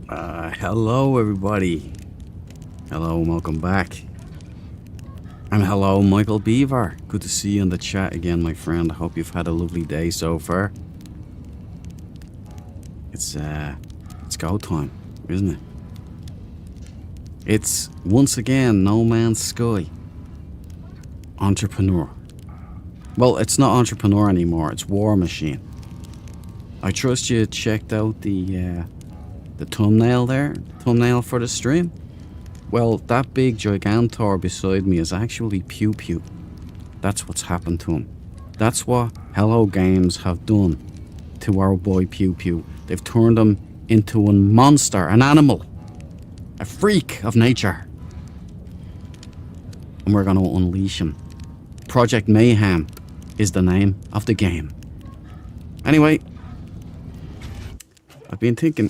Hello everybody. Hello and welcome back. And hello Michael Beaver. Good to see you in the chat again, my friend. I hope you've had a lovely day so far. It's go time, isn't it? It's once again No Man's Sky. Entrepreneur. Well, it's not Entrepreneur anymore, it's War Machine. I trust you checked out the thumbnail there, thumbnail for the stream. Well, that big Gigantor beside me is actually Pew Pew. That's what's happened to him. That's what Hello Games have done to our boy Pew Pew. They've turned him into a monster, an animal, a freak of nature. And we're going to unleash him. Project Mayhem is the name of the game. Anyway, I've been thinking,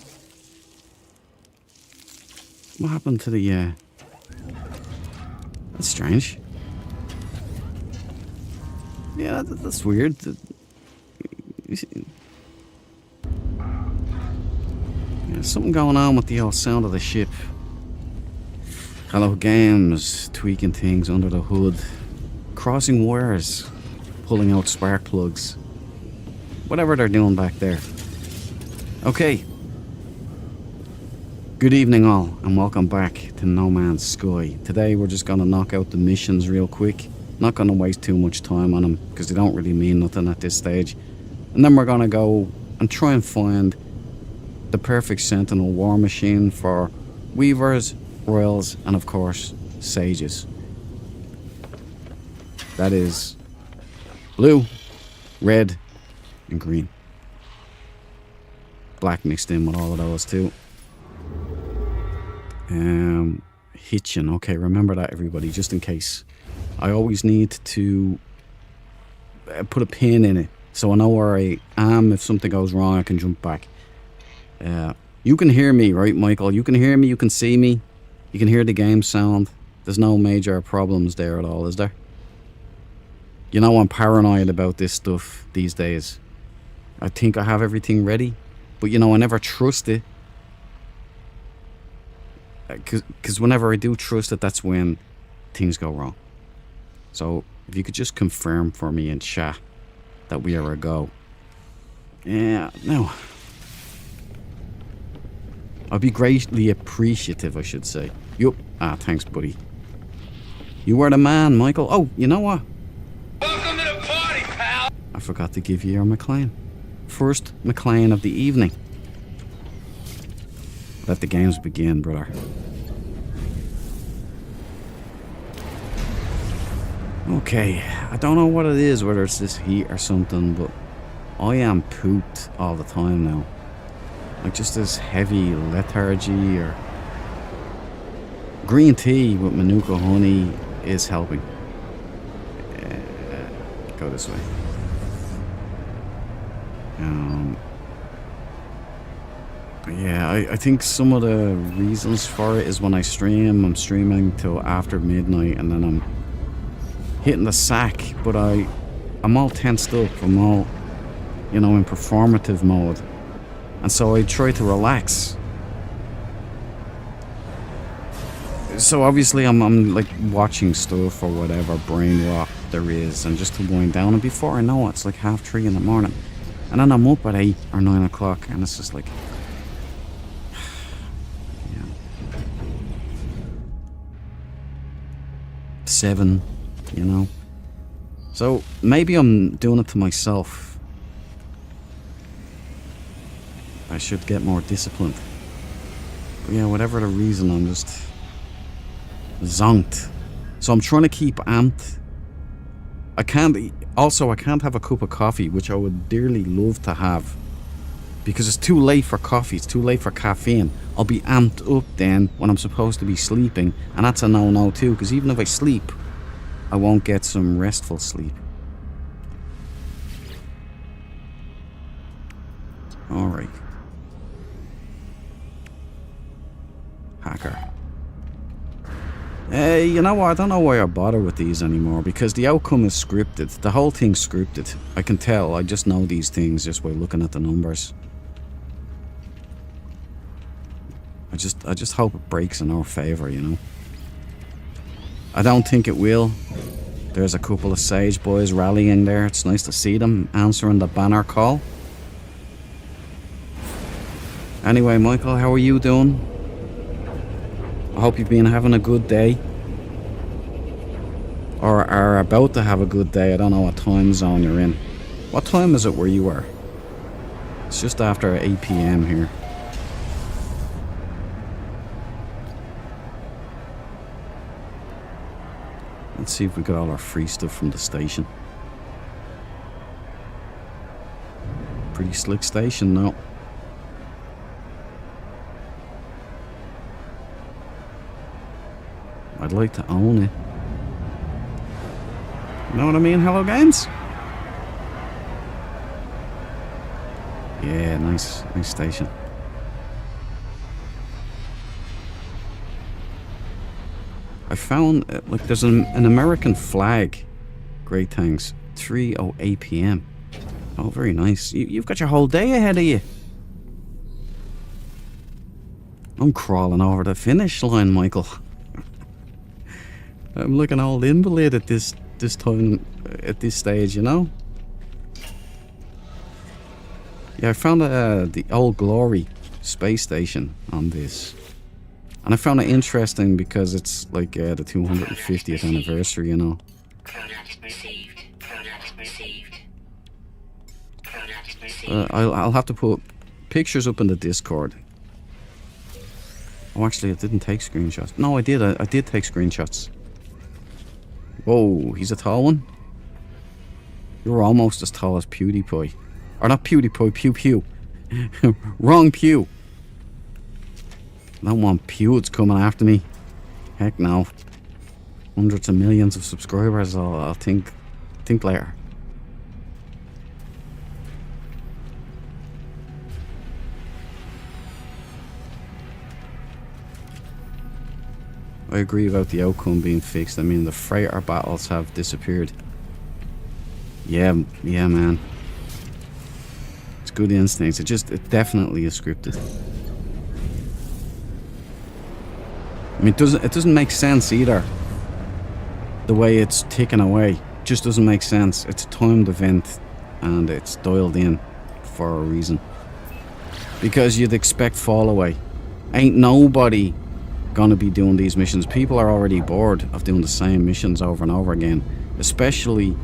what happened to the, that's strange. Yeah, that's weird. There's something going on with the old sound of the ship. Hello Games, tweaking things under the hood. Crossing wires. Pulling out spark plugs. Whatever they're doing back there. Okay. Good evening all, and welcome back to No Man's Sky. Today we're just going to knock out the missions real quick. Not going to waste too much time on them, because they don't really mean nothing at this stage. And then we're going to go and try and find the perfect Sentinel war machine for Weavers, Royals, and of course, Sages. That is blue, red, and green. Black mixed in with all of those too. Hitchin. Okay, remember that everybody, just in case. I always need to put a pin in it so I know where I am. If something goes wrong, I can jump back. You can hear me, right, Michael? You can hear me, you can see me. You can hear the game sound. There's no major problems there at all, is there? You know I'm paranoid about this stuff these days. I think I have everything ready, but you know I never trust it. Because whenever I do trust it, that's when things go wrong. So if you could just confirm for me in chat that we are a go. Yeah, no. I'd be greatly appreciative, I should say. Yup. Ah, thanks, buddy. You are the man, Michael. Oh, you know what? Welcome to the party, pal! I forgot to give you your McLean. First McLean of the evening. Let the games begin, brother. Okay, I don't know what it is, whether it's this heat or something, but I am pooped all the time now. Like just this heavy lethargy, or green tea with Manuka honey is helping. Go this way. Yeah, I think some of the reasons for it is when I stream, I'm streaming till after midnight and then I'm hitting the sack, but I'm all tensed up, I'm all, you know, in performative mode. And so I try to relax. So obviously I'm like watching stuff or whatever brain rot there is, and just to wind down, and before I know it, it's like 3:30 in the morning. And then I'm up at 8 or 9 o'clock and it's just like, 7, you know. So maybe I'm doing it to myself. I should get more disciplined. But yeah, whatever the reason, I'm just zonked. So I'm trying to keep amped. I can't have a cup of coffee, which I would dearly love to have, because it's too late for coffee, it's too late for caffeine. I'll be amped up then when I'm supposed to be sleeping, and that's a no-no too, because even if I sleep, I won't get some restful sleep. Alright. Hacker. You know what, I don't know why I bother with these anymore, because the outcome is scripted. The whole thing's scripted. I can tell, I just know these things just by looking at the numbers. I just hope it breaks in our favor, you know. I don't think it will. There's a couple of Sage boys rallying there. It's nice to see them answering the banner call. Anyway, Michael, how are you doing? I hope you've been having a good day. Or are about to have a good day. I don't know what time zone you're in. What time is it where you are? It's just after 8 PM here. Let's see if we got all our free stuff from the station. Pretty slick station now. I'd like to own it. You know what I mean? Hello Games? Yeah, nice station. I found, like, there's an American flag. Great thanks. 3:08 PM. Oh, very nice. You've got your whole day ahead of you. I'm crawling over the finish line, Michael. I'm like an old invalid at this time, at this stage, you know? Yeah, I found the Old Glory space station on this. And I found it interesting because it's like the 250th anniversary, you know. I'll have to put pictures up in the Discord. Oh, actually, I didn't take screenshots. No, I did. I did take screenshots. Whoa, he's a tall one. You're almost as tall as PewDiePie. Or not PewDiePie, Pew Pew. Wrong Pew. I don't want pewds coming after me. Heck no. Hundreds of millions of subscribers, I'll think later. I agree about the outcome being fixed. I mean, the freighter battles have disappeared. Yeah, man. It's good instincts. It definitely is scripted. I mean, it doesn't make sense either. The way it's taken away. It just doesn't make sense. It's a timed event and it's dialed in for a reason. Because you'd expect fall away. Ain't nobody gonna be doing these missions. People are already bored of doing the same missions over and over again. Especially,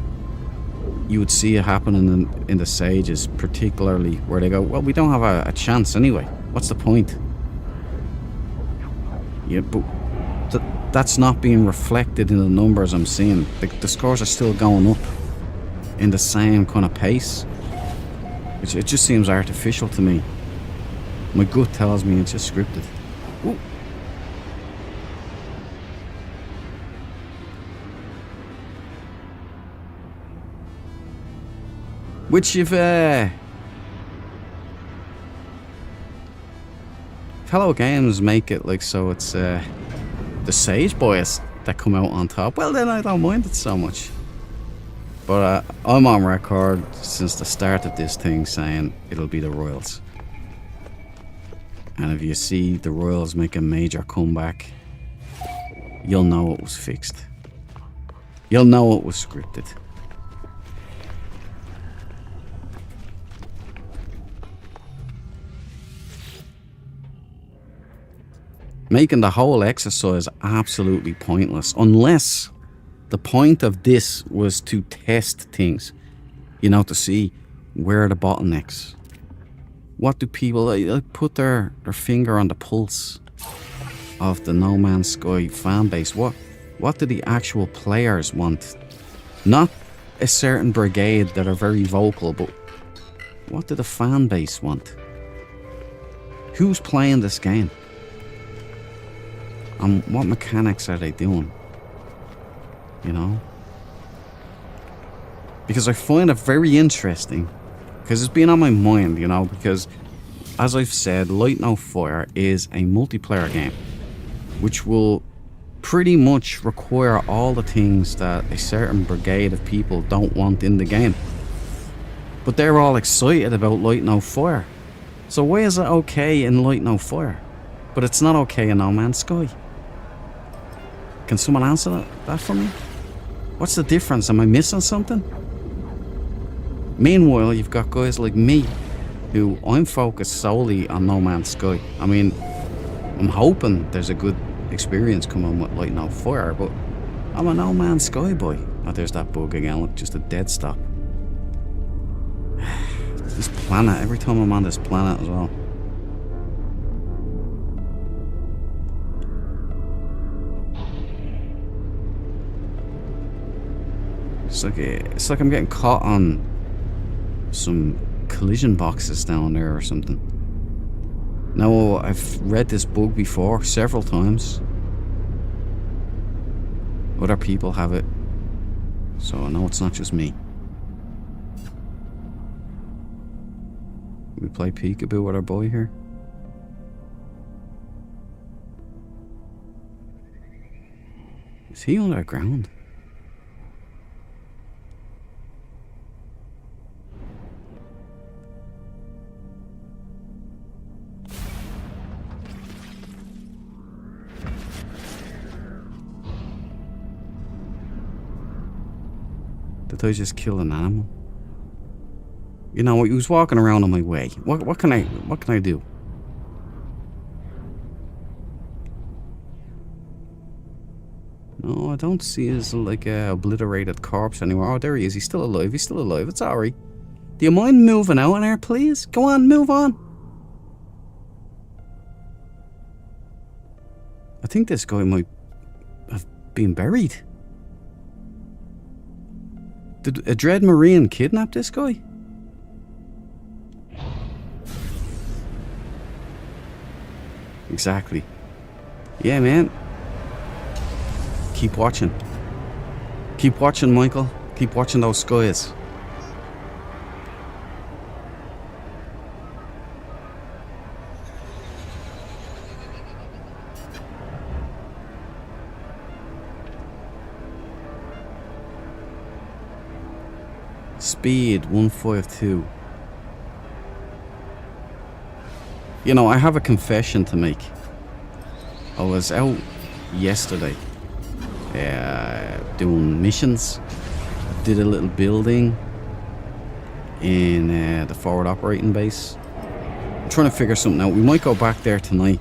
you would see it happening in the Sages, particularly where they go, well, we don't have a chance anyway. What's the point? Yeah, but that's not being reflected in the numbers I'm seeing. The scores are still going up in the same kind of pace. It just seems artificial to me. My gut tells me it's just scripted. Ooh. Which if Hello Games make it like so it's the Sage boys that come out on top, well then I don't mind it so much. But I'm on record since the start of this thing saying it'll be the Royals. And if you see the Royals make a major comeback, you'll know it was fixed. You'll know it was scripted. Making the whole exercise absolutely pointless, unless the point of this was to test things, you know, to see where are the bottlenecks. What do people put their finger on the pulse of the No Man's Sky fan base? What do the actual players want? Not a certain brigade that are very vocal, but what do the fan base want? Who's playing this game? And what mechanics are they doing? You know? Because I find it very interesting. Because it's been on my mind, you know, because as I've said, Light No Fire is a multiplayer game, which will pretty much require all the things that a certain brigade of people don't want in the game. But they're all excited about Light No Fire. So why is it okay in Light No Fire? But it's not okay in No Man's Sky. Can someone answer that for me? What's the difference? Am I missing something? Meanwhile, you've got guys like me, who I'm focused solely on No Man's Sky. I mean, I'm hoping there's a good experience coming with Light No Fire, but I'm a No Man's Sky boy. Oh, there's that bug again. Look, just a dead stop. This planet, every time I'm on this planet as well. It's like I'm getting caught on some collision boxes down there or something. Now, I've read this bug before several times. Other people have it, so I know it's not just me. We play peekaboo with our boy here. Is he underground? Did I just kill an animal? You know, he was walking around on my way. What can I do? No, I don't see his like obliterated corpse anywhere. Oh, there he is. He's still alive. He's still alive. It's alright. Do you mind moving out in there, please? Go on, move on. I think this guy might have been buried. Did a Dread Marine kidnap this guy? Exactly. Yeah, man. Keep watching. Keep watching, Michael. Keep watching those skies. Speed 152. You know, I have a confession to make. I was out yesterday doing missions. Did a little building in the forward operating base. I'm trying to figure something out. We might go back there tonight.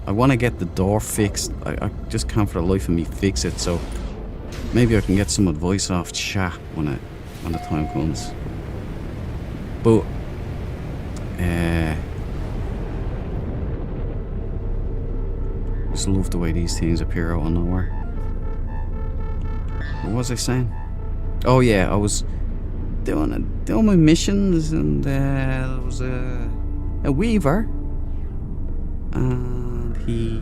I want to get the door fixed. I just can't for the life of me fix it, so maybe I can get some advice off chat when the time comes. But just love the way these things appear out of nowhere. What was I saying? Oh yeah, I was doing my missions, and there was a weaver, and he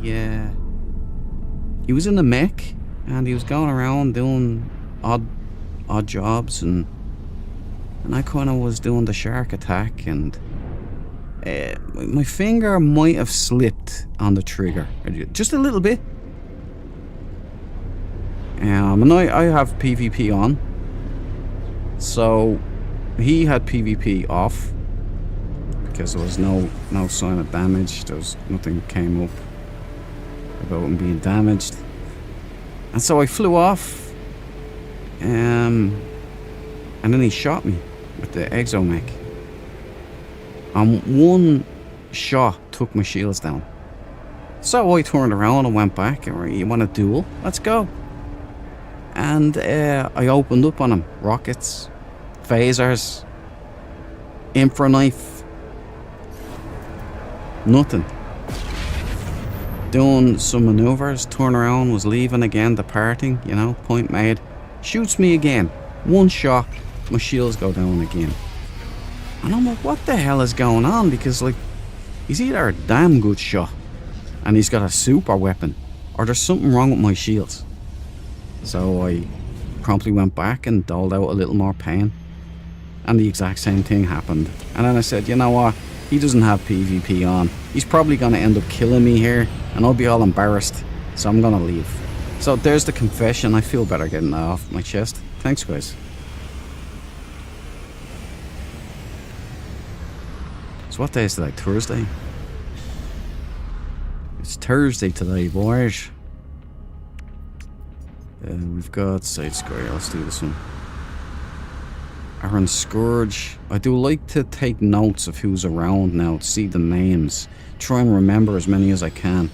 was in the mech, and he was going around doing odd jobs, and I kind of was doing the shark attack, and my finger might have slipped on the trigger just a little bit. And I have PvP on, so he had PvP off because there was no sign of damage. There was nothing came up about him being damaged, and so I flew off, and then he shot me with the exomech. And one shot took my shields down. So I turned around and went back, and you want a duel? Let's go. And I opened up on him. Rockets, phasers, infra knife. Nothing. Doing some maneuvers, turn around, was leaving again, departing, you know, point made. Shoots me again. One shot, my shields go down again. And I'm like, what the hell is going on? Because, like, he's either a damn good shot and he's got a super weapon, or there's something wrong with my shields. So I promptly went back and doled out a little more pain, and the exact same thing happened. And then I said, you know what? He doesn't have PvP on. He's probably going to end up killing me here, and I'll be all embarrassed. So I'm going to leave. So there's the confession. I feel better getting that off my chest. Thanks, guys. So what day is it? Like Thursday? It's Thursday today, boys. We've got Side Square. Let's do this one. Aaron Scourge. I do like to take notes of who's around now to see the names. Try and remember as many as I can.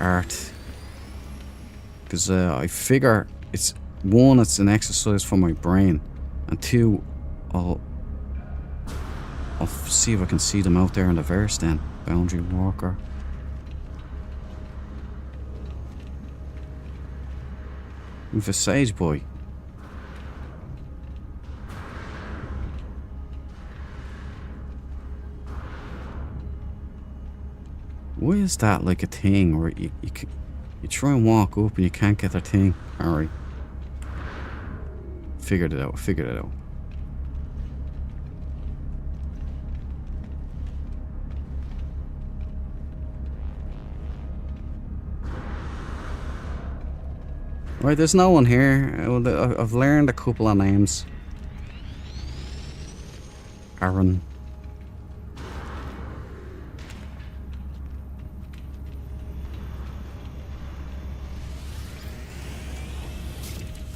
Art. Because I figure it's one, it's an exercise for my brain, and two, I'll see if I can see them out there in the verse then. Boundary Walker. With a Sage Boy. Why is that like a thing where you try and walk up and you can't get their thing? Alright. Figured it out. Right, there's no one here. I've learned a couple of names. Aaron.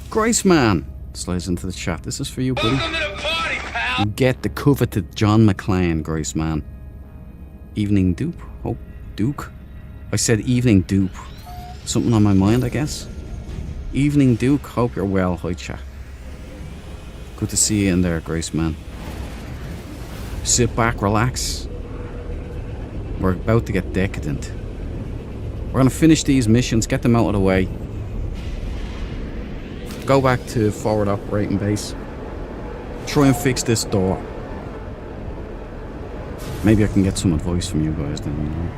Graceman slides into the chat. This is for you, buddy. Welcome to the party, pal. You get the coveted John McClane, Graceman. Evening dupe? Oh, Duke. I said evening dupe. Something on my mind, I guess. Evening Duke. Hope you're well. Hi, chat. Good to see you in there, Graceman. Sit back, relax. We're about to get decadent. We're gonna finish these missions, get them out of the way. Go back to forward operating base. Try and fix this door. Maybe I can get some advice from you guys then, you know.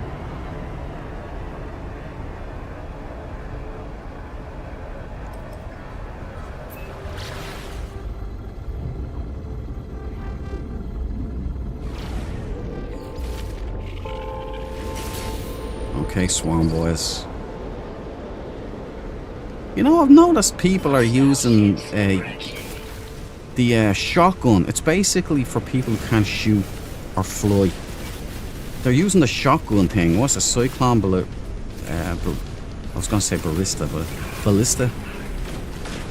Okay, Swan Boys. You know, I've noticed people are using the shotgun. It's basically for people who can't shoot or fly. They're using the shotgun thing. What's a Cyclone bullet? I was going to say ballista, but ballista?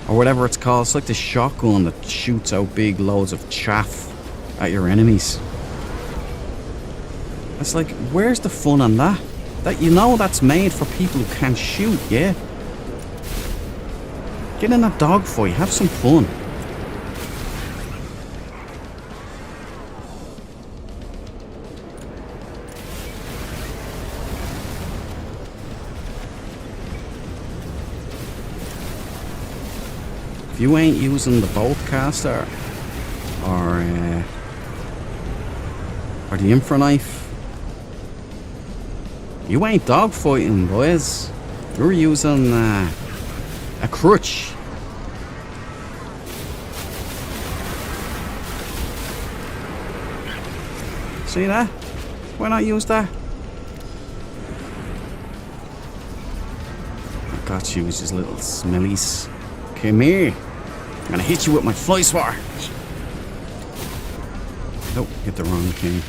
Or whatever it's called. It's like the shotgun that shoots out big loads of chaff at your enemies. It's like, where's the fun on that? That, you know, that's made for people who can't shoot, yeah? Get in a dogfight, have some fun. If you ain't using the bolt caster or the infra knife, you ain't dogfighting, boys. You're using a crutch. See that? Why not use that? I got you, just little smellies. Come here. I'm gonna hit you with my fly swatter. Nope, hit the wrong king.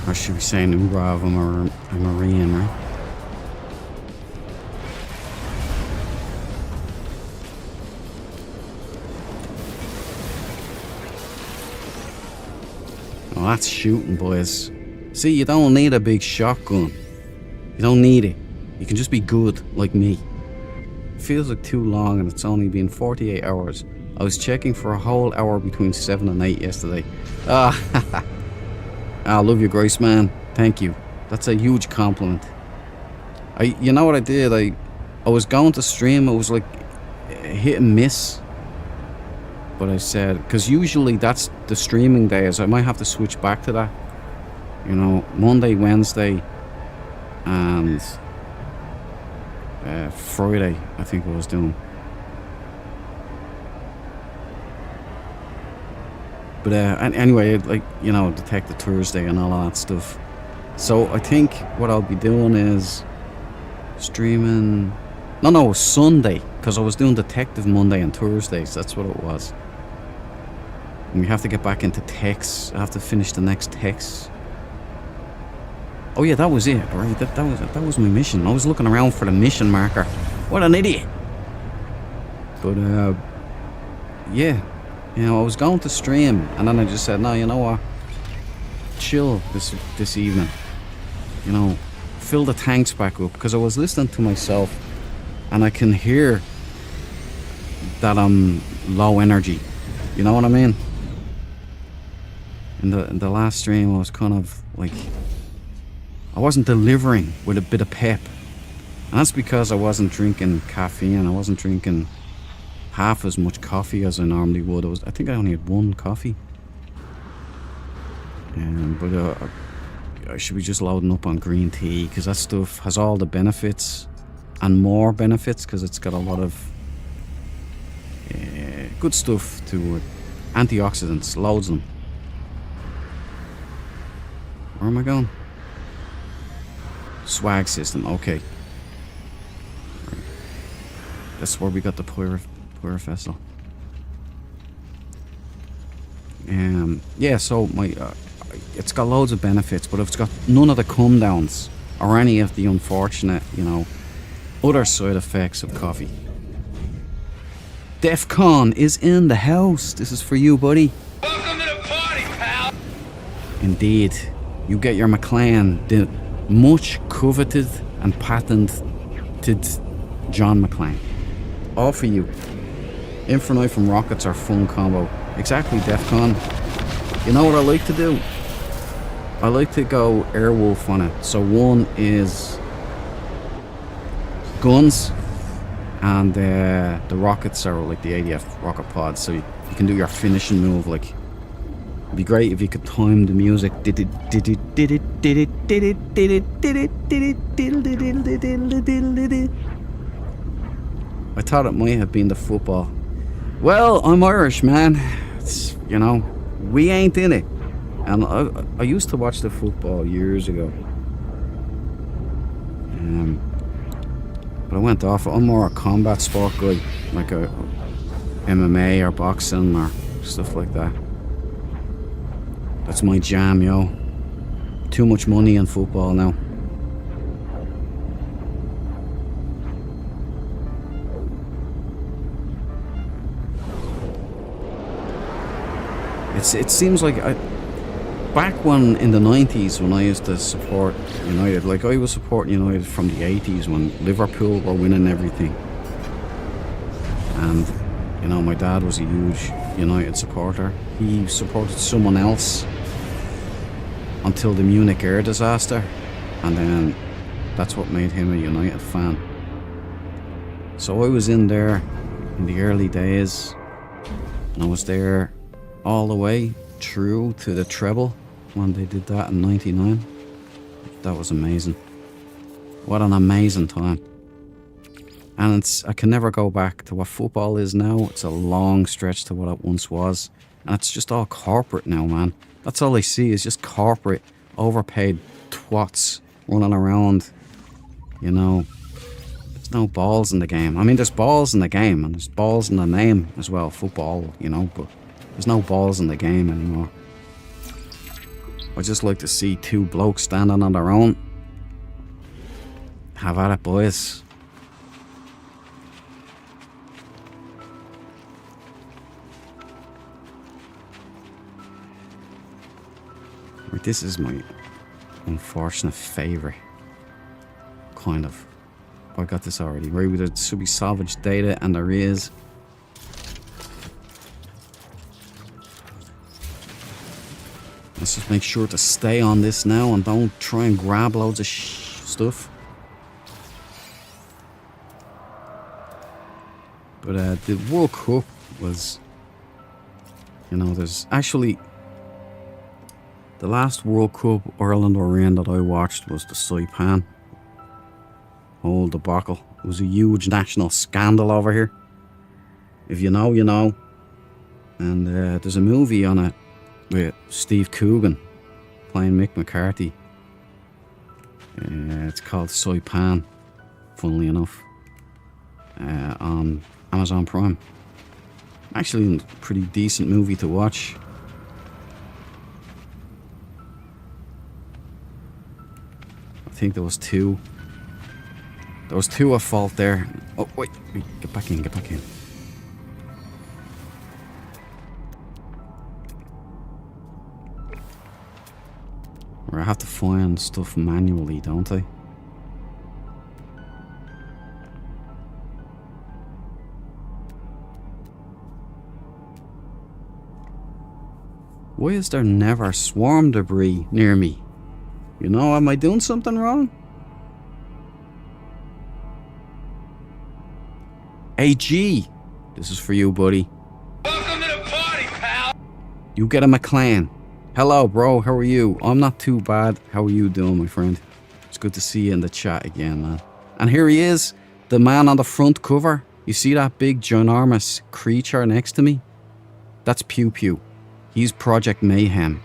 Or should we say an hoorah of a Marine, right? Oh, that's shooting, boys. See, you don't need a big shotgun. You don't need it. You can just be good, like me. It feels like too long and it's only been 48 hours. I was checking for a whole hour between 7 and 8 yesterday. I love you, Graceman. Thank you. That's a huge compliment. You know what I did? I was going to stream. It was like hit and miss. But I said, because usually that's the streaming days. I might have to switch back to that. You know, Monday, Wednesday, and Friday, I think I was doing. But anyway, like, you know, Detective Thursday and all of that stuff. So I think what I'll be doing is streaming. No, Sunday, because I was doing Detective Monday and Thursdays. That's what it was. And we have to get back into text. I have to finish the next text. Oh yeah, that was it. Right, that was my mission. I was looking around for the mission marker. What an idiot! But yeah, you know, I was going to stream, and then I just said, no, you know what? Chill this evening. You know, fill the tanks back up, because I was listening to myself, and I can hear that I'm low energy. You know what I mean? In the last stream, I was kind of like, I wasn't delivering with a bit of pep. And that's because I wasn't drinking caffeine. I wasn't drinking half as much coffee as I normally would. I think I only had one coffee. But I should be just loading up on green tea, because that stuff has all the benefits and more benefits, because it's got a lot of good stuff to it. Antioxidants, loads of them. Where am I going? Swag system, okay. That's where we got the Pyrofessel. Yeah, so my it's got loads of benefits, but it's got none of the come downs or any of the unfortunate, you know, other side effects of coffee. DEFCON is in the house. This is for you, buddy. Welcome to the party, pal. Indeed, you get your McLean, the much coveted and patented John McClane. All for you. Infinite from Rockets are fun combo. Exactly, DEFCON. You know what I like to do? I like to go Airwolf on it. So one is guns, and the rockets are like the ADF rocket pods. So you can do your finishing move. Like, it'd be great if you could time the music. I thought it might have been the football. Well, I'm Irish, man. It's, you know, we ain't in it. And I used to watch the football years ago. But I went off. I'm more a combat sport guy, like a MMA or boxing or stuff like that. That's my jam, yo. Too much money in football now. It seems like back when in the 90s, when I used to support United, like I was supporting United from the 80s when Liverpool were winning everything. And, you know, my dad was a huge United supporter. He supported someone else until the Munich air disaster, and then that's what made him a United fan. So I was in there in the early days, and I was there all the way through to the treble when they did that in '99. That was amazing. What an amazing time. And I can never go back to what football is now. It's a long stretch to what it once was, and it's just all corporate now, man. That's all I see is just corporate, overpaid twats running around. You know, there's no balls in the game. I mean, there's balls in the game, and there's balls in the name as well, football, you know, but there's no balls in the game anymore. I just like to see two blokes standing on their own. Have at it, boys. Right, this is my unfortunate favourite. Kind of. I got this already. Right, there should be salvage data, and there is. Let's just make sure to stay on this now and don't try and grab loads of stuff. But the World Cup was, you know, there's actually the last World Cup Ireland were in that I watched was the Saipan. Whole debacle. It was a huge national scandal over here. If you know, you know. And there's a movie on it with Steve Coogan playing Mick McCarthy. It's called Saipan, funnily enough, on Amazon Prime. Actually, a pretty decent movie to watch. I think there was two. There was two at fault there. Oh, wait, get back in, get back in. Or I have to find stuff manually, don't I? Why is there never swarm debris near me? You know, am I doing something wrong? Hey G, this is for you, buddy. Welcome to the party, pal. You get a McLean. Hello, bro. How are you? I'm not too bad. How are you doing, my friend? It's good to see you in the chat again, man. And here he is, the man on the front cover. You see that big, ginormous creature next to me? That's Pew Pew. He's Project Mayhem.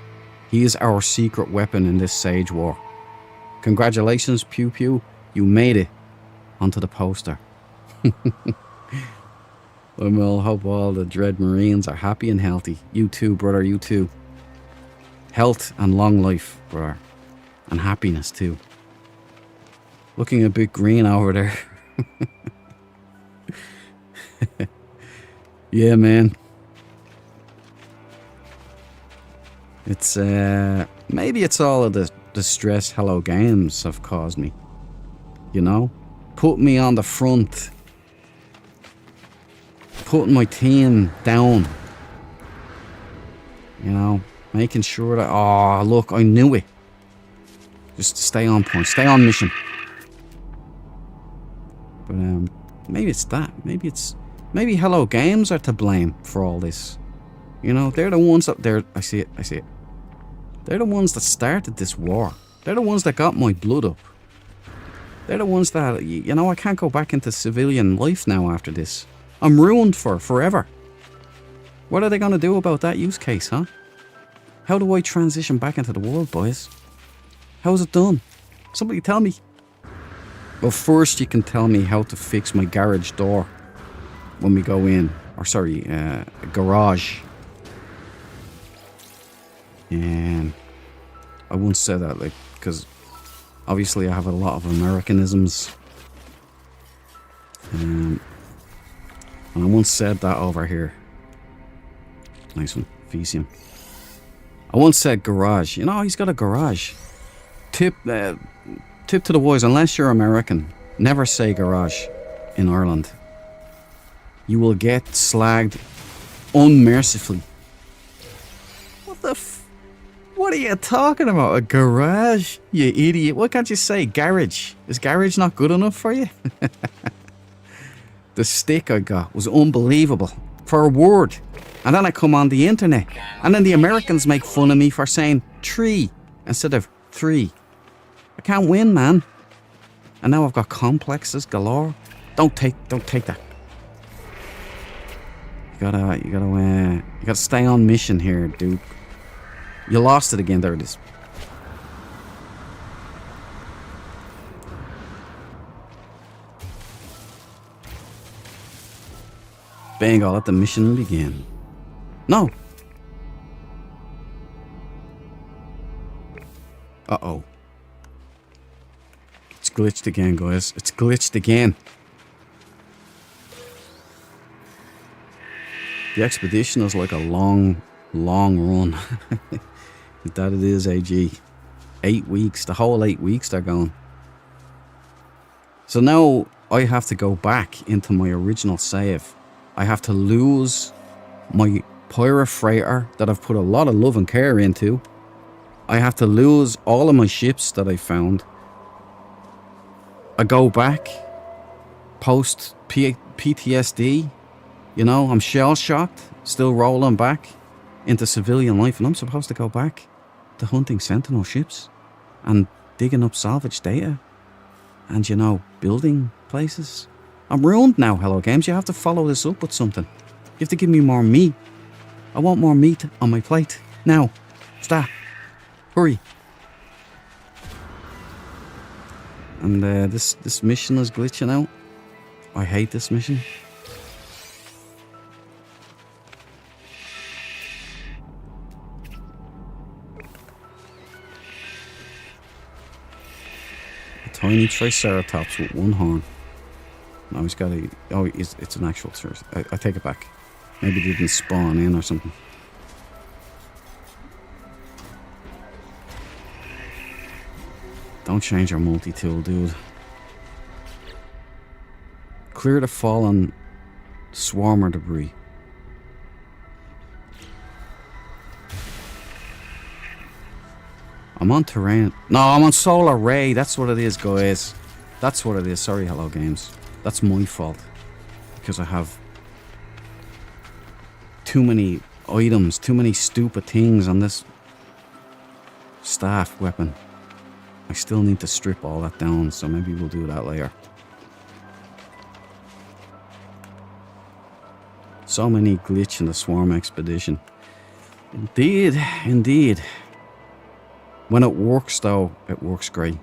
He is our secret weapon in this Sage War. Congratulations, Pew Pew. You made it onto the poster. Well, hope all the Dread Marines are happy and healthy. You too, brother, you too. Health and long life, brother. And happiness too. Looking a bit green over there. Yeah, man. It's, maybe it's all of the stress Hello Games have caused me. You know? Put me on the front. Putting my team down. You know? Making sure that... Oh, look, I knew it. Just stay on point. Stay on mission. But, maybe it's that. Maybe Hello Games are to blame for all this. You know, they're the ones that... I see it. They're the ones that started this war. They're the ones that got my blood up. They're the ones that... You know, I can't go back into civilian life now after this. I'm ruined for forever. What are they going to do about that use case, huh? How do I transition back into the world, boys? How's it done? Somebody tell me. Well, first you can tell me how to fix my garage door when we go in. Or sorry, garage. And I won't say that, like, because obviously I have a lot of Americanisms. And I once said that over here. Nice one, Fesium. I once said garage. You know, he's got a garage. Tip to the boys, unless you're American, never say garage in Ireland. You will get slagged unmercifully. What the what are you talking about? A garage? You idiot. Why can't you say garage? Is garage not good enough for you? The stick I got was unbelievable. For a word. And then I come on the internet. And then the Americans make fun of me for saying tree instead of three. I can't win, man. And now I've got complexes galore. Don't take that. You gotta stay on mission here, dude. You lost it again. There it is. Bang, I'll let the mission begin. No. Uh-oh. It's glitched again, guys. It's glitched again. The expedition is like a long run. That it is, AG. 8 weeks. The whole 8 weeks they're going. So now I have to go back into my original save. I have to lose my pirate freighter that I've put a lot of love and care into. I have to lose all of my ships that I found. I go back post PTSD. You know, I'm shell-shocked, still rolling back into civilian life, and I'm supposed to go back to hunting Sentinel ships and digging up salvage data and, you know, building places. I'm ruined now, Hello Games. You have to follow this up with something. You have to give me more meat. I want more meat on my plate. Now. Stop. Hurry. And this mission is glitching out. I hate this mission. A tiny Triceratops with one horn. No, he's got a... Oh, it's an actual... I take it back. Maybe they didn't spawn in or something. Don't change your multi-tool, dude. Clear the fallen swarmer debris. I'm on terrain. No, I'm on solar ray. That's what it is, guys. That's what it is. Sorry, Hello Games. That's my fault. Because I have too many items, too many stupid things on this staff weapon. I still need to strip all that down, so maybe we'll do that later. So many glitch in the Swarm Expedition. Indeed, indeed. When it works though, it works great.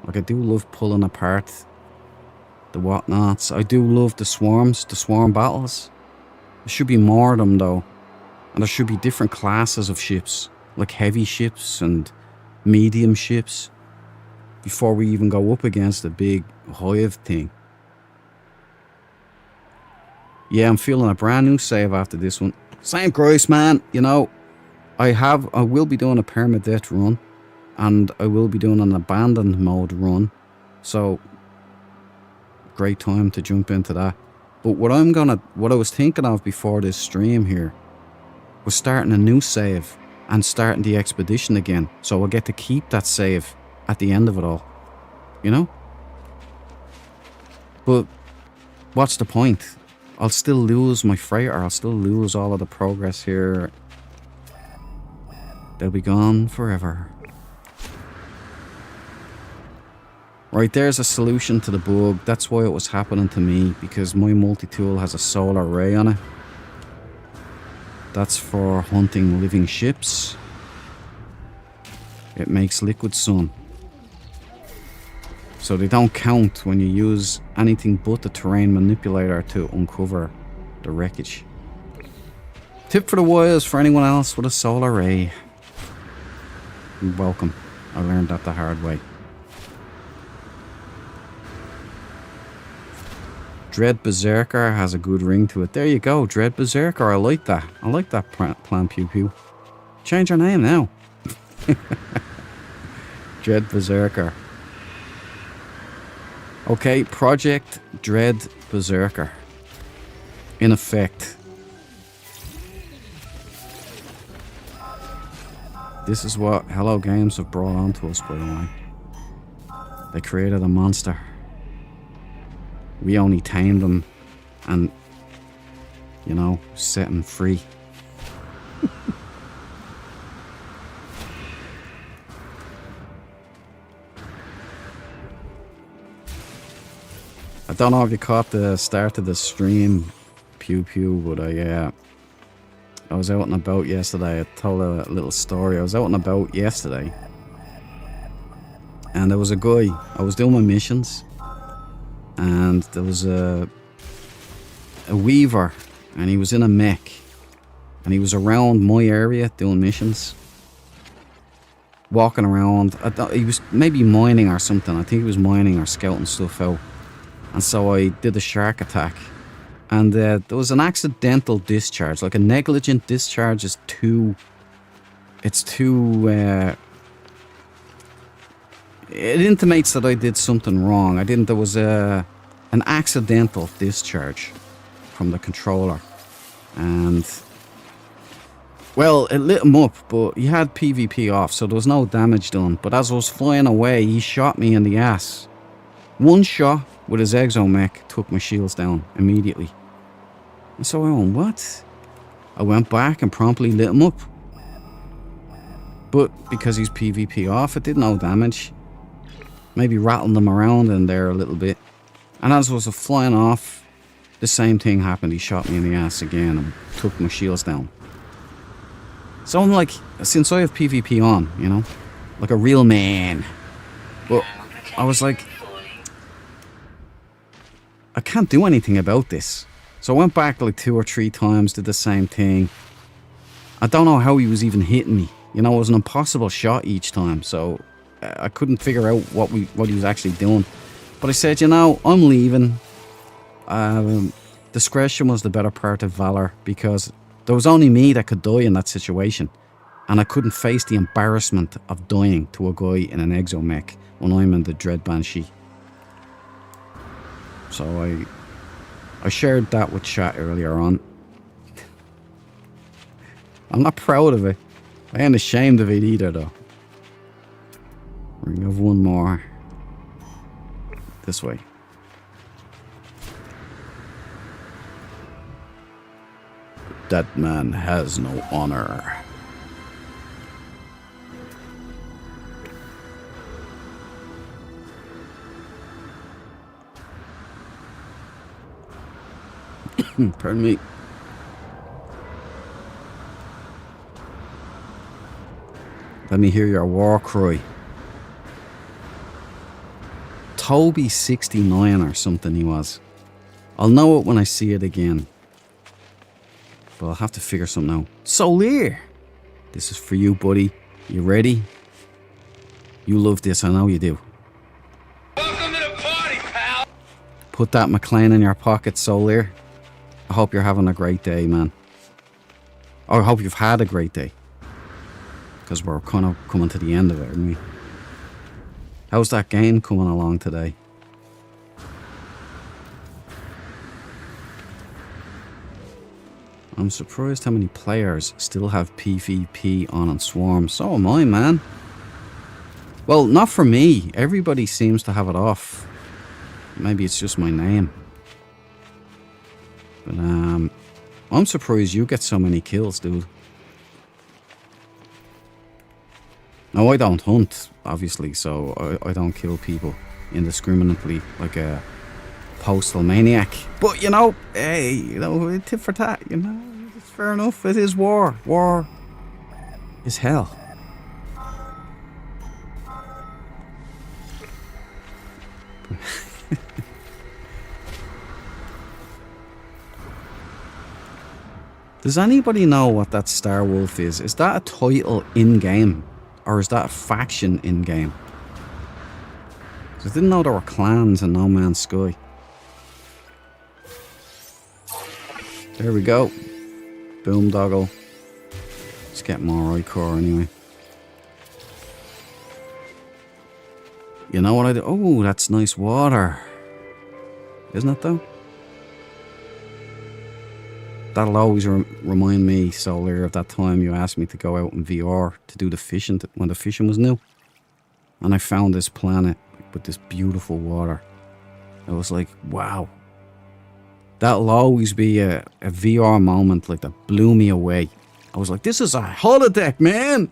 Like I do love pulling apart the whatnots. I do love the swarms, the swarm battles. There should be more of them though. And there should be different classes of ships. Like heavy ships and medium ships. Before we even go up against the big hive thing. Yeah, I'm feeling a brand new save after this one. Same Christ, man. You know, I will be doing a permadeath run. And I will be doing an abandoned mode run. So, great time to jump into that. But what I was thinking of before this stream here was starting a new save and starting the expedition again. So I'll get to keep that save at the end of it all. You know? But what's the point? I'll still lose my freighter. I'll still lose all of the progress here. They'll be gone forever. Right, there's a solution to the bug. That's why it was happening to me, because my multi-tool has a solar ray on it. That's for hunting living ships. It makes liquid sun. So they don't count when you use anything but the terrain manipulator to uncover the wreckage. Tip for the wise for anyone else with a solar ray. You're welcome. I learned that the hard way. Dread Berserker has a good ring to it. There you go, Dread Berserker. I like that. I like that plan pew pew. Change your name now. Dread Berserker. Okay, Project Dread Berserker. In effect. This is what Hello Games have brought onto us, by the way. They created a monster. We only tamed him and, you know, set him free. I don't know if you caught the start of the stream, Pew Pew, but I was out and about yesterday. I told a little story. I was out and about yesterday, and there was a guy. I was doing my missions, and there was a weaver, and he was in a mech, and he was around my area doing missions, walking around. He was maybe mining or something. I think he was mining or scouting stuff out. And so I did a shark attack, and there was an accidental discharge. Like a negligent discharge is too. It's too. It intimates that I did something wrong. I didn't. There was an accidental discharge from the controller, and well, it lit him up, but he had PvP off, so there was no damage done. But as I was flying away, he shot me in the ass. One shot with his exomech took my shields down immediately. And so I went, what? I went back and promptly lit him up. But because he's PvP off, it did no damage. Maybe rattled him around in there a little bit. And as I was flying off, the same thing happened. He shot me in the ass again and took my shields down. So I'm like, since I have PvP on, you know, like a real man. But I was like, I can't do anything about this. So I went back like 2 or 3 times, did the same thing. I don't know how he was even hitting me. You know, it was an impossible shot each time. So I couldn't figure out what he was actually doing. But I said, you know, I'm leaving. Discretion was the better part of valor, because there was only me that could die in that situation. And I couldn't face the embarrassment of dying to a guy in an exomech when I'm in the Dread Banshee. So I shared that with chat earlier on. I'm not proud of it. I ain't ashamed of it either, though. We're gonna have one more. This way. That man has no honor. Pardon me. Let me hear your war cry. Toby 69 or something he was. I'll know it when I see it again. But I'll have to figure something out. Solir! This is for you, buddy. You ready? You love this, I know you do. Welcome to the party, pal. Put that McLean in your pocket, Solir. I hope you're having a great day, man. Or I hope you've had a great day. Because we're kind of coming to the end of it, aren't we? How's that game coming along today? I'm surprised how many players still have PvP on Swarm. So am I, man. Well, not for me. Everybody seems to have it off. Maybe it's just my name. But I'm surprised you get so many kills, dude. No, I don't hunt, obviously, so I don't kill people indiscriminately like a postal maniac. But, you know, hey, you know, tit for tat, you know, it's fair enough. It is war. War is hell. Does anybody know what that Star Wolf is? Is that a title in-game? Or is that a faction in-game? I didn't know there were clans in No Man's Sky. There we go. Boondoggle. Let's get more Ichor anyway. You know what I do? Oh, that's nice water. Isn't it though? That'll always remind me, Solar, of that time you asked me to go out in VR to do the fishing when the fishing was new. And I found this planet with this beautiful water. I was like, wow. That'll always be a VR moment like that blew me away. I was like, this is a holodeck, man.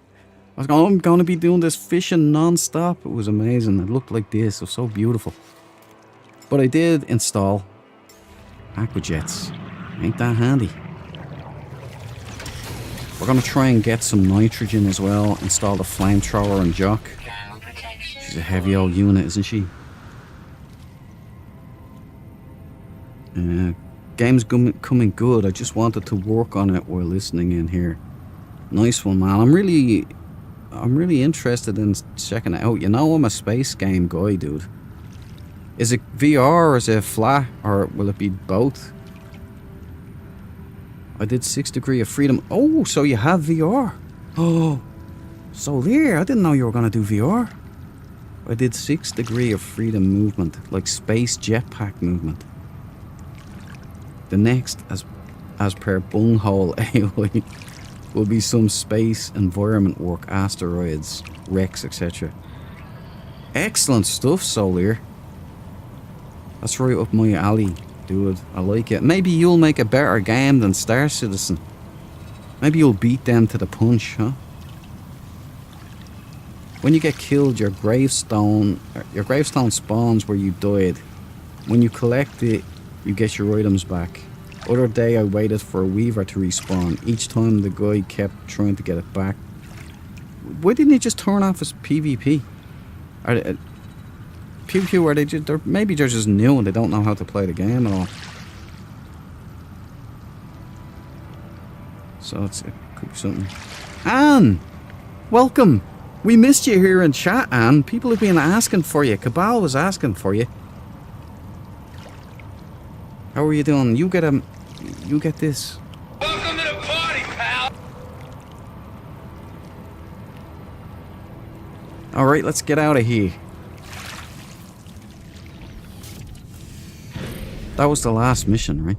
I was going, I'm going to be doing this fishing non-stop. It was amazing. It looked like this. It was so beautiful. But I did install Aquajets. Ain't that handy? We're going to try and get some nitrogen as well. Install the flamethrower and Jock. She's a heavy old unit, isn't she? Game's coming good. I just wanted to work on it while listening in here. Nice one, man. I'm really interested in checking it out. You know, I'm a space game guy, dude. Is it VR or is it flat, or will it be both? I did 6 Degree of Freedom. Oh, so you have VR. Oh, so there. I didn't know you were going to do VR. I did 6 Degree of Freedom movement, like space jetpack movement. The next, as per Bunghole AI, will be some space environment work, asteroids, wrecks, etc. Excellent stuff, Solir. That's right up my alley. Dude, I like it. Maybe you'll make a better game than Star Citizen. Maybe you'll beat them to the punch, huh? When you get killed, your gravestone spawns where you died. When you collect it, you get your items back. Other day I waited for a Weaver to respawn. Each time the guy kept trying to get it back. Why didn't he just turn off his PvP? Are they, PvP, are they just, maybe they're just new and they don't know how to play the game at all. So it could be something. Anne! Welcome! We missed you here in chat, Anne. People have been asking for you. Cabal was asking for you. How are you doing? You get this. Welcome to the party, pal. Alright, let's get out of here. That was the last mission, right?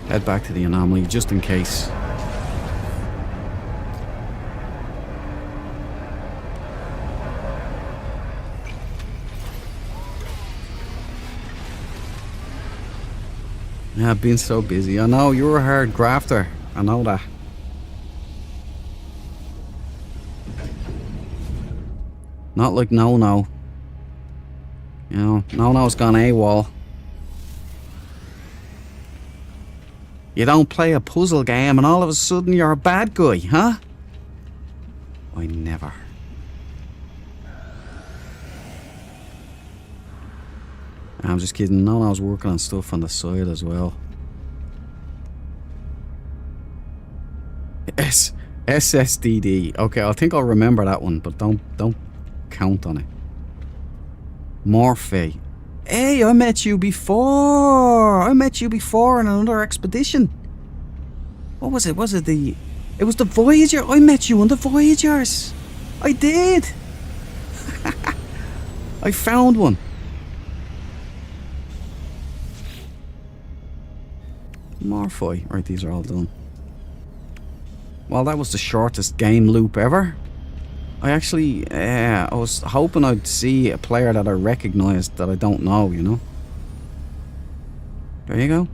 Head back to the anomaly just in case. Yeah, I've been so busy. I know, you're a hard grafter. I know that. Not like No. You know, No-No's gone AWOL. You don't play a puzzle game and all of a sudden you're a bad guy, huh? I never. I'm just kidding. No-No's working on stuff on the side as well. SSDD. Okay, I think I'll remember that one, but don't count on it. Morphe. Hey, I met you before. I met you before in another expedition. What was it? Was it the... It was the Voyager. I met you on the Voyagers. I did. I found one. Morphe. Right, these are all done. Well, that was the shortest game loop ever. I actually, I was hoping I'd see a player that I recognised that I don't know, you know? There you go.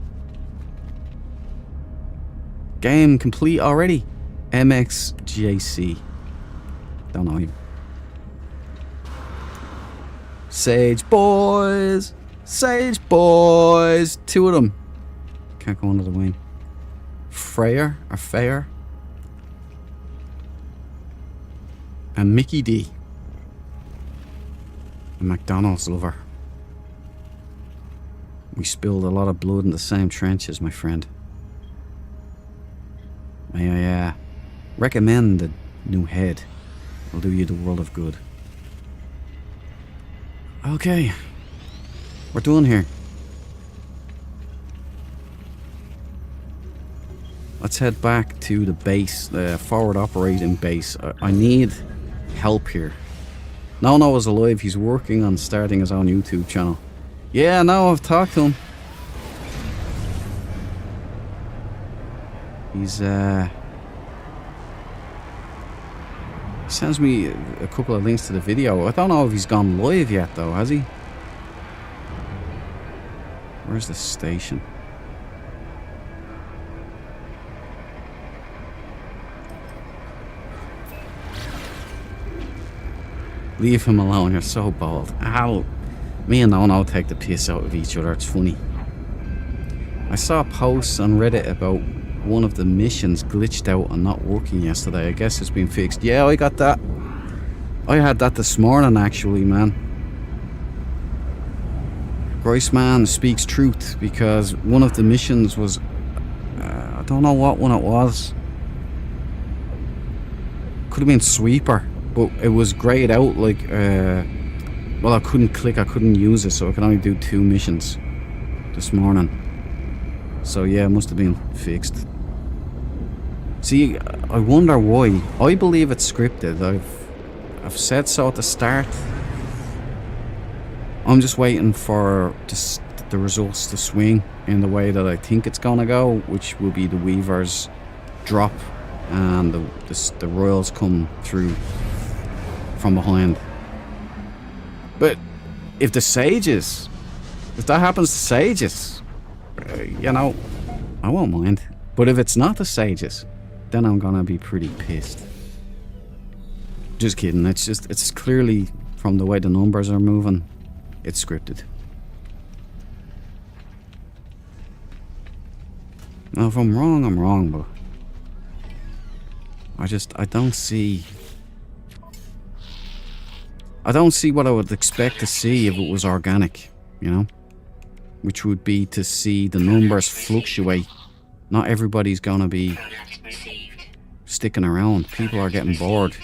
Game complete already. MXJC. Don't know him. Sage boys! Sage boys! Two of them. Can't go under the wing. Freyer or Fair. And Mickey D. A McDonald's lover. We spilled a lot of blood in the same trenches, my friend. May I recommend the new head. It'll do you the world of good. Okay. We're done here. Let's head back to the base, the forward operating base. I need help here. No is alive. He's working on starting his own YouTube channel. Yeah, no, I've talked to him. He's he sends me a couple of links to the video. I don't know if he's gone live yet though, has he? Where's the station? Leave him alone, you're so bold. Ow. Me and No take the piss out of each other, it's funny. I saw posts on Reddit about one of the missions glitched out and not working yesterday. I guess it's been fixed. Yeah, I got that. I had that this morning actually, man. Griceman speaks truth because one of the missions was... I don't know what one it was. Could have been Sweeper. But it was grayed out like, well, I couldn't click, I couldn't use it, so I could only do 2 missions this morning. So yeah, it must have been fixed. See, I wonder why. I believe it's scripted. I've said so at the start. I'm just waiting for the results to swing in the way that I think it's gonna go, which will be the Weavers drop and the Royals come through from behind. But if the Sages, if that happens to Sages, you know, I won't mind. But if it's not the Sages, then I'm gonna be pretty pissed. Just kidding. It's clearly from the way the numbers are moving, it's scripted. Now, if I'm wrong, but I don't see what I would expect to see if it was organic, you know? Which would be to see the numbers fluctuate. Not everybody's gonna be sticking around. People are getting bored.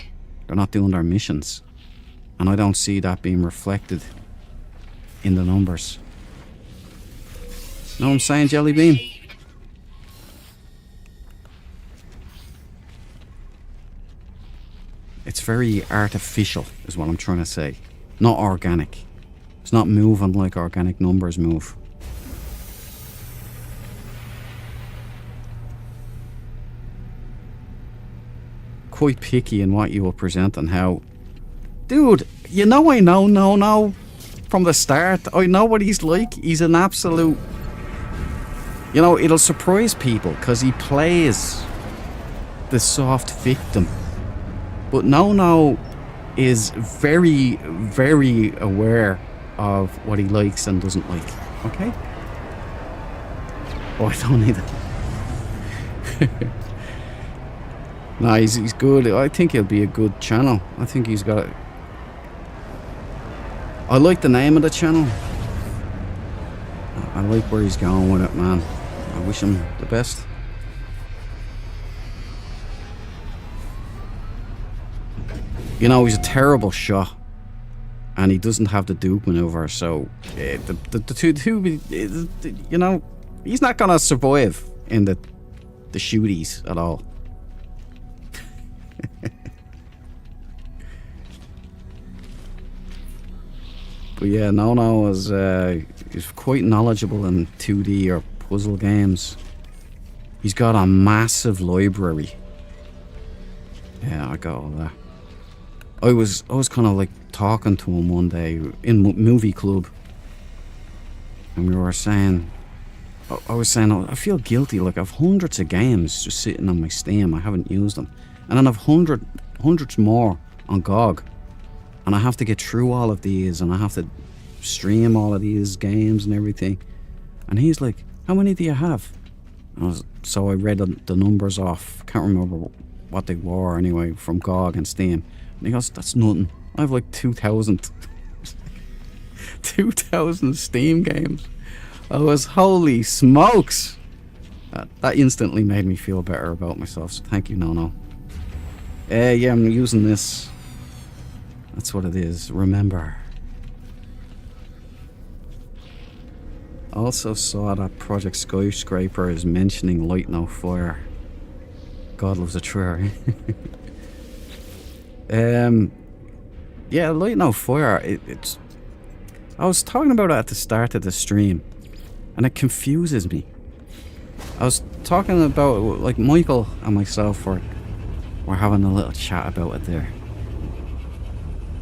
They're not doing their missions. And I don't see that being reflected in the numbers. Know what I'm saying, Jelly Bean? It's very artificial, is what I'm trying to say. Not organic. It's not moving like organic numbers move. Quite picky in what you will present and how. Dude, you know I know from the start. I know what he's like. He's an absolute. You know, it'll surprise people because he plays the soft victim. But No is very, very aware of what he likes and doesn't like. Okay? Oh, I don't need it. No, he's good. I think he'll be a good channel. I think he's got it. I like the name of the channel. I like where he's going with it, man. I wish him the best. You know, he's a terrible shot. And he doesn't have the dupe maneuver, so the two, you know, he's not gonna survive in the shooties at all. But yeah, No is quite knowledgeable in 2D or puzzle games. He's got a massive library. Yeah, I got all that. I was kind of like talking to him one day in movie club, and we were saying, I was saying, I feel guilty. Like I've hundreds of games just sitting on my Steam. I haven't used them, and then I've hundreds more on GOG. And I have to get through all of these, and I have to stream all of these games and everything. And he's like, how many do you have? So I read the numbers off. Can't remember what they were anyway, from GOG and Steam. And he goes, that's nothing. I have like 2,000. 2,000 Steam games. I was, holy smokes. That instantly made me feel better about myself. So thank you, No. Yeah, I'm using this. That's what it is. Remember. Also saw that Project Skyscraper is mentioning Light No Fire. God loves a true. Yeah, Light No Fire. It's. I was talking about it at the start of the stream, and it confuses me. I was talking about it, like Michael and myself were having a little chat about it there.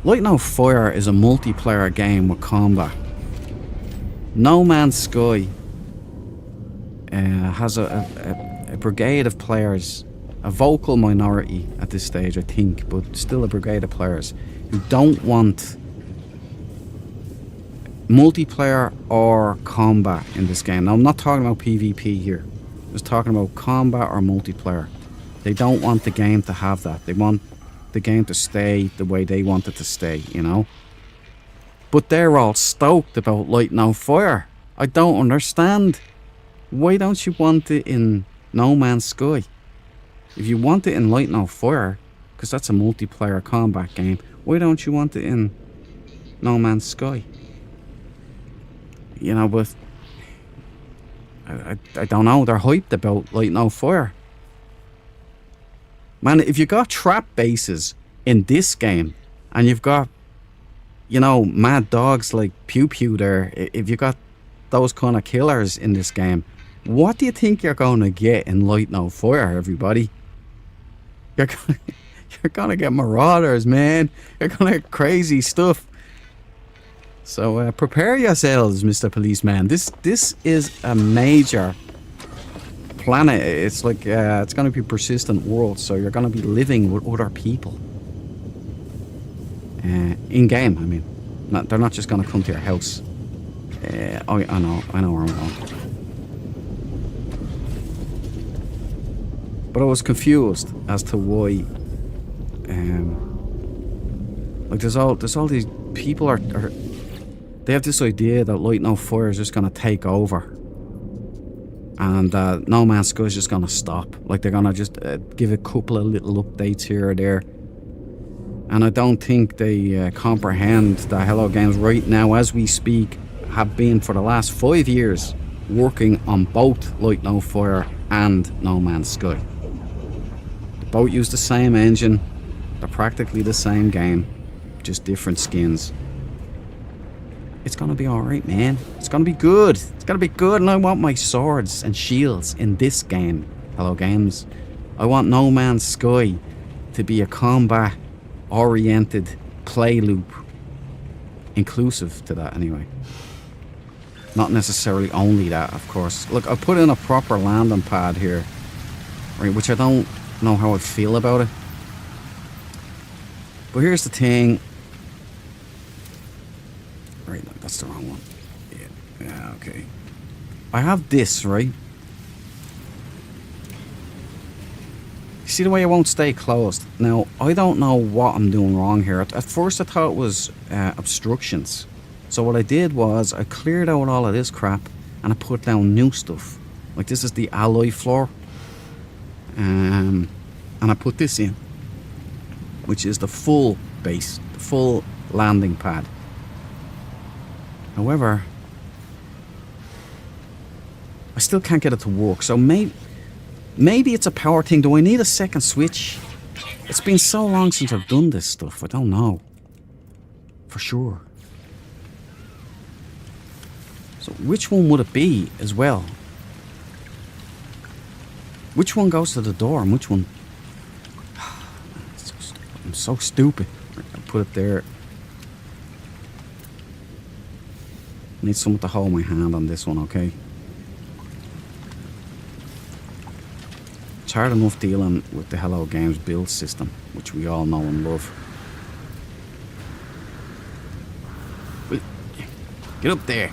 Light No Fire is a multiplayer game with combat. No Man's Sky has a brigade of players, a vocal minority at this stage, I think, but still a brigade of players who don't want multiplayer or combat in this game. Now, I'm not talking about PvP here. I'm just talking about combat or multiplayer. They don't want the game to have that. They want the game to stay the way they want it to stay, you know? But they're all stoked about Light No Fire. I don't understand. Why don't you want it in No Man's Sky? If you want it in Light No Fire, because that's a multiplayer combat game, why don't you want it in No Man's Sky? You know, but I don't know. They're hyped about Light No Fire. Man, if you got trap bases in this game, and you've got, you know, mad dogs like Pew Pew there, if you got those kind of killers in this game, what do you think you're going to get in Light No Fire, everybody? You're gonna get marauders, man. You're gonna get crazy stuff. So prepare yourselves, Mr. Policeman. This is a major planet. It's like it's going to be a persistent world, so you're going to be living with other people. In game, I mean. They're not just going to come to your house. I know where I'm going. But I was confused as to why. Like there's all these people are they have this idea that Light No Fire is just going to take over. And No Man's Sky is just going to stop. Like they're going to just give a couple of little updates here or there. And I don't think they comprehend that Hello Games right now, as we speak, have been for the last 5 years working on both Light No Fire and No Man's Sky. They both use the same engine. They're practically the same game, just different skins. It's gonna be alright, man. It's gonna be good. It's gonna be good, and I want my swords and shields in this game, Hello Games. I want No Man's Sky to be a combat-oriented play loop. Inclusive to that, anyway. Not necessarily only that, of course. Look, I put in a proper landing pad here, right, which I don't know how I feel about it. But here's the thing. Right, no, that's the wrong one. Yeah, okay. I have this, right? You see the way it won't stay closed? Now, I don't know what I'm doing wrong here. At first I thought it was obstructions. So what I did was I cleared out all of this crap and I put down new stuff. Like this is the alloy floor. And I put this in, which is the full base, the full landing pad. However, I still can't get it to work. So maybe it's a power thing. Do I need a second switch? It's been so long since I've done this stuff. I don't know. For sure. So which one would it be as well? Which one goes to the door and which one... I'm so stupid. I'll put it there. I need someone to hold my hand on this one, okay? It's hard enough dealing with the Hello Games build system, which we all know and love. Wait, get up there.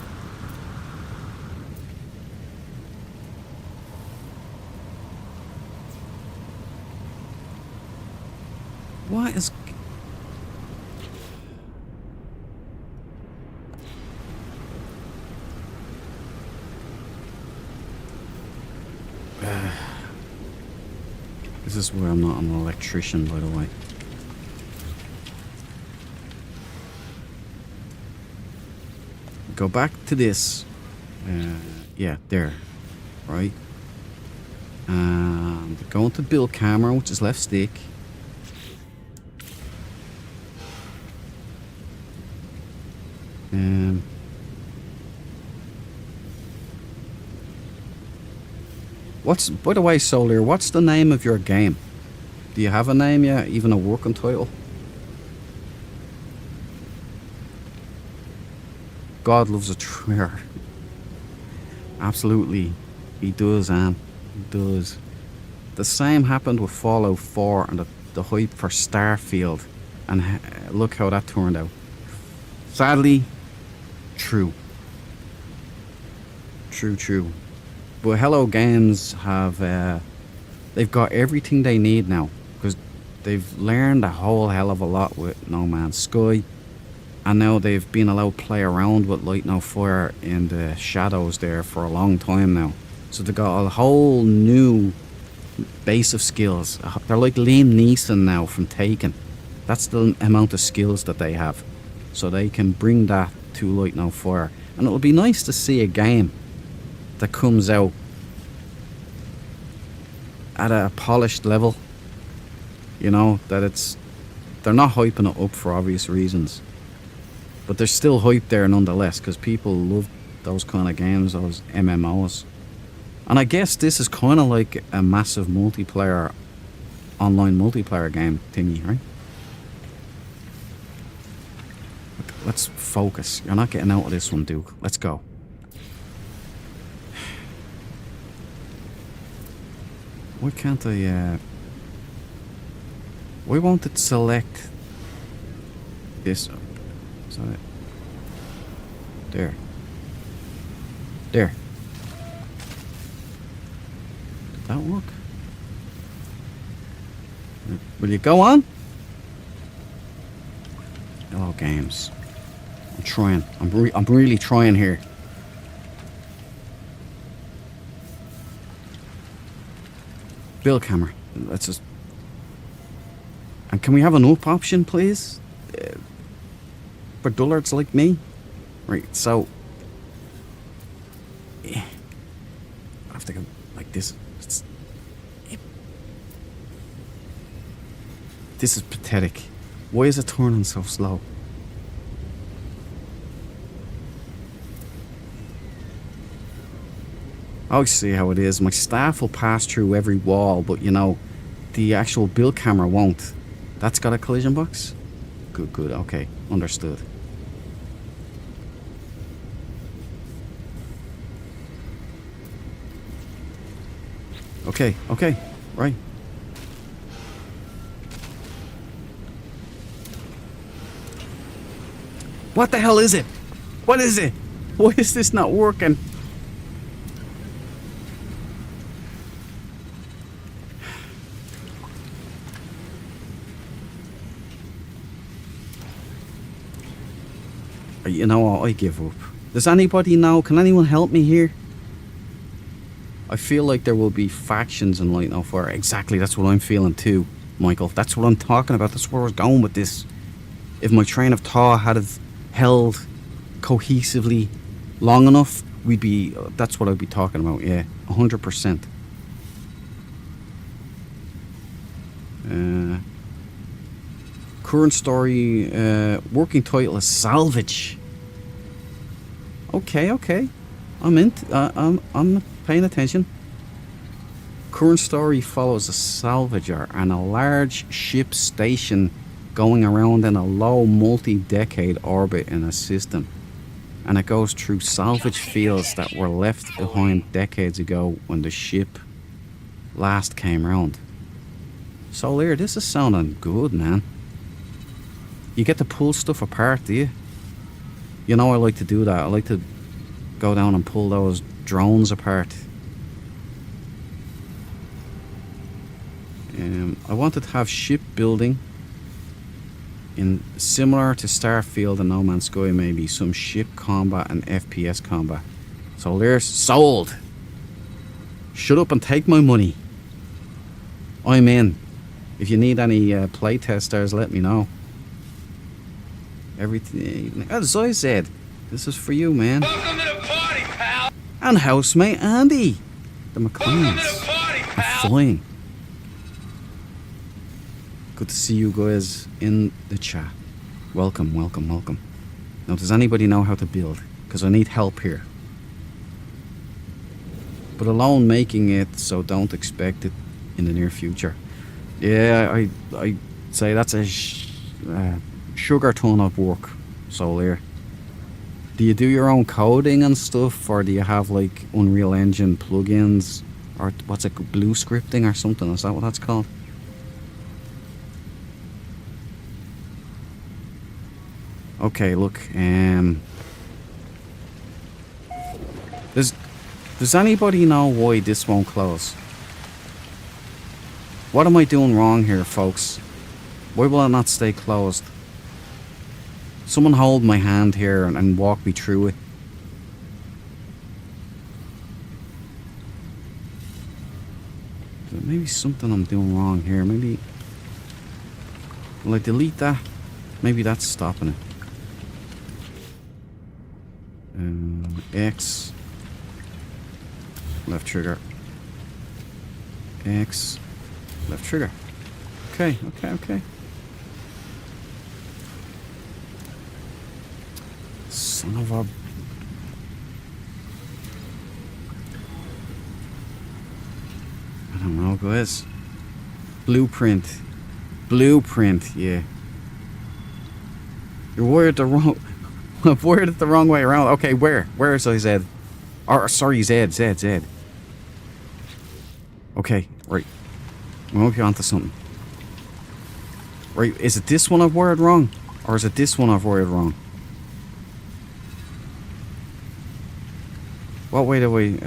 What is... This is where I'm not an electrician, by the way. Go back to this. Yeah, there. Right. And go into build camera, which is left stick. What's, by the way, Solar, what's the name of your game? Do you have a name yet? Even a working title? God loves a trailer. Absolutely. He does, Anne. He does. The same happened with Fallout 4 and the hype for Starfield. And look how that turned out. Sadly, true. True. But Hello Games have, they've got everything they need now. Because they've learned a whole hell of a lot with No Man's Sky. And now they've been allowed to play around with Light No Fire in the shadows there for a long time now. So they've got a whole new base of skills. They're like Liam Neeson now from Taken. That's the amount of skills that they have. So they can bring that to Light No Fire. And it'll be nice to see a game that comes out at a polished level. You know, that it's... They're not hyping it up for obvious reasons. But there's still hype there nonetheless, because people love those kind of games, those MMOs. And I guess this is kind of like a massive multiplayer, online multiplayer game thingy, right? Let's focus. You're not getting out of this one, Duke. Let's go. Why can't I, why won't it select This. Is that it? There. There. Did that work? Will you go on? Oh, games. I'm trying. I'm really trying here. Build camera. Let's just... And can we have an up option, please? For dullards like me? Right, so... I have to go like this. This is pathetic. Why is it turning so slow? I see how it is. My staff will pass through every wall, but you know, the actual build camera won't. That's got a collision box? Good, good, okay. Understood. Okay, okay, right. What the hell is it? What is it? Why is this not working? You know what? I give up. Does anybody know? Can anyone help me here? I feel like there will be factions in Light No Fire. Exactly, that's what I'm feeling too, Michael. That's what I'm talking about. That's where I was going with this. If my train of thought had have held cohesively long enough, we'd be... that's what I'd be talking about, yeah. 100%. Current story, working title is Salvage. Okay, okay. I'm paying attention. Current story follows a salvager and a large ship station going around in a low multi-decade orbit in a system. And it goes through salvage fields that were left behind decades ago when the ship last came round. So Lear, this is sounding good, man. You get to pull stuff apart, do you? You know I like to do that. I like to go down and pull those drones apart. I wanted to have shipbuilding in similar to Starfield and No Man's Sky, maybe some ship combat and FPS combat. So there's sold. Shut up and take my money. I'm in. If you need any playtesters, let me know. Everything, as I said, this is for you, man. Welcome to the party, pal. And housemate Andy. The Welcome to McLeans the party, are pal. flying. Good to see you guys in the chat. Welcome, welcome, welcome. Now, does anybody know how to build? Because I need help here. But alone making it, so don't expect it in the near future. Yeah, I say that's a sugar ton of work, Solier. Do you do your own coding and stuff, or do you have like Unreal Engine plugins, or what's it, blue scripting or something? Is that what that's called? Okay, look, does anybody know why this won't close? What am I doing wrong here, folks? Why will it not stay closed? Someone hold my hand here and walk me through it. Maybe something I'm doing wrong here. Maybe... will I delete that? Maybe that's stopping it. X. Left trigger. X. Left trigger. Okay, okay, okay. Son of a... I don't know, guys. Blueprint. Blueprint, yeah. You're wired the wrong... I've wired it the wrong way around. Okay, where? Where is I Z? Or, sorry, Z. Okay, right. I'm up here onto something. Right, is it this one I've wired wrong? Or is it this one I've wired wrong? What way do we...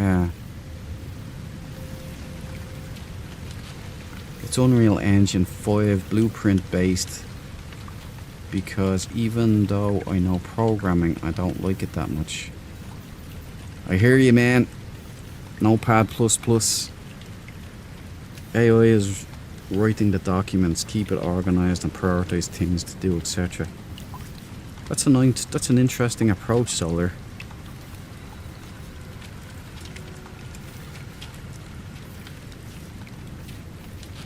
It's Unreal Engine 5 blueprint based. Because even though I know programming, I don't like it that much. I hear you, man. Notepad++. AI is writing the documents, keep it organized and prioritize things to do, etc. That's an interesting approach, Solar.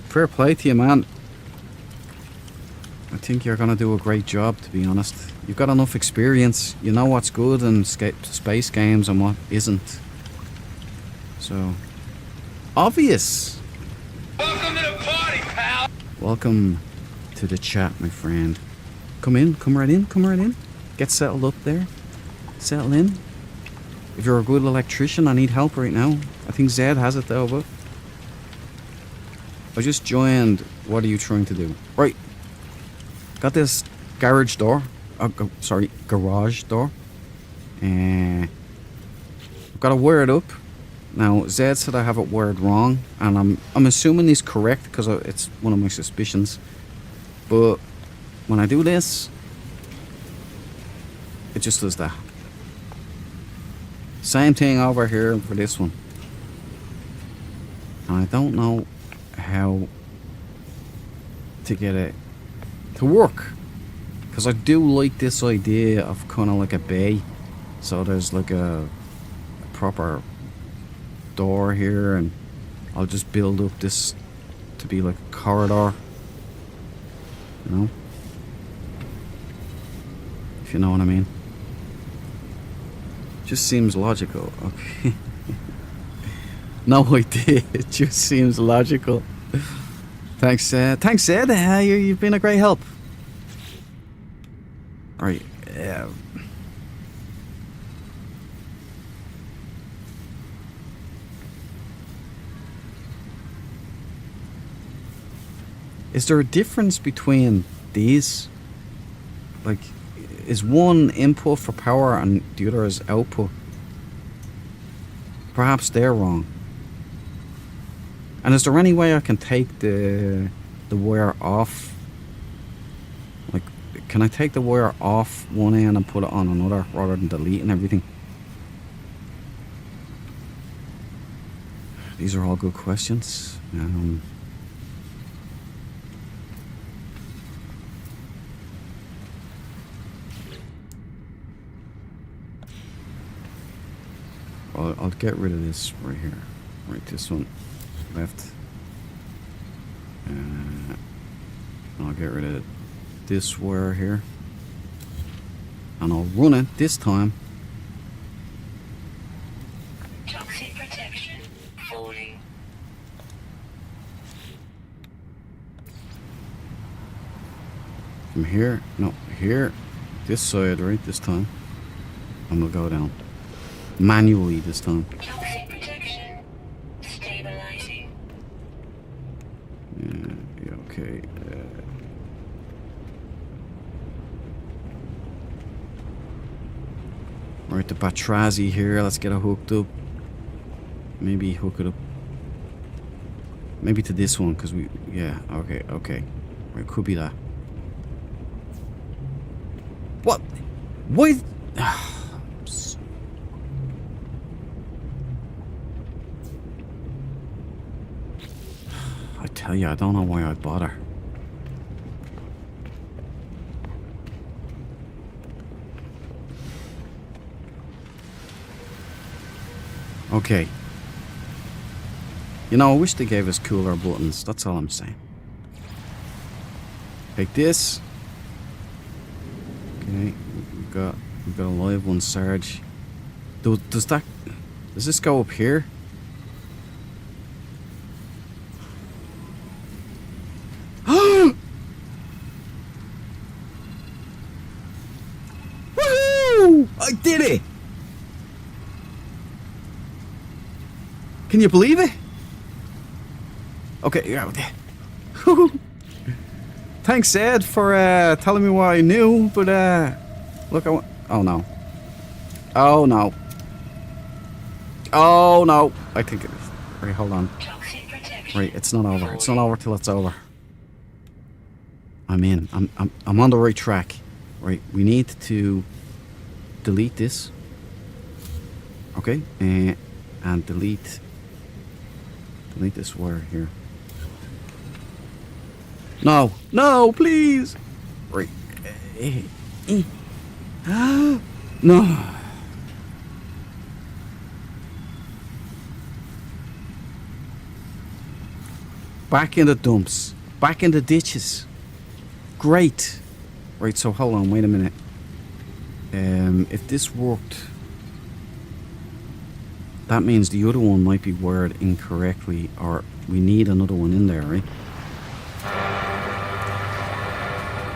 Fair play to you, man. I think you're gonna do a great job, to be honest. You've got enough experience. You know what's good in space games and what isn't. So, obvious. Welcome to the party, pal. Welcome to the chat, my friend. Come in, come right in, come right in. Get settled up there. Settle in. If you're a good electrician, I need help right now. I think Zed has it though, but I just joined. What are you trying to do? Right. Got this garage door. Sorry, garage door. And I've got to wire it up. Now, Zed said I have it wired wrong, and I'm assuming he's correct because it's one of my suspicions. But when I do this, it just does that. Same thing over here for this one. And I don't know how to get it to work. Because I do like this idea of kind of like a bay. So there's like a proper door here, and I'll just build up this to be like a corridor. You know? If you know what I mean. Just seems logical. Okay. No idea. It just seems logical. Thanks, thanks, Ed. You've been a great help. Alright, is there a difference between these? Like, is one input for power and the other is output? Perhaps they're wrong. And is there any way I can take the wire off? Like, can I take the wire off one end and put it on another rather than deleting everything? These are all good questions. I'll get rid of this right here. Right, this one. Left. I'll get rid of this wire here. And I'll run it this time. Toxic protection falling. From here, no, here, this side, right, this time. And we'll go down. Manually this time. Toxic protection stabilizing. Yeah, okay. Right, the Batrazi here, let's get it hooked up. Maybe hook it up. Maybe to this one, because we, yeah, okay. Right, could be that. What? Why? I tell you, I don't know why I'd bother. Okay. You know, I wish they gave us cooler buttons. That's all I'm saying. Take this. Okay, we've got a live one, Sarge. Does this go up here? Woohoo! I did it! Can you believe it? Okay, yeah. Thanks, Ed, for telling me what I knew, but look, oh no. Oh no. Oh no. I think it is. Right, hold on. Toxic protection. Right, it's not over. It's not over till it's over. I'm in. I'm on the right track. Right, we need to delete this. Okay, and delete this wire here. No, no, please. Right. No. Back in the dumps. Back in the ditches. Great. Right, so hold on, wait a minute. If this worked, that means the other one might be wired incorrectly, or we need another one in there, right?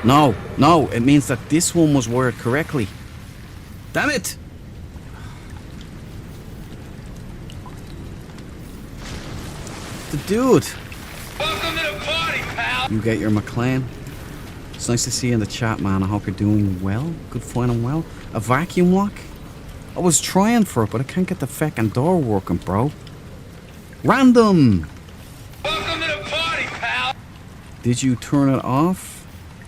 No, no, it means that this one was wired correctly. Damn it! The dude! Welcome to the party, pal. You get your McLean. It's nice to see you in the chat, man. I hope you're doing well. Good fine and well. A vacuum lock? I was trying for it, but I can't get the feckin' door working, bro. Random! Welcome to the party, pal. Did you turn it off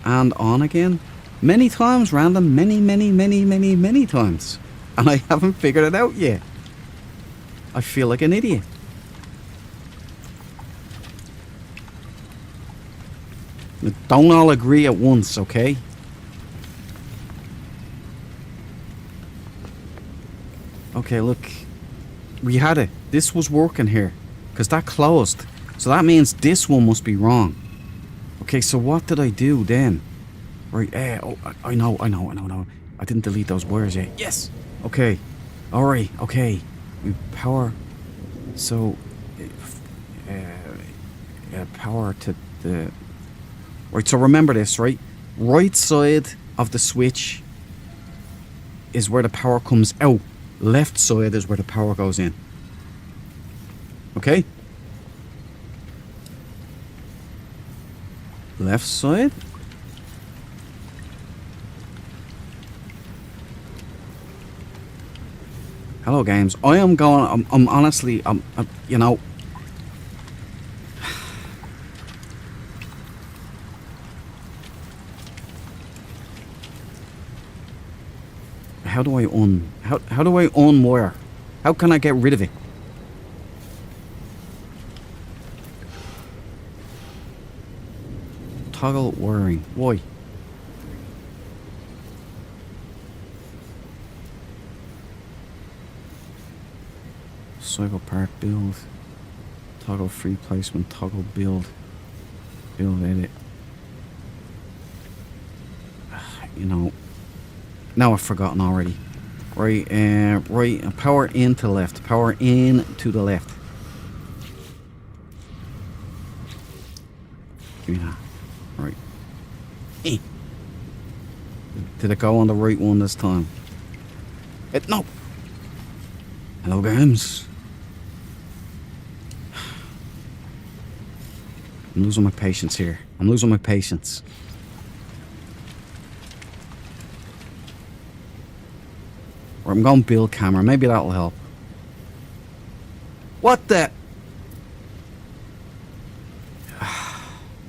and on again? Many times, Random. Many times. And I haven't figured it out yet. I feel like an idiot. Don't all agree at once, okay? Okay, look. We had it. This was working here. Because that closed. So that means this one must be wrong. Okay, so what did I do then? Right, oh, I know. I didn't delete those wires yet. Yes! Okay. Alright, okay. We power... So... power to the... Right, so remember this, right? Right side of the switch is where the power comes out. Left side is where the power goes in. Okay? Left side. Hello, games. I am going... I'm honestly... I'm you know... How do I how do I unwire? How can I get rid of it? Toggle wiring. Why? Cycle part build. Toggle free placement. Toggle build. Build edit. You know. Now I've forgotten already. Right, right, power in to left. Power in to the left. Give me that. Right. Did it go on the right one this time? No! Hello, games. I'm losing my patience here. I'm losing my patience. Or I'm going to build camera. Maybe that'll help. What the?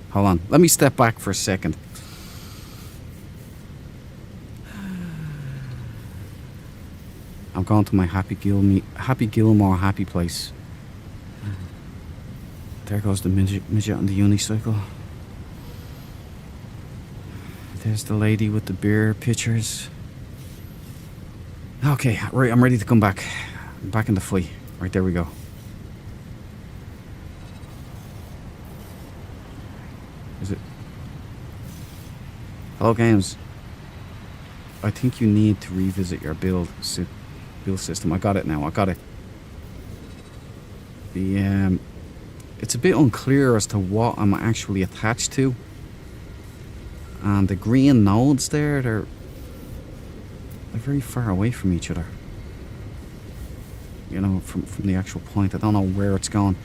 Hold on. Let me step back for a second. I'm going to my Happy Gilmore happy place. There goes the midget on the unicycle. There's the lady with the beer pitchers. Okay, right, I'm ready to come back. I'm back in the fight. Right, there we go. Is it? Hello, games. I think you need to revisit your build system. I got it now. I got it. The it's a bit unclear as to what I'm actually attached to. And the green nodes there, they're very far away from each other. You know, from the actual point. I don't know where it's going.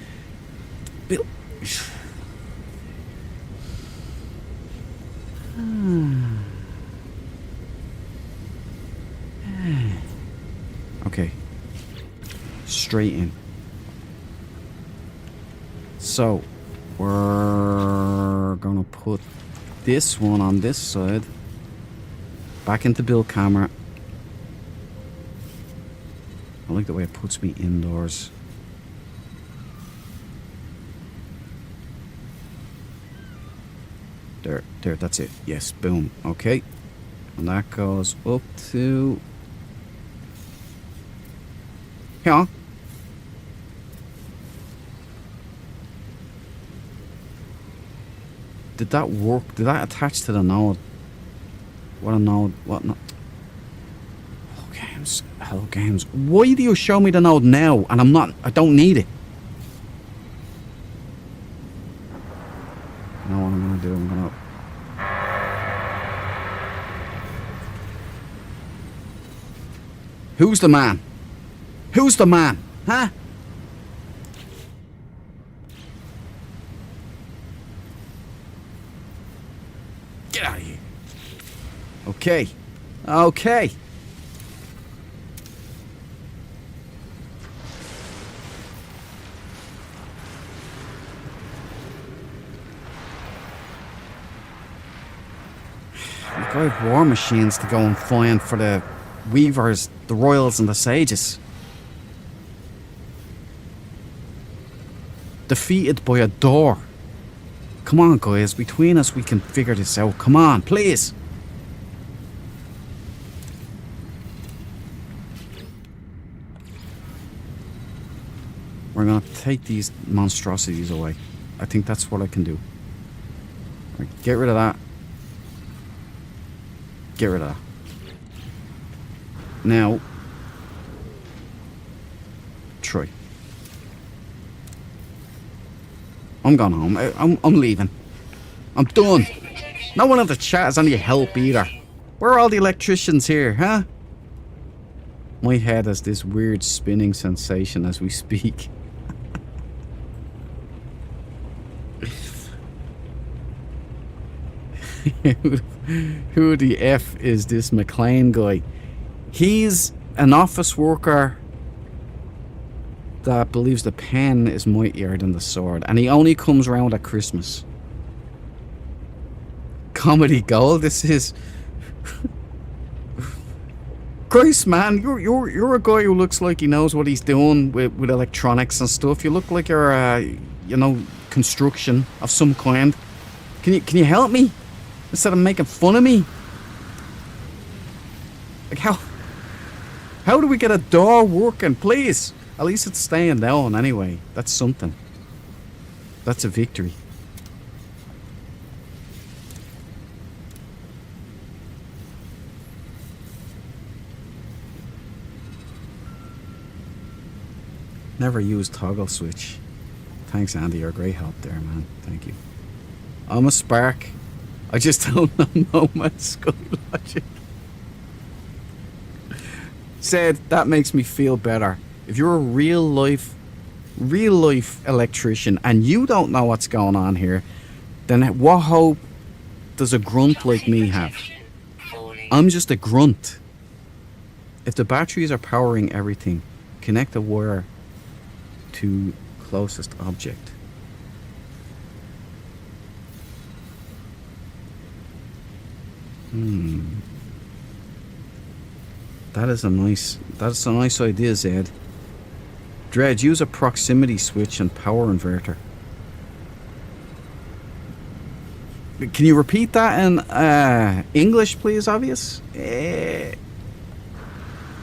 Okay. Straight in. So, we're gonna put this one on this side. Back into build camera. I like the way it puts me indoors. There, that's it. Yes, boom. Okay. And that goes up to... here. Did that work? Did that attach to the node? What a node? What node? Hello games. Why do you show me the node now and I don't need it? You know what I'm gonna do? I'm gonna... Who's the man? Who's the man? Huh? Get out of here. Okay. Okay. We've got war machines to go and find for the Weavers, the Royals and the Sages. Defeated by a door. Come on, guys. Between us, we can figure this out. Come on, please. We're going to take these monstrosities away. I think that's what I can do. Right, get rid of that. Get rid of that. Now, Troy. I'm going home. I'm leaving. I'm done. No one in the chat has any help either. Where are all the electricians here, huh? My head has this weird spinning sensation as we speak. Who the F is this McLean guy? He's an office worker that believes the pen is mightier than the sword, and he only comes around at Christmas. Comedy gold, this is. Christ, man, you're a guy who looks like he knows what he's doing with electronics and stuff. You look like you're construction of some kind. Can you help me instead of making fun of me? Like how do we get a door working, please? At least it's staying down anyway. That's something. That's a victory. Never used toggle switch. Thanks, Andy. You're a great help there, man. Thank you. I'm a spark. I just don't know my Sky logic. Said that makes me feel better. If you're a real life electrician and you don't know what's going on here, then what hope does a grunt like me have? I'm just a grunt. If the batteries are powering everything, connect a wire to closest object. That's a nice idea, Zed. Dredge, use a proximity switch and power inverter. Can you repeat that in English, please, Obvious? I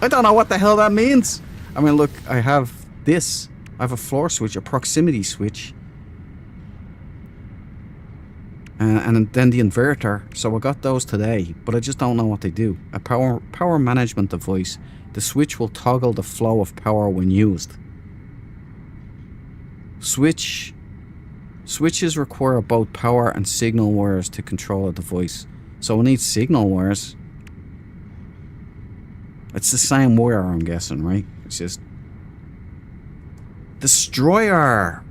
don't know what the hell that means. I mean, look, I have this. I have a floor switch, a proximity switch. And then the inverter. So I got those today, but I just don't know what they do. A power management device. The switch will toggle the flow of power when used. Switches require both power and signal wires to control a device. So I need signal wires. It's the same wire, I'm guessing, right? It's just... Destroyer!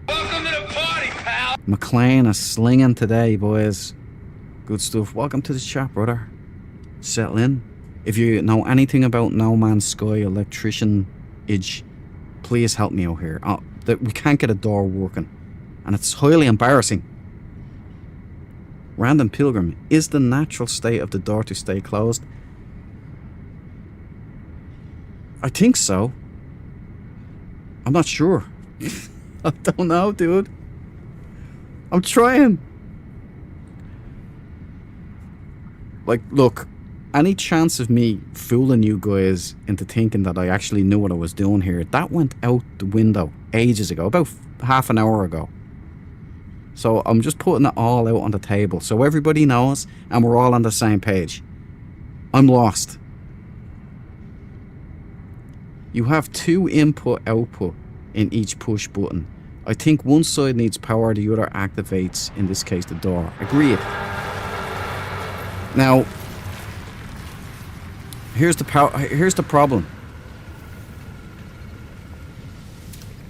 Welcome to the party, pal! McLean is slinging today, boys. Good stuff. Welcome to the chat, brother. Settle in. If you know anything about No Man's Sky electrician-age, please help me out here. We can't get a door working, and it's highly embarrassing. Random Pilgrim, is the natural state of the door to stay closed? I think so. I'm not sure. I don't know, dude. I'm trying. Like, look, any chance of me fooling you guys into thinking that I actually knew what I was doing here, that went out the window ages ago, about half an hour ago. So I'm just putting it all out on the table so everybody knows and we're all on the same page. I'm lost. You have 2 input-output in each push button. I think one side needs power, the other activates, in this case, the door. Agreed. Now, here's the problem.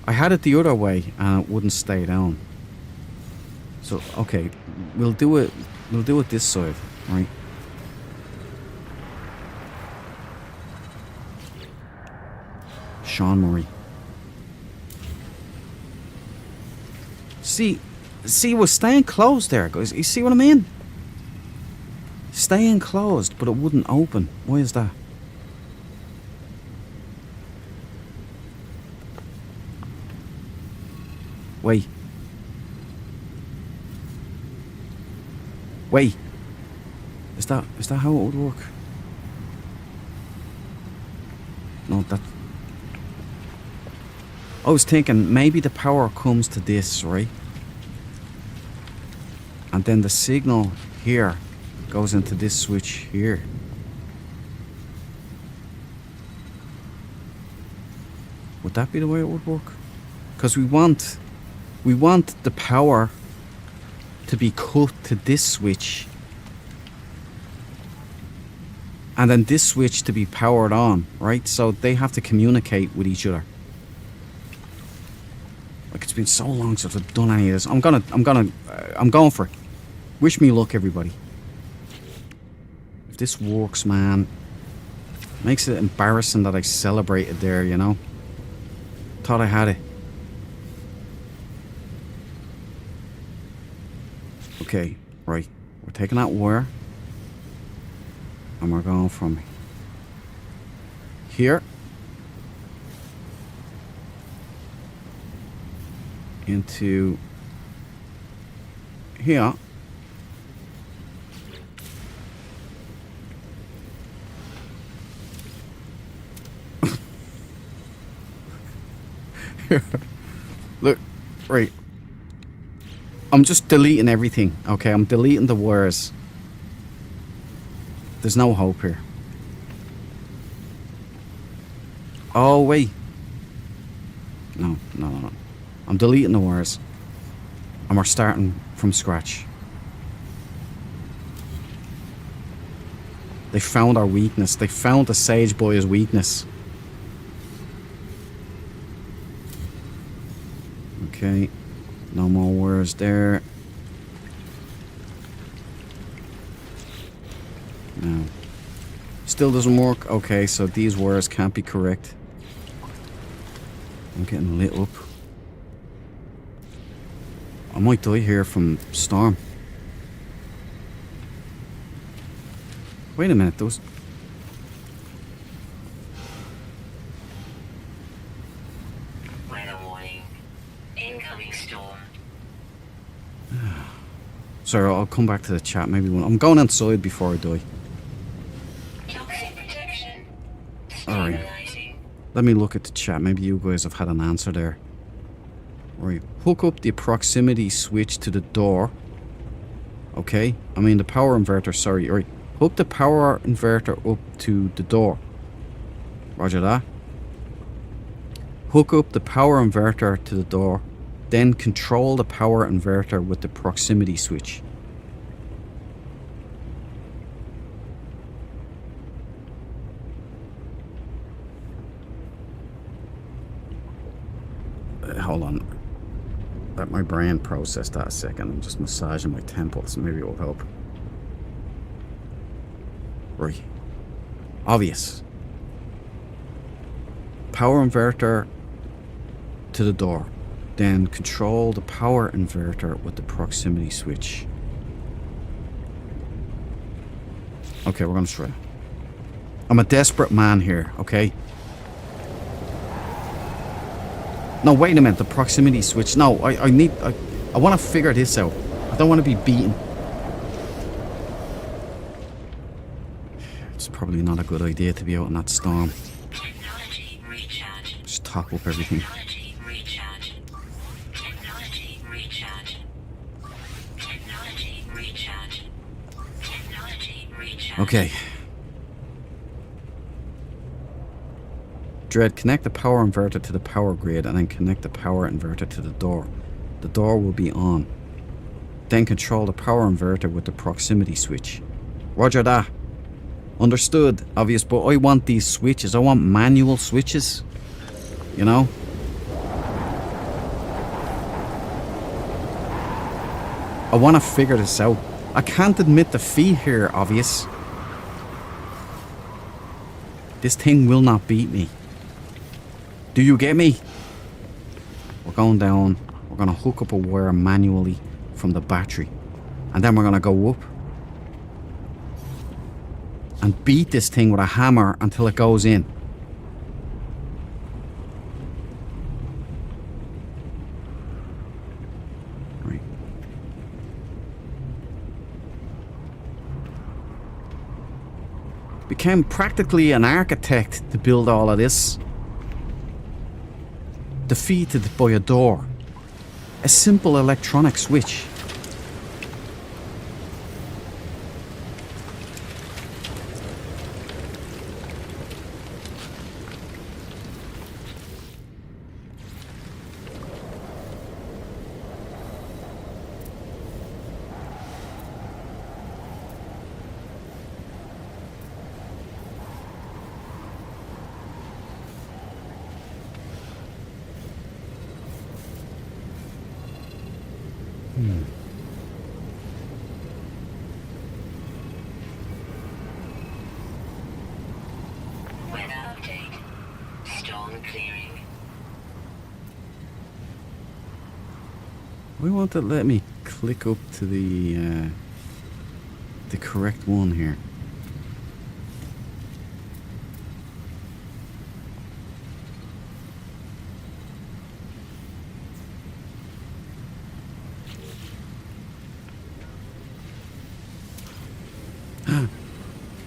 I had it the other way and it wouldn't stay down. So, okay, we'll do it this side, right? Sean Murray. See, we're staying closed there, guys. You see what I mean? Staying closed, but it wouldn't open. Why is that? Wait. Wait. Is that how it would work? No, that... I was thinking maybe the power comes to this, right? And then the signal here goes into this switch here. Would that be the way it would work? Because we want the power to be cut to this switch, and then this switch to be powered on, right? So they have to communicate with each other. Like, it's been so long since I've done any of this. I'm going for it. Wish me luck, everybody. If this works, man, makes it embarrassing that I celebrated there, you know? Thought I had it. Okay, right. We're taking that wire. And we're going from here into here. Look, right. I'm just deleting everything, okay? I'm deleting the wires. There's no hope here. Oh, wait. No. I'm deleting the wires. And we're starting from scratch. They found our weakness. They found the Sage Boy's weakness. Okay. No more wires there. No. Still doesn't work. Okay, so these wires can't be correct. I'm getting lit up. I might die here from storm. Wait a minute, those... Weather warning. Incoming storm. Sorry, I'll come back to the chat maybe when... I'm going outside before I die. Toxic protection. Alright. Stabilizing. Let me look at the chat. Maybe you guys have had an answer there. Right. Hook up the proximity switch to the door. Okay. I mean the power inverter, sorry. Right. Hook the power inverter up to the door. Roger that. Hook up the power inverter to the door. Then control the power inverter with the proximity switch. Hold on. Let my brain process that a second. I'm just massaging my temples. Maybe it will help. Right. Obvious. Power inverter to the door. Then control the power inverter with the proximity switch. Okay, we're gonna try. I'm a desperate man here, okay? No, wait a minute, the proximity switch. No, I want to figure this out. I don't want to be beaten. It's probably not a good idea to be out in that storm. Technology recharge. Just top up everything. Technology recharge. Technology recharge. Technology recharge. Technology recharge. Okay. Dread, connect the power inverter to the power grid and then connect the power inverter to the door. The door will be on. Then control the power inverter with the proximity switch. Roger that. Understood, obvious, but I want these switches. I want manual switches. You know? I want to figure this out. I can't admit defeat here, obvious. This thing will not beat me. Do you get me? We're going down. We're going to hook up a wire manually from the battery. And then we're going to go up. And beat this thing with a hammer until it goes in. Right. Became practically an architect to build all of this. Defeated by a door. A simple electronic switch. Weather update. Storm clearing. We want to let me click up to the correct one here.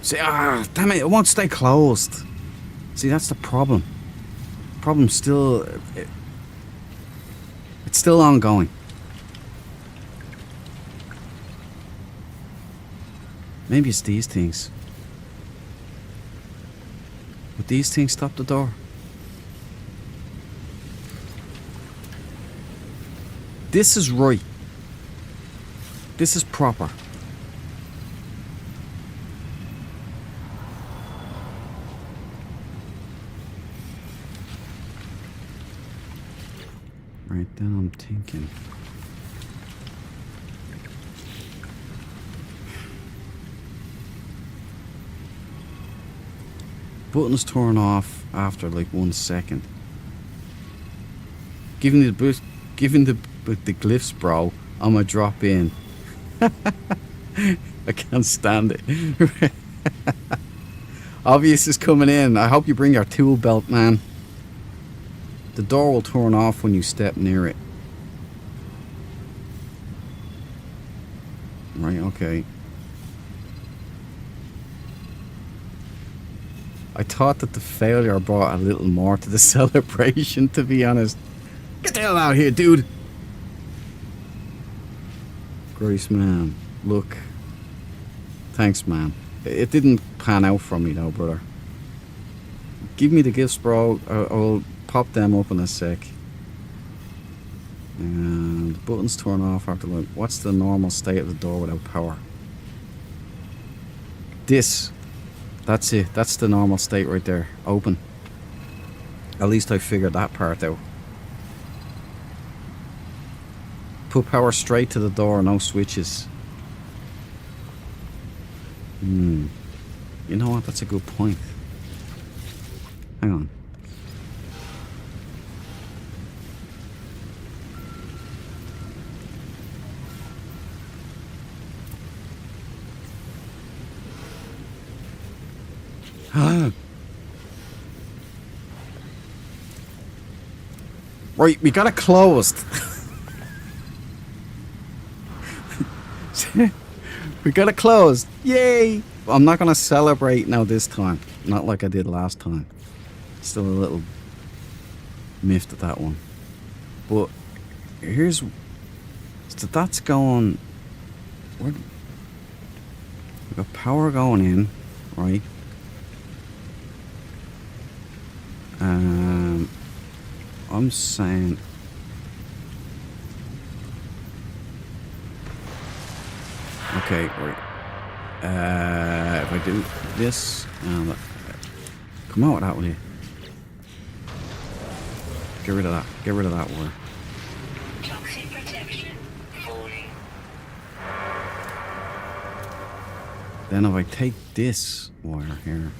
See, damn it won't stay closed. See, that's the problem. Problem's still... it's still ongoing. Maybe it's these things. Would these things stop the door? This is right. This is proper. Right, then I'm thinking. Buttons turn off after like 1 second. Given the glyphs, bro, I'ma drop in. I can't stand it. Obvious is coming in. I hope you bring your tool belt, man. The door will turn off when you step near it. Right, okay. I thought that the failure brought a little more to the celebration, to be honest. Get the hell out here, dude! Grace, man. Look. Thanks, man. It didn't pan out for me, though, brother. Give me the gifts, bro. I'll pop them up in a sec. And the buttons turn off after like, what's the normal state of the door without power? This. That's it. That's the normal state right there. Open. At least I figured that part out. Put power straight to the door, no switches. You know what? That's a good point. Hang on. Right, we got it closed. We got it closed. Yay! I'm not gonna celebrate now this time. Not like I did last time. Still a little miffed at that one. But here's... So that's going... Where, we got power going in, right? I'm saying... Okay, right. If I do this... come out with that, will you? Get rid of that. Get rid of that wire. Toxic protection falling. Then if I take this wire here...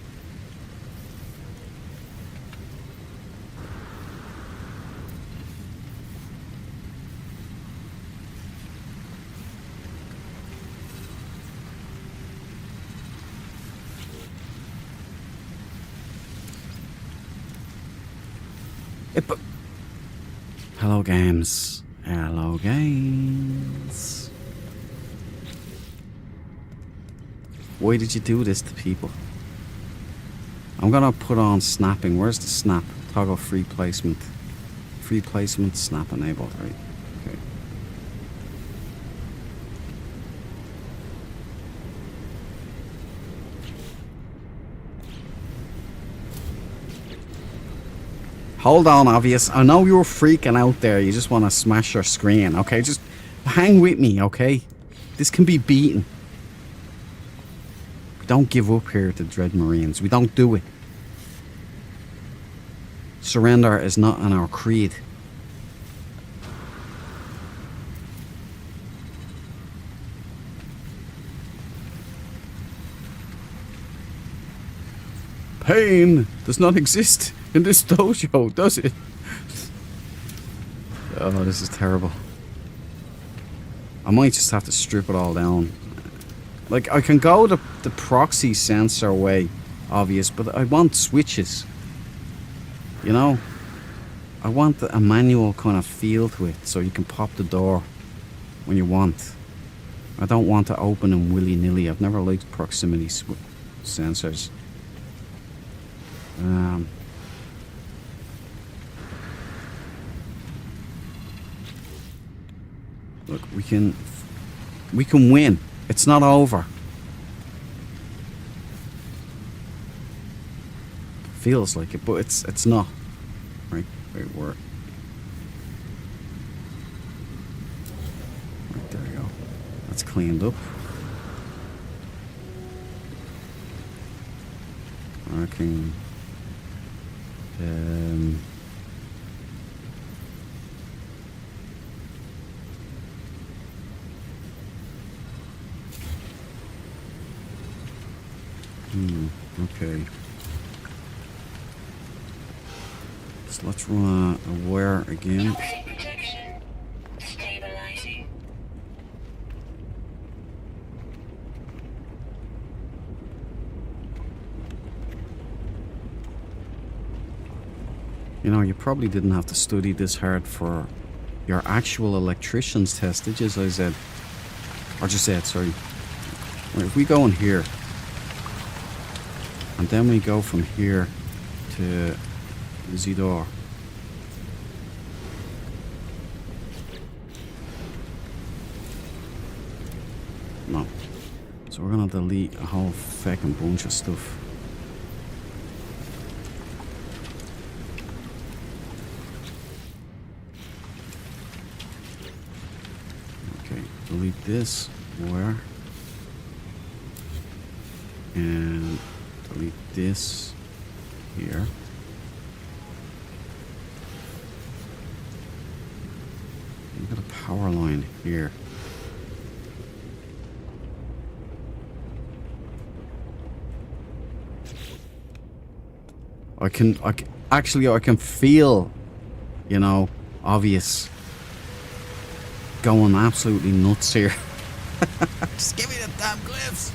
Hello, games. Hello, games. Why did you do this to people? I'm gonna put on snapping. Where's the snap? Toggle free placement. Free placement, snap enabled, right? Okay. Hold on, Obvious. I know you're freaking out there. You just want to smash your screen, okay? Just hang with me, okay? This can be beaten. We don't give up here at the Dread Marines. We don't do it. Surrender is not in our creed. Pain does not exist in this dojo, does it? Oh, this is terrible. I might just have to strip it all down. Like, I can go the proxy sensor way, Obvious, but I want switches. You know? I want a manual kind of feel to it, so you can pop the door when you want. I don't want to open them willy-nilly. I've never liked proximity sensors. Look, we can win. It's not over. Feels like it, but it's not. Right, we're right, there we go. That's cleaned up. I can okay. So let's run a wire again. Toxic protection stabilizing. You know, you probably didn't have to study this hard for your actual electrician's test, did you, as I said? Or just said, sorry. Right, if we go in here, and then we go from here to the door. No. So we're gonna delete a whole fucking bunch of stuff. Okay, delete this wire. And delete this here. We've got a power line here. Actually, I can feel, you know, obvious going absolutely nuts here. Just give me the damn glyphs.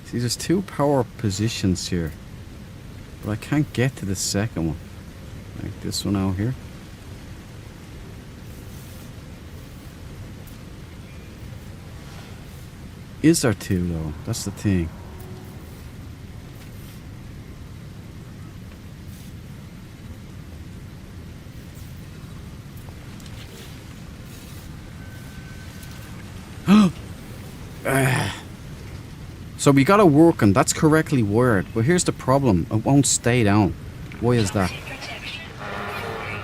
See, there's 2 power positions here, but I can't get to the second one. Like this one out here. Is there 2 though? That's the thing. So we gotta work and that's correctly wired, but here's the problem, it won't stay down. Why is that? Toxic protection. Falling.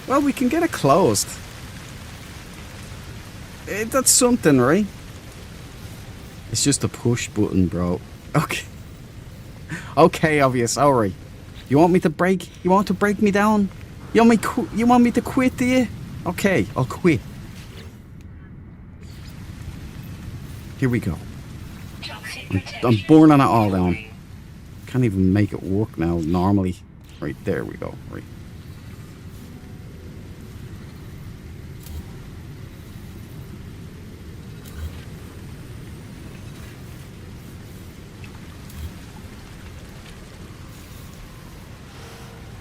Well, we can get it closed. That's something, right? It's just a push button, bro. Okay. Okay, obvious, alright. You want me to break? You want to break me down? You want me to quit, do you? Okay, I'll quit. Here we go. Toxic I'm protection. burning it all down. Falling. Can't even make it work now normally. Right, there we go. Right.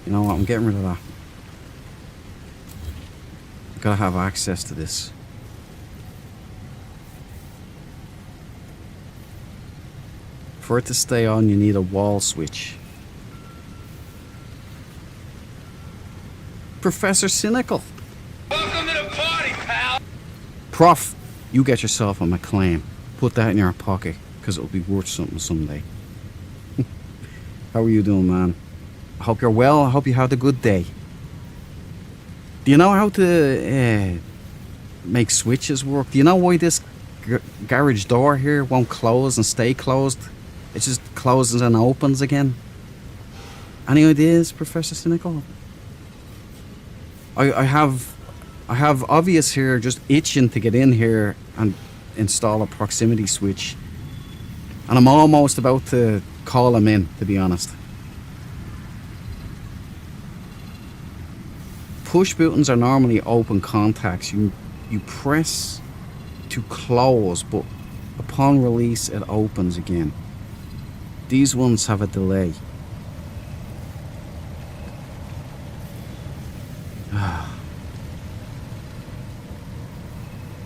You know what? I'm getting rid of that. I gotta have access to this. For it to stay on, you need a wall switch. Professor Cynical. Welcome to the party, pal. Prof, you get yourself a McLean. Put that in your pocket, because it'll be worth something someday. How are you doing, man? I hope you're well. I hope you had a good day. Do you know how to make switches work? Do you know why this garage door here won't close and stay closed? It just closes and opens again. Any ideas, Professor Cynical? I have obvious here just itching to get in here and install a proximity switch. And I'm almost about to call him in, to be honest. Push buttons are normally open contacts. You press to close, but upon release it opens again. These ones have a delay.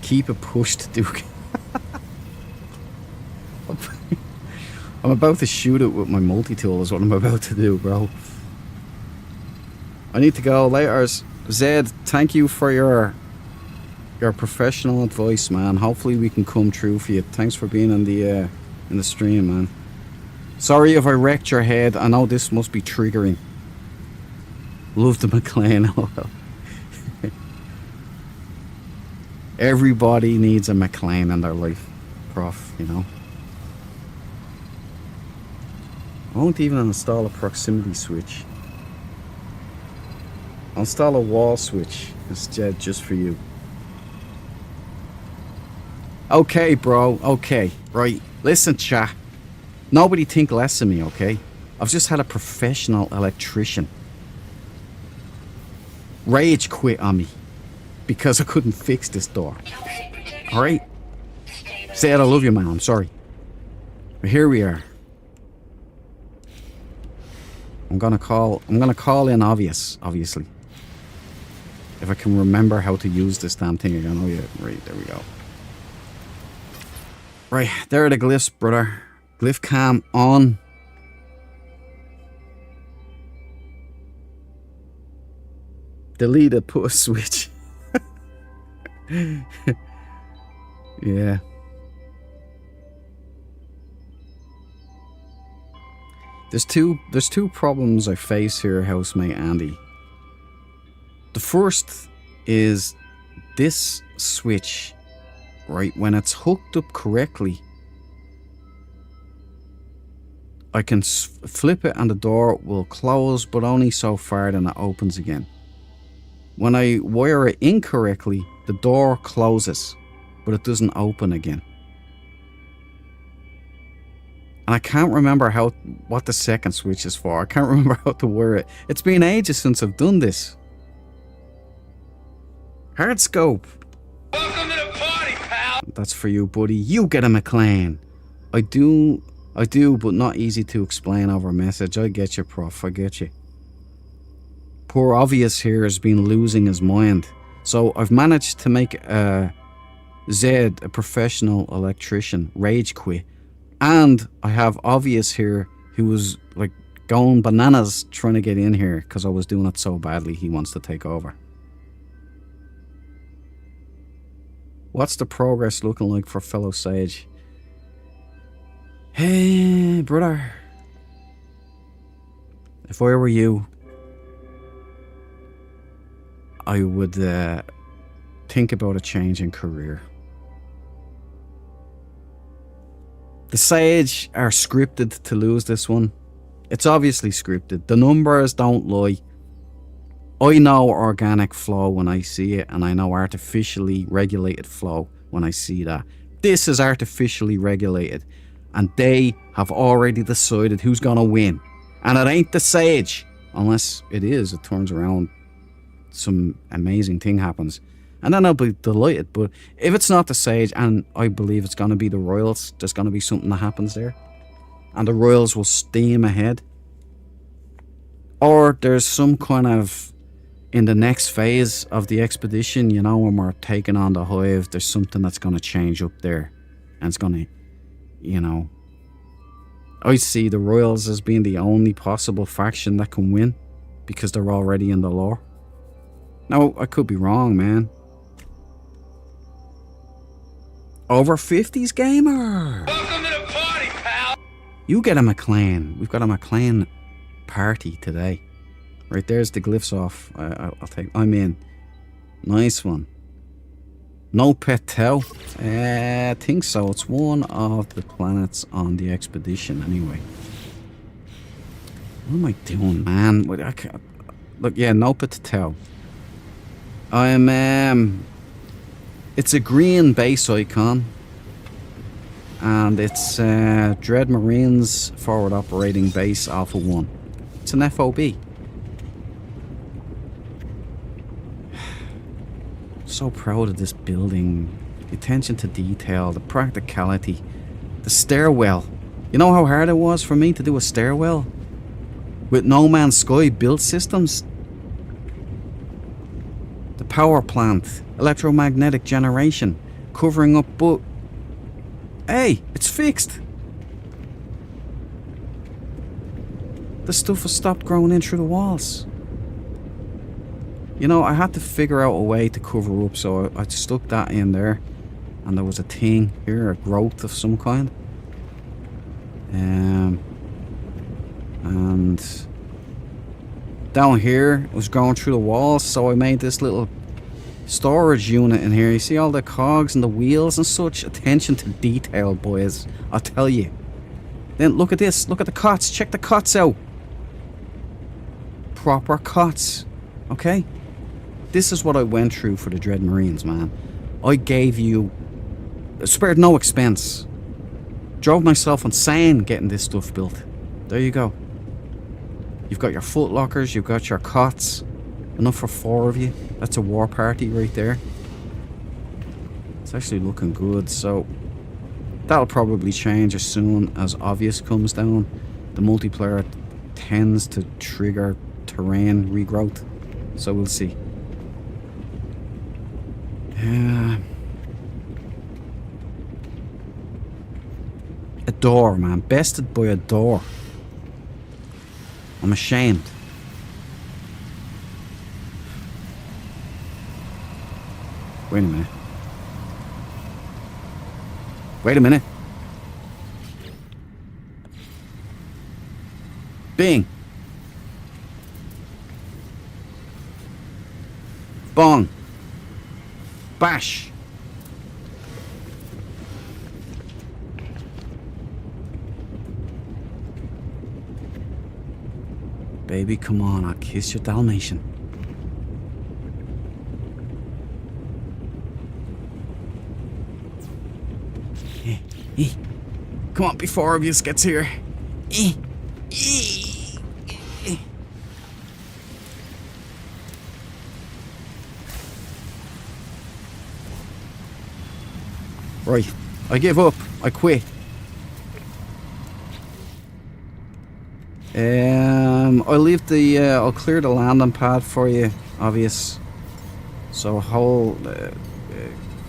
Keep it pushed, Duke. I'm about to shoot it with my multi-tool is what I'm about to do, bro. I need to go. Laters. Zed, thank you for your professional advice, man. Hopefully we can come true for you. Thanks for being in the stream, man. Sorry if I wrecked your head. I know this must be triggering. Love the McLean. Everybody needs a McLean in their life, Prof, you know. I won't even install a proximity switch. I'll install a wall switch instead, just for you. Okay, bro. Okay, right. Listen, chat. Nobody think less of me, okay? I've just had a professional electrician rage quit on me because I couldn't fix this door. Toxic protection. All right? Stabilizing. Say it, I love you, man. I'm sorry. But here we are. I'm gonna call in obviously. If I can remember how to use this damn thing again. Oh yeah, right, there we go. Right, there are the glyphs, brother. Glyph cam on. Delete it, put a switch. Yeah. There's two problems I face here, housemate Andy. The first is this switch, right? When it's hooked up correctly, I can flip it and the door will close, but only so far, then it opens again. When I wire it incorrectly, the door closes, but it doesn't open again. And I can't remember what the second switch is for. I can't remember how to wire it. It's been ages since I've done this. Hardscope. Welcome to the party, pal. That's for you, buddy. You get a McLean. I do, but not easy to explain over a message. I get you, prof. I get you. Poor Obvious here has been losing his mind. So I've managed to make Zed, a professional electrician, rage quit. And I have Obvious here, who was like going bananas trying to get in here because I was doing it so badly he wants to take over. What's the progress looking like for fellow Sage? Hey, brother. If I were you, I would think about a change in career. The Sage are scripted to lose this one. It's obviously scripted. The numbers don't lie. I know organic flow when I see it, and I know artificially regulated flow when I see that. This is artificially regulated, and they have already decided who's gonna win. And it ain't the Sage. Unless it is, it turns around, some amazing thing happens. And then I'll be delighted. But if it's not the Sage, and I believe it's going to be the Royals, there's going to be something that happens there. And the Royals will steam ahead. Or there's some kind of, in the next phase of the expedition, you know, when we're taking on the Hive, there's something that's going to change up there. And it's going to, you know, I see the Royals as being the only possible faction that can win. Because they're already in the lore. Now, I could be wrong, man. Over 50s gamer. Welcome to the party, pal. You get a McLean. We've got a McLean party today. Right, there's the glyphs off. I'll take. I'm in. Nice one. No Pet Tau. I think so. It's one of the planets on the expedition, anyway. What am I doing, man? I can't. Look, yeah, no Pet Tau. It's a green base icon, and it's Dread Marines Forward Operating Base Alpha 1. It's an FOB. So proud of this building. The attention to detail, the practicality, the stairwell. You know how hard it was for me to do a stairwell? With No Man's Sky build systems? The power plant, electromagnetic generation, covering up, but hey, it's fixed. The stuff has stopped growing in through the walls. You know, I had to figure out a way to cover up, so I stuck that in there, and there was a thing here, a growth of some kind. And down here, it was going through the walls, so I made this little storage unit in here. You see all the cogs and the wheels and such? Attention to detail, boys. I'll tell you. Then look at this. Look at the cots. Check the cots out. Proper cots. Okay? This is what I went through for the Dread Marines, man. I gave you... spared no expense. Drove myself insane getting this stuff built. There you go. You've got your foot lockers, you've got your cots. Enough for 4 of you. That's a war party right there. It's actually looking good, so that'll probably change as soon as Obvious comes down. The multiplayer tends to trigger terrain regrowth, so we'll see. A door, man. Bested by a door. I'm ashamed. Wait a minute. Wait a minute. Bing. Bong. Bash. Baby, come on, I'll kiss your Dalmatian. Come on, before Obvious gets here. Right, I give up. I quit. I'll leave the. I'll clear the landing pad for you, Obvious. So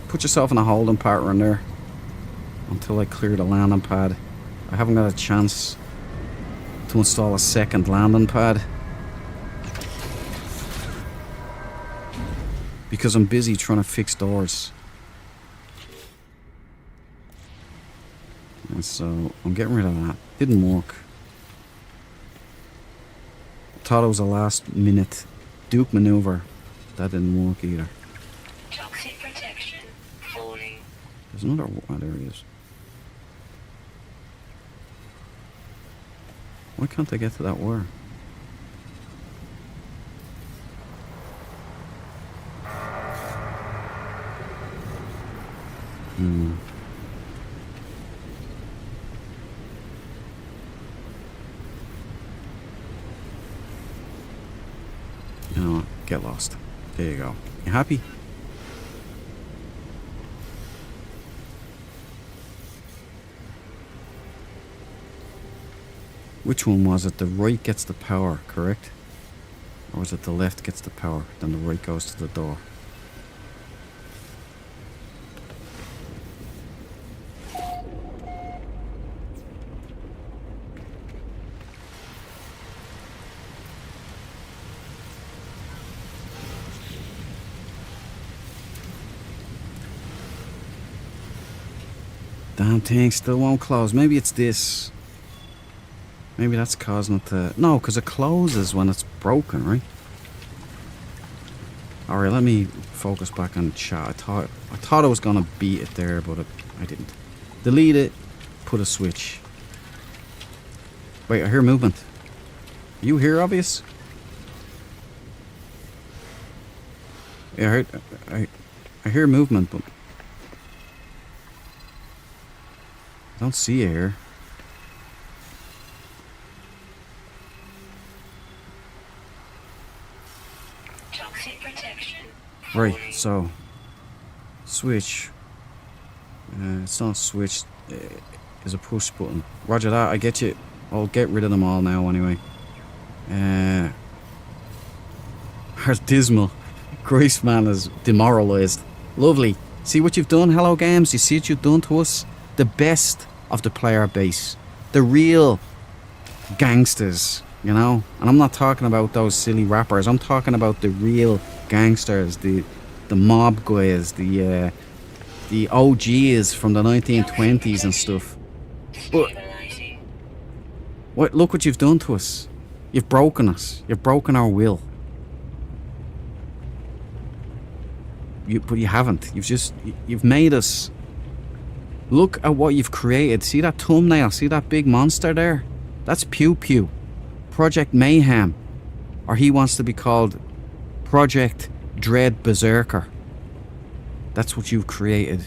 put yourself in a holding pattern there until I clear the landing pad. I haven't got a chance to install a second landing pad because I'm busy trying to fix doors. And so I'm getting rid of that. Didn't work. Thought it was a last minute Duke maneuver. That didn't work either. Toxic protection falling. There's another. Oh, there he is. Why can't I get to that wire? You know what? Get lost. There you go. You happy? Which one was it? The right gets the power, correct? Or was it the left gets the power, then the right goes to the door? Damn thing still won't close. Maybe it's this. Maybe that's causing it to... No, because it closes when it's broken, right? Alright, let me focus back on chat. I thought I was going to beat it there, but I didn't. Delete it. Put a switch. Wait, I hear movement. You hear Obvious? Yeah, I hear movement, but... I don't see you here. Toxic protection. Right, so switch. It's not a switch. It's a push button. Roger that. I get you. I'll get rid of them all now anyway. Our dismal. Grace man is demoralised. Lovely. See what you've done, Hello Games? You see what you've done to us? The best of the player base. The real gangsters, you know? And I'm not talking about those silly rappers. I'm talking about the real gangsters, the mob guys, the OGs from the 1920s and stuff. But Stabilizing. what? Look what you've done to us. You've broken us. You've broken our will. But you haven't. You've made us. Look at what you've created. See that thumbnail? See that big monster there? That's Pew Pew. Project Mayhem. Or he wants to be called Project Dread Berserker. That's what you've created.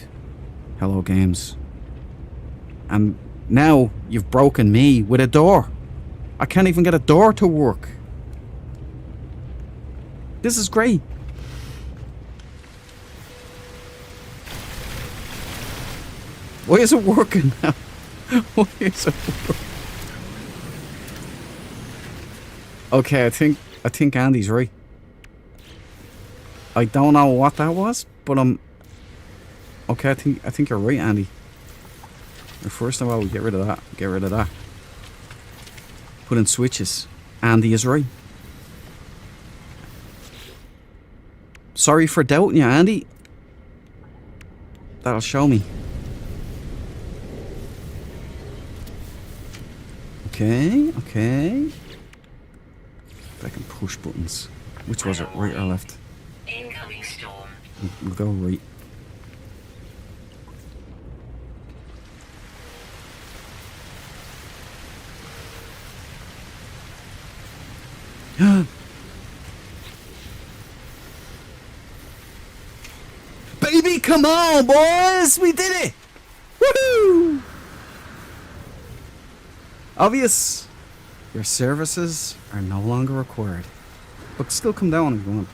Hello Games. And now you've broken me with a door. I can't even get a door to work. This is great. Why is it working now? Why is it working? Okay, I think Andy's right. I don't know what that was, but okay, I think you're right, Andy. First of all, we get rid of that. Get rid of that. Put in switches. Andy is right. Sorry for doubting you, Andy. That'll show me. Okay, okay. I can push buttons. Which was it, right or left? Incoming storm. We'll go right. Baby, come on, boys! We did it! Woohoo! Obvious. Your services are no longer required. But still come down if you want.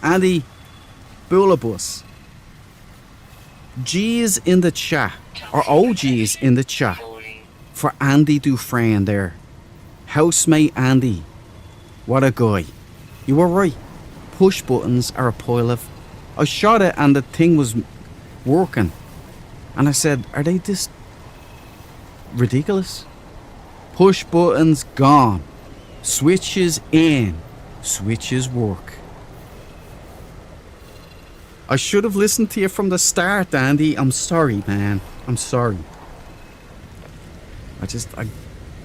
Andy, Bullabus. G's in the chat. Or OG's in the chat. Falling. For Andy Dufresne there. Housemate Andy. What a guy. You were right. Push buttons are a pile of... I shot it and the thing was working. And I said, are they this ridiculous? Push buttons gone. Switches in. Switches work. I should have listened to you from the start, Andy. I'm sorry, man. I'm sorry.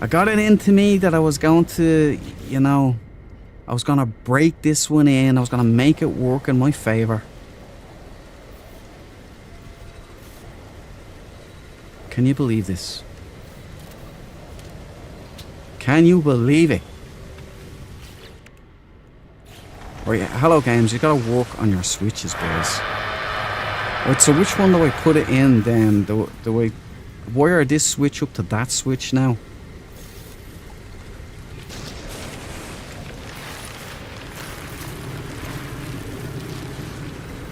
I got it into me that I was going to, you know, I was going to break this one in. I was going to make it work in my favor. Can you believe this? Can you believe it? Right, hello games, you gotta work on your switches, boys. Right, so which one do I put it in then? Do I wire this switch up to that switch now?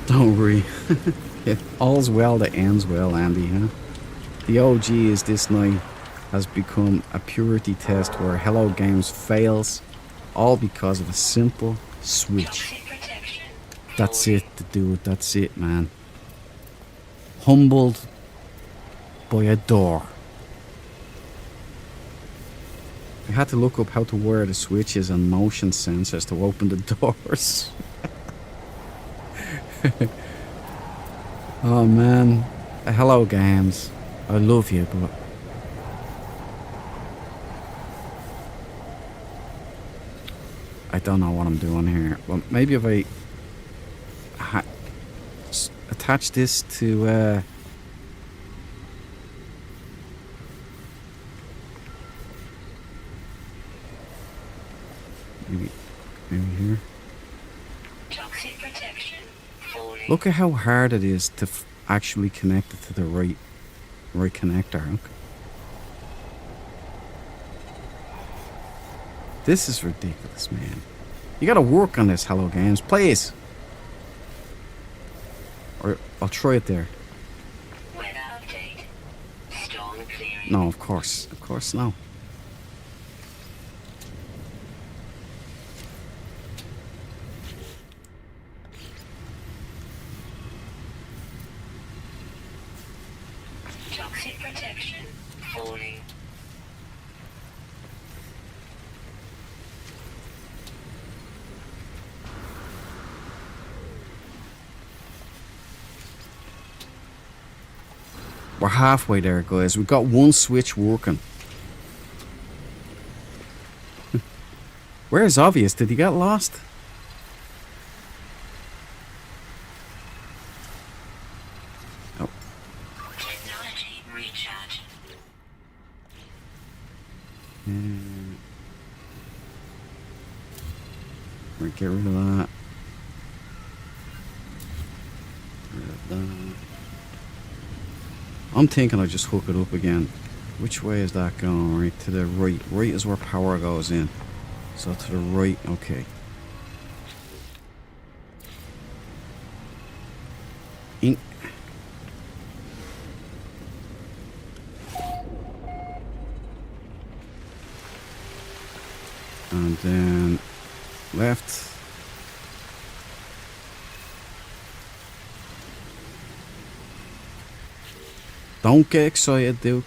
Don't worry. All's well that ends well, Andy, huh? The OG is this night has become a purity test where Hello Games fails, all because of a simple switch. Toxic protection. That's it, dude. That's it, man. Humbled by a door. I had to look up how to wire the switches and motion sensors to open the doors. Oh man, Hello Games. I love you, but I don't know what I'm doing here. Well, maybe if I attach this to maybe here. Toxic protection. Falling. Look at how hard it is to actually connect it to the right connector. Okay. This is ridiculous, man. You gotta work on this, Hello Games, please. Or I'll try it there. Weather update. Storm clearing. No, of course no. Toxic protection. Falling. We're halfway there, guys. We've got one switch working. Where's Obvious? Did he get lost? Oh. Technology recharge. Right, get rid of that. Rid of that. I'm thinking I just hook it up again. Which way is that going? Right to the right. Right is where power goes in. So to the right, okay. In. And then left. Don't get excited, Duke.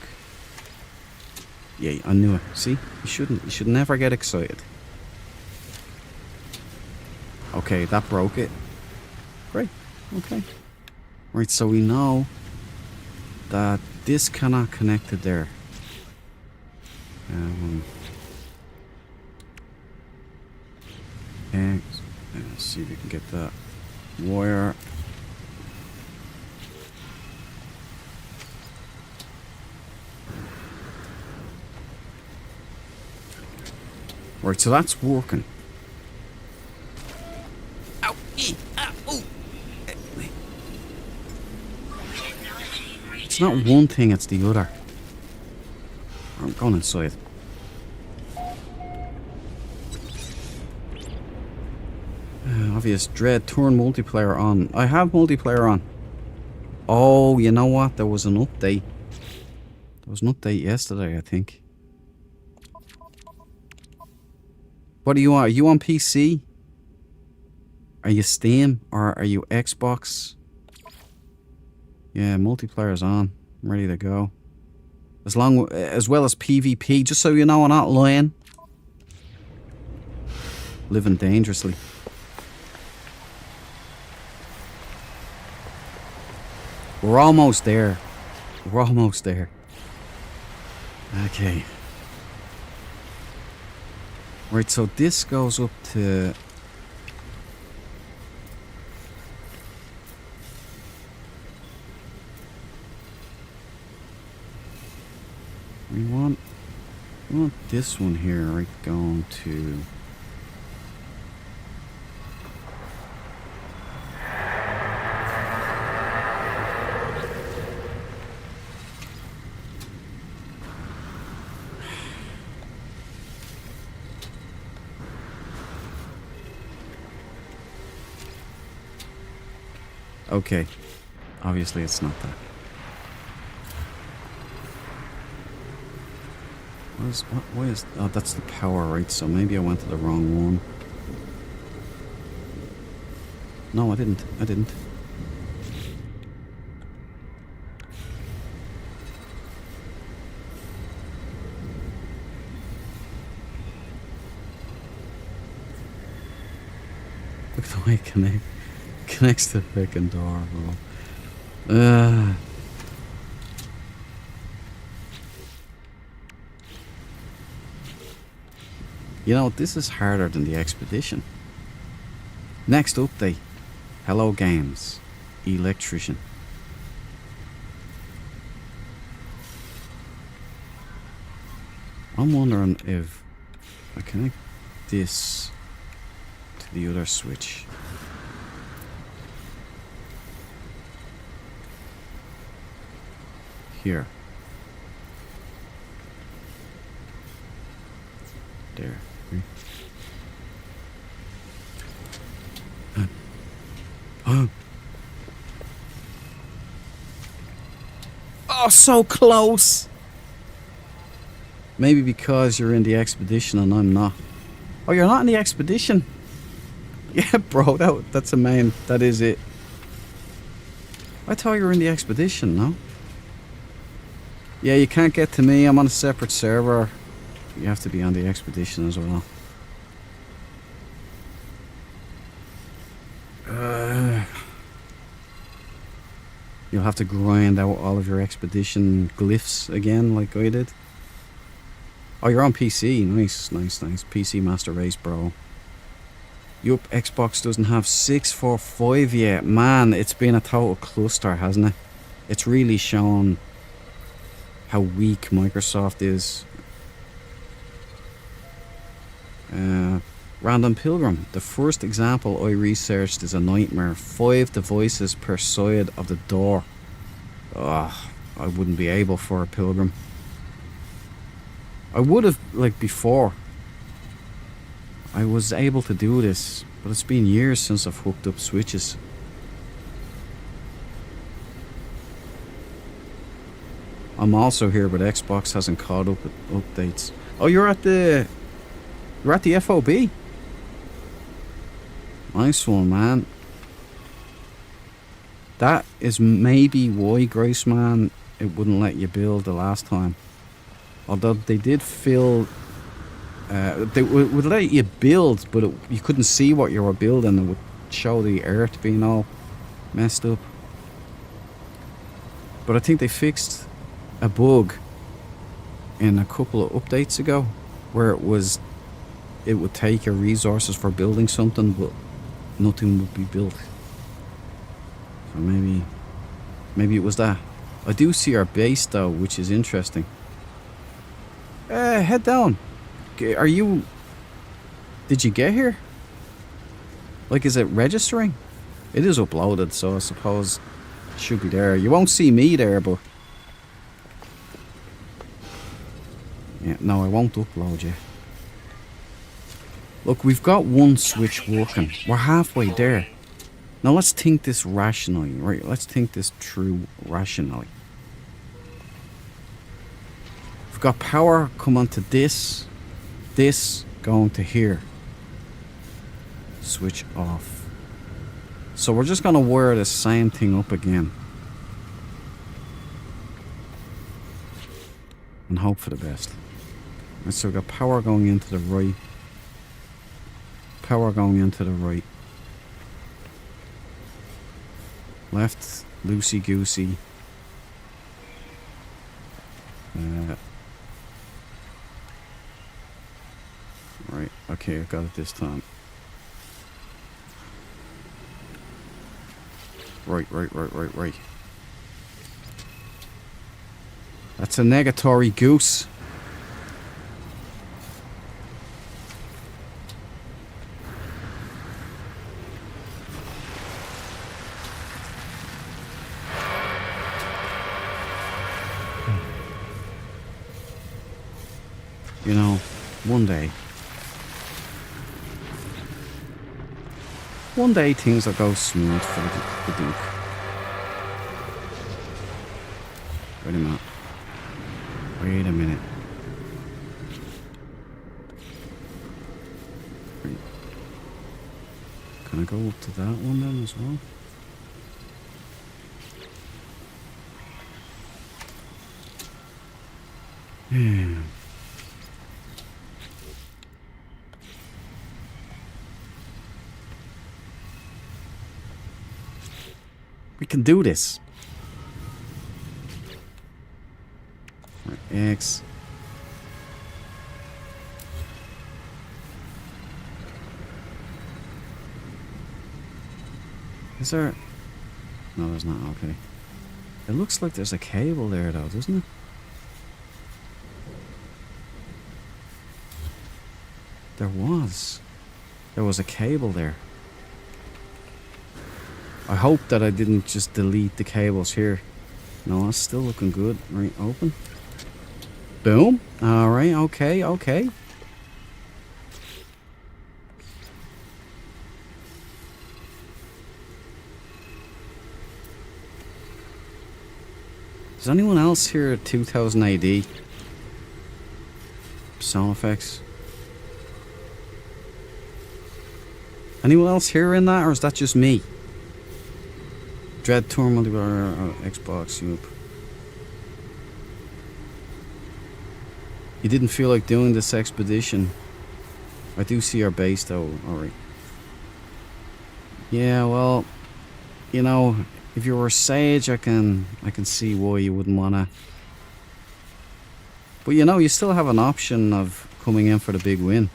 Yeah, I knew it. See? You shouldn't. You should never get excited. Okay, that broke it. Great. Okay. Right, so we know that this cannot connect to there. Okay, let's see if we can get that wire. Right, so that's working. Ow! Ooh! Technology It's not recharge. one thing, it's the other. I'm going inside. Obvious dread. Turn multiplayer on. I have multiplayer on. Oh, you know what? There was an update. There was an update yesterday, I think. What are you on? Are you on PC? Are you Steam? Or are you Xbox? Yeah, multiplayer's on. I'm ready to go. As well as PvP, just so you know I'm not lying. Living dangerously. We're almost there. We're almost there. Okay. Right, so this goes up to... We want this one here, right, going to... Okay. Obviously it's not that. What is... Oh, that's the power, right? So maybe I went to the wrong one. No, I didn't. I didn't. Look at the way it connects to the freaking door, bro. You know, this is harder than the expedition. Next update. Hello Games. Electrician. I'm wondering if I connect this to the other switch. Here. There. Oh, so close! Maybe because you're in the expedition and I'm not. Oh, you're not in the expedition? Yeah, bro, that's a main. That is it. I thought you were in the expedition, no? Yeah, you can't get to me. I'm on a separate server. You have to be on the expedition as well. You'll have to grind out all of your expedition glyphs again, like I did. Oh, you're on PC. Nice, nice, nice. PC Master Race, bro. Yup, Xbox doesn't have 645 yet. Man, it's been a total cluster, hasn't it? It's really shown how weak Microsoft is. Random Pilgrim. The first example I researched is a nightmare. 5 devices per side of the door. Ugh, I wouldn't be able for a Pilgrim. I would have, like, before. I was able to do this, but it's been years since I've hooked up switches. I'm also here, but Xbox hasn't caught up with updates. Oh, you're at the FOB. Nice one, man. That is maybe why, Graceman, it wouldn't let you build the last time. Although they did fill... they would let you build, but you couldn't see what you were building. It would show the earth being all messed up. But I think they fixed a bug in a couple of updates ago, where it would take your resources for building something, but nothing would be built. So maybe it was that. I do see our base though, which is interesting. Head down. Are you? Did you get here? Like, is it registering? It is uploaded, so I suppose it should be there. You won't see me there, but yeah, no, I won't upload you. Look, we've got one switch working. We're halfway there. Now let's think this rationally, right? Let's think this through rationally. We've got power come onto this going to here. Switch off. So we're just gonna wire the same thing up again. And hope for the best. Right, so we've got power going into the right. Power going into the right. Left, loosey-goosey. Right, okay, I got it this time. Right. That's a negatory goose. You know, one day things will go smooth for the Duke. Wait a minute. Wait. Can I go up to that one then as well? Yeah. We can do this. Right, X. Is there? No, there's not. Okay. It looks like there's a cable there, though, doesn't it? There was a cable there. I hope that I didn't just delete the cables here. No, it's still looking good. Right, open. Boom. Alright, okay. Is anyone else here at 2000 AD? Sound effects? Anyone else here in that, or is that just me? Dread Tour multiplayer Xbox. You didn't feel like doing this expedition. I do see our base though. Alright. Yeah, well, you know, if you were a sage, I can see why you wouldn't wanna. But you know, you still have an option of coming in for the big win.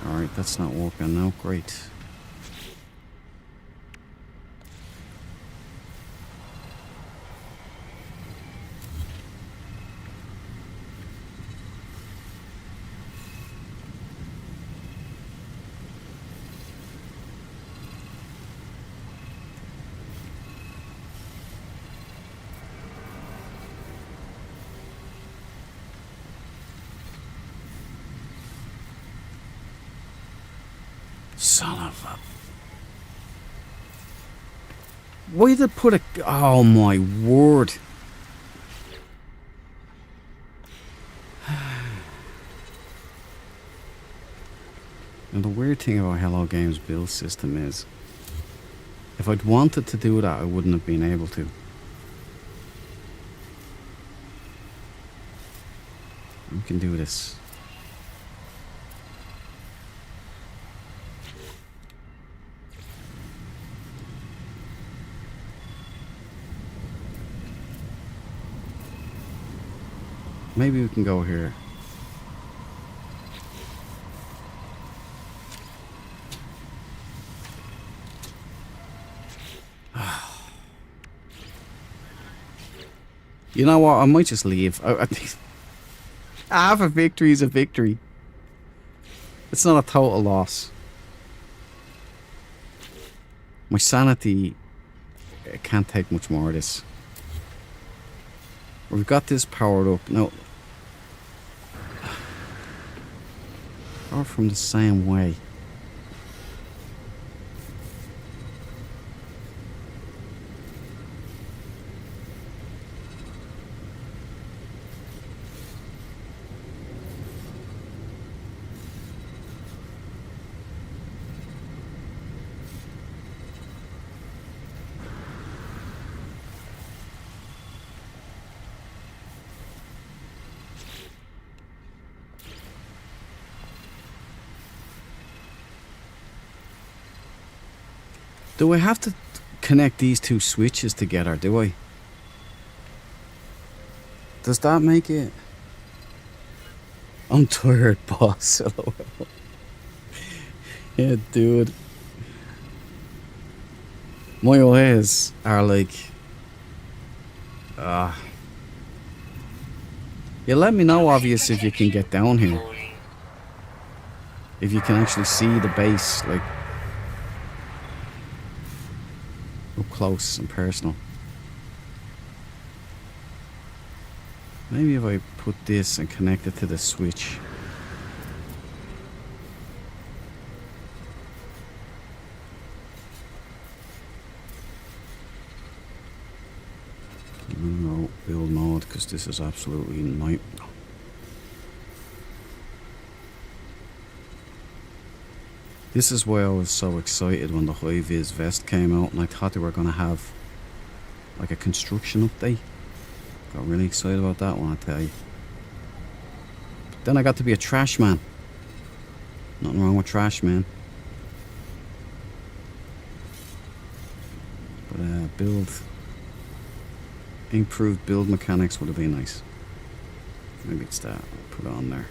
Alright, that's not working now. Great. Son of a... Why did they put a... Oh my word. And the weird thing about Hello Games' build system is, if I'd wanted to do that, I wouldn't have been able to. We can do this. Maybe we can go here. You know what? I might just leave. I think half a victory is a victory. It's not a total loss. My sanity can't take much more of this. We've got this powered up. No. Or from the same way. Do I have to connect these two switches together, do I? Does that make it? I'm tired, boss. Yeah, dude. My eyes are like... Yeah, let me know, obvious, if you can get down here. If you can actually see the base, like... up close and personal. Maybe if I put this and connect it to the switch. No build mode, because this is absolutely night. This is why I was so excited when the High-Vis vest came out, and I thought they were going to have like a construction update. Got really excited about that one, I tell you. But then I got to be a trash man. Nothing wrong with trash, man. But improved build mechanics would have been nice. Maybe it's that. I'll put it on there.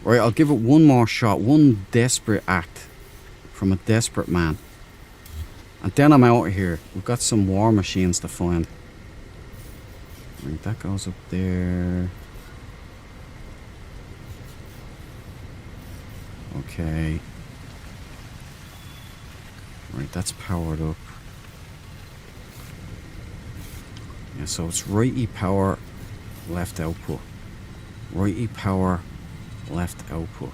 Right, I'll give it one more shot. One desperate act from a desperate man. And then I'm out of here. We've got some war machines to find. Right, that goes up there. Okay. Right, that's powered up. Yeah, so it's right E power, left output. Right E power, left output.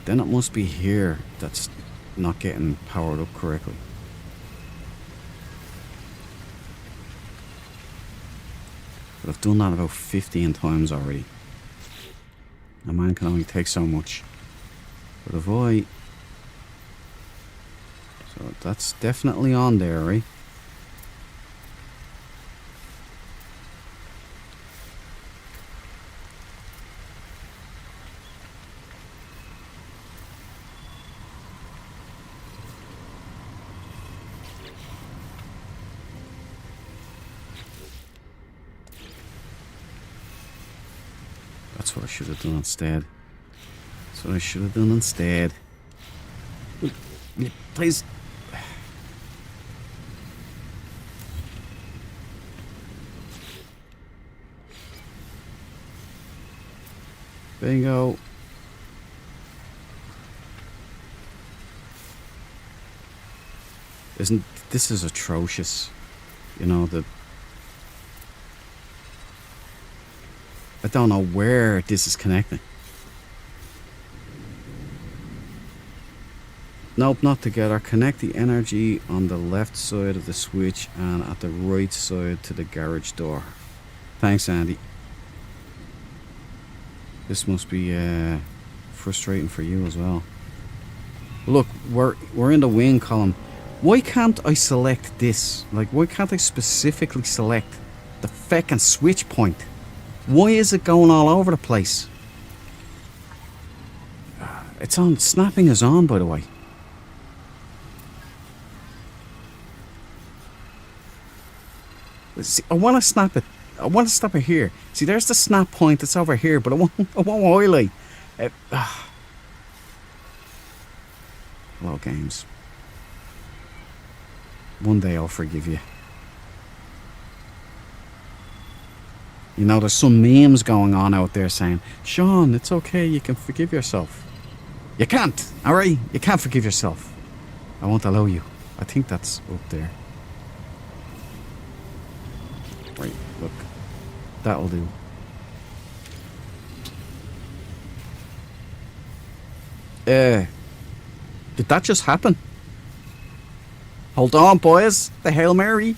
Then it must be here that's not getting powered up correctly. But I've done that about 15 times already. A man can only take so much. But if I... So that's definitely on there, right? That's what I should have done instead. That's what I should have done instead. Please. Bingo. This is atrocious. You know, I don't know where this is connecting. Nope, not together. Connect the energy on the left side of the switch and at the right side to the garage door. Thanks, Andy. This must be frustrating for you as well. Look, we're in the wing column. Why can't I select this? Like, why can't I specifically select the feckin' switch point? Why is it going all over the place? It's on. Snapping is on, by the way. See, I want to snap it. I want to snap it here. See, there's the snap point. It's over here, but I won't highlight. Hello, games. One day I'll forgive you. You know, there's some memes going on out there saying, Sean, it's okay, you can forgive yourself. You can't, alright? You can't forgive yourself. I won't allow you. I think that's up there. Right, look. That'll do. Did that just happen? Hold on, boys. The Hail Mary.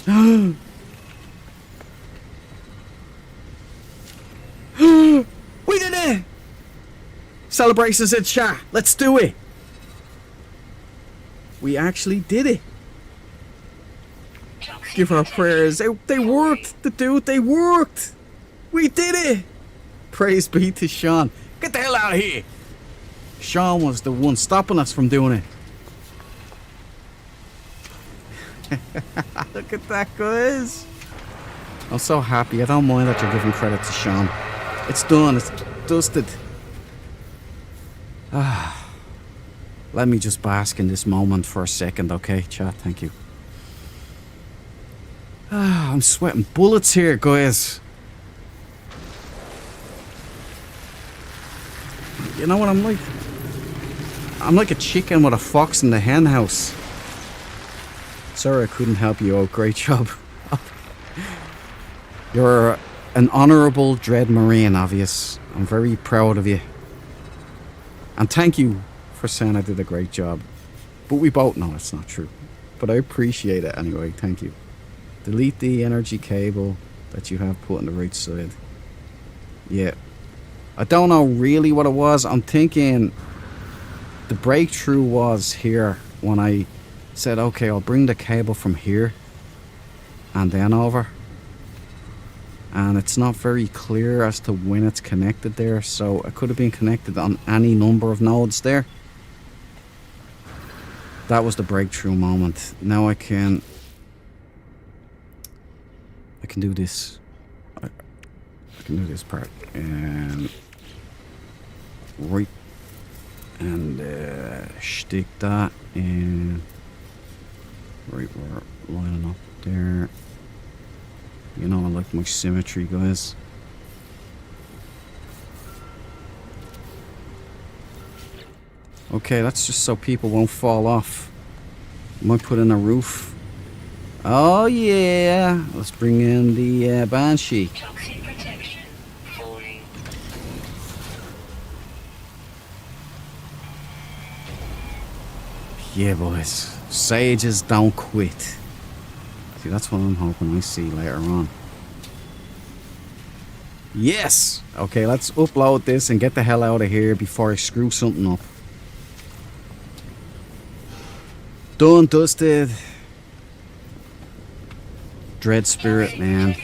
We did it! Celebrations in chat. Let's do it. We actually did it. Give our prayers. They worked, the dude. They worked. We did it. Praise be to Sean. Get the hell out of here. Sean was the one stopping us from doing it. Look at that, guys. I'm so happy. I don't mind that you're giving credit to Sean. It's done. It's dusted. Let me just bask in this moment for a second, okay, chat? Thank you. I'm sweating bullets here, guys. You know what I'm like? I'm like a chicken with a fox in the hen house. Sorry I couldn't help you out. Great job. You're an honourable Dread Marine, obvious. I'm very proud of you. And thank you for saying I did a great job. But we both know it's not true. But I appreciate it anyway. Thank you. Delete the energy cable that you have put on the right side. Yeah. I don't know really what it was. I'm thinking the breakthrough was here when I said, okay, I'll bring the cable from here and then over. And it's not very clear as to when it's connected there, so it could have been connected on any number of nodes there. That was the breakthrough moment. Now I can do this. I can do this part and right and stick that in right where we're lining up there. You know, I like my symmetry, guys. Okay, that's just so people won't fall off. Might put in a roof. Oh yeah, let's bring in the Banshee. Toxic protection falling. Yeah, boys. Sages don't quit. See, that's what I'm hoping I see later on. Yes! Okay, let's upload this and get the hell out of here before I screw something up. Done, dusted. Dread Spirit, man.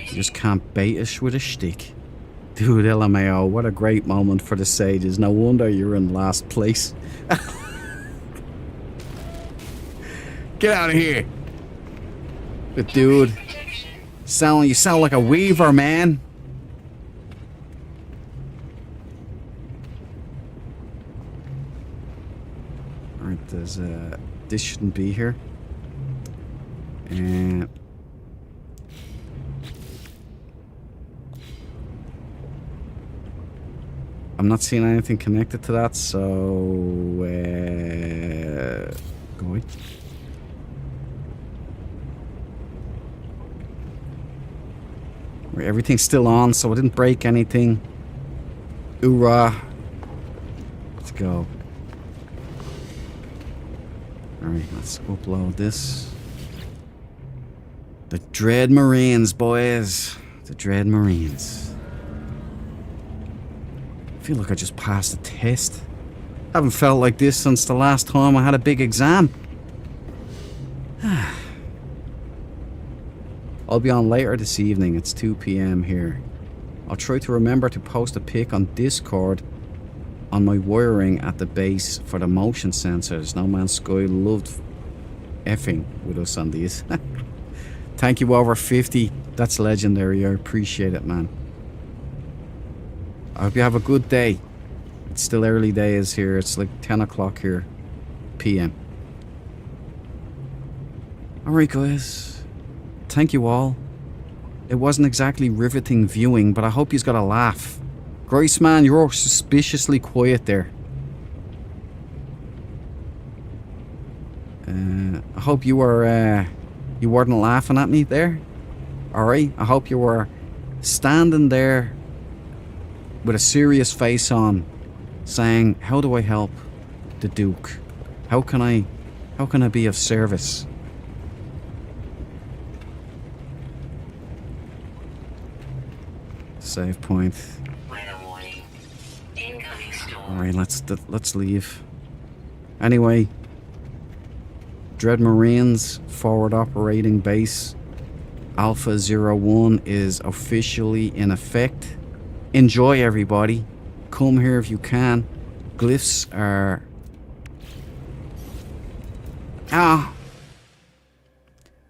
You just can't bait us with a stick. Dude, LMAO, what a great moment for the Sages. No wonder you're in last place. Get out of here. But dude, you sound like a weaver, man. Alright, there's this shouldn't be here. And I'm not seeing anything connected to that, so go away. Right, everything's still on, so I didn't break anything. Hoorah. Let's go. Alright, let's upload this. The Dread Marines, boys. The Dread Marines. I feel like I just passed a test. Haven't felt like this since the last time I had a big exam. I'll be on later this evening. It's 2 p.m. here. I'll try to remember to post a pic on Discord on my wiring at the base for the motion sensors. No Man's Sky loved effing with us on these. Thank you, over 50. That's legendary. I appreciate it, man. I hope you have a good day. It's still early days here. It's like 10 o'clock here p.m. Alright, guys. Thank you all. It wasn't exactly riveting viewing, but I hope you've got a laugh. Grace, man, you're suspiciously quiet there. I hope you were, you weren't laughing at me there. Alright, I hope you were standing there with a serious face on, saying, how do I help the Duke? How can I be of service? Save point. Alright, let's leave. Anyway, Dread Marines forward operating base Alpha 01 is officially in effect. Enjoy, everybody. Come here if you can. Glyphs are...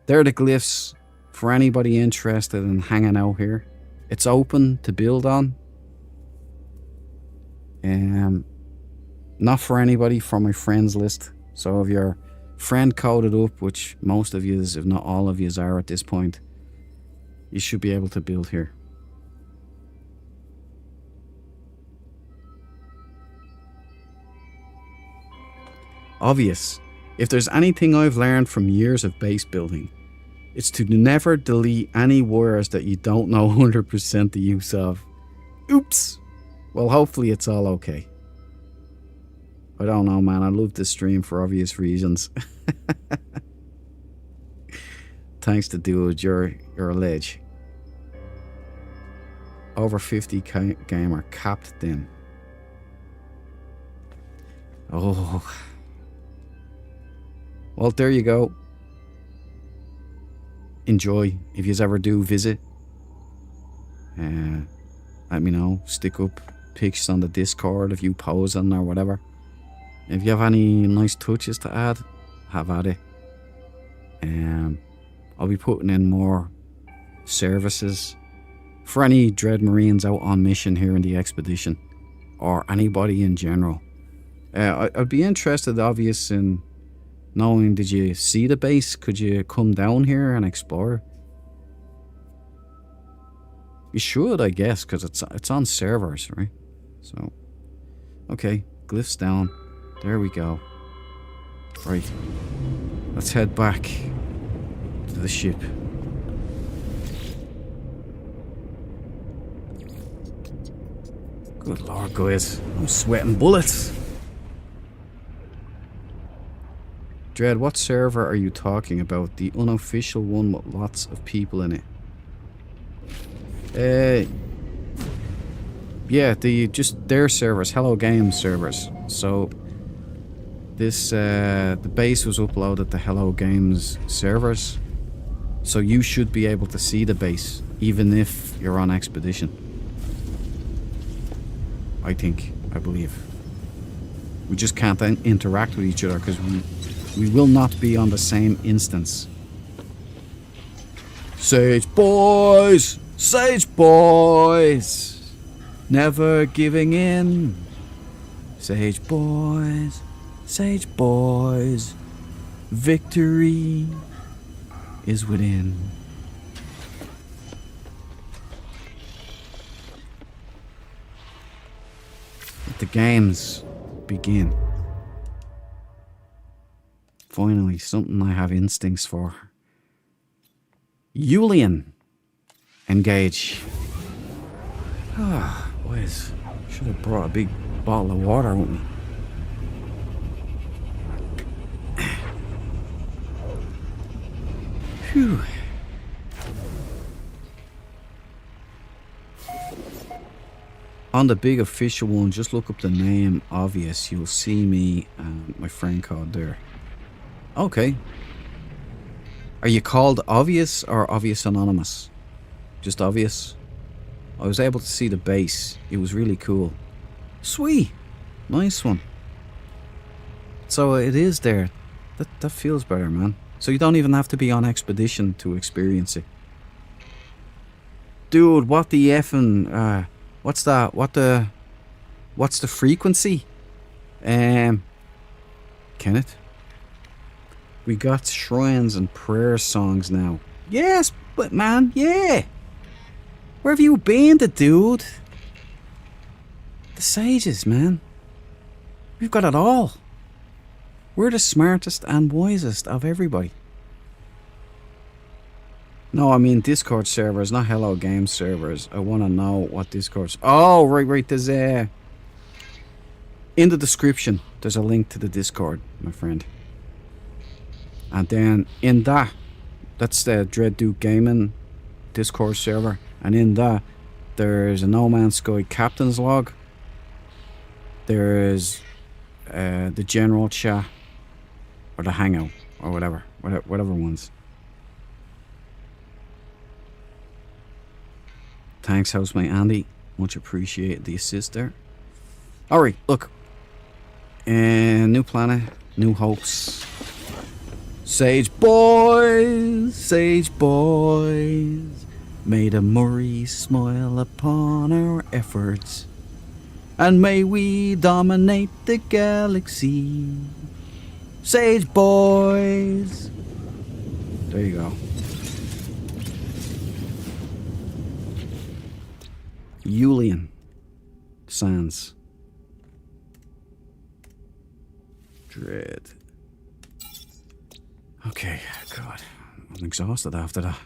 They're the glyphs for anybody interested in hanging out here. It's open to build on. Not for anybody from my friends list. So if you're friend coded up, which most of you, if not all of you, are at this point, you should be able to build here. Obvious. If there's anything I've learned from years of base building, it's to never delete any words that you don't know 100% the use of. Oops. Well, hopefully it's all okay. I don't know, man. I love this stream for obvious reasons. Thanks to Dude, you're a ledge. Over 50 gamer captain. Oh. Well, there you go. Enjoy. If you ever do visit, let me know. Stick up pics on the Discord if you posing or whatever. If you have any nice touches to add, have at it. I'll be putting in more services for any Dread Marines out on mission here in the expedition, or anybody in general. I'd be interested, obvious, in knowing, did you see the base? Could you come down here and explore? You should, I guess, because it's on servers, right? So, okay, glyphs down. There we go. Right, let's head back to the ship. Good lord, guys, I'm sweating bullets. Dread, what server are you talking about? The unofficial one with lots of people in it? Yeah, just their servers, Hello Games servers. So this the base was uploaded to Hello Games servers. So you should be able to see the base even if you're on expedition. I believe. We just can't interact with each other because we will not be on the same instance. Sage boys! Sage boys! Never giving in. Sage boys! Sage boys! Victory is within. Let the games begin. Finally, something I have instincts for. Julian. Engage. Ah, boys. Should have brought a big bottle of water with me. Phew. On the big official one, just look up the name Obvious. You'll see me and my friend code there. Okay. Are you called Obvious or Obvious Anonymous? Just Obvious? I was able to see the base. It was really cool. Sweet. Nice one. So it is there. That feels better, man. So you don't even have to be on expedition to experience it. Dude, what the effing... what's that? What's the frequency? Kenneth? We got shrines and prayer songs now. Yes, but man, yeah. Where have you been, the dude? The sages, man. We've got it all. We're the smartest and wisest of everybody. No, I mean Discord servers, not Hello Game servers. I want to know what Discord's... Oh, right. There's a... In the description, there's a link to the Discord, my friend. And then in that, that's the Dread Duke Gaming Discord server. And in that, there's a No Man's Sky Captain's Log. There's the General Chat. Or the Hangout. Or whatever ones. Thanks, housemate Andy. Much appreciated the assist there. Alright, look. New planet, new hopes. Sage boys, may the Murray smile upon our efforts, and may we dominate the galaxy. Sage boys. There you go. Julian Sands. Dread. Okay, God. I'm exhausted after that.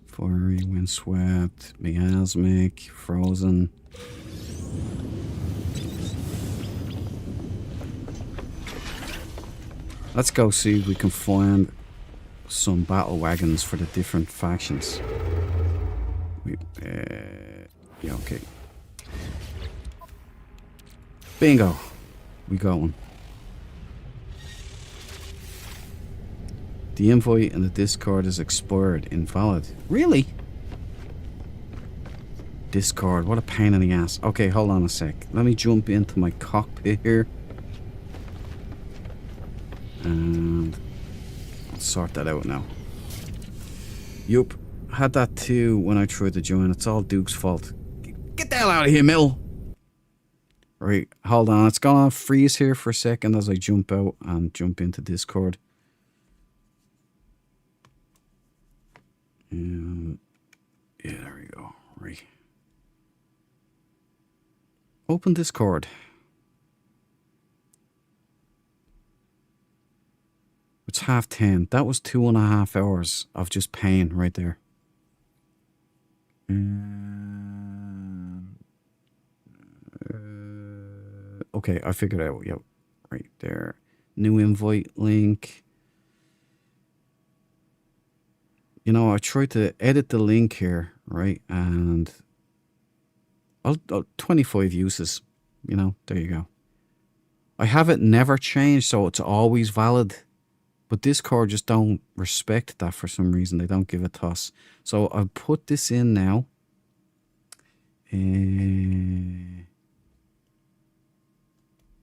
Fiery, windswept, miasmic, frozen. Let's go see if we can find some battle wagons for the different factions. Yeah, okay. Bingo. We got one. The invite in the Discord is expired. Invalid. Really? Discord. What a pain in the ass. Okay, hold on a sec. Let me jump into my cockpit here. And let's sort that out now. Yup. Had that too when I tried to join. It's all Duke's fault. Get the hell out of here, Mill! Right, hold on. It's gonna freeze here for a second as I jump out and jump into Discord. Yeah, there we go. Right. Open Discord. It's 10:30. That was 2.5 hours of just pain right there. Okay, I figured it out. Yep, right there. New invite link. You know, I tried to edit the link here, right? And I'll 25 uses. You know, there you go. I have it never changed, so it's always valid. But Discord just don't respect that for some reason. They don't give a toss. So I'll put this in now.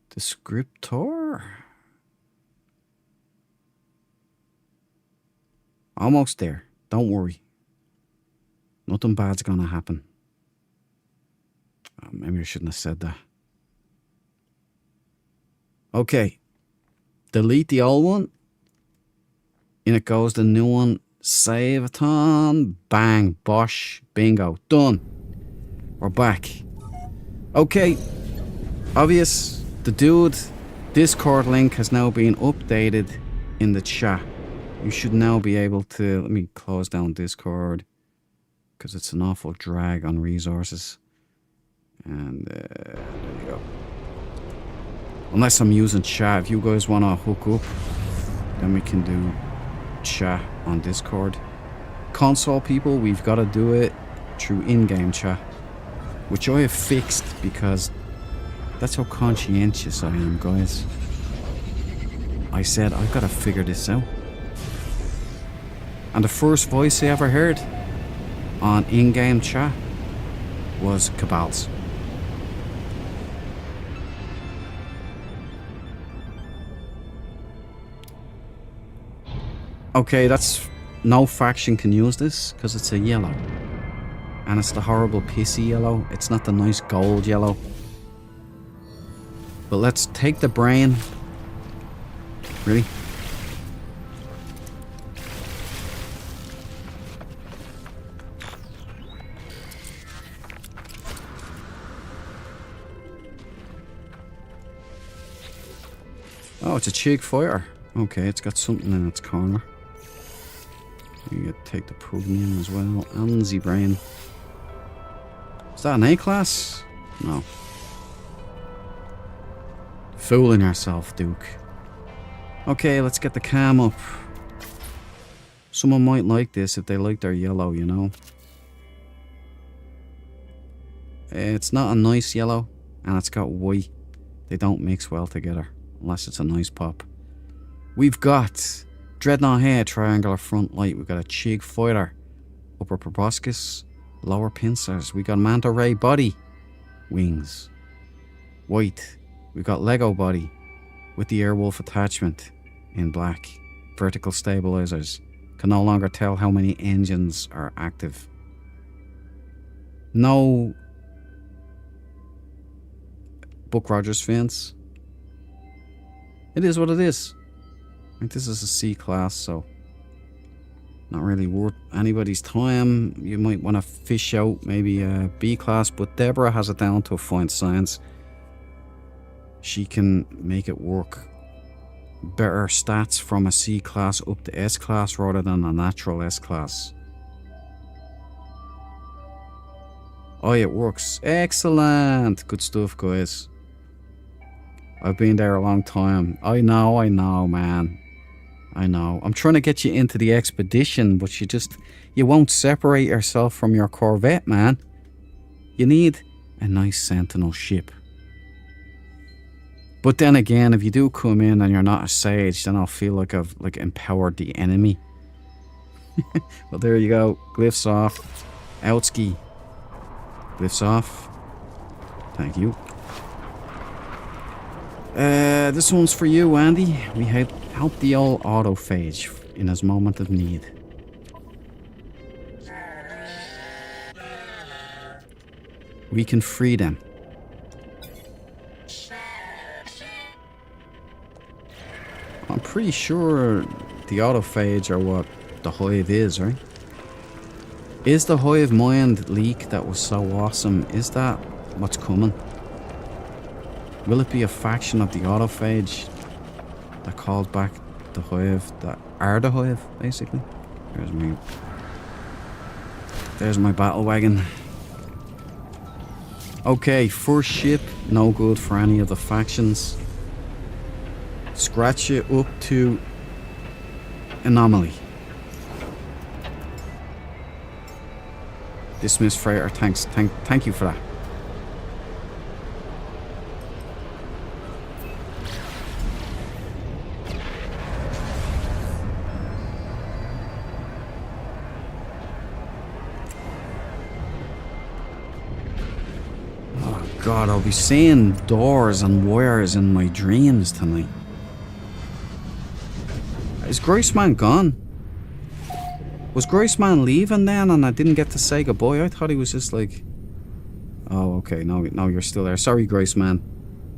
Descriptor. Almost there. Don't worry. Nothing bad's gonna happen. Oh, maybe I shouldn't have said that. Okay. Delete the old one. In it goes the new one. Save a ton. Bang. Bosh. Bingo. Done. We're back. Okay. Obvious. The dude. Discord link has now been updated in the chat. You should now be able to... Let me close down Discord. Because it's an awful drag on resources. And there you go. Unless I'm using chat. If you guys want to hook up, then we can do chat on Discord. Console people, we've got to do it through in-game chat. which I have fixed because that's how conscientious I am, guys. I said, I've got to figure this out. And the first voice I ever heard on in-game chat was Cabal's. Okay, that's... No faction can use this because it's a yellow. And it's the horrible pissy yellow. It's not the nice gold yellow. But let's take the brain. Really? Oh, it's a Chig fighter. Okay, it's got something in its corner. You get take the Pugnium as well. And the brain. Is that an A class? No. Fooling yourself, Duke. Okay, let's get the cam up. Someone might like this if they like their yellow, you know. It's not a nice yellow, and it's got white. They don't mix well together, unless it's a nice pop. We've got Dreadnought Head, triangular front light. We've got a Chig fighter, upper proboscis, lower pincers. We got Manta Ray body, wings, white. We've got Lego body with the Airwolf attachment in black. Vertical stabilizers. Can no longer tell how many engines are active. No Buck Rogers fence. It is what it is. I think this is a C class, so not really worth anybody's time. You might want to fish out maybe a B class, but Deborah has it down to a fine science. She can make it work. Better stats from a C class up to S class rather than a natural S class. Oh, it works. Excellent. Good stuff, guys. I've been there a long time. I know, man. I know. I'm trying to get you into the expedition, but you won't separate yourself from your Corvette, man. You need a nice Sentinel ship. But then again, if you do come in and you're not a sage, then I'll feel like I've empowered the enemy. Well, there you go. Glyphs off. Outski. Glyphs off. Thank you. This one's for you, Andy. We help the old autophage in his moment of need. We can free them. I'm pretty sure the autophage are what the Hive is, right? Is the Hive Mind leak that was so awesome, is that what's coming? Will it be a faction of the autophage that calls back the Hive, that are the Hive, basically? There's my battle wagon. Okay, first ship, no good for any of the factions. Scratch it up to anomaly. Dismiss freighter, thanks. Thank you for that. Oh God, I'll be seeing doors and wires in my dreams tonight. Is Graceman gone? Was Graceman leaving then and I didn't get to say goodbye? I thought he was just like... Oh, okay. No, you're still there. Sorry, Graceman.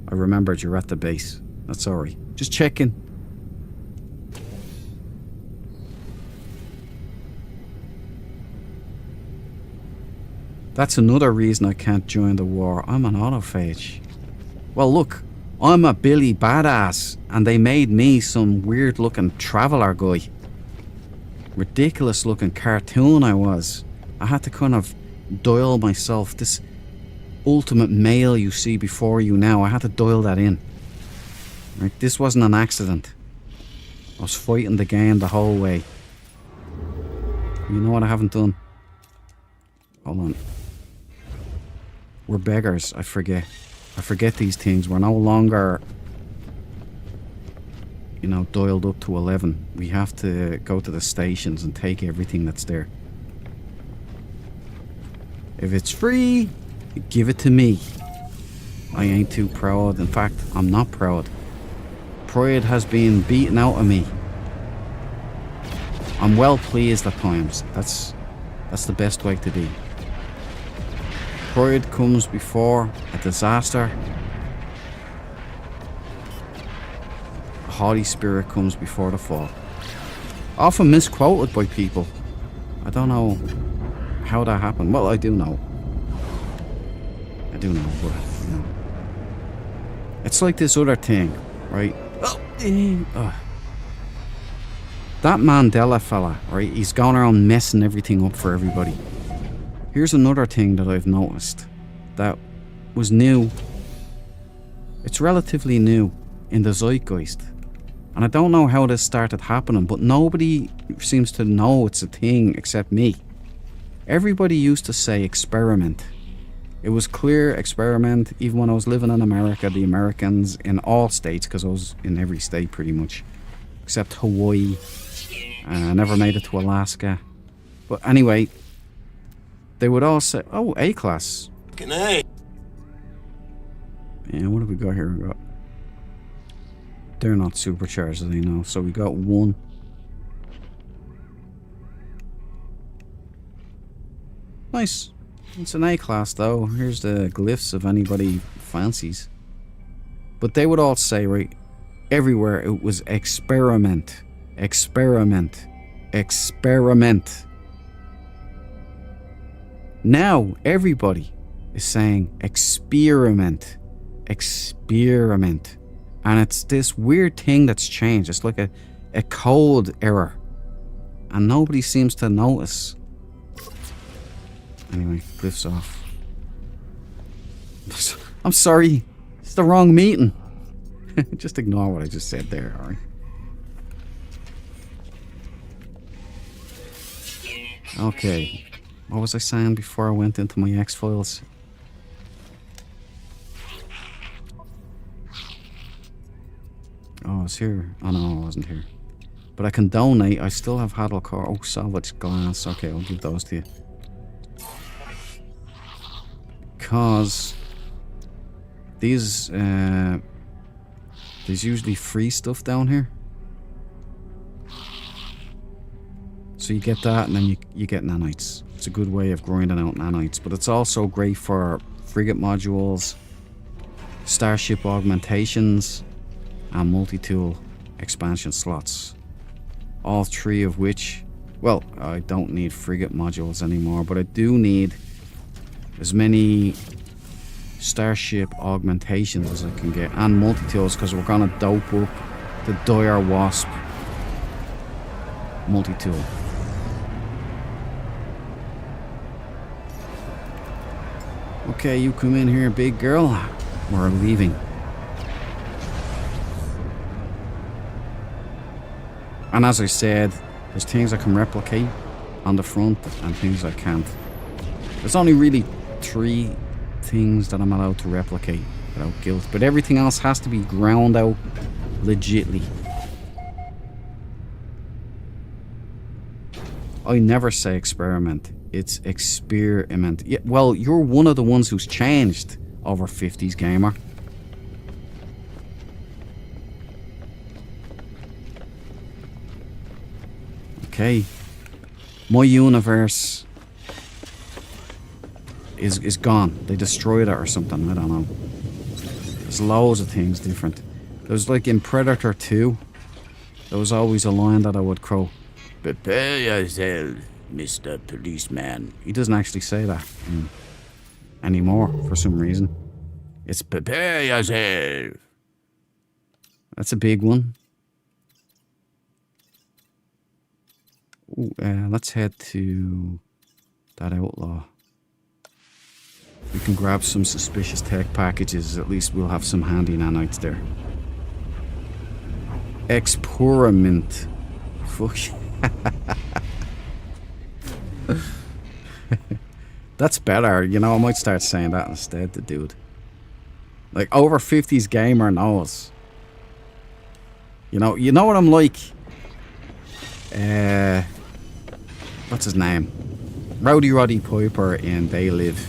I remembered you're at the base. That's alright. Just checking. That's another reason I can't join the war. I'm an autophage. Well, look. I'm a Billy Badass, and they made me some weird-looking traveller guy. Ridiculous-looking cartoon I was. I had to kind of dial myself. This ultimate male you see before you now, I had to dial that in. Right? This wasn't an accident. I was fighting the game the whole way. You know what I haven't done? Hold on. We're beggars. I forget these things. We're no longer, you know, dialed up to 11. We have to go to the stations and take everything that's there. If it's free, give it to me. I ain't too proud. In fact, I'm not proud. Pride has been beaten out of me. I'm well pleased at times. That's the best way to be. Pride comes before a disaster. A haughty spirit comes before the fall. Often misquoted by people. I don't know how that happened. Well, I do know. But, you know. It's like this other thing, right? That Mandela fella, right? He's gone around messing everything up for everybody. Here's another thing that I've noticed that was new. It's relatively new in the zeitgeist. And I don't know how this started happening, but nobody seems to know it's a thing except me. Everybody used to say experiment. It was clear experiment. Even when I was living in America, the Americans in all states, because I was in every state pretty much, except Hawaii. I never made it to Alaska. But anyway, they would all say, oh, A-class. Good night. And what have we got here? We got... They're not supercharged, as I know. So we got one. Nice. It's an A-class though. Here's the glyphs if anybody fancies. But they would all say, right, everywhere it was experiment. Experiment. Experiment. Now everybody is saying experiment. Experiment. And it's this weird thing that's changed. It's like a code error. And nobody seems to notice. Anyway, glyphs off. I'm sorry. It's the wrong meeting. Just ignore what I just said there, alright? Okay. What was I saying before I went into my X-Files? Oh, I was here. Oh no, I wasn't here. But I can donate. I still have Haddle Core. Oh, salvage glass. Okay, I'll give those to you. Because these there's usually free stuff down here. So you get that and then you get nanites. It's a good way of grinding out nanites. But it's also great for frigate modules, starship augmentations, and multi-tool expansion slots. All three of which, well, I don't need frigate modules anymore, but I do need as many starship augmentations as I can get, and multi-tools, because we're gonna dope up the Dire Wasp multi-tool. Okay, you come in here, big girl. We're leaving. And as I said, there's things I can replicate on the front and things I can't. There's only really 3 things that I'm allowed to replicate without guilt, but everything else has to be ground out legitly. I never say experiment. It's experiment. Yeah, well, you're one of the ones who's changed over 50s gamer. Okay. My universe is gone. They destroyed it or something. I don't know. There's loads of things different. There's like in Predator 2, there was always a line that I would crow. Prepare yourself, Mr. Policeman. He doesn't actually say that anymore for some reason. It's prepare yourself. That's a big one. Ooh, let's head to that outlaw. We can grab some suspicious tech packages. At least we'll have some handy nanites there. Experiment. Fuck. That's better. You know, I might start saying that instead, the dude. Like, over 50s gamer knows. You know what I'm like? What's his name? Rowdy Roddy Piper in They Live.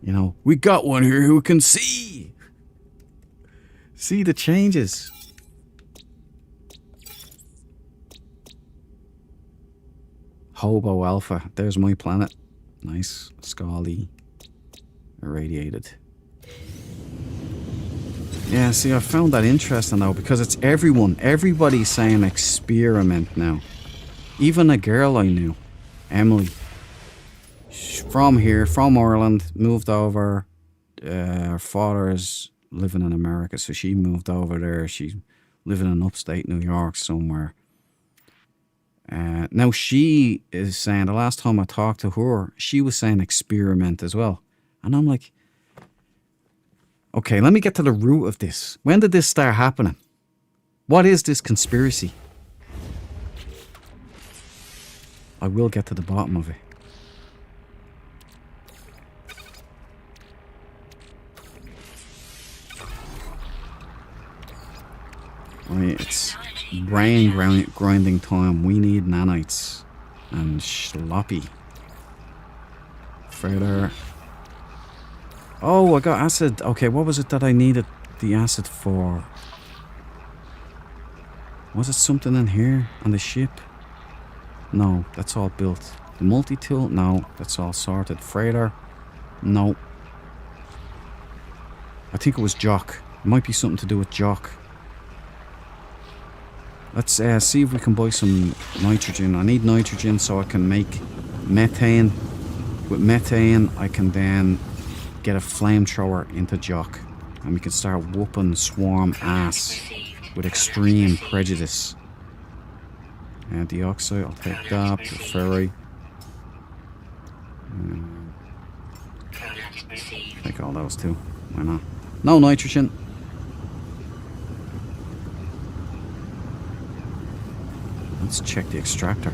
You know, we got one here who can see. See the changes. Hobo Alpha. There's my planet. Nice. Scally. Irradiated. Yeah, see, I found that interesting though, because it's everyone. Everybody's saying experiment now. Even a girl I knew, Emily. From here, from Ireland, moved over. Her father is living in America, so she moved over there. She's living in upstate New York somewhere. Now she is saying, the last time I talked to her, she was saying experiment as well. And I'm like, okay, let me get to the root of this. When did this start happening? What is this conspiracy? I will get to the bottom of it. Right, it's brain grinding time. We need nanites. And sloppy. Further. Oh, I got acid. Okay, what was it that I needed the acid for? Was it something in here on the ship? No, that's all built. The multi-tool? No, that's all sorted. Freighter? No. I think it was Jock. It might be something to do with Jock. Let's see if we can buy some nitrogen. I need nitrogen so I can make methane. With methane, I can then get a flamethrower into Jock. And we can start whooping Swarm ass with extreme prejudice. And dioxide, I'll take that. The ferry. Take all those too. Why not? No nitrogen. Let's check the extractor.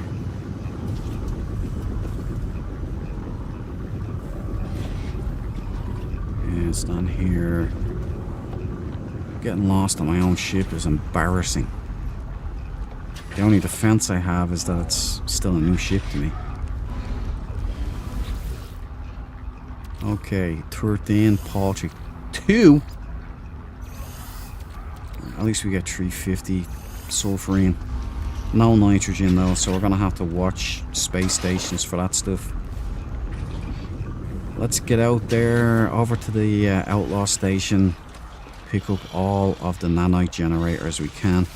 Yeah, it's not here. Getting lost on my own ship is embarrassing. The only defense I have is that it's still a new ship to me. Okay, 13 paltry. 2? At least we get 350 sulfurine. No nitrogen though, so we're gonna have to watch space stations for that stuff. Let's get out there, over to the outlaw station. Pick up all of the nanite generators we can.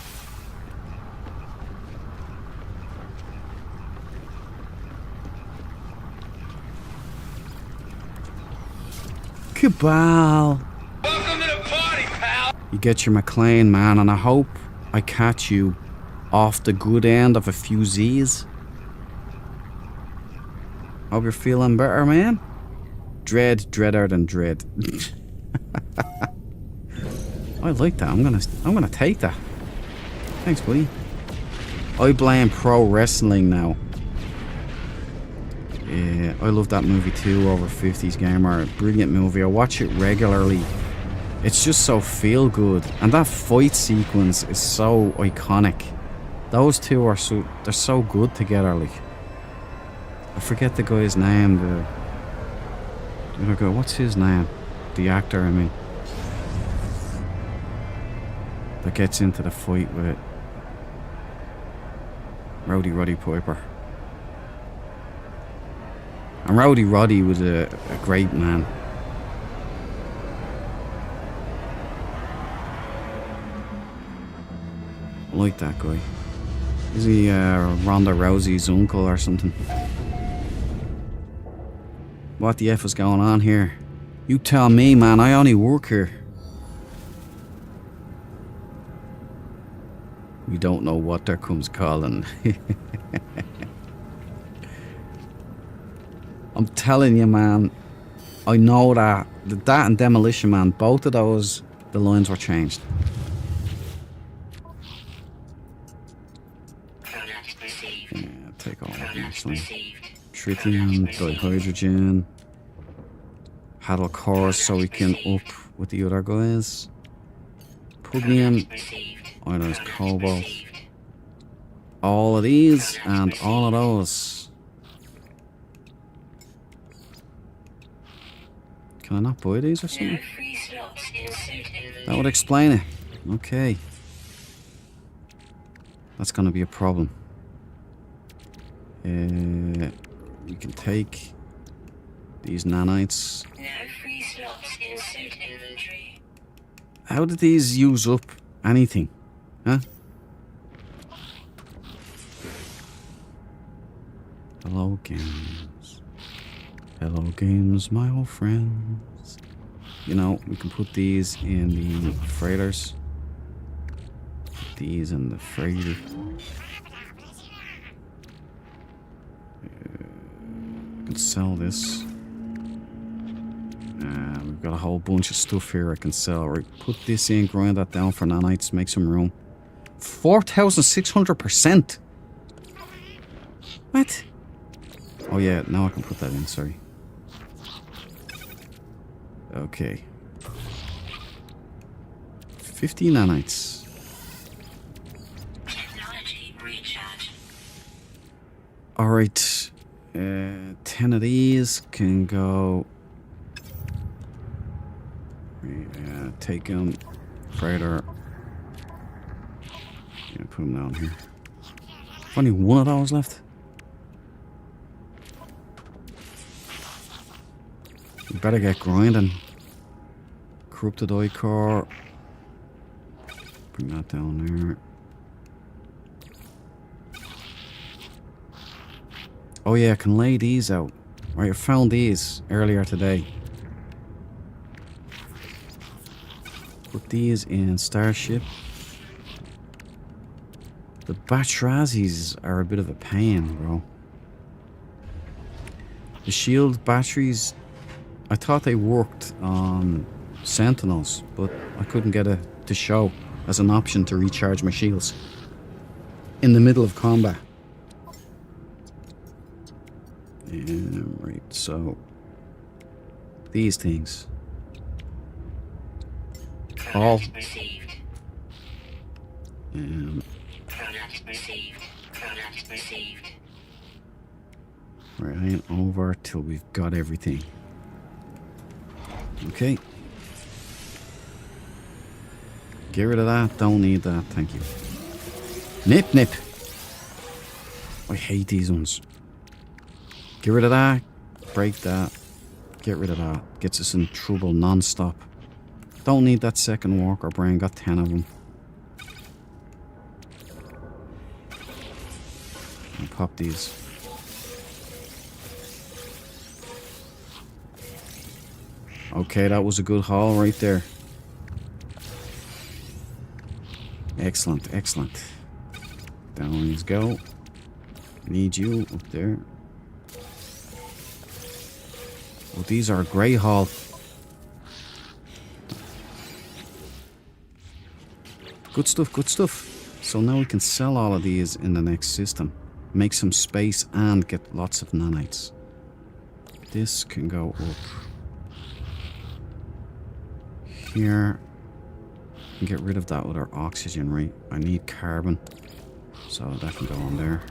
Cabal! Welcome to the party, pal! You get your McLean, man, and I hope I catch you off the good end of a few Z's. Hope you're feeling better, man. Dreader than dread. I like that. I'm gonna take that. Thanks, buddy. I blame pro wrestling now. Yeah, I love that movie too, Over 50s Gamer. Brilliant movie. I watch it regularly. It's just so feel good. And that fight sequence is so iconic. Those two are they're so good together, like. I forget the guy's name, what's his name? The actor, I mean. That gets into the fight with it. Rowdy Roddy Piper. And Rowdy Roddy was a great man. I like that guy. Is he Ronda Rousey's uncle or something? What the F is going on here? You tell me, man. I only work here. We don't know what there comes calling. I'm telling you, man. I know that. That and Demolition Man, both of those, the lines were changed. Yeah, take all of them. fine. Received. Tritium, dihydrogen. Hadal cores so we can up with the other guys. Pugnium, Received. ionized cobalt. Received. All of these and all of those. Can I not buy these or No something? free slots in suit inventory. That would explain it. Okay. That's going to be a problem. We can take these nanites. No free slots in suit inventory. How did these use up anything? Huh? Hello, games. Hello, games, my old friends. You know, we can put these in the freighters. Put these in the freighter. We can sell this. We've got a whole bunch of stuff here I can sell. Right, put this in, grind that down for nanites, make some room. 4,600%. What? Oh yeah, now I can put that in, sorry. Okay. 50 nanites. Technology recharge. Alright. 10 of these can go. Take them. Freighter. Yeah, put them down here. Only one of those left. We better get grinding. Corrupted eye core. Bring that down there. Oh yeah, I can lay these out. Right, I found these earlier today. Put these in Starship. The Batrazis are a bit of a pain, bro. The shield batteries, I thought they worked on Sentinels, but I couldn't get it to show as an option to recharge my shields in the middle of combat. Right, so these things. All. Received. Product received. Product received. Right, I ain't over till we've got everything. Okay. Get rid of that. Don't need that. Thank you. Nip, nip. I hate these ones. Get rid of that. Break that. Get rid of that. Gets us in trouble non-stop. Don't need that second worker brain. Got 10 of them. I'll pop these. Okay, that was a good haul right there. Excellent, excellent. Down these go. Need you up there. Oh, these are a grey haul. Good stuff, good stuff. So now we can sell all of these in the next system. Make some space and get lots of nanites. This can go up here. And get rid of that other oxygen, right? I need carbon. So that can go on there.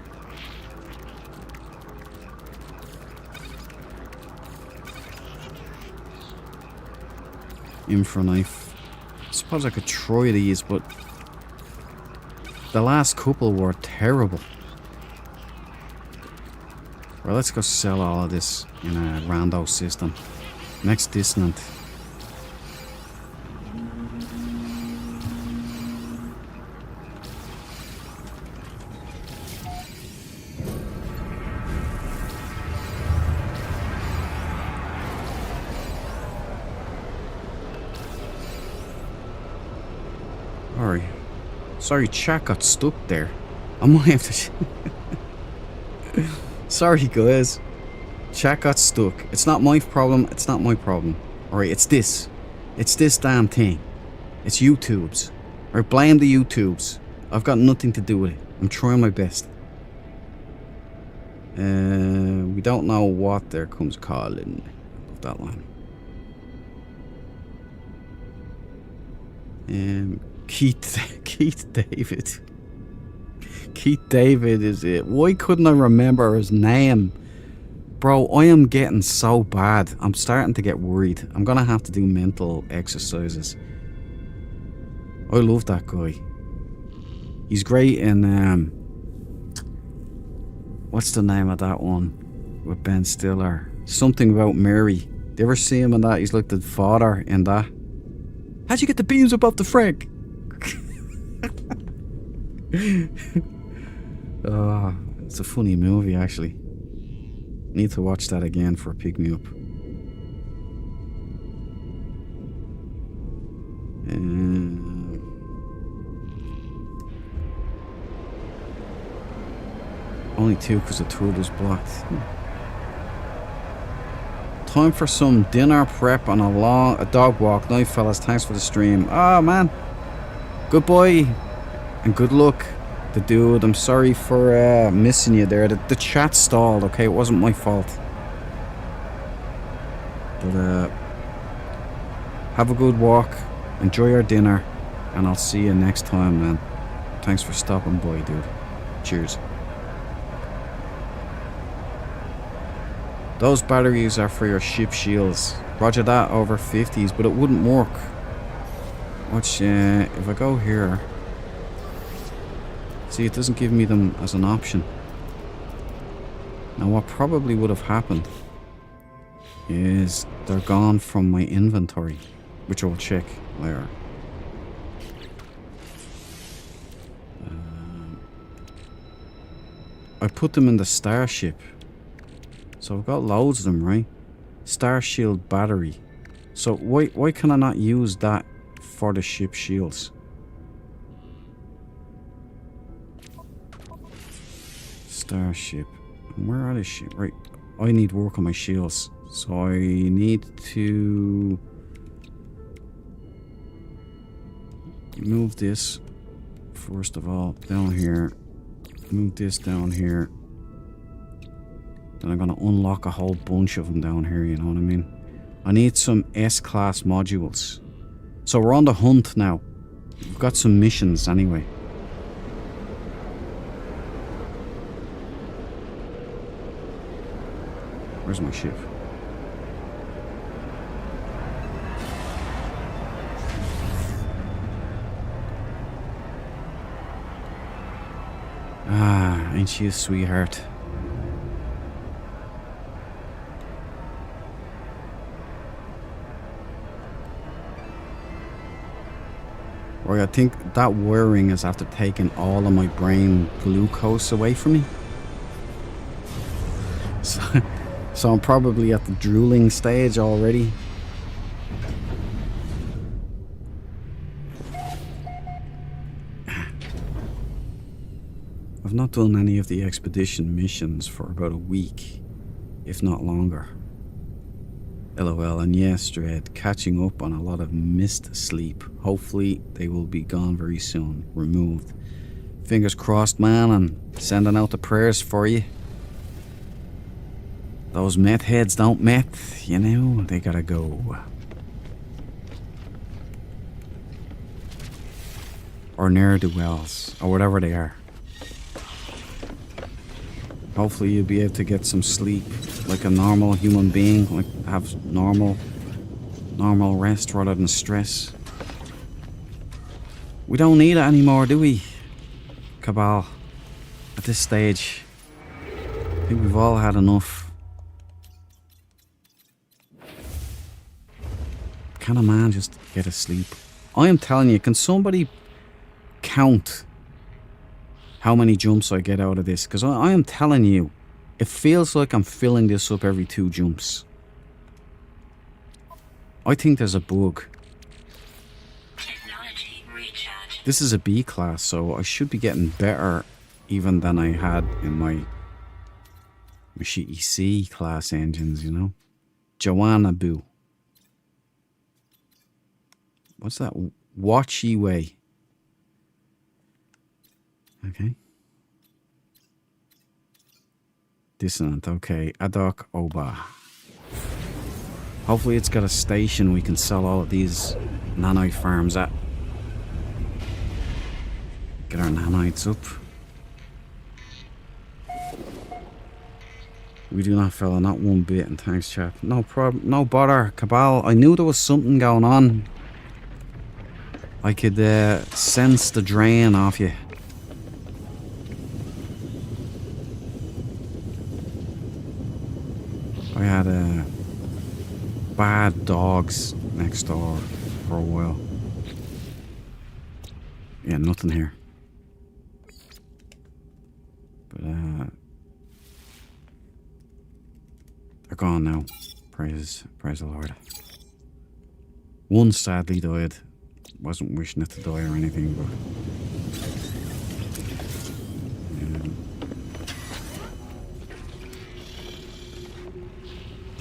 Infra knife. I suppose I could try these, but the last couple were terrible. Well, let's go sell all of this in a rando system. Next dissonant. Alright. Sorry, chat got stuck there. I might have to... Sorry, guys. Chat got stuck. It's not my problem. It's not my problem. Alright, it's this. It's this damn thing. It's YouTube's. Alright, blame the YouTubes. I've got nothing to do with it. I'm trying my best. We don't know what there comes calling. Love that line. Keith David. Keith David is it. Why couldn't I remember his name? Bro, I am getting so bad. I'm starting to get worried. I'm gonna have to do mental exercises. I love that guy. He's great in what's the name of that one with Ben Stiller? Something about Mary. Do you ever see him in that? He's like the father in that. How'd you get the beams above the Frank? Oh, it's a funny movie actually. Need to watch that again for pick me up. Only 2 because the third is blocked. Time for some dinner prep and a dog walk. Night, fellas. Thanks for the stream. Oh man, good boy and good luck. The dude, I'm sorry for missing you there. The chat stalled, okay? It wasn't my fault. But have a good walk, enjoy your dinner, and I'll see you next time, man. Thanks for stopping by, dude. Cheers. Those batteries are for your ship shields. Roger that, over 50s, but it wouldn't work. Watch, if I go here... See, it doesn't give me them as an option. Now what probably would have happened is they're gone from my inventory, which I'll check later. I put them in the Starship. So I've got loads of them, right? Star Shield battery. So why can I not use that for the ship shields? Starship. Where are the ship? Right. I need work on my shields. So I need to move this first of all down here. Move this down here. Then I'm gonna unlock a whole bunch of them down here, you know what I mean? I need some S-class modules. So we're on the hunt now. We've got some missions anyway. Where's my ship? Ah, ain't she a sweetheart? Right, I think that wiring is after taking all of my brain glucose away from me. So I'm probably at the drooling stage already. I've not done any of the expedition missions for about a week, if not longer. LOL, and yes, Dread, catching up on a lot of missed sleep. Hopefully they will be gone very soon, removed. Fingers crossed, man, and sending out the prayers for you. Those meth heads don't meth, you know, they gotta go. Or ne'er-do-wells, or whatever they are. Hopefully you'll be able to get some sleep like a normal human being, like have normal rest rather than stress. We don't need it anymore, do we, Cabal? At this stage, I think we've all had enough. Can a man just get asleep? I am telling you, can somebody count how many jumps I get out of this? Because I am telling you, it feels like I'm filling this up every 2 jumps. I think there's a bug. Technology recharge. This is a B class, so I should be getting better even than I had in my shitty C class engines, you know? Joanna Boo. What's that? Watchy way. Okay. Dissonant, okay. Adok Oba. Hopefully it's got a station we can sell all of these nanite farms at. Get our nanites up. We do not, fella, not one bit, and thanks, chap. No problem, no bother, Cabal. I knew there was something going on. I could sense the drain off you. I had bad dogs next door for a while. Yeah, nothing here. But they're gone now. Praise the Lord. One sadly died. Wasn't wishing it to die or anything, but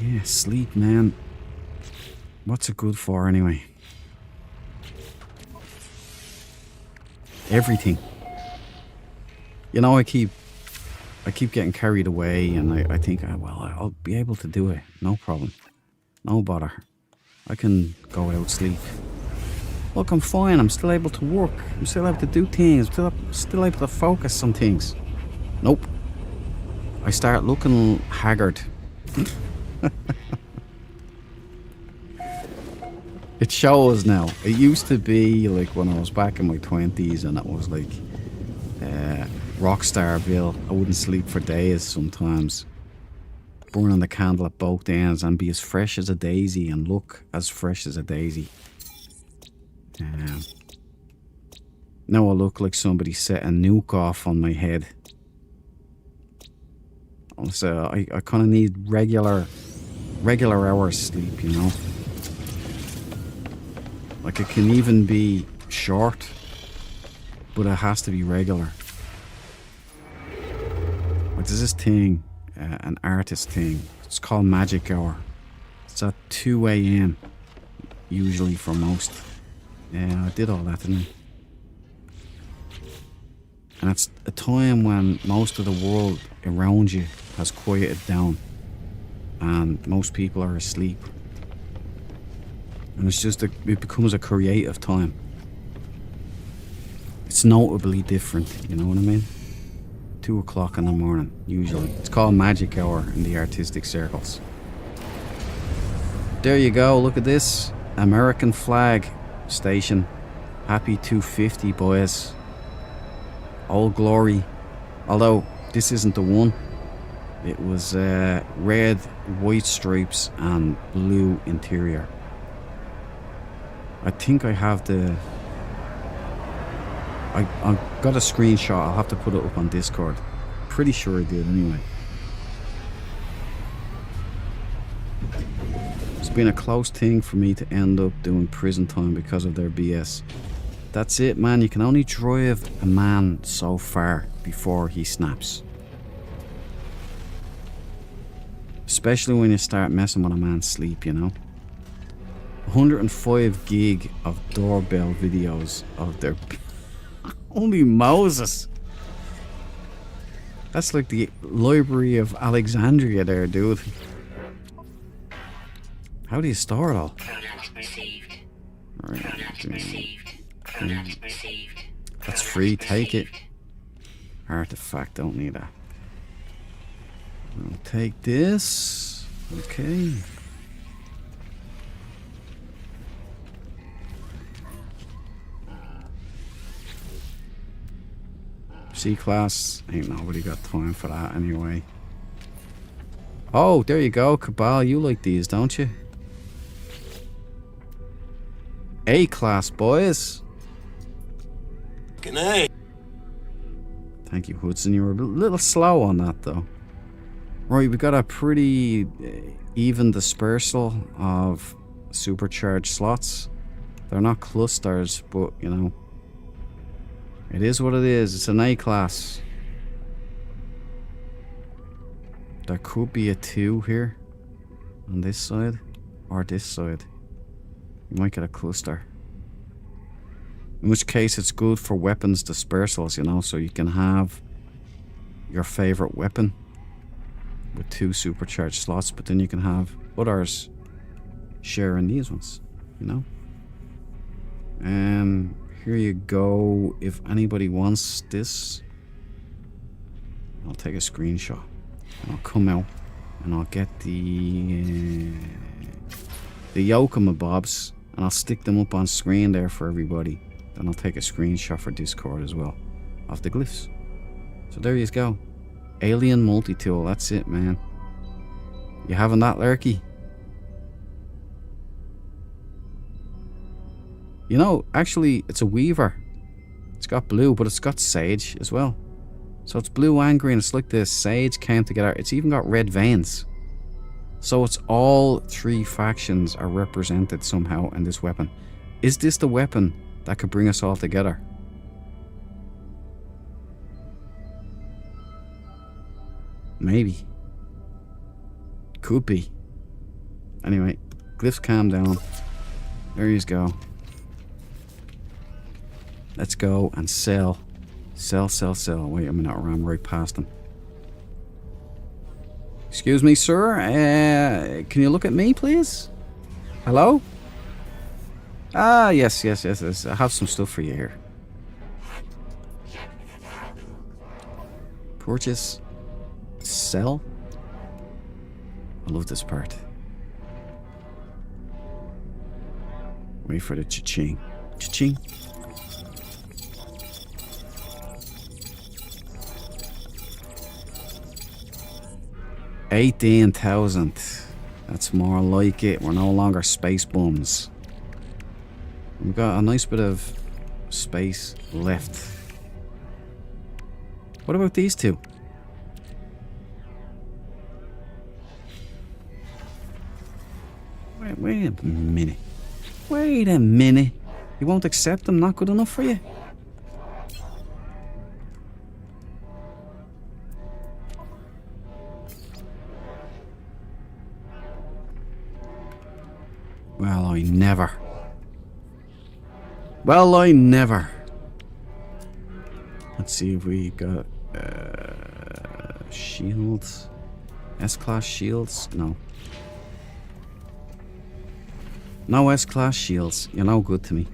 yeah, sleep, man. What's it good for anyway? Everything. You know, I keep getting carried away, and I think, well, I'll be able to do it. No problem. No bother. I can go without sleep. Look, I'm fine. I'm still able to work. I'm still able to do things. I'm still able to focus on things. Nope. I start looking haggard. It shows now. It used to be like when I was back in my 20s, and it was like Rockstarville. I wouldn't sleep for days sometimes. Burning the candle at both ends and be as fresh as a daisy and look as fresh as a daisy. Now I look like somebody set a nuke off on my head. So I kind of need regular hours sleep, you know. Like, it can even be short, but it has to be regular. Like, there's this thing, an artist thing. It's called Magic Hour. It's at 2 a.m. usually for most. Yeah, I did all that, didn't I? And it's a time when most of the world around you has quieted down and most people are asleep. And it's just, it becomes a creative time. It's notably different, you know what I mean? 2 o'clock in the morning, usually. It's called Magic Hour in the artistic circles. There you go, look at this. American flag station. Happy 250, boys. Old Glory. Although, this isn't the one. It was red, white stripes and blue interior. I think I have the... I've got a screenshot. I'll have to put it up on Discord. Pretty sure I did anyway. It's been a close thing for me to end up doing prison time because of their BS. That's it, man. You can only drive a man so far before he snaps. Especially when you start messing with a man's sleep, you know. 105 gig of doorbell videos of their... Holy Moses! That's like the Library of Alexandria there, dude. How do you store it all? Product received. Right. Product received. Product received. That's free, take it. Artifact, don't need that. I'll take this. Okay. C-class. Ain't nobody got time for that anyway. Oh, there you go, Cabal. You like these, don't you? A-class, boys. Good night. Thank you, Hudson. You were a little slow on that, though. Right, we got a pretty even dispersal of supercharged slots. They're not clusters, but, you know, it is what it is. It's an A-class. There could be a 2 here on this side or this side. You might get a cluster. In which case it's good for weapons dispersals, you know, so you can have your favorite weapon with 2 supercharged slots, but then you can have others sharing these ones, you know. Here you go. If anybody wants this, I'll take a screenshot and I'll come out and I'll get the Yokomo Bobs and I'll stick them up on screen there for everybody. Then I'll take a screenshot for Discord as well of the glyphs. So there you go. Alien multi-tool, that's it, man. You having that, Lurky? You know, actually, it's a Weaver. It's got blue, but it's got Sage as well. So it's blue and green. It's like the Sage came together. It's even got red veins. So it's all 3 factions are represented somehow in this weapon. Is this the weapon that could bring us all together? Maybe. Could be. Anyway, glyphs, calm down. There you go. Let's go and sell. Sell, sell, sell. Wait a minute, I ran right past him. Excuse me, sir. Can you look at me, please? Hello? Ah, yes. I have some stuff for you here. Purchase. Sell. I love this part. Wait for the cha-ching. Cha-ching. $18,000. That's more like it. We're no longer space bums. We've got a nice bit of space left. What about these two? Wait a minute. Wait a minute. You won't accept them? Not good enough for you? Well, I never. Well, I never. Let's see if we got shields. S-class shields? No. No S-class shields. You're no good to me.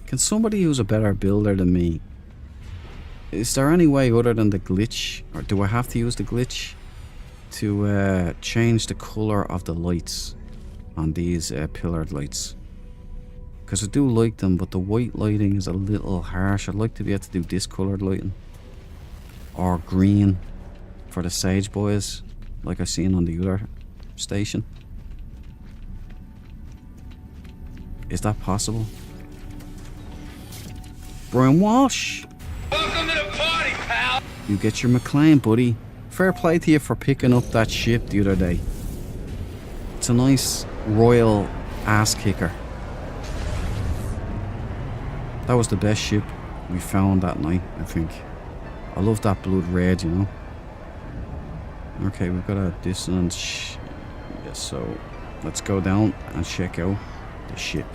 Can somebody who's a better builder than me... Is there any way other than the glitch? Or do I have to use the glitch to change the colour of the lights on these pillared lights? Because I do like them, but the white lighting is a little harsh. I'd like to be able to do this coloured lighting. Or green for the Sage boys, like I've seen on the other station. Is that possible? Brian Walsh! Welcome to the party, pal! You get your McLean, buddy. Fair play to you for picking up that ship the other day. It's a nice royal ass kicker. That was the best ship we found that night, I think. I love that blood red, you know. Okay, we've got a distance. Yeah, so let's go down and check out the ship.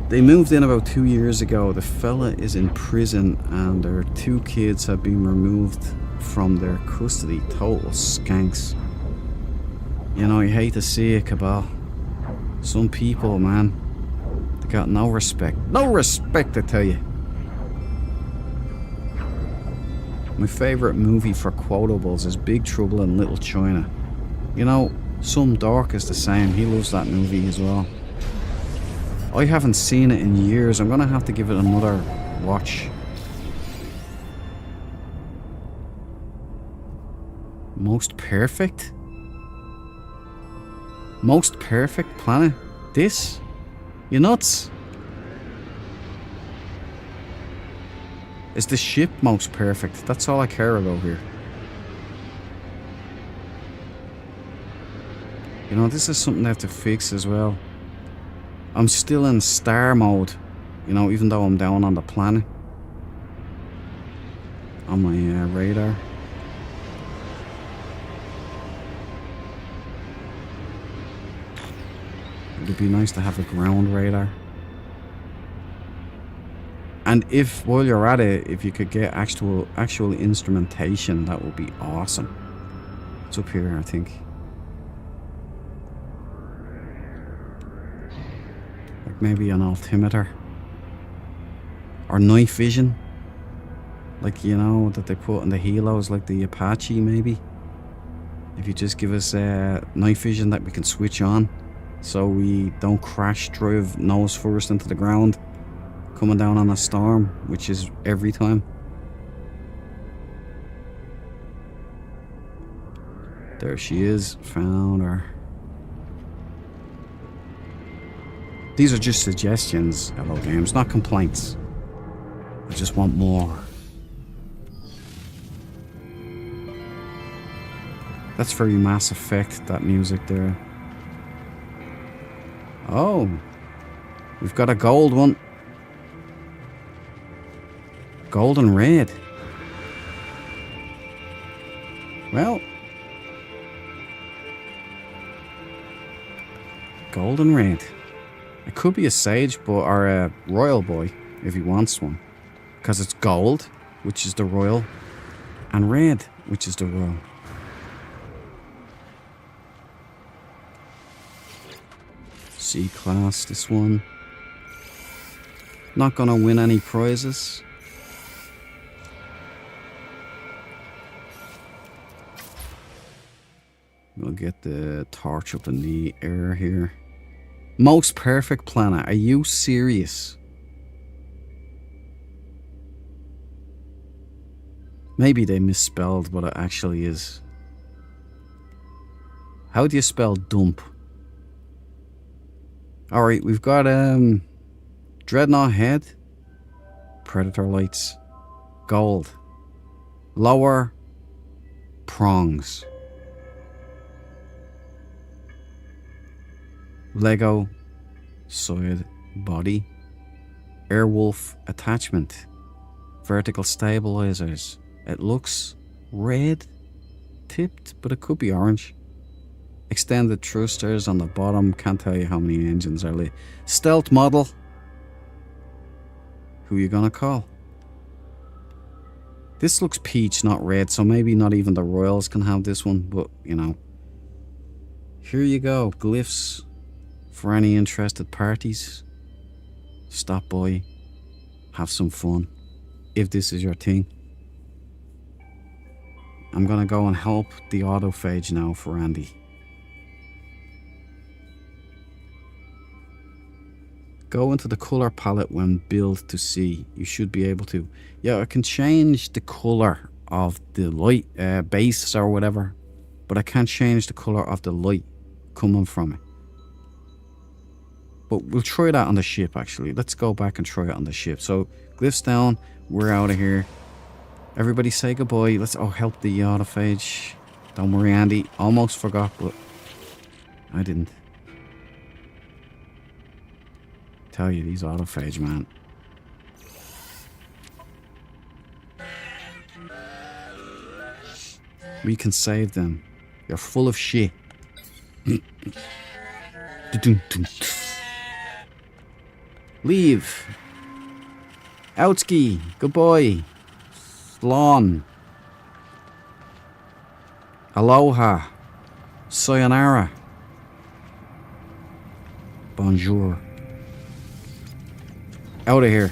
They moved in about 2 years ago. The fella is in prison and their 2 kids have been removed from their custody. Total skanks. You know, you hate to see it, Cabal. Some people, man, they got no respect. No respect, I tell you. My favourite movie for quotables is Big Trouble in Little China. You know, some dork is the same. He loves that movie as well. I haven't seen it in years. I'm gonna have to give it another watch. Most perfect? Most perfect planet? This? You nuts? Is the ship most perfect? That's all I care about here. You know, this is something I have to fix as well. I'm still in star mode, you know, even though I'm down on the planet. On my radar. It would be nice to have a ground radar. And if, while you're at it, if you could get actual instrumentation, that would be awesome. It's up here, I think. Like maybe an altimeter. Or night vision. Like, you know, that they put in the helos, like the Apache, maybe. If you just give us night vision that we can switch on, so we don't crash drive nose first into the ground, coming down on a storm, which is every time. There she is, found her. These are just suggestions, Hello Games, not complaints. I just want more. That's very Mass Effect, that music there. Oh, we've got a gold one. Gold and red. Well, gold and red. It could be a sage boy or a royal boy if he wants one, because it's gold, which is the royal, and red, which is the royal. C-class, this one. Not gonna win any prizes. We'll get the torch up in the air here. Most perfect planet. Are you serious? Maybe they misspelled what it actually is. How do you spell dump? Alright, we've got Dreadnought head, Predator lights, gold, lower prongs, Lego side body, Airwolf attachment, vertical stabilizers. It looks red tipped, but it could be orange. Extended thrusters on the bottom. Can't tell you how many engines are lit. Stealth model. Who are you gonna call? This looks peach, not red, so maybe not even the Royals can have this one, but you know. Here you go. Glyphs for any interested parties. Stop by. Have some fun. If this is your thing. I'm gonna go and help the autophage now for Andy. Go into the color palette when build to see. You should be able to. Yeah, I can change the color of the light base or whatever, but I can't change the color of the light coming from it. But we'll try that on the ship actually. Let's go back and try it on the ship. So glyphs down, we're out of here. Everybody say goodbye. Let's help the autophage. Don't worry, Andy. Almost forgot, but I didn't. Tell you, these autophage, man. We can save them. You're full of shit. Leave. Outski. Goodbye. Lawn. Aloha. Sayonara. Bonjour. Out of here.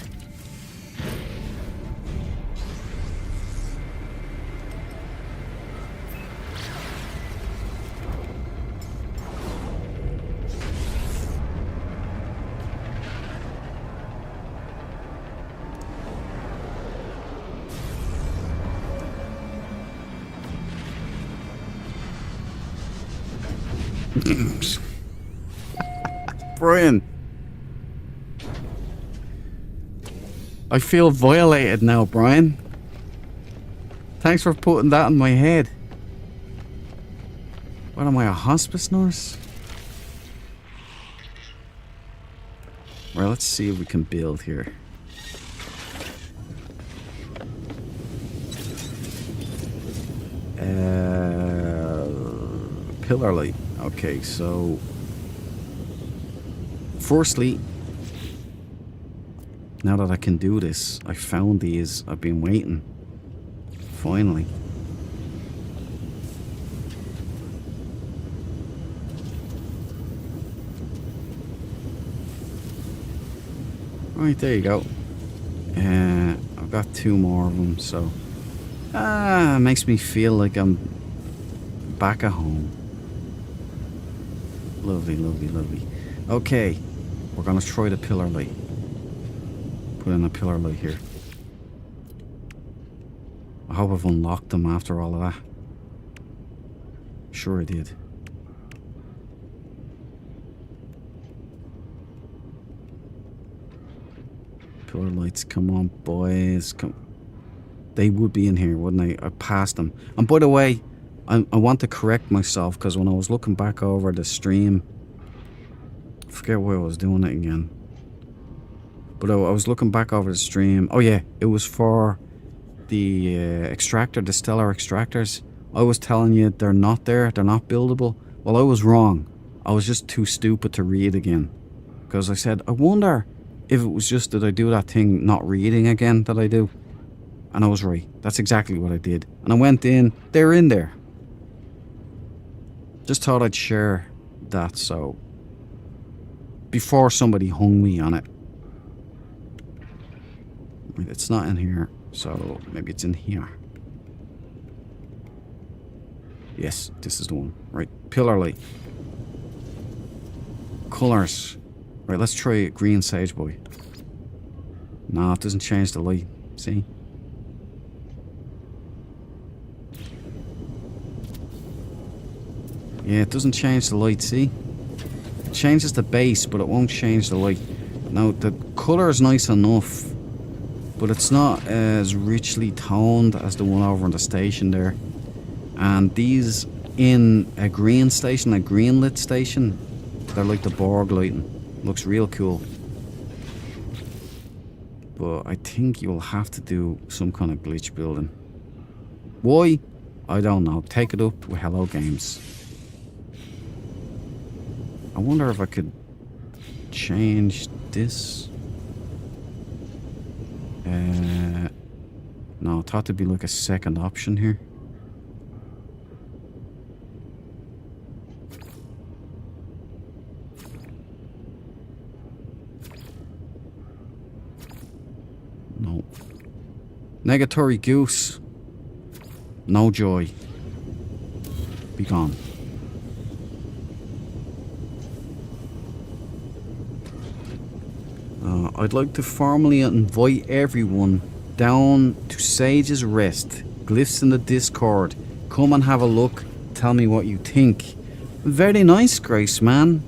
Brian. I feel violated now, Brian. Thanks for putting that in my head. What am I, a hospice nurse? Well, let's see if we can build here. Pillar light. Okay, so Firstly, now that I can do this, I found these. I've been waiting. Finally. Right, there you go. I've got 2 more of them, so... it makes me feel like I'm back at home. Lovely, lovely, lovely. Okay, we're gonna try the pillar light. Put in a pillar light here. I hope I've unlocked them after all of that. Sure I did. Pillar lights, come on, boys. Come. They would be in here, wouldn't they? I passed them. And by the way, I want to correct myself, because when I was looking back over the stream, I forget why I was doing it again. But I was looking back over the stream. Oh yeah, it was for the extractor, the stellar extractors. I was telling you they're not there, they're not buildable. Well, I was wrong. I was just too stupid to read again. Because I said, I wonder if it was just that I do that thing not reading again that I do. And I was right. That's exactly what I did. And I went in, they're in there. Just thought I'd share that, so before somebody hung me on it. It's not in here, so maybe it's in here. Yes, this is the one. Right, pillar light. Colours. Right, let's try green sage boy. No, it doesn't change the light. See? Yeah, it doesn't change the light, see? It changes the base, but it won't change the light. Now, the colour is nice enough, but it's not as richly toned as the one over on the station there. And these in a green station, a green lit station, they're like the Borg lighting. Looks real cool. But I think you'll have to do some kind of glitch building. Why? I don't know. Take it up with Hello Games. I wonder if I could change this. No, I thought there'd be like a second option here. No. Negatory goose. No joy. Be gone. I'd like to formally invite everyone down to Sage's Rest. Glyphs in the Discord. Come and have a look. Tell me what you think. Very nice, Grace, man.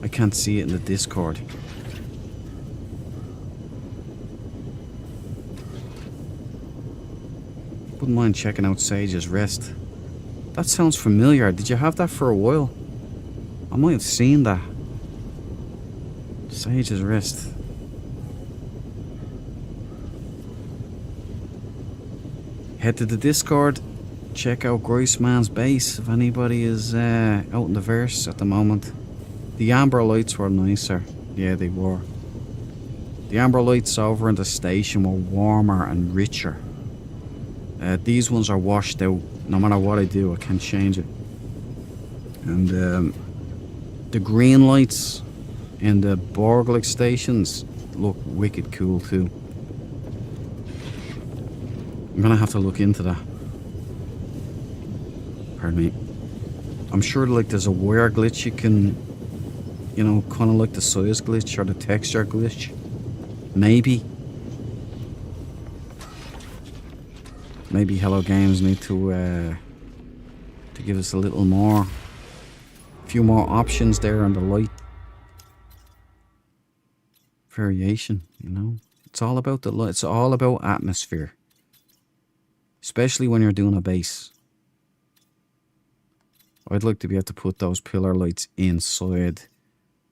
I can't see it in the Discord. Wouldn't mind checking out Sage's Rest. That sounds familiar. Did you have that for a while? I might have seen that. Sage's Rest. Head to the Discord. Check out Graceman's base if anybody is out in the verse at the moment. The amber lights were nicer. Yeah, they were. The amber lights over in the station were warmer and richer. These ones are washed out. No matter what I do, I can't change it. And the green lights in the Borg-like stations look wicked cool too. I'm gonna have to look into that. Pardon me. I'm sure like there's a wire glitch you can, you know, kind of like the size glitch or the texture glitch. Maybe. Maybe Hello Games need to give us a little more. A few more options there on the light variation, you know. It's all about the light. It's all about atmosphere, especially when you're doing a base. I'd like to be able to put those pillar lights inside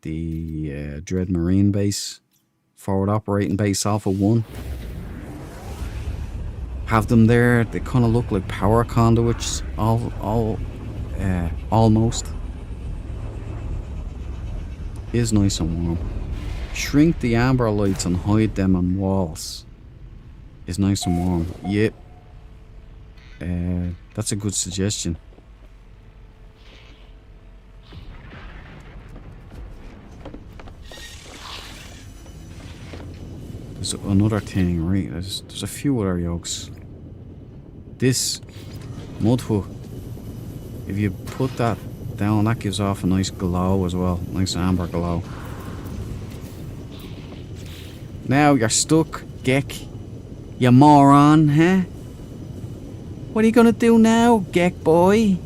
the Dread Marine base, forward operating base Alpha 1. Have them there. They kind of look like power conduits, almost. is nice and warm. Shrink the amber lights and hide them on walls. Is nice and warm. Yep. That's a good suggestion. There's another thing, right? There's a few other yolks. This mud hut, if you put that down, that gives off a nice glow as well. Nice amber glow. Now you're stuck, Gek. You moron, huh? What are you gonna do now, Gek boy?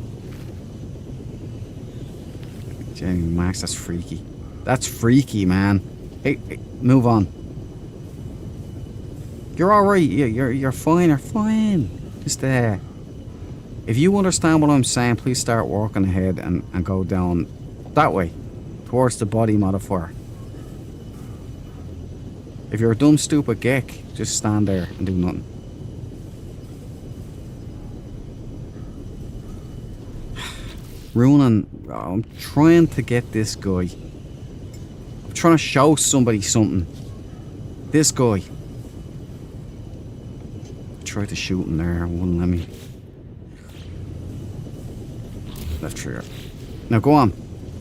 Jamie Max, that's freaky. That's freaky, man. Hey, move on. You're alright, you're fine, you're fine. Just if you understand what I'm saying, please start walking ahead and go down that way, towards the body modifier. If you're a dumb, stupid Gek, just stand there and do nothing. Ruining, I'm trying to get this guy. I'm trying to show somebody something. This guy. I tried to shoot him there, wouldn't let me. Left trigger. Now go on.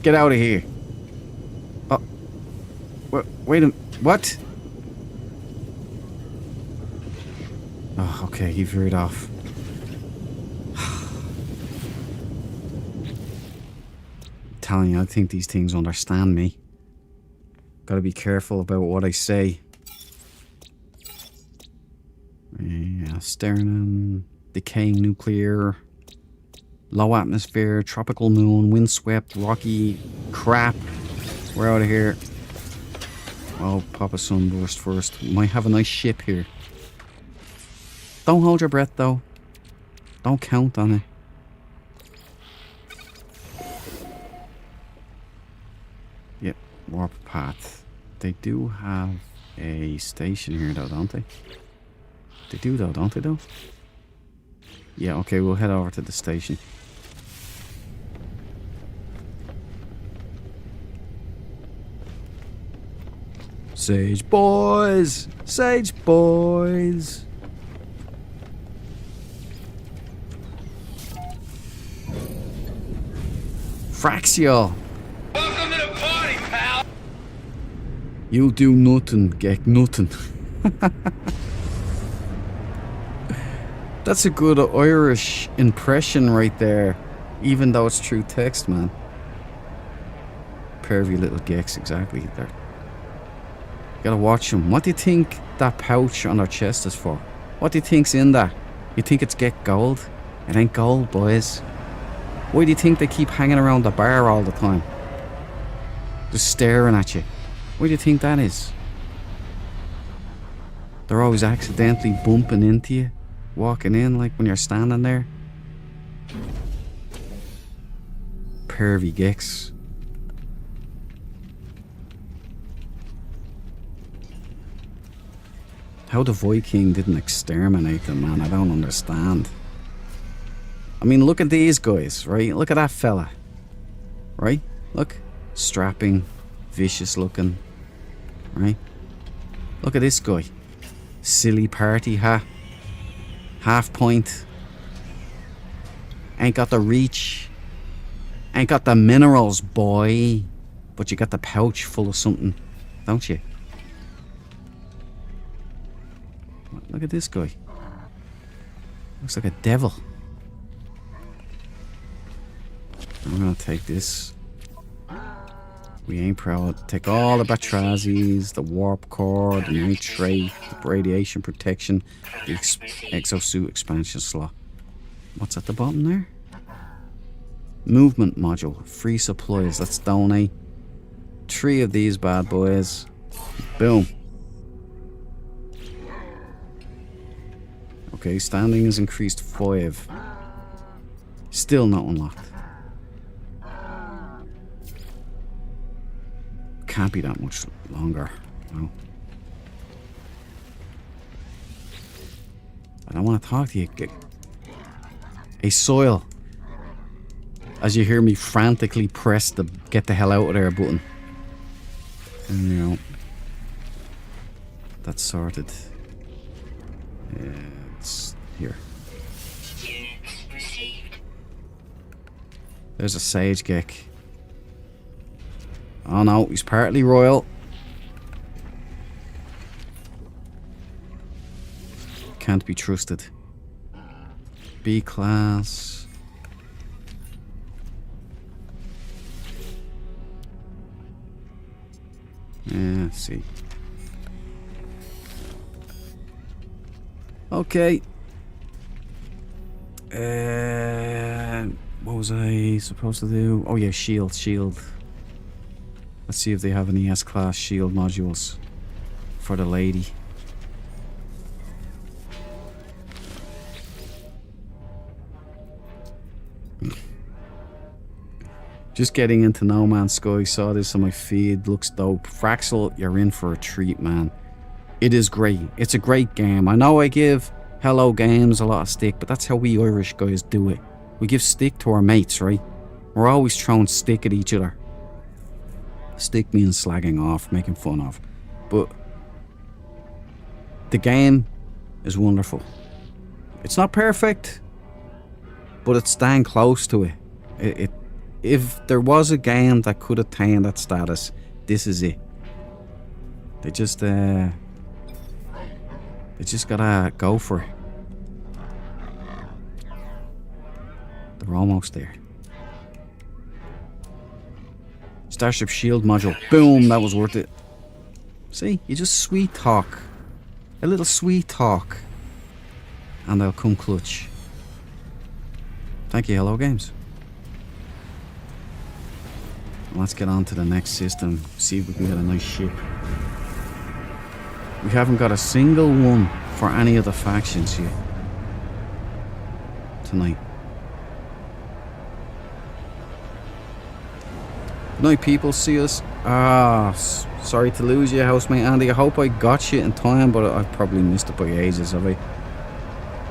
Get out of here. Oh. Wait a minute. What? Oh, okay, he veered off. I'm telling you, I think these things understand me. Gotta be careful about what I say. Yeah, sternum, decaying nuclear, low atmosphere, tropical moon, windswept, rocky crap. We're out of here. Oh, pop a sunburst first. Might have a nice ship here. Don't hold your breath though. Don't count on it. Yep, warp path. They do have a station here though, don't they? They do though, don't they though? Yeah, okay, we'll head over to the station. Sage boys! Sage boys! Fraxial! Welcome to the party, pal! You'll do nothing, Gek, nothing. That's a good Irish impression right there, even though it's true text, man. Pervy little Geks, exactly. There. You gotta watch them. What do you think that pouch on their chest is for? What do you think's in that? You think it's Gek gold? It ain't gold, boys. Why do you think they keep hanging around the bar all the time? Just staring at you. Why do you think that is? They're always accidentally bumping into you, walking in like when you're standing there. Pervy Geks. How the Viking didn't exterminate them, man, I don't understand. I mean, look at these guys, right? Look at that fella. Right? Look. Strapping. Vicious looking. Right? Look at this guy. Silly party hat. Half point. Ain't got the reach. Ain't got the minerals, boy. But you got the pouch full of something, don't you? Look at this guy. Looks like a devil. I'm gonna take this. We ain't proud. Take all the Batrazis, the warp core, the nitrate, the radiation protection, the exosuit expansion slot. What's at the bottom there? Movement module, free supplies. Let's donate 3 of these bad boys. Boom. Okay, standing is increased 5. Still not unlocked. Can't be that much longer. No. I don't want to talk to you. A soil. As you hear me frantically press the get the hell out of there button. There we go. That's sorted. It's here. Units received. There's a Sage Gek. Oh no, he's partly royal. Can't be trusted. B class. Yeah, see. Okay. What was I supposed to do? Oh yeah, shield. Let's see if they have any S-class shield modules for the lady. Just getting into No Man's Sky, saw this on my feed, looks dope. Fraxel, you're in for a treat, man. It is great. It's a great game. I know I give Hello Games a lot of stick, but that's how we Irish guys do it. We give stick to our mates, right? We're always throwing stick at each other. Stick means slagging off, making fun of. But the game is wonderful. It's not perfect, but it's dang close to it. If there was a game that could attain that status, this is it. They just gotta go for it. They're almost there. Starship Shield module. Boom, that was worth it. See, you just sweet talk. A little sweet talk. And they'll come clutch. Thank you, Hello Games. Let's get on to the next system. See if we can get a nice ship. We haven't got a single one for any of the factions yet. Tonight. Good night, people. See us. Sorry to lose you, housemate Andy. I hope I got you in time, but I've probably missed it by ages, have I?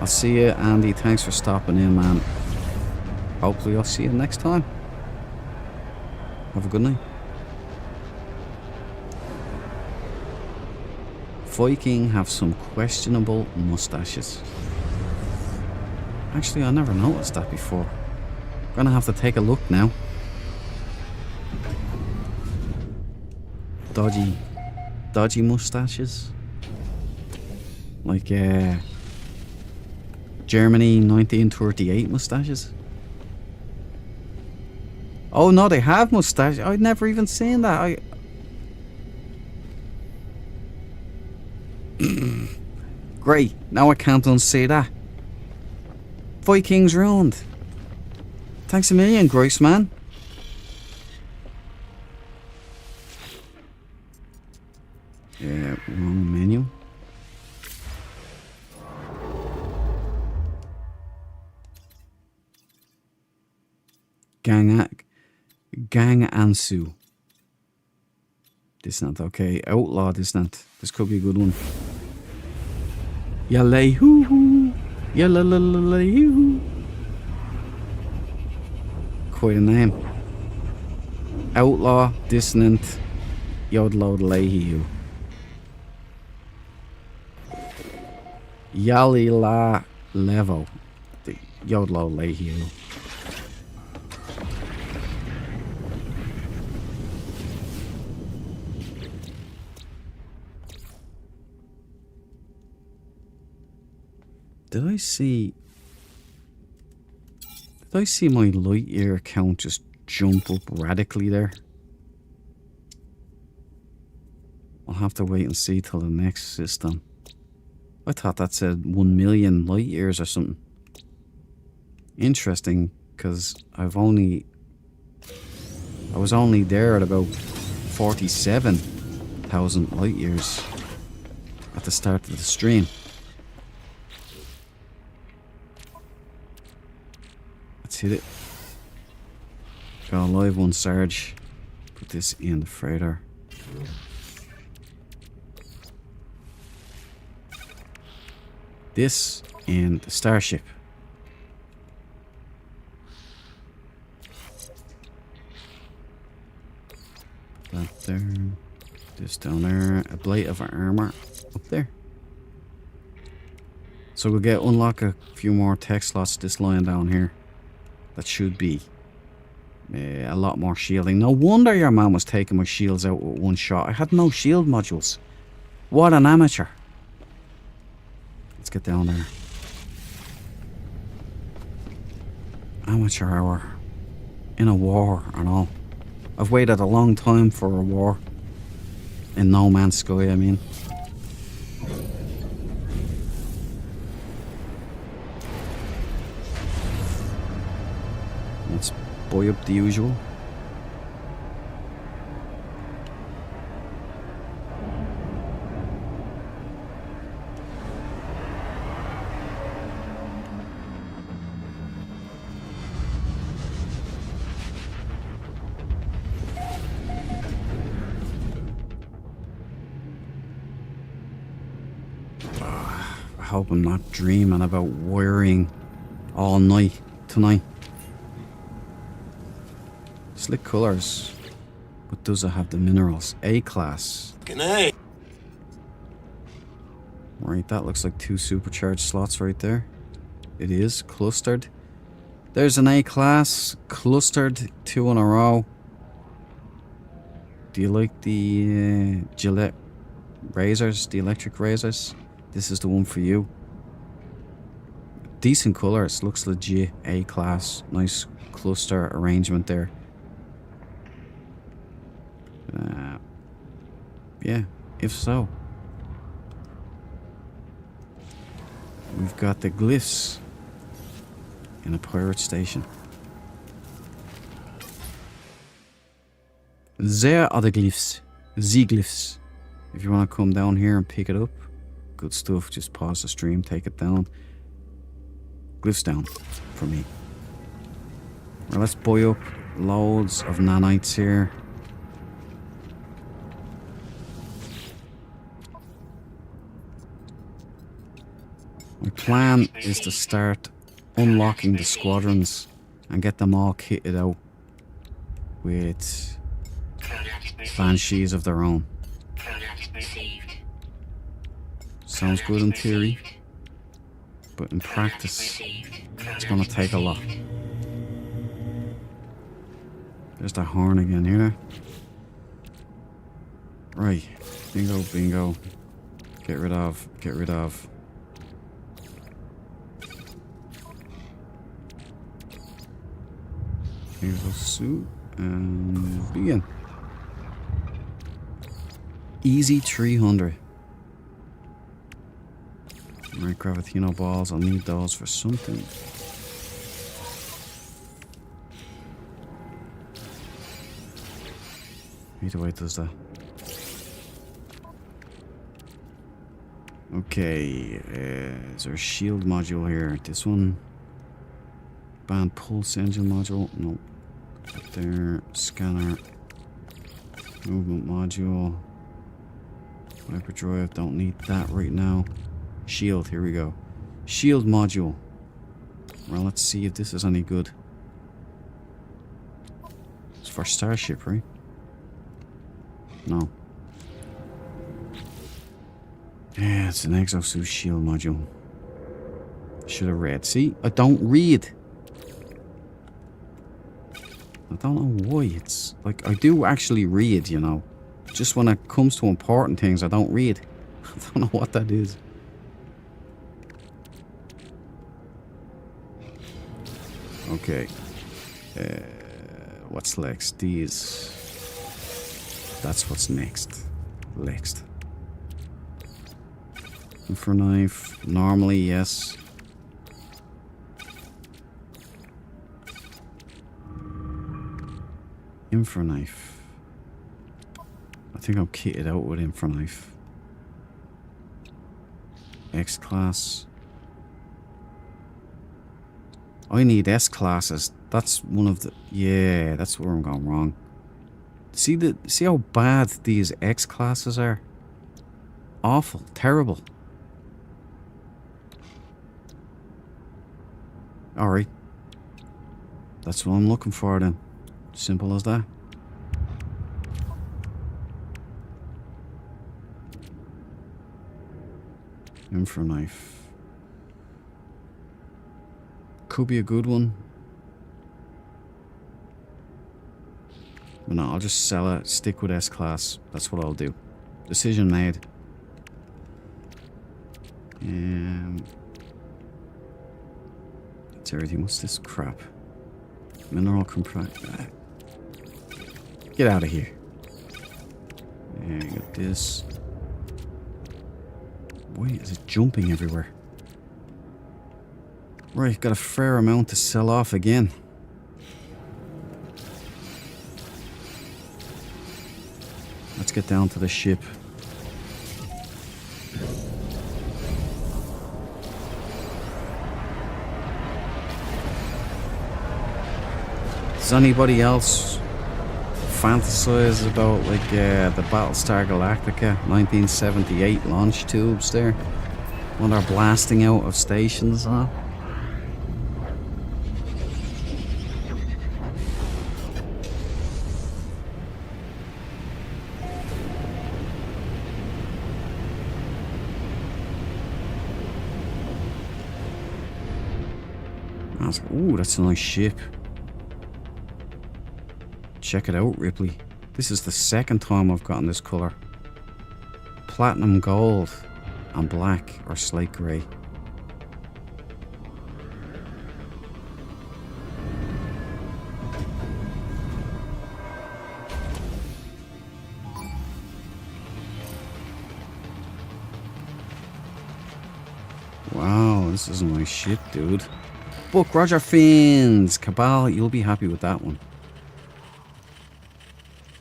I'll see you, Andy. Thanks for stopping in, man. Hopefully I'll see you next time. Have a good night. Viking have some questionable mustaches. Actually, I never noticed that before. Gonna have to take a look now. Dodgy mustaches. Like Germany 1938 mustaches. Oh no, they have mustaches. I'd never even seen that. Great. Now I can't unsee that. Vikings ruined. Thanks a million, Grace man. Yeah, wrong menu. Gang Ansu. Dissonant, okay. Outlaw Dissonant. This could be a good one. Yallay hoo hoo. Yalalay hoo. Quite a name. Outlaw Dissonant Yodlo Lehiu. Yalila Levo. Yodlo Lehiu. Did I see my Lightyear account just jump up radically there? I'll have to wait and see till the next system. I thought that said 1 million light years or something. Interesting, because I was only there at about 47,000 light years at the start of the stream. Let's hit it. Got a live one, Sarge. Put this in the freighter. This in the starship. That there. This down there. A blade of armor up there. So we'll get unlock a few more tech slots this line down here. That should be a lot more shielding. No wonder your man was taking my shields out with one shot. I had no shield modules. What an amateur. Let's get down there. Amateur hour. In a war and all. I've waited a long time for a war. In No Man's Sky, I mean. Let's buy up the usual. I hope I'm not dreaming about wiring all night tonight. Slick colours, but does it have the minerals? A class. Good night. Right, that looks like 2 supercharged slots right there. It is clustered. There's an A class, clustered 2 in a row. Do you like the Gillette razors, the electric razors? This is the one for you. Decent colours, looks legit. A class, nice cluster arrangement there. Yeah, if so. We've got the glyphs in a pirate station. There are the glyphs. The glyphs. If you want to come down here and pick it up, good stuff. Just pause the stream, take it down. Glyphs down for me. Well, let's buy up loads of nanites here. My plan is to start unlocking the squadrons and get them all kitted out with banshees of their own. Sounds good in theory, but in practice, it's gonna take a lot. There's the horn again, hear that? Right, bingo, bingo. Get rid of, get rid of. Here's a suit, and begin. Easy 300. Right, Gravitino balls, I'll need those for something. Either way does that. Okay, is there a shield module here? This one? Band pulse engine module? No. Up there, scanner. Movement module. Hyperdrive, don't need that right now. Shield, here we go. Shield module. Well, let's see if this is any good. It's for Starship, right? No. Yeah, it's an exosuit shield module. Should have read. See, I don't read. I don't know why. It's like, I do actually read, you know. Just when it comes to important things, I don't read. I don't know what that is. Okay. What's next? These. That's what's next. Next. For knife. Normally, yes. Infraknife. I think I'm kitted out with Infraknife. X-Class. I need S-Classes. That's one of the... Yeah, that's where I'm going wrong. See how bad these X-Classes are? Awful. Terrible. Alright. That's what I'm looking for then. Simple as that. In for a knife. Could be a good one. But no, I'll just sell it. Stick with S-Class. That's what I'll do. Decision made. That's everything. What's this crap? Mineral compress. Get out of here. Yeah, you got this. Why is it jumping everywhere? Right, got a fair amount to sell off again. Let's get down to the ship. Does anybody else fantasize about like the Battlestar Galactica 1978 launch tubes there when they're blasting out of stations? Huh? Ooh, that's a nice ship. Check it out, Ripley. This is the second time I've gotten this colour. Platinum gold and black or slate grey. Wow, this is a nice ship, dude. Buck Roger Fins! Cabal, you'll be happy with that one.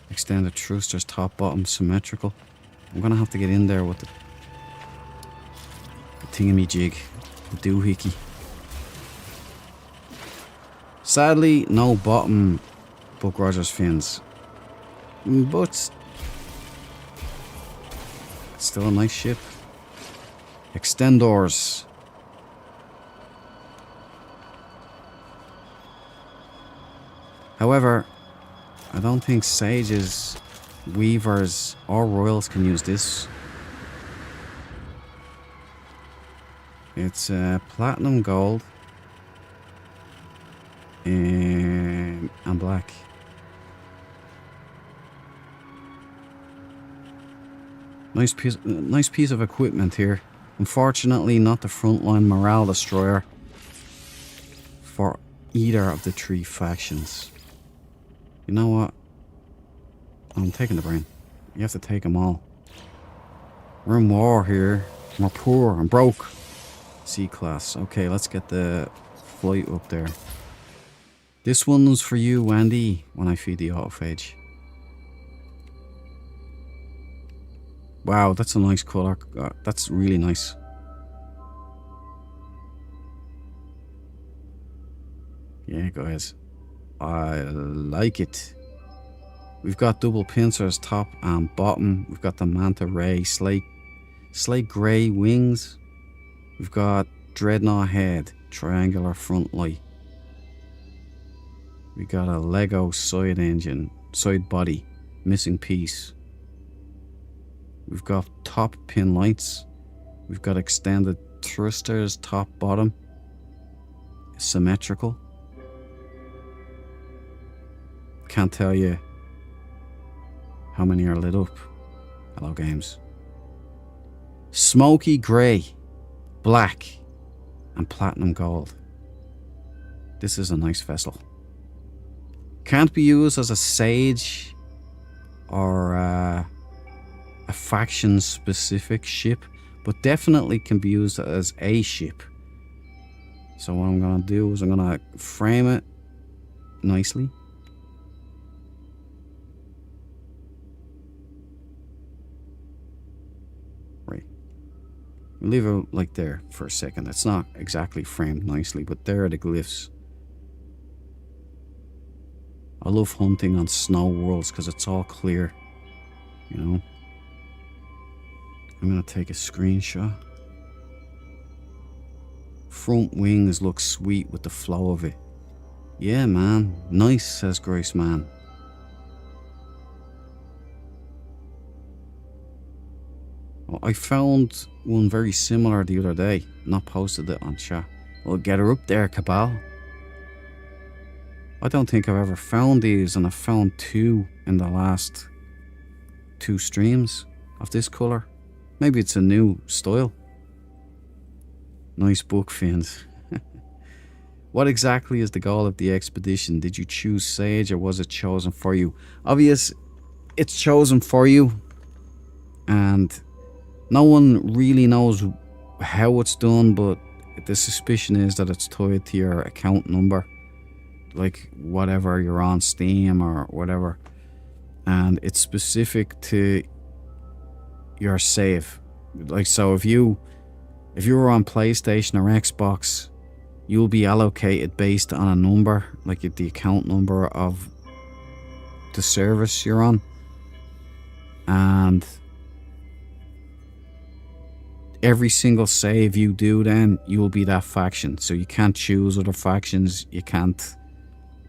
Extended thrusters, top, bottom, symmetrical. I'm gonna have to get in there with the thingamajig, the doohickey. Sadly, no bottom Buck Rogers fins. But it's still a nice ship. Extendors. However, I don't think Sages, Weavers, or Royals can use this. It's platinum gold and black. Nice piece of equipment here. Unfortunately, not the frontline morale destroyer for either of the three factions. You know what? I'm taking the brain. You have to take them all. We're in war here. We're poor. I'm broke. C-class. Okay, let's get the flight up there. This one's for you, Andy, when I feed the autophage. Wow, that's a nice colour. That's really nice. Yeah, guys. I like it. We've got double pincers top and bottom. We've got the manta ray slate grey wings. We've got dreadnought head, triangular front light. We got a Lego side engine, side body, missing piece. We've got top pin lights. We've got extended thrusters, top, bottom, symmetrical. Can't tell you how many are lit up. Hello, games. Smoky grey, black, and platinum gold. This is a nice vessel. Can't be used as a Sage or a faction specific ship, but definitely can be used as a ship. So what I'm gonna do is I'm gonna frame it nicely. Right. We'll leave it like there for a second. It's not exactly framed nicely, but there are the glyphs. I love hunting on snow worlds because it's all clear, you know. I'm gonna take a screenshot. Front wings look sweet with the flow of it. Yeah, man. Nice, says Grace Man. Well, I found one very similar the other day. Not posted it on chat. Well, get her up there, Cabal. I don't think I've ever found these, and I found 2 in the last 2 streams of this colour. Maybe it's a new style. Nice book, Fins. What exactly is the goal of the expedition? Did you choose Sage, or was it chosen for you? Obvious, it's chosen for you. And no one really knows how it's done, but the suspicion is that it's tied to your account number. Like whatever you're on Steam or whatever. And it's specific to your save. Like, so if you were on PlayStation or Xbox, you'll be allocated based on a number, like the account number of the service you're on. And every single save you do, then you'll be that faction. So you can't choose other factions, you can't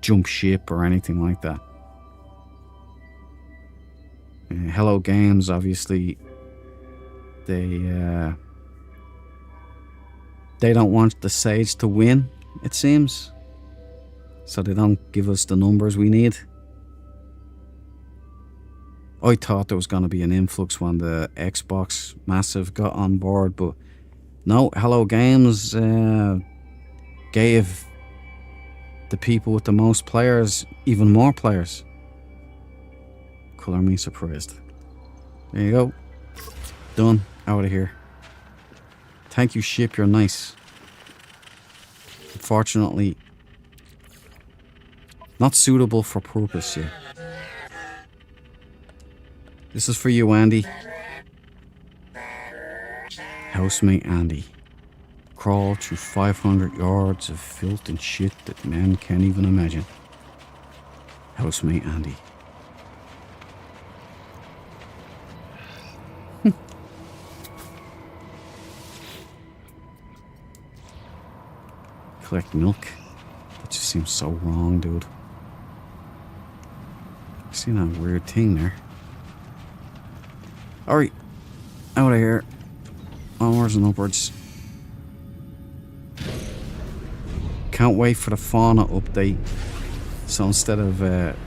jump ship or anything like that. Hello Games, obviously, they don't want the Sage to win, it seems. So they don't give us the numbers we need. I thought there was going to be an influx when the Xbox Massive got on board, but no, Hello Games gave the people with the most players even more players. Colour me surprised. There you go. Done. Out of here. Thank you, ship. You're nice. Unfortunately, not suitable for purpose yet. This is for you, Andy. Housemate Andy. Crawl through 500 yards of filth and shit that men can't even imagine. Housemate Andy. Collect milk. That just seems so wrong, dude. Seen a weird thing there. Alright. Out of here. Onwards and upwards. Can't wait for the fauna update. So instead of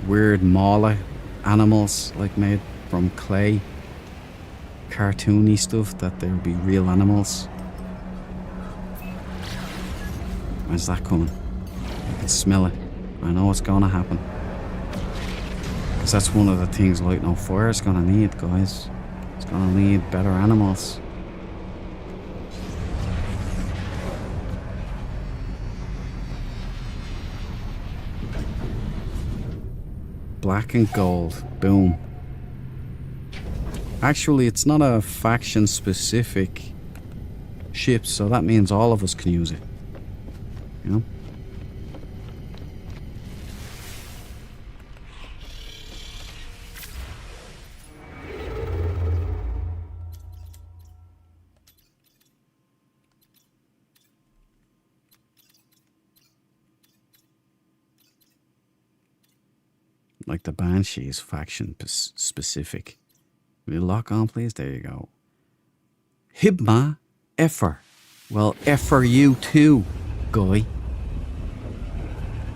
weird mala animals like made from clay, cartoony stuff, that there'll be real animals. When's that coming? I can smell it. I know it's gonna happen. Because that's one of the things Light No Fire is gonna need, guys. It's gonna need better animals. Black and gold. Boom. Actually, it's not a faction specific ship, so that means all of us can use it. You know? Like the Banshees faction specific. Will you lock on, please? There you go. Hibma Effer. Well, Effer you too, guy.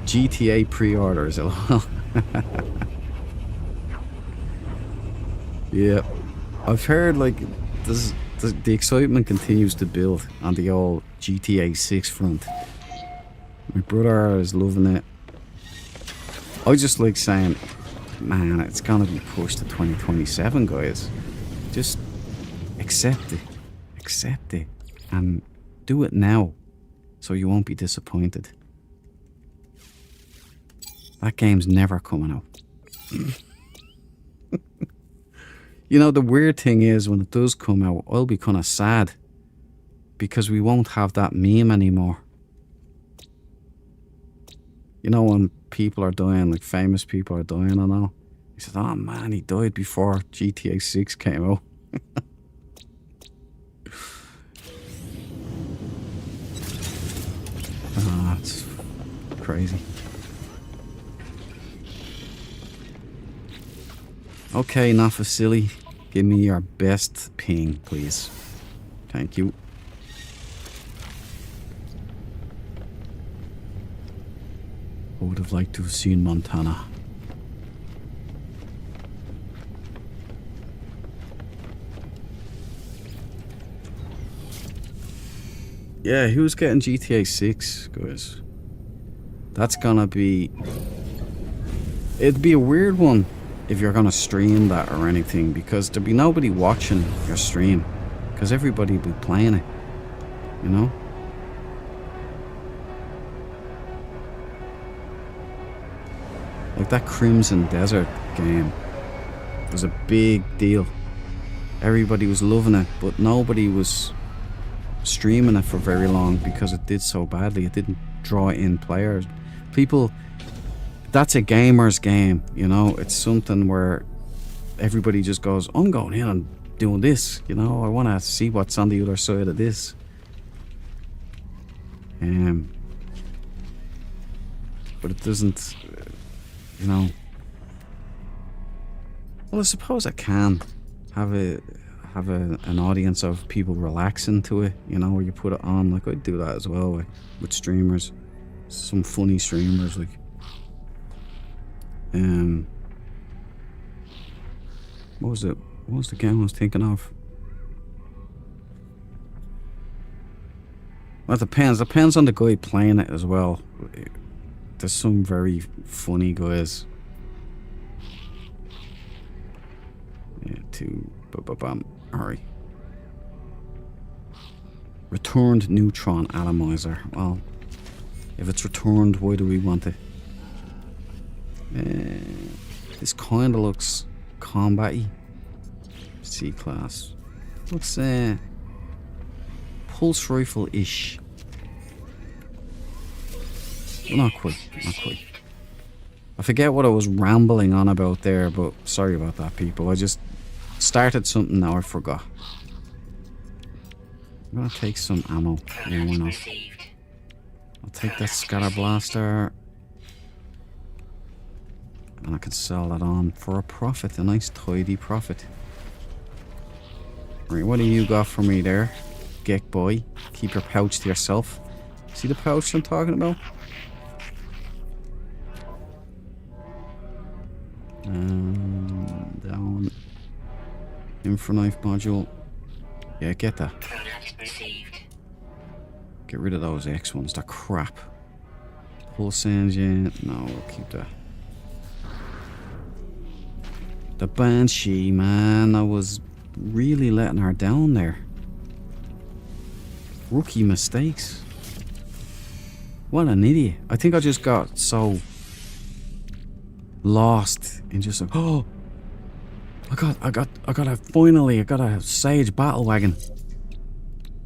GTA pre-orders. Yeah. I've heard like the excitement continues to build on the old GTA 6 front. My brother is loving it. I just like saying, man, it's gonna be pushed to 2027, guys. Just accept it. Accept it. And do it now, so you won't be disappointed. That game's never coming out. You know, the weird thing is, when it does come out, I'll be kind of sad. Because we won't have that meme anymore. You know, when people are dying, like famous people are dying and all. He said, oh man, he died before GTA 6 came out. Ah, it's crazy. Okay, not for silly. Give me your best ping, please. Thank you. I would have liked to have seen Montana. Yeah, who's getting GTA 6, guys? That's gonna be... It'd be a weird one if you're gonna stream that or anything, because there'd be nobody watching your stream, because everybody would be playing it, you know? Like that Crimson Desert game was a big deal. Everybody was loving it, but nobody was streaming it for very long because it did so badly. It didn't draw in players. People, that's a gamer's game, you know? It's something where everybody just goes, I'm going in and doing this, you know? I want to see what's on the other side of this. But it doesn't, you know... Well, I suppose I can have an audience of people relaxing to it, you know, where you put it on. Like, I'd do that as well with streamers. Some funny streamers, like... What was the game I was thinking of? Well, it depends on the guy playing it as well. There's some very funny guys. Yeah, Alright. Returned neutron atomizer. Well, if it's returned, why do we want it? This kind of looks combat-y. C-class. Looks pulse rifle-ish. Well, not quite. I forget what I was rambling on about there, but sorry about that, people. I just started something now I forgot. I'm gonna take some ammo. Yeah, why not? I'll take that scatter blaster. And I can sell that on for a profit, a nice tidy profit. Right, what do you got for me there, geek boy? Keep your pouch to yourself. See the pouch I'm talking about? Down. Infraknife module. Yeah, get that. Get rid of those X ones, they're crap. Pulse engine. No, we'll keep that. The Banshee, man, I was really letting her down there. Rookie mistakes. What an idiot. I think I just got so lost in just like, oh, I got a Sage battle wagon.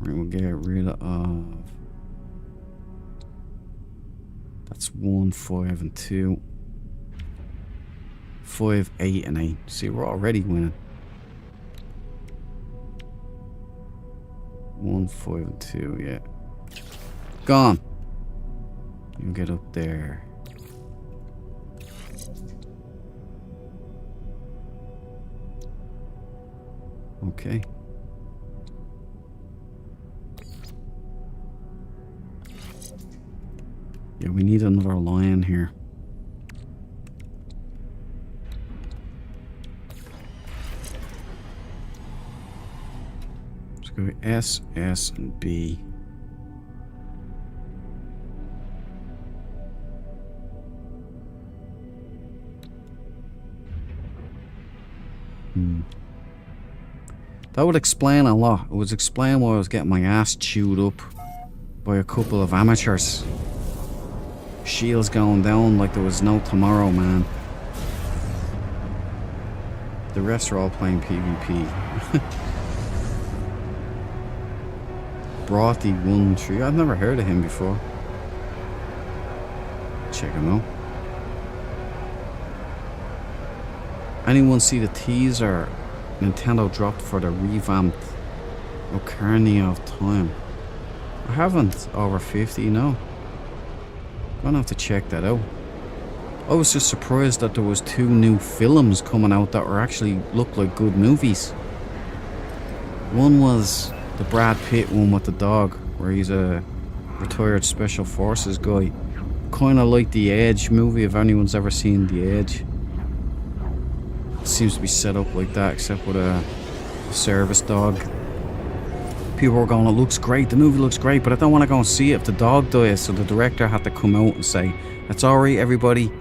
Right, we'll get rid of... That's 1, 5, and 2. 5, 8, and 8. See, we're already winning. 1, 5, and 2, yeah. Gone. You get up there. Okay. Yeah, we need another lion here. Let's go S, S, and B. That would explain a lot. It would explain why I was getting my ass chewed up by a couple of amateurs. Shields going down like there was no tomorrow, man. The rest are all playing PvP. Brothy 1 3. I've never heard of him before. Check him out. Anyone see the teaser Nintendo dropped for the revamped Ocarina of Time? I haven't over 50, no. I'm gonna have to check that out. I was just surprised that there was 2 new films coming out that were actually looked like good movies. One was the Brad Pitt one with the dog, where he's a retired special forces guy. Kind of like The Edge movie, if anyone's ever seen The Edge. It seems to be set up like that, except with a service dog. People were going, it looks great, the movie looks great, but I don't want to go and see it if the dog dies. So the director had to come out and say, it's alright everybody,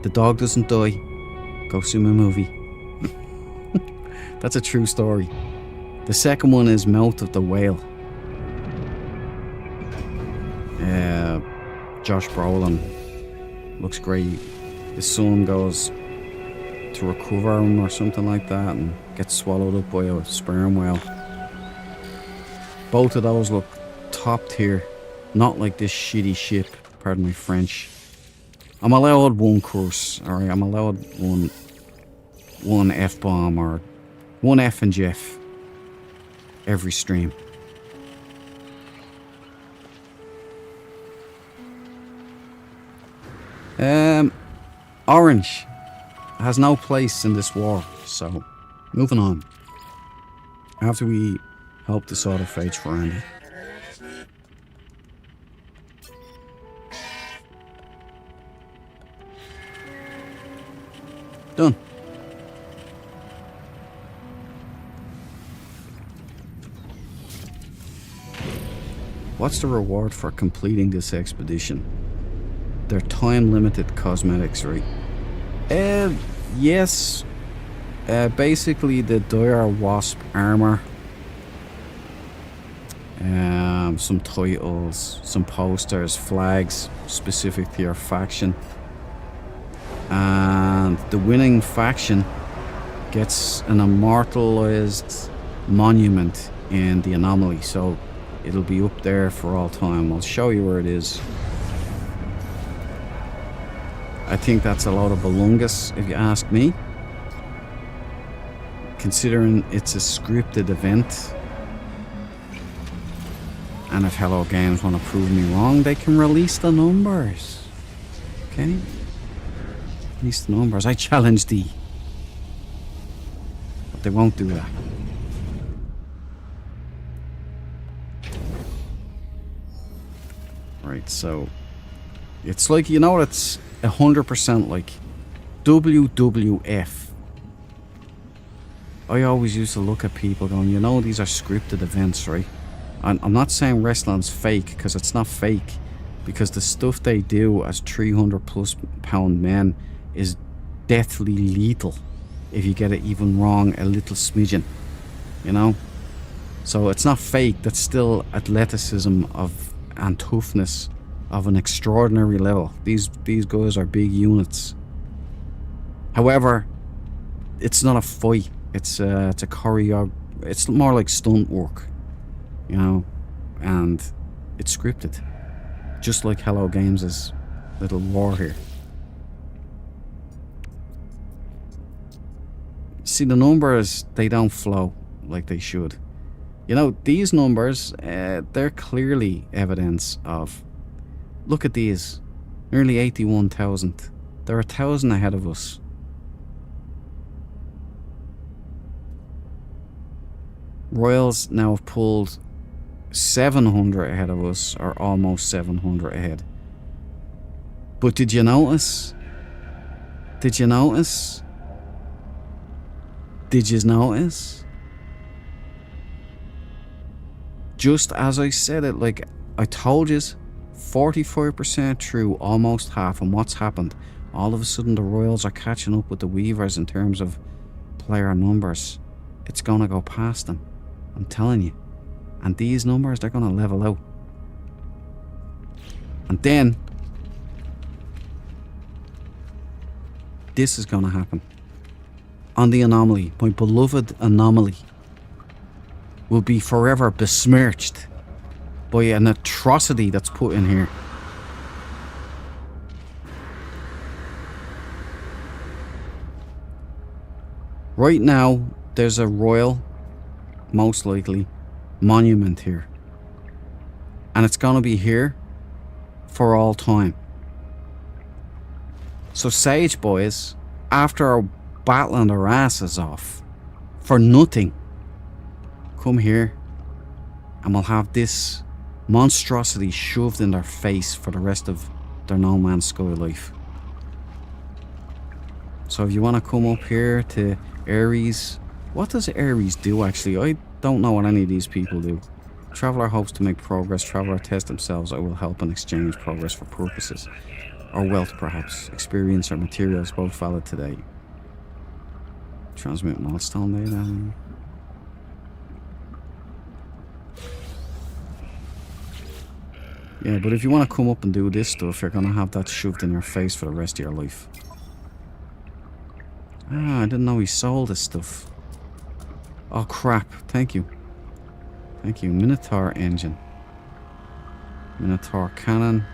the dog doesn't die, go see my movie. That's a true story. The second one is Mouth of the Whale. Josh Brolin looks great. His son goes to recover him or something like that and gets swallowed up by a sperm whale. Both of those look top tier, not like this shitty ship, pardon my French. I'm allowed one curse, alright, I'm allowed one F-bomb or one F and Jeff every stream. Orange has no place in this war, so moving on. After we help this autophage for Andy. Done. What's the reward for completing this expedition? They're time-limited cosmetics, right? Yes. Basically the Dire Wasp armor. Some titles, some posters, flags specific to your faction. And the winning faction gets an immortalized monument in the anomaly, so it'll be up there for all time. I'll show you where it is. I think that's a lot of balungus, if you ask me. Considering it's a scripted event. And if Hello Games want to prove me wrong, they can release the numbers. Okay? Release the numbers. I challenge thee. But they won't do that. Right, so it's like, you know, it's 100% like WWF. I always used to look at people going, you know, these are scripted events, right? And I'm not saying wrestling's fake, because it's not fake, because the stuff they do as 300+ men is deathly lethal if you get it even wrong a little smidgen, you know? So it's not fake, that's still athleticism of and toughness of an extraordinary level. These guys are big units. However, it's not a fight. It's a choreo. It's more like stunt work, you know, and it's scripted, just like Hello Games' little war here. See, the numbers, they don't flow like they should. You know, these numbers, they're clearly evidence of... Look at these. Nearly 81,000. They're 1,000 ahead of us. Royals now have pulled 700 ahead of us, or almost 700 ahead. But did you notice? Did you notice? Did you notice? Just as I said it, like I told you, 45% through, almost half. And what's happened? All of a sudden the Royals are catching up with the Weavers in terms of player numbers. It's gonna go past them, I'm telling you. And these numbers, they're gonna level out. And then this is gonna happen. On the anomaly, my beloved anomaly will be forever besmirched by an atrocity that's put in here. Right now, there's a royal, most likely, monument here. And it's gonna be here for all time. So Sage boys, after battling their asses off for nothing, come here and we'll have this monstrosity shoved in their face for the rest of their No Man's Sky life. So if you want to come up here to Ares, what does Ares do actually? I don't know what any of these people do. Traveler hopes to make progress. Traveler test themselves. I will help and exchange progress for purposes. Or wealth perhaps. Experience or materials both valid today. Transmit milestone data. Yeah, but if you want to come up and do this stuff, you're going to have that shoved in your face for the rest of your life. Ah, I didn't know he sold this stuff. Oh crap, thank you. Thank you. Minotaur engine. Minotaur cannon.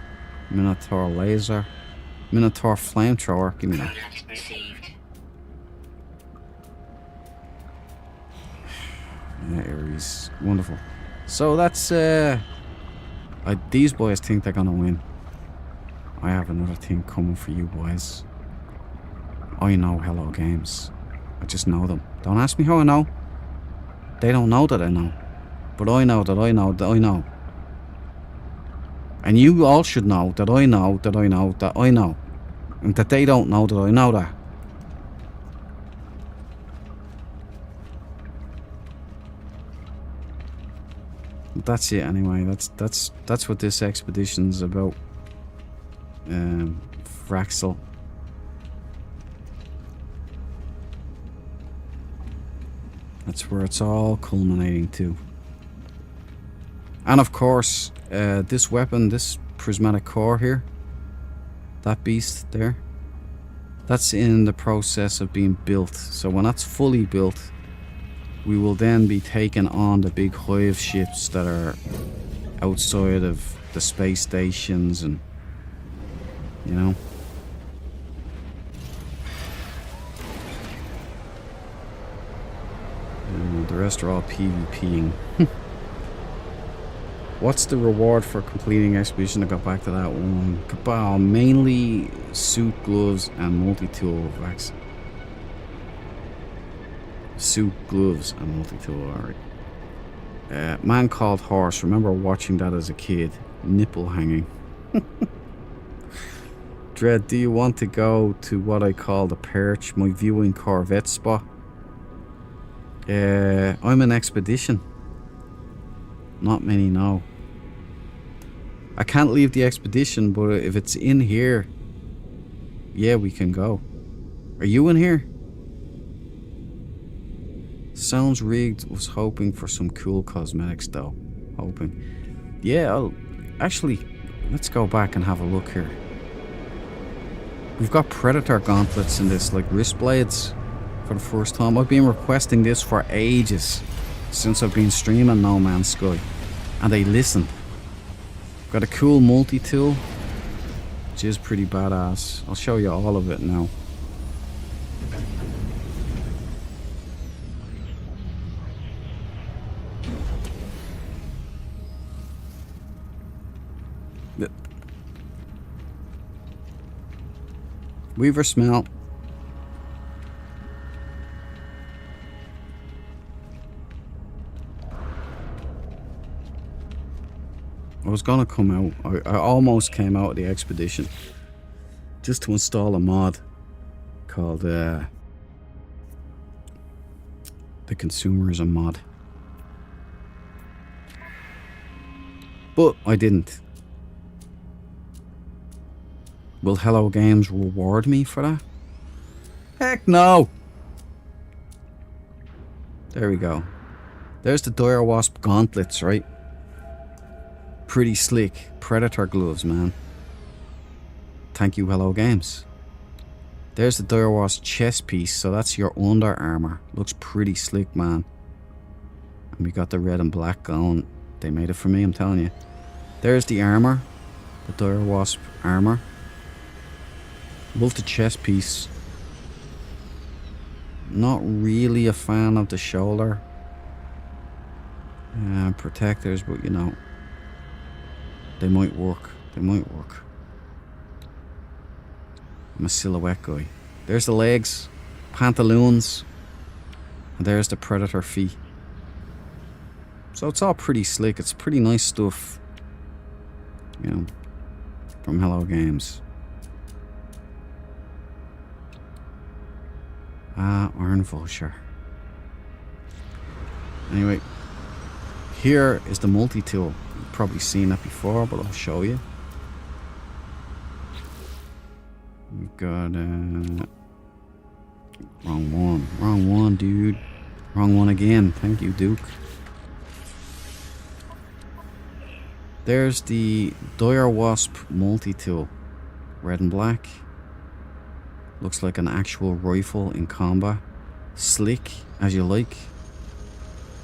Minotaur laser. Minotaur flamethrower. Give me that. Coordinates received. Yeah, Ares. Wonderful. So that's these boys think they're gonna win. I have another thing coming for you boys. I know Hello Games. I just know them. Don't ask me how I know. They don't know that I know. But I know that I know that I know. And you all should know that I know that I know that I know. And that they don't know that I know that. But that's it anyway. That's what this expedition's about. Fraxel. That's where it's all culminating to. And of course, this weapon, this prismatic core here, that beast there, that's in the process of being built. So when that's fully built, we will then be taking on the big hive ships that are outside of the space stations and, you know. The rest are all PvPing. What's the reward for completing expedition? I got back to that one. Kabow, mainly suit, gloves, and multi-tool vaccine. Suit, gloves, and multi-tool, alright. Man Called Horse. Remember watching that as a kid. Nipple hanging. Dread, do you want to go to what I call the perch, my viewing Corvette spot? I'm an expedition. Not many know. I can't leave the expedition, but if it's in here, yeah, we can go. Are you in here? Sounds rigged. Was hoping for some cool cosmetics though. Hoping. Yeah, actually, let's go back and have a look here. We've got Predator gauntlets in this, like wrist blades, for the first time. I've been requesting this for ages, since I've been streaming No Man's Sky, and they listen. Got a cool multi-tool, which is pretty badass. I'll show you all of it now. Weaver smell. I was gonna come out. I almost came out of the expedition just to install a mod called the Consumerism mod, but I didn't. Will Hello Games reward me for that? Heck no! There we go. There's the Dire Wasp gauntlets, right? Pretty slick. Predator gloves, man. Thank you, Hello Games. There's the Dire Wasp chest piece, so that's your under armor. Looks pretty slick, man. And we got the red and black going. They made it for me, I'm telling you. There's the armor. The Dire Wasp armor. Love the chest piece. Not really a fan of the shoulder protectors, but you know, they might work. They might work. I'm a silhouette guy. There's the legs, pantaloons, and there's the Predator feet. So it's all pretty slick. It's pretty nice stuff, you know, from Hello Games. Iron Vulture. Anyway, here is the multi-tool. You've probably seen that before, but I'll show you. We've got, wrong one. Wrong one, dude. Wrong one again. Thank you, Duke. There's the Dire Wasp multi-tool. Red and black. Looks like an actual rifle in combat. Slick, as you like.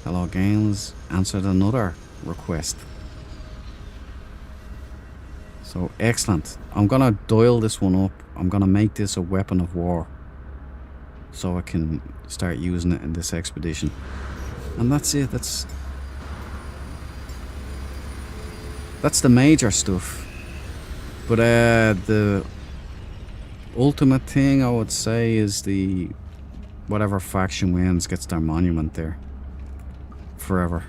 Hello Games answered another request. So excellent. I'm gonna dial this one up. I'm gonna make this a weapon of war, so I can start using it in this expedition. And that's it. That's the major stuff. But the ultimate thing I would say is the whatever faction wins gets their monument there forever,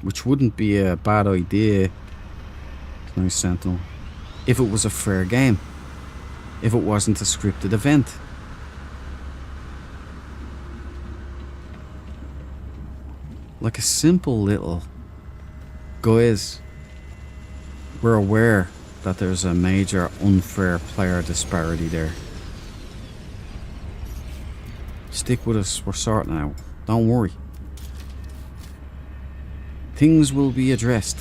which wouldn't be a bad idea. Nice Sentinel, if it was a fair game, if it wasn't a scripted event. Like a simple little, guys, we're aware that there's a major unfair player disparity there. Stick with us, we're sorting it out. Don't worry. Things will be addressed.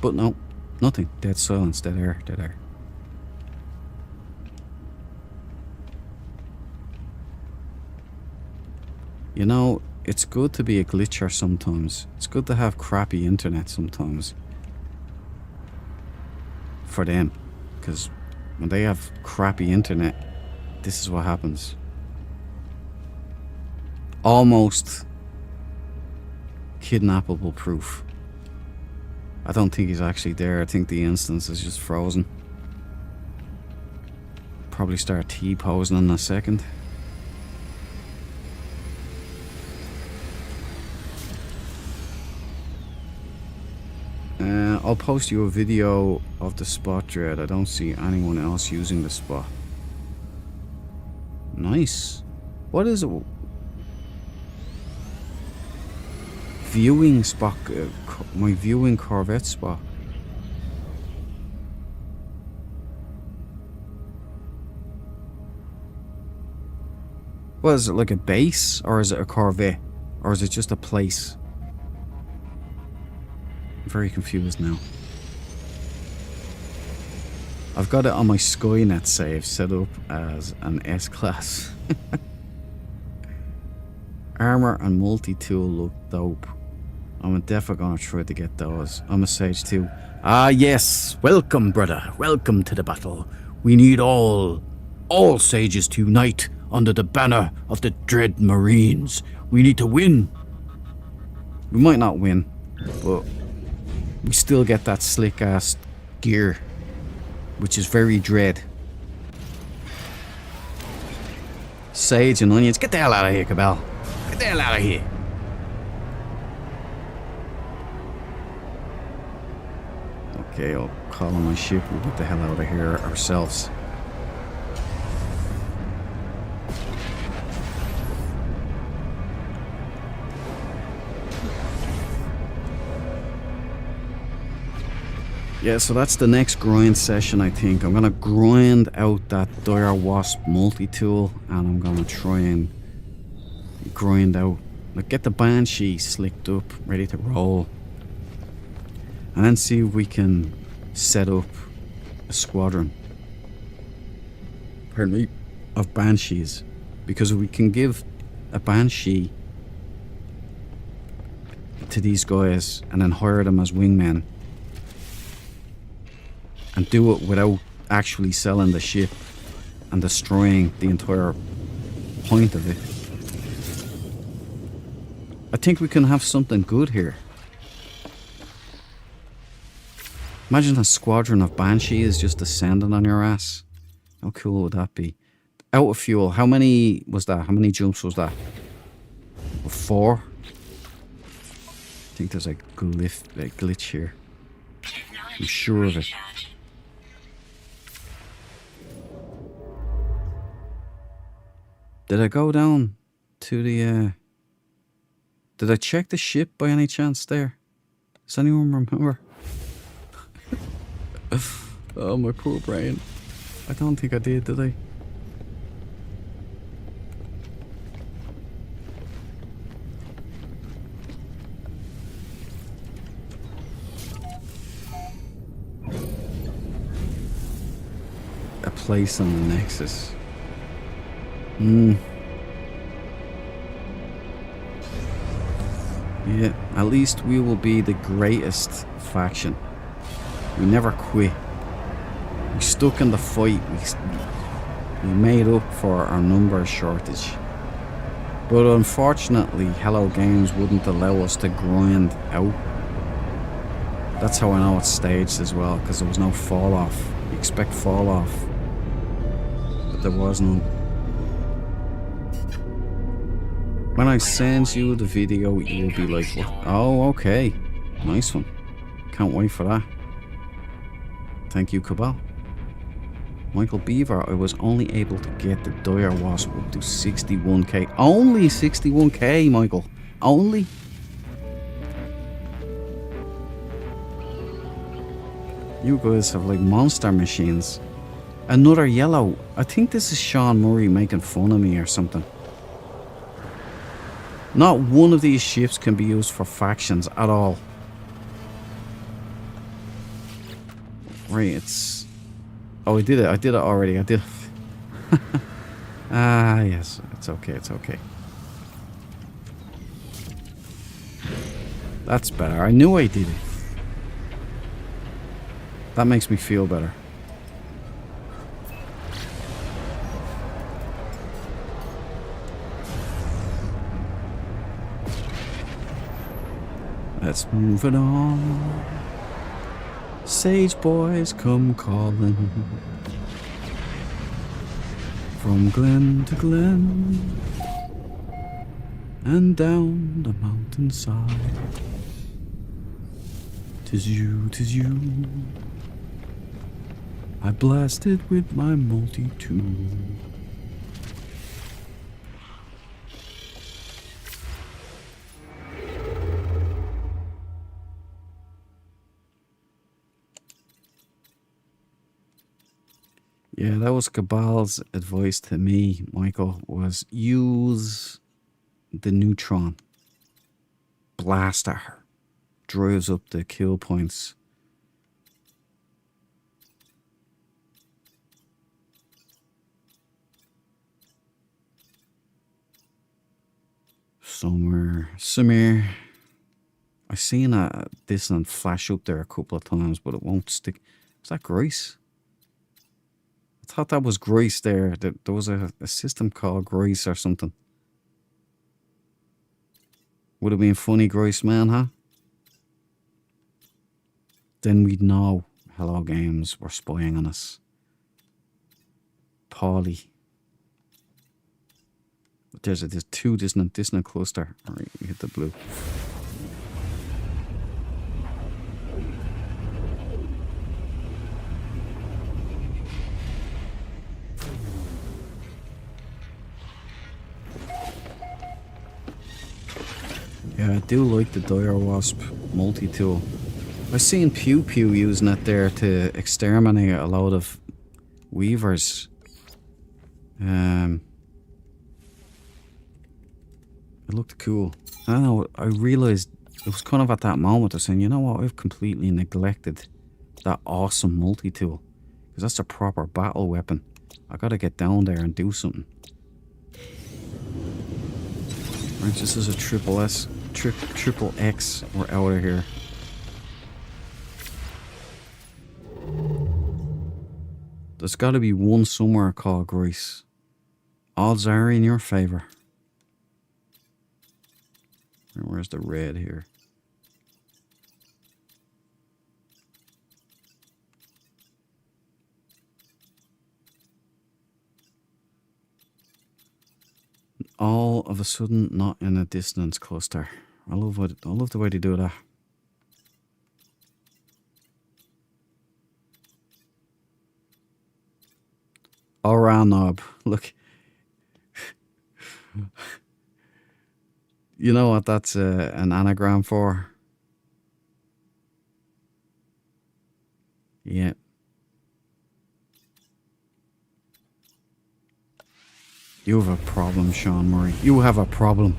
But no, nothing. Dead silence, dead air, dead air. You know, it's good to be a glitcher sometimes. It's good to have crappy internet sometimes. For them. Because when they have crappy internet, this is what happens. Almost kidnappable proof. I don't think he's actually there. I think the instance is just frozen. Probably start T-posing in a second. I'll post you a video of the spot, Dread. I don't see anyone else using the spot. Nice. What is it? Viewing spot. My viewing Corvette spot. What is it, like a base? Or is it a Corvette? Or is it just a place? I'm very confused now. I've got it on my Skynet save set up as an S-Class. Armor and multi-tool look dope. I'm definitely gonna try to get those. I'm a Sage 2. Ah yes, welcome brother, welcome to the battle. We need all Sages to unite under the banner of the Dread Marines. We need to win. We might not win, but we still get that slick ass gear, which is very dread. Sage and onions, get the hell out of here, Cabal. Get the hell out of here. Okay, I'll call on my ship. We'll get the hell out of here ourselves. Yeah, so that's the next grind session, I think. I'm gonna grind out that Dire Wasp multi-tool, and I'm gonna try and grind out, like, get the Banshee slicked up, ready to roll, and then see if we can set up a squadron, pardon me, of Banshees. Because if we can give a Banshee to these guys and then hire them as wingmen, and do it without actually selling the ship and destroying the entire point of it, I think we can have something good here. Imagine a squadron of Banshees just descending on your ass. How cool would that be? Out of fuel. How many was that? How many jumps was that? 4? I think there's a glitch here. I'm sure of it. Did I go down to the... Did I check the ship by any chance there? Does anyone remember? Oh, my poor brain. I don't think I did I? A place on the Nexus. Yeah, at least we will be the greatest faction. We never quit. We stuck in the fight. We made up for our numbers shortage. But unfortunately, Hello Games wouldn't allow us to grind out. That's how I know it's staged as well, because there was no fall off. You expect fall off, but there was none. When I send you the video, you will be like, what? Oh, okay. Nice one. Can't wait for that. Thank you, Cabal. Michael Beaver, I was only able to get the Dire Wasp up to 61k. Only 61k, Michael. Only? You guys have like monster machines. Another yellow. I think this is Sean Murray making fun of me or something. Not one of these ships can be used for factions at all. Right, it's... Oh, I did it. I did it already. I did it. Ah, yes. It's okay. It's okay. That's better. I knew I did it. That makes me feel better. Let's move it on. Sage boys come calling from glen to glen and down the mountainside. 'Tis you, 'tis you. I blasted with my multi-tool. Yeah, that was Cabal's advice to me, Michael, was use the neutron. Blast at her. Drives up the kill points. Somewhere. I seen a dissonant flash up there a couple of times, but it won't stick. Is that Grace? I thought that was Grace there. There was a system called Grace or something. Would have been funny, Grace man, huh? Then we'd know Hello Games were spying on us. Paulie. There's two dissonant cluster. Alright, we hit the blue. Yeah, I do like the Dire Wasp multi-tool. I've seen Pew Pew using it there to exterminate a load of weavers. It looked cool. I don't know, I realised it was kind of at that moment of saying, you know what, I've completely neglected that awesome multi-tool. Because that's a proper battle weapon. I gotta get down there and do something. Right, this is a triple X. We're out of here. There's got to be one somewhere called Grace. Odds are in your favor. Where's the red here? All of a sudden, not in a distance cluster. I love the way they do that. Alright, knob. Look. You know what that's an anagram for? Yeah. You have a problem, Sean Murray. You have a problem.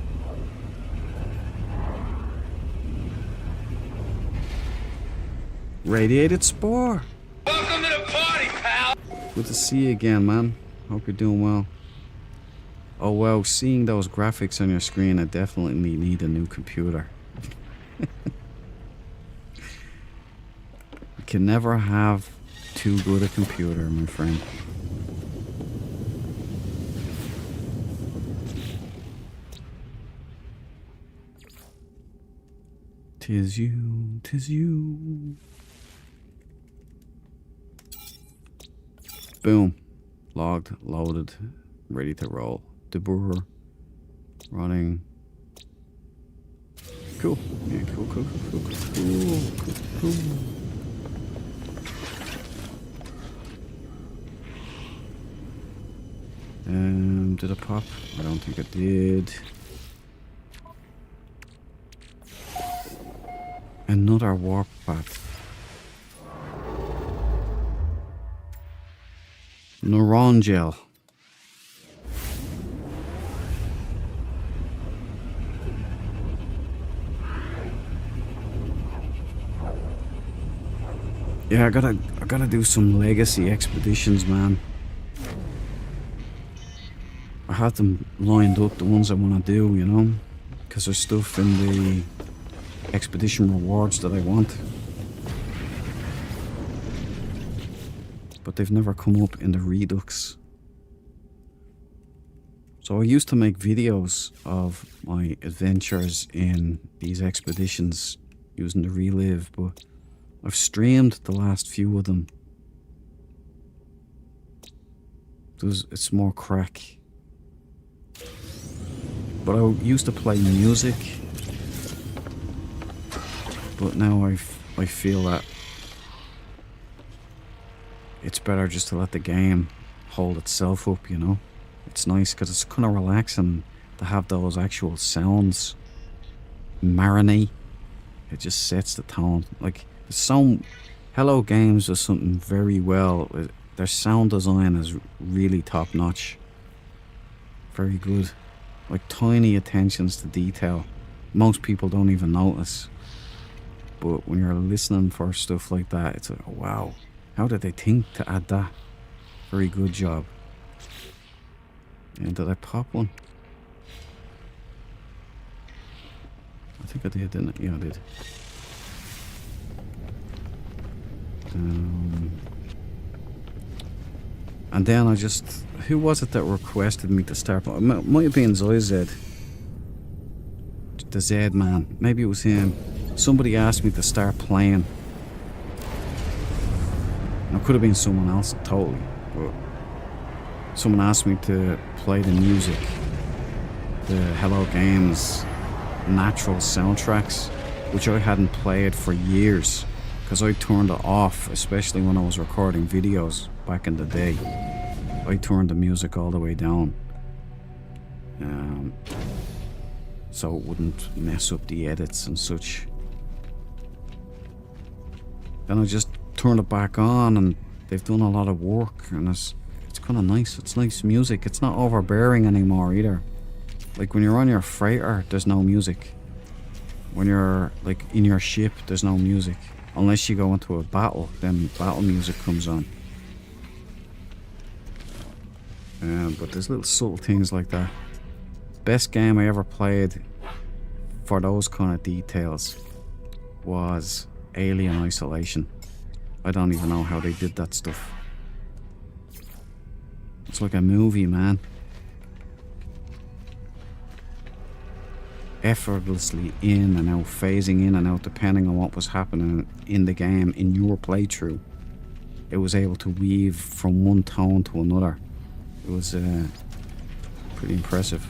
Radiated Spore. Welcome to the party, pal. Good to see you again, man. Hope you're doing well. Oh well, seeing those graphics on your screen, I definitely need a new computer. You can never have too good a computer, my friend. Tis you, tis you. Boom. Logged, loaded, ready to roll. Debur. Running. Cool. Yeah, cool. Did I pop? I don't think I did. Another warp path. Neuron gel. Yeah, I gotta do some legacy expeditions, man. I had them lined up, the ones I want to do, you know, because there's stuff in the expedition rewards that I want, but they've never come up in the Redux. So I used to make videos of my adventures in these expeditions using the Relive, but I've streamed the last few of them. It's more crack. But I used to play music, but now I feel that it's better just to let the game hold itself up, you know? It's nice because it's kind of relaxing to have those actual sounds marinate. It just sets the tone. Like, Hello Games does something very well. Their sound design is really top notch. Very good. Like tiny attentions to detail. Most people don't even notice. But when you're listening for stuff like that, it's like, oh, wow. How did they think to add that? Very good job. And did I pop one? I think I did, didn't I? Yeah, I did. And then I just... Who was it that requested me to start? It might have been ZZ. The Z man. Maybe it was him. Somebody asked me to start playing. It could have been someone else, totally. But someone asked me to play the music. The Hello Games natural soundtracks, which I hadn't played for years. Because I turned it off, especially when I was recording videos back in the day. I turned the music all the way down. So it wouldn't mess up the edits and such. Then I just turned it back on, and they've done a lot of work, and it's kind of nice. It's nice music. It's not overbearing anymore either. Like when you're on your freighter, there's no music. When you're like in your ship, there's no music. Unless you go into a battle, then battle music comes on. But there's little subtle things like that. Best game I ever played for those kind of details was Alien Isolation. I don't even know how they did that stuff. It's like a movie, man. Effortlessly in and out, phasing in and out depending on what was happening in the game, in your playthrough. It was able to weave from one tone to another. It was pretty impressive.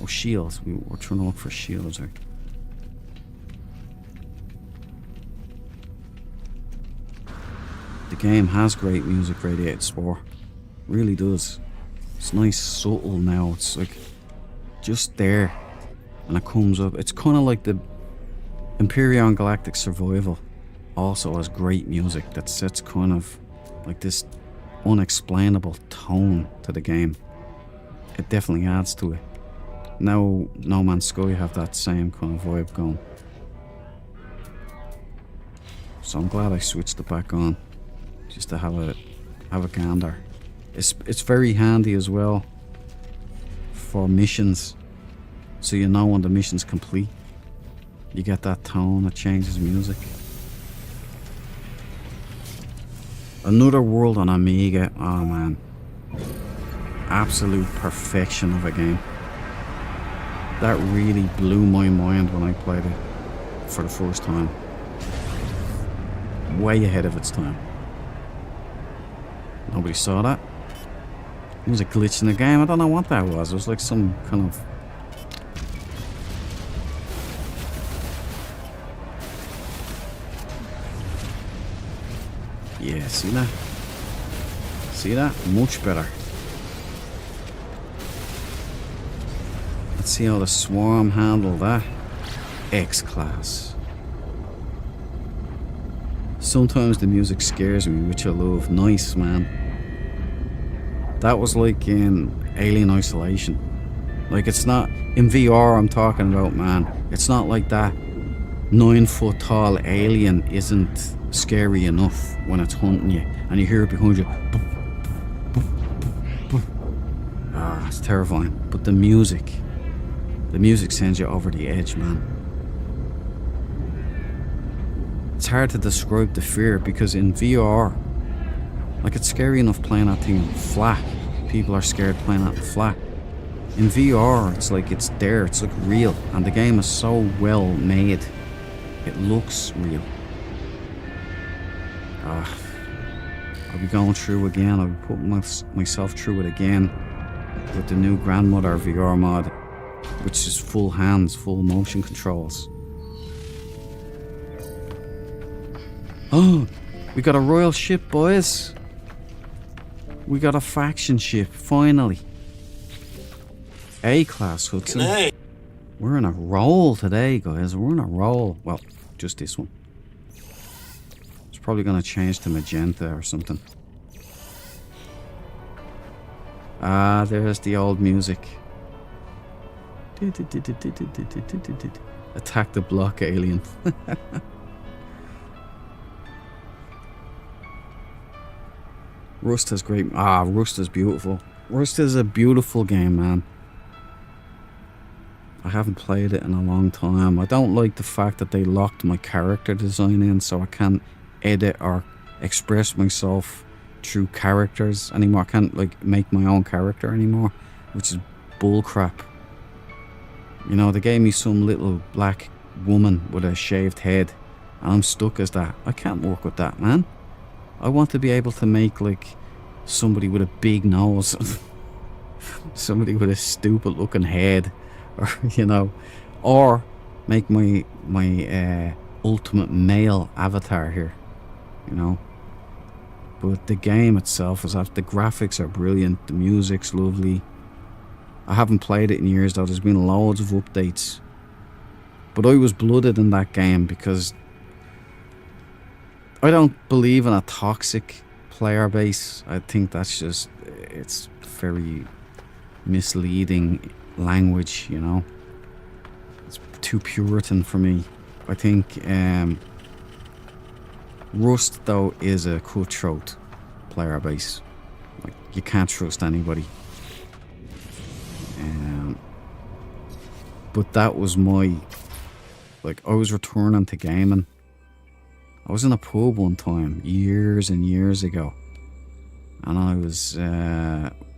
Oh, shields. We're trying to look for shields here. The game has great music, Radiated Spore. Really does. It's nice, subtle now. It's like just there. And it comes up. It's kind of like the Empyrion Galactic Survival. Also has great music that sets kind of like this unexplainable tone to the game. It definitely adds to it. Now No Man's Sky have that same kind of vibe going. So I'm glad I switched it back on, just to have a gander. It's very handy as well for missions, so you know when the mission's complete. You get that tone, it changes music. Another World on Amiga, oh man. Absolute perfection of a game. That really blew my mind when I played it for the first time. Way ahead of its time. Nobody saw that. It was a glitch in the game. I don't know what that was. It was like some kind of... Yeah, see that? See that? Much better. Let's see how the Swarm handle that. X-Class. Sometimes the music scares me, which I love. Nice, man. That was like in Alien Isolation. Like, it's not... In VR I'm talking about, man. It's not like that 9-foot tall alien isn't scary enough when it's hunting you. And you hear it behind you. Ah, it's terrifying. But the music sends you over the edge, man. It's hard to describe the fear, because in VR, like, it's scary enough playing that thing flat. People are scared playing that flat. In VR, it's like it's there, it's like real, and the game is so well made. It looks real. I'll be going through again. I'll be putting myself through it again with the new Grandmother VR mod, which is full hands, full motion controls. Oh, we got a royal ship, boys. We got a faction ship, finally. A-Class Hudson. We're in a roll today, guys. We're in a roll. Well, just this one. It's probably going to change to magenta or something. Ah, there's the old music. Attack the block, alien. Rust is great. Ah, Rust is beautiful. Rust is a beautiful game, man. I haven't played it in a long time. I don't like the fact that they locked my character design in, so I can't edit or express myself through characters anymore. I can't, like, make my own character anymore, which is bullcrap. You know, they gave me some little black woman with a shaved head, and I'm stuck as that. I can't work with that, man. I want to be able to make, like, somebody with a big nose. Somebody with a stupid looking head. Or, you know. Or make my ultimate male avatar here. You know. But the game itself is... The graphics are brilliant. The music's lovely. I haven't played it in years, though. There's been loads of updates. But I was blooded in that game because... I don't believe in a toxic player base. I think that's just... It's very misleading language, you know. It's too Puritan for me. I think Rust, though, is a cutthroat player base. Like, you can't trust anybody. But that was my... Like, I was returning to gaming. I was in a pub one time, years and years ago, and I was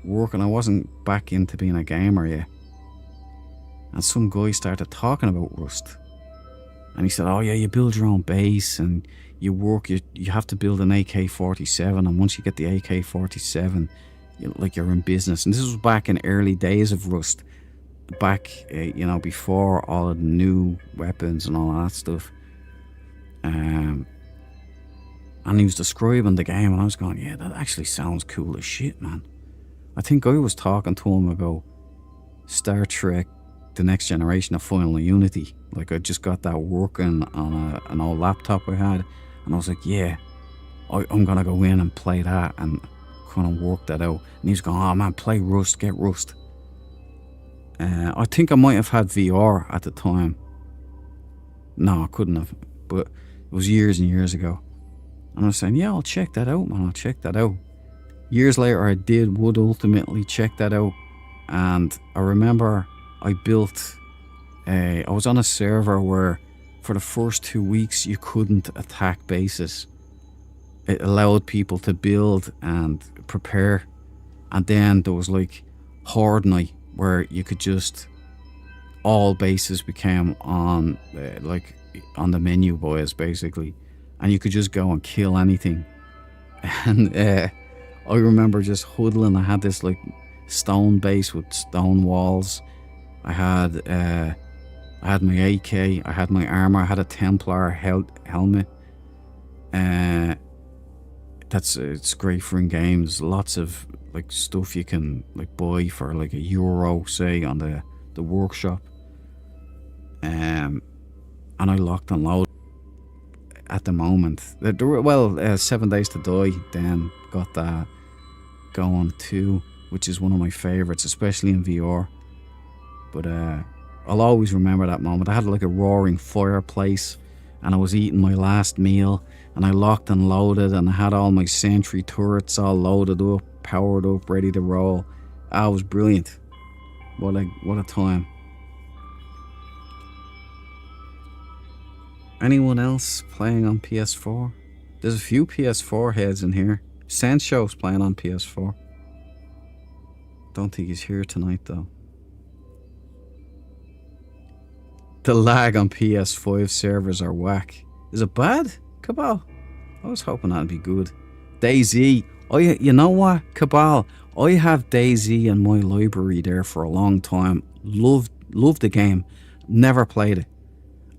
working. I wasn't back into being a gamer yet, and some guy started talking about Rust, and he said, "Oh yeah, you build your own base and you work. You have to build an AK-47, and once you get the AK-47, you're in business." And this was back in early days of Rust, back, before all of the new weapons and all that stuff. And he was describing the game, and I was going, yeah, that actually sounds cool as shit, man. I think I was talking to him about Star Trek The Next Generation of Final Unity. Like, I just got that working on an old laptop I had, and I was like, yeah, I'm gonna go in and play that and kind of work that out. And he was going, oh man, play Rust, get Rust. I think I might have had VR at the time. No, I couldn't have, but it was years and years ago. And I was saying, yeah, I'll check that out, man, I'll check that out. Years later, would ultimately check that out. And I remember I was on a server where for the first 2 weeks you couldn't attack bases. It allowed people to build and prepare. And then there was like Horde Night, where you could just, all bases became on on the menu boys basically, and you could just go and kill anything. And I remember just huddling. I had this like stone base with stone walls. I had my AK, I had my armor, I had a Templar helmet. It's great for in games. Lots of like stuff you can like buy for like €1, say, on the workshop. And I locked and loaded at the moment. 7 Days to Die then got that going too, which is one of my favorites, especially in VR. But I'll always remember that moment. I had like a roaring fireplace, and I was eating my last meal, and I locked and loaded, and I had all my sentry turrets all loaded up, powered up, ready to roll. It was brilliant. What a time. Anyone else playing on PS4? There's a few PS4 heads in here. Sancho's playing on PS4. Don't think he's here tonight though. The lag on PS5 servers are whack. Is it bad, Cabal? I was hoping that'd be good. DayZ. Oh, you know what, Cabal? I have DayZ in my library there for a long time. Loved the game. Never played it.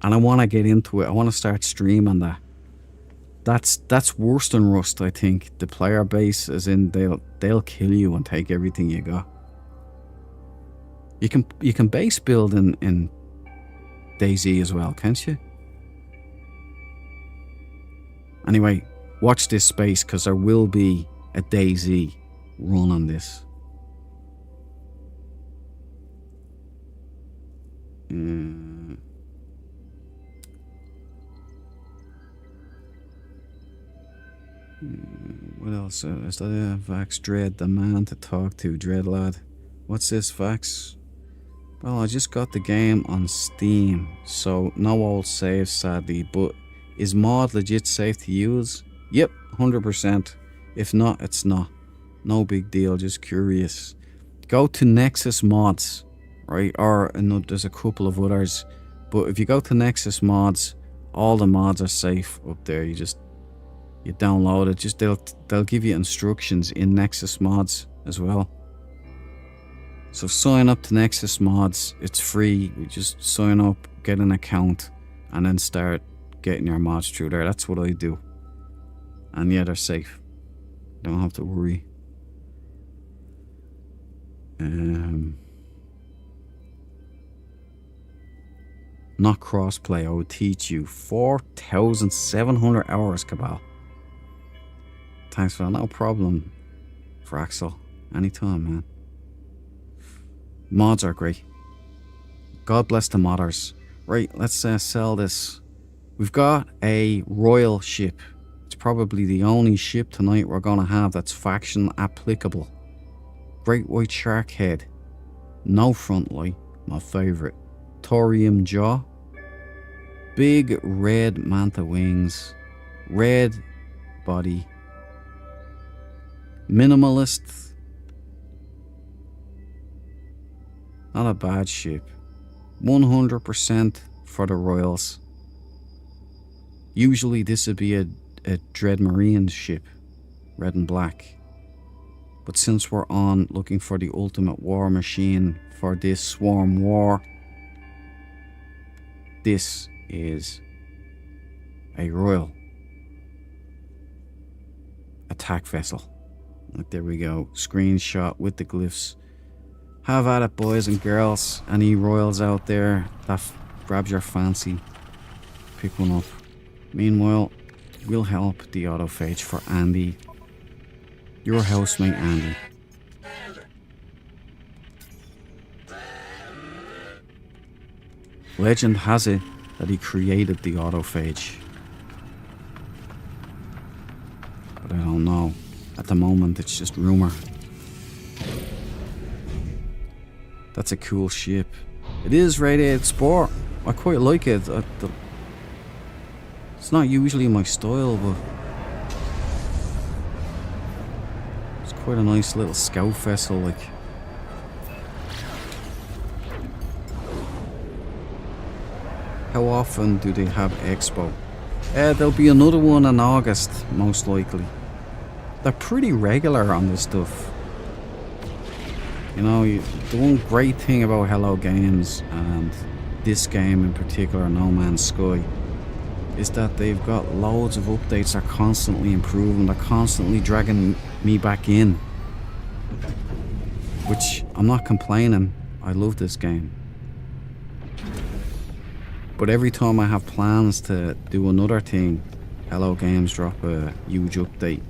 And I want to get into it. I want to start streaming that. That's worse than Rust, I think. The player base, as in they'll kill you and take everything you got. You can base build in DayZ as well, can't you? Anyway, watch this space, because there will be a DayZ run on this. What else? Is that Vax Dread, the man to talk to, Dread lad? What's this, Vax? Well, I just got the game on Steam, so no old save sadly, but is mod legit safe to use? Yep, 100%. If not, it's not. No big deal, just curious. Go to Nexus Mods, right? Or there's a couple of others, but if you go to Nexus Mods, all the mods are safe up there. You download it. Just they'll give you instructions in Nexus Mods as well. So sign up to Nexus Mods. It's free. You just sign up, get an account, and then start getting your mods through there. That's what I do. And yeah, they're safe. Don't have to worry. Not crossplay. I would teach you. 4,700 hours, Cabal. Thanks for that. No problem, Fraxel. Anytime, man. Mods are great. God bless the modders. Right, let's sell this. We've got a royal ship. It's probably the only ship tonight we're going to have that's faction applicable. Great White Shark Head. No front light. My favourite. Thorium Jaw. Big red manta wings. Red body. Minimalist. Not a bad ship. 100% for the Royals. Usually this would be a Dread Marine ship. Red and black. But since we're on looking for the ultimate war machine for this swarm war, this is a Royal attack vessel. Like, there we go. Screenshot with the glyphs. Have at it, boys and girls. Any Royals out there that grabs your fancy, pick one up. Meanwhile, we'll help the autophage for Andy. Your housemate, Andy. Legend has it that he created the autophage. But I don't know. At the moment, it's just rumor. That's a cool ship. It is Radiated Sport. I quite like it. It's not usually my style, but it's quite a nice little scout vessel, like. How often do they have Expo? There'll be another one in August, most likely. They're pretty regular on this stuff. You know, the one great thing about Hello Games, and this game in particular, No Man's Sky, is that they've got loads of updates. They're constantly improving. They're constantly dragging me back in. Which, I'm not complaining. I love this game. But every time I have plans to do another thing, Hello Games drop a huge update.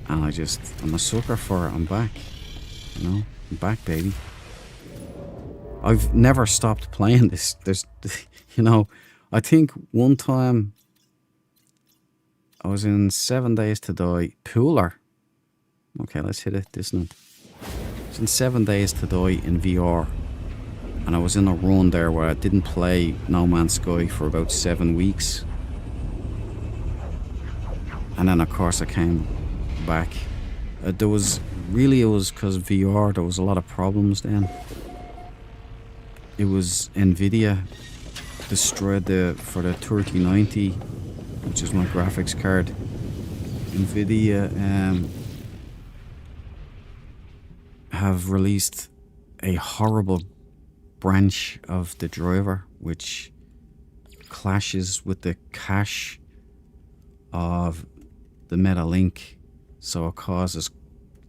And I'm a sucker for it. I'm back. You know? I'm back, baby. I've never stopped playing this. You know, I think one time I was in 7 Days to Die Pooler. Okay, let's hit it. This one. I was in 7 Days to Die in VR. And I was in a run there where I didn't play No Man's Sky for about 7 weeks. And then of course I came back. It was because VR, there was a lot of problems then. It was Nvidia destroyed for the 3090, which is my graphics card. Nvidia have released a horrible branch of the driver which clashes with the cache of the Metalink, so it causes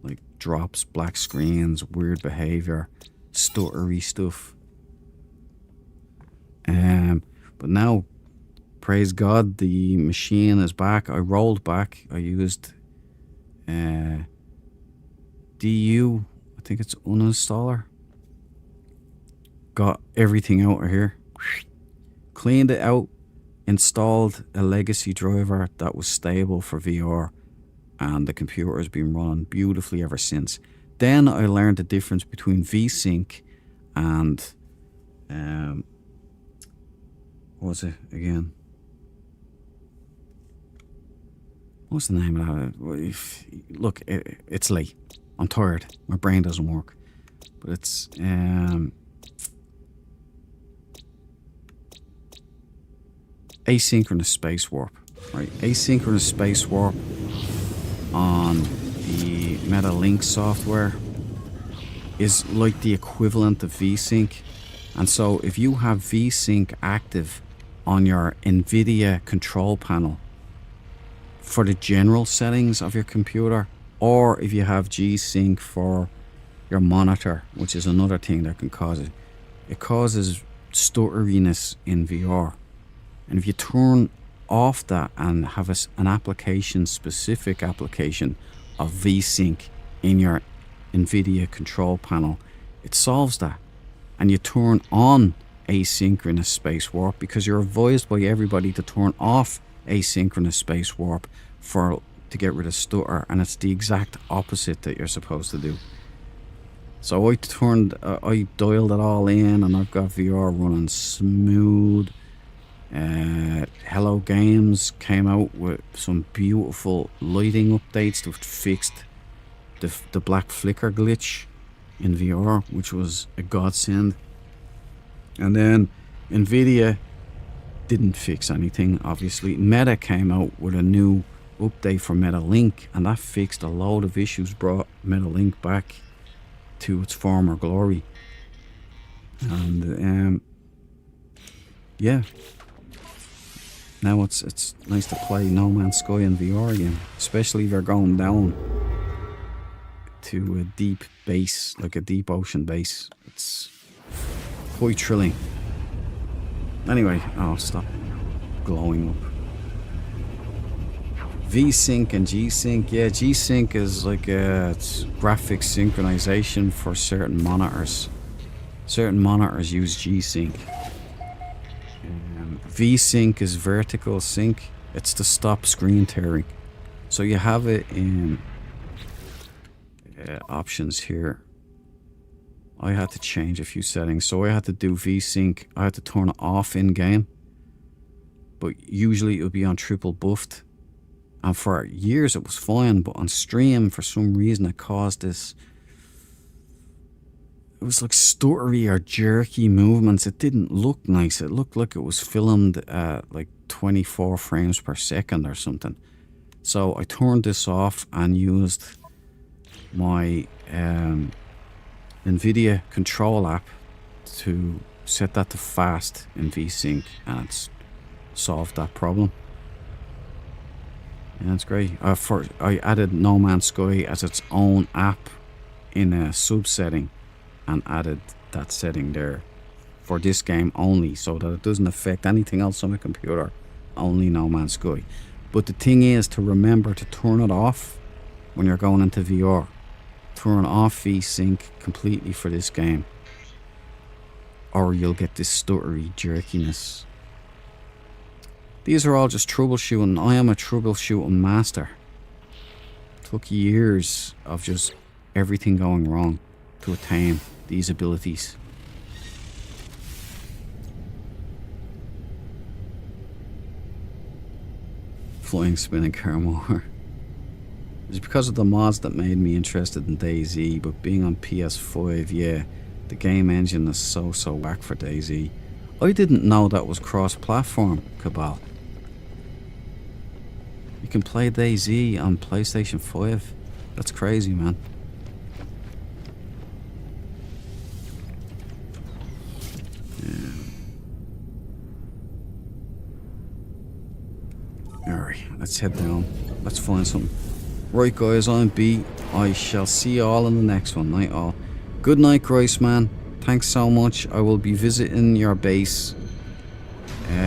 like drops, black screens, weird behavior, stuttery stuff. But now, praise God, the machine is back. I rolled back. I used DU, I think it's uninstaller. Got everything out of here, cleaned it out, installed a legacy driver that was stable for VR, and the computer has been running beautifully ever since. Then I learned the difference between VSync and what was it again? What's the name of that? Look, it's late. I'm tired. My brain doesn't work. But it's asynchronous space warp, right? Asynchronous space warp on the Metalink software is like the equivalent of VSync. And so if you have VSync active on your NVIDIA control panel for the general settings of your computer, or if you have G-Sync for your monitor, which is another thing that can cause it, it causes stutteriness in VR. And if you turn off that and have an application, specific application of VSync in your NVIDIA control panel, it solves that. And you turn on asynchronous space warp, because you're advised by everybody to turn off asynchronous space warp to get rid of stutter, and it's the exact opposite that you're supposed to do. So I dialed it all in, and I've got VR running smooth. Hello Games came out with some beautiful lighting updates that fixed the black flicker glitch in VR, which was a godsend. And then Nvidia didn't fix anything, obviously. Meta came out with a new update for Metalink, and that fixed a load of issues, brought Metalink back to its former glory. And yeah, now it's nice to play No Man's Sky in VR again, especially if you're going down to a deep base, like a deep ocean base. It's quite thrilling. Anyway, oh, stop glowing up. V-Sync and G-Sync. Yeah, G-Sync is like it's graphics synchronization for certain monitors. Certain monitors use G-Sync. V-Sync is vertical sync. It's to stop screen tearing. So you have it in options here. I had to change a few settings. So I had to do V-Sync. I had to turn it off in-game. But usually it would be on triple buffed. And for years it was fine, but on stream, for some reason, it caused this... It was like stuttery or jerky movements. It didn't look nice. It looked like it was filmed at like 24 frames per second or something. So I turned this off and used my NVIDIA control app to set that to fast in VSync, and it's solved that problem. Yeah, that's great. I added No Man's Sky as its own app in a subsetting and added that setting there for this game only, so that it doesn't affect anything else on the computer, only No Man's Sky. But the thing is to remember to turn it off when you're going into VR. Turn off VSync completely for this game, or you'll get this stuttery jerkiness. These are all just troubleshooting. I am a troubleshooting master. Took years of just everything going wrong to attain these abilities. Flying spinning car more. It's because of the mods that made me interested in DayZ, but being on PS5, yeah, the game engine is so whack for DayZ. I didn't know that was cross-platform, Cabal. You can play DayZ on PlayStation 5. That's crazy, man. Alright, let's head down. Let's find something. Right, guys, I'm B. I shall see you all in the next one. Night all. Good night, Grace, man. Thanks so much. I will be visiting your base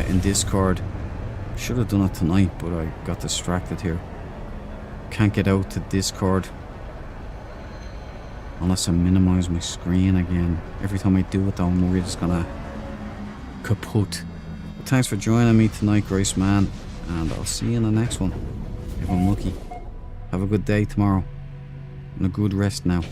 in Discord. Should have done it tonight, but I got distracted here. Can't get out to Discord unless I minimize my screen again. Every time I do it, though, I'm worried it's gonna kaput. But thanks for joining me tonight, Grace, man, and I'll see you in the next one if I'm lucky. Have a good day tomorrow and a good rest now.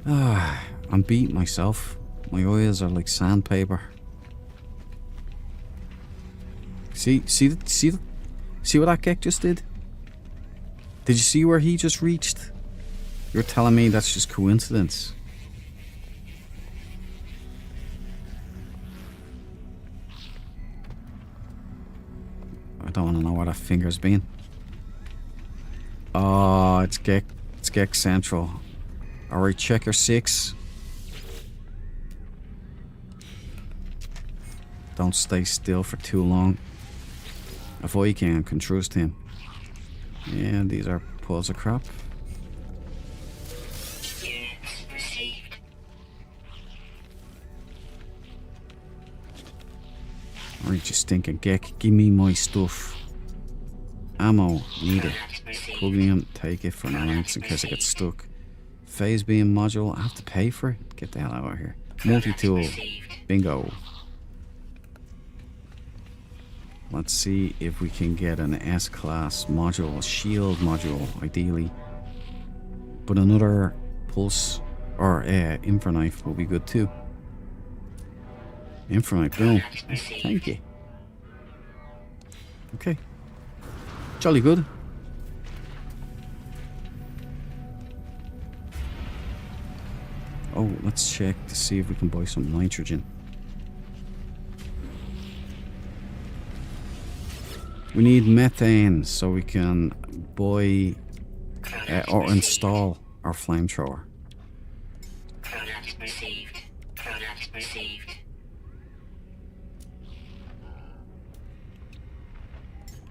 I'm beating myself. My eyes are like sandpaper. See what that geck just did? Did you see where he just reached? You're telling me that's just coincidence? I don't want to know where that finger's been. Oh, it's Geck Central. Alright, checker 6. Don't stay still for too long. If I can trust him. Yeah, these are piles of crap. Units received. Alright, you stinking Geck. Give me my stuff. Ammo, need it. Coglium, take it for now in case I get stuck. Phase beam module, I have to pay for it? Get the hell out of here. Multi-tool. Bingo. Let's see if we can get an S-class module, a shield module, ideally. But another pulse or Infraknife will be good too. Infraknife, boom. Thank you. Okay. Jolly good. Oh, let's check to see if we can buy some nitrogen. We need methane so we can buy or install our flamethrower. Product received. Product received.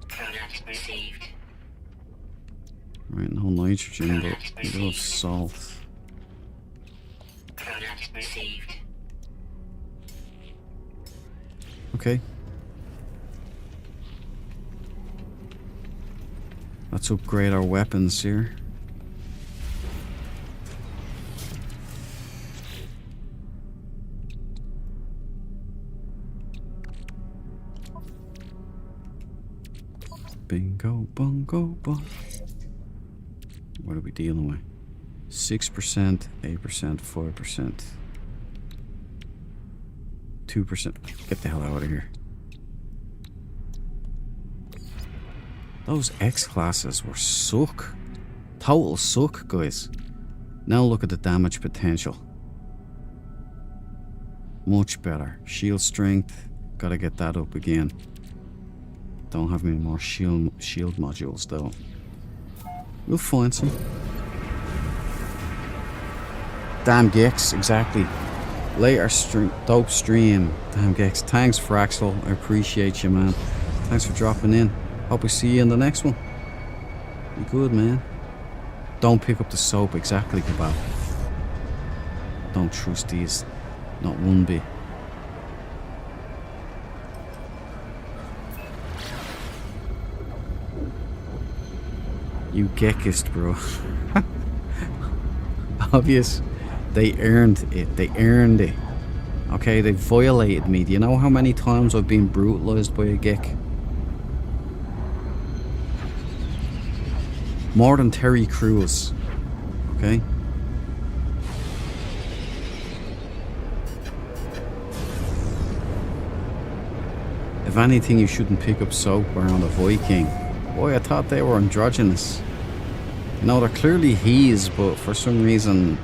Product received. Right, no nitrogen, but a little salt. Product received. Okay. Let's upgrade our weapons here. Bingo, bongo, bong. What are we dealing with? 6%, 8%, 5%, 2%. Get the hell out of here. Those X classes were suck. Total suck, guys. Now look at the damage potential. Much better. Shield strength. Gotta get that up again. Don't have any more shield modules though. We'll find some. Damn Gex, exactly. Later dope stream. Damn Gex. Thanks Fraxel. I appreciate you, man. Thanks for dropping in. Hope we see you in the next one. Be good, man. Don't pick up the soap, exactly, Cabal. Don't trust these. Not one bit. You geckist, bro. Obvious. They earned it. They earned it. Okay, they violated me. Do you know how many times I've been brutalized by a geck? More than Terry Crews. Okay? If anything, you shouldn't pick up soap around a Viking. Boy, I thought they were androgynous. You know, they're clearly he's, but for some reason,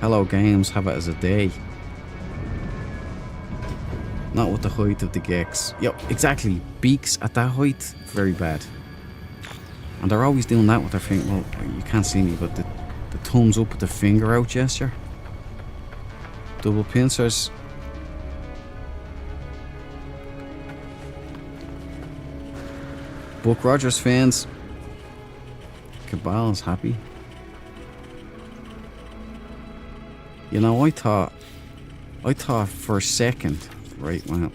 Hello Games have it as a day. Not with the height of the Gex. Yo, exactly. Beaks at that height, very bad. And they're always doing that with their finger. Well, you can't see me, but the thumbs up with the finger out gesture. Double pincers. Buck Rogers fans. Cabal is happy. You know, I thought for a second, right, when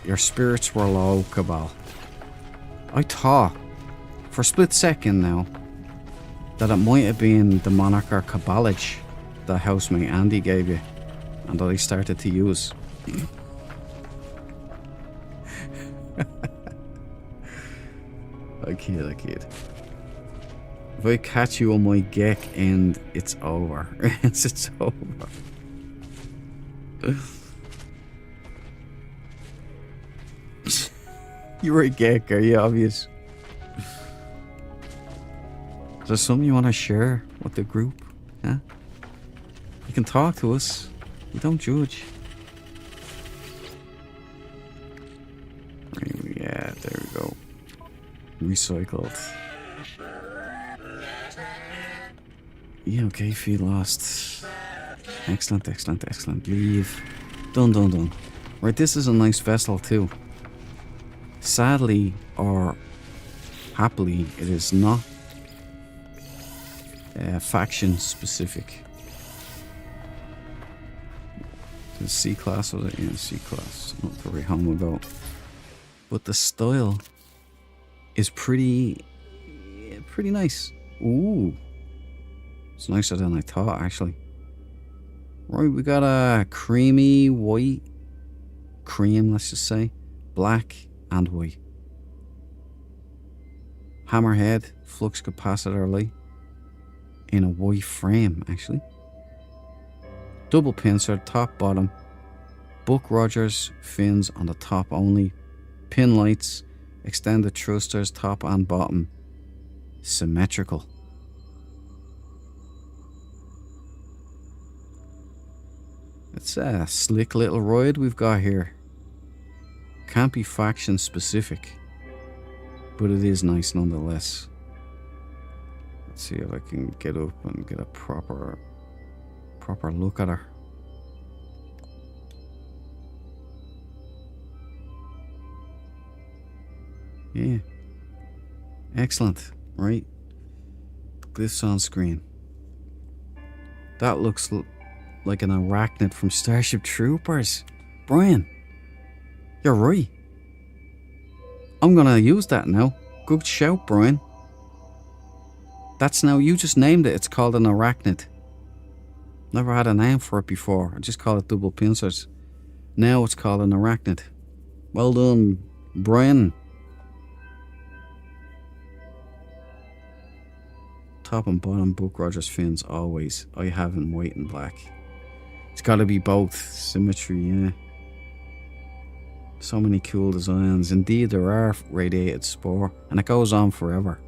your spirits were low, Cabal, I thought for a split second now that it might have been the moniker Cabalage that housemate Andy gave you and that I started to use. I kid. If I catch you on my geck end, it's over. it's over. You're a geck, are you? Obvious. Is there something you want to share with the group? Huh? You can talk to us. We don't judge. Yeah, there we go. Recycled. Yeah, okay, feel lost. Excellent. Leave. Done. Right, this is a nice vessel too. Sadly, or happily, it is not faction specific. The C-class, was it? Yeah, C-class. Not very home about. But the style is pretty nice. Ooh. It's nicer than I thought, actually. Right, we got a creamy white. Cream, let's just say. Black and white. Hammerhead, flux capacitor light. In a white frame, actually. Double pincer, top, bottom. Buck Rogers, fins on the top only. Pin lights, extended thrusters, top and bottom. Symmetrical. It's a slick little ride we've got here. Can't be faction specific, but it is nice nonetheless. Let's see if I can get up and get a proper look at her. Yeah. Excellent, right? Glyphs on screen. That looks like an arachnid from Starship Troopers. Brian, you're right. I'm gonna use that now. Good shout, Brian. That's now, you just named it. It's called an arachnid. Never had a name for it before. I just call it double pincers. Now it's called an arachnid. Well done, Brian. Top and bottom Buck Rogers fins always. I have in white and black. It's got to be both. Symmetry, yeah. So many cool designs. Indeed, there are radiated spore, and it goes on forever.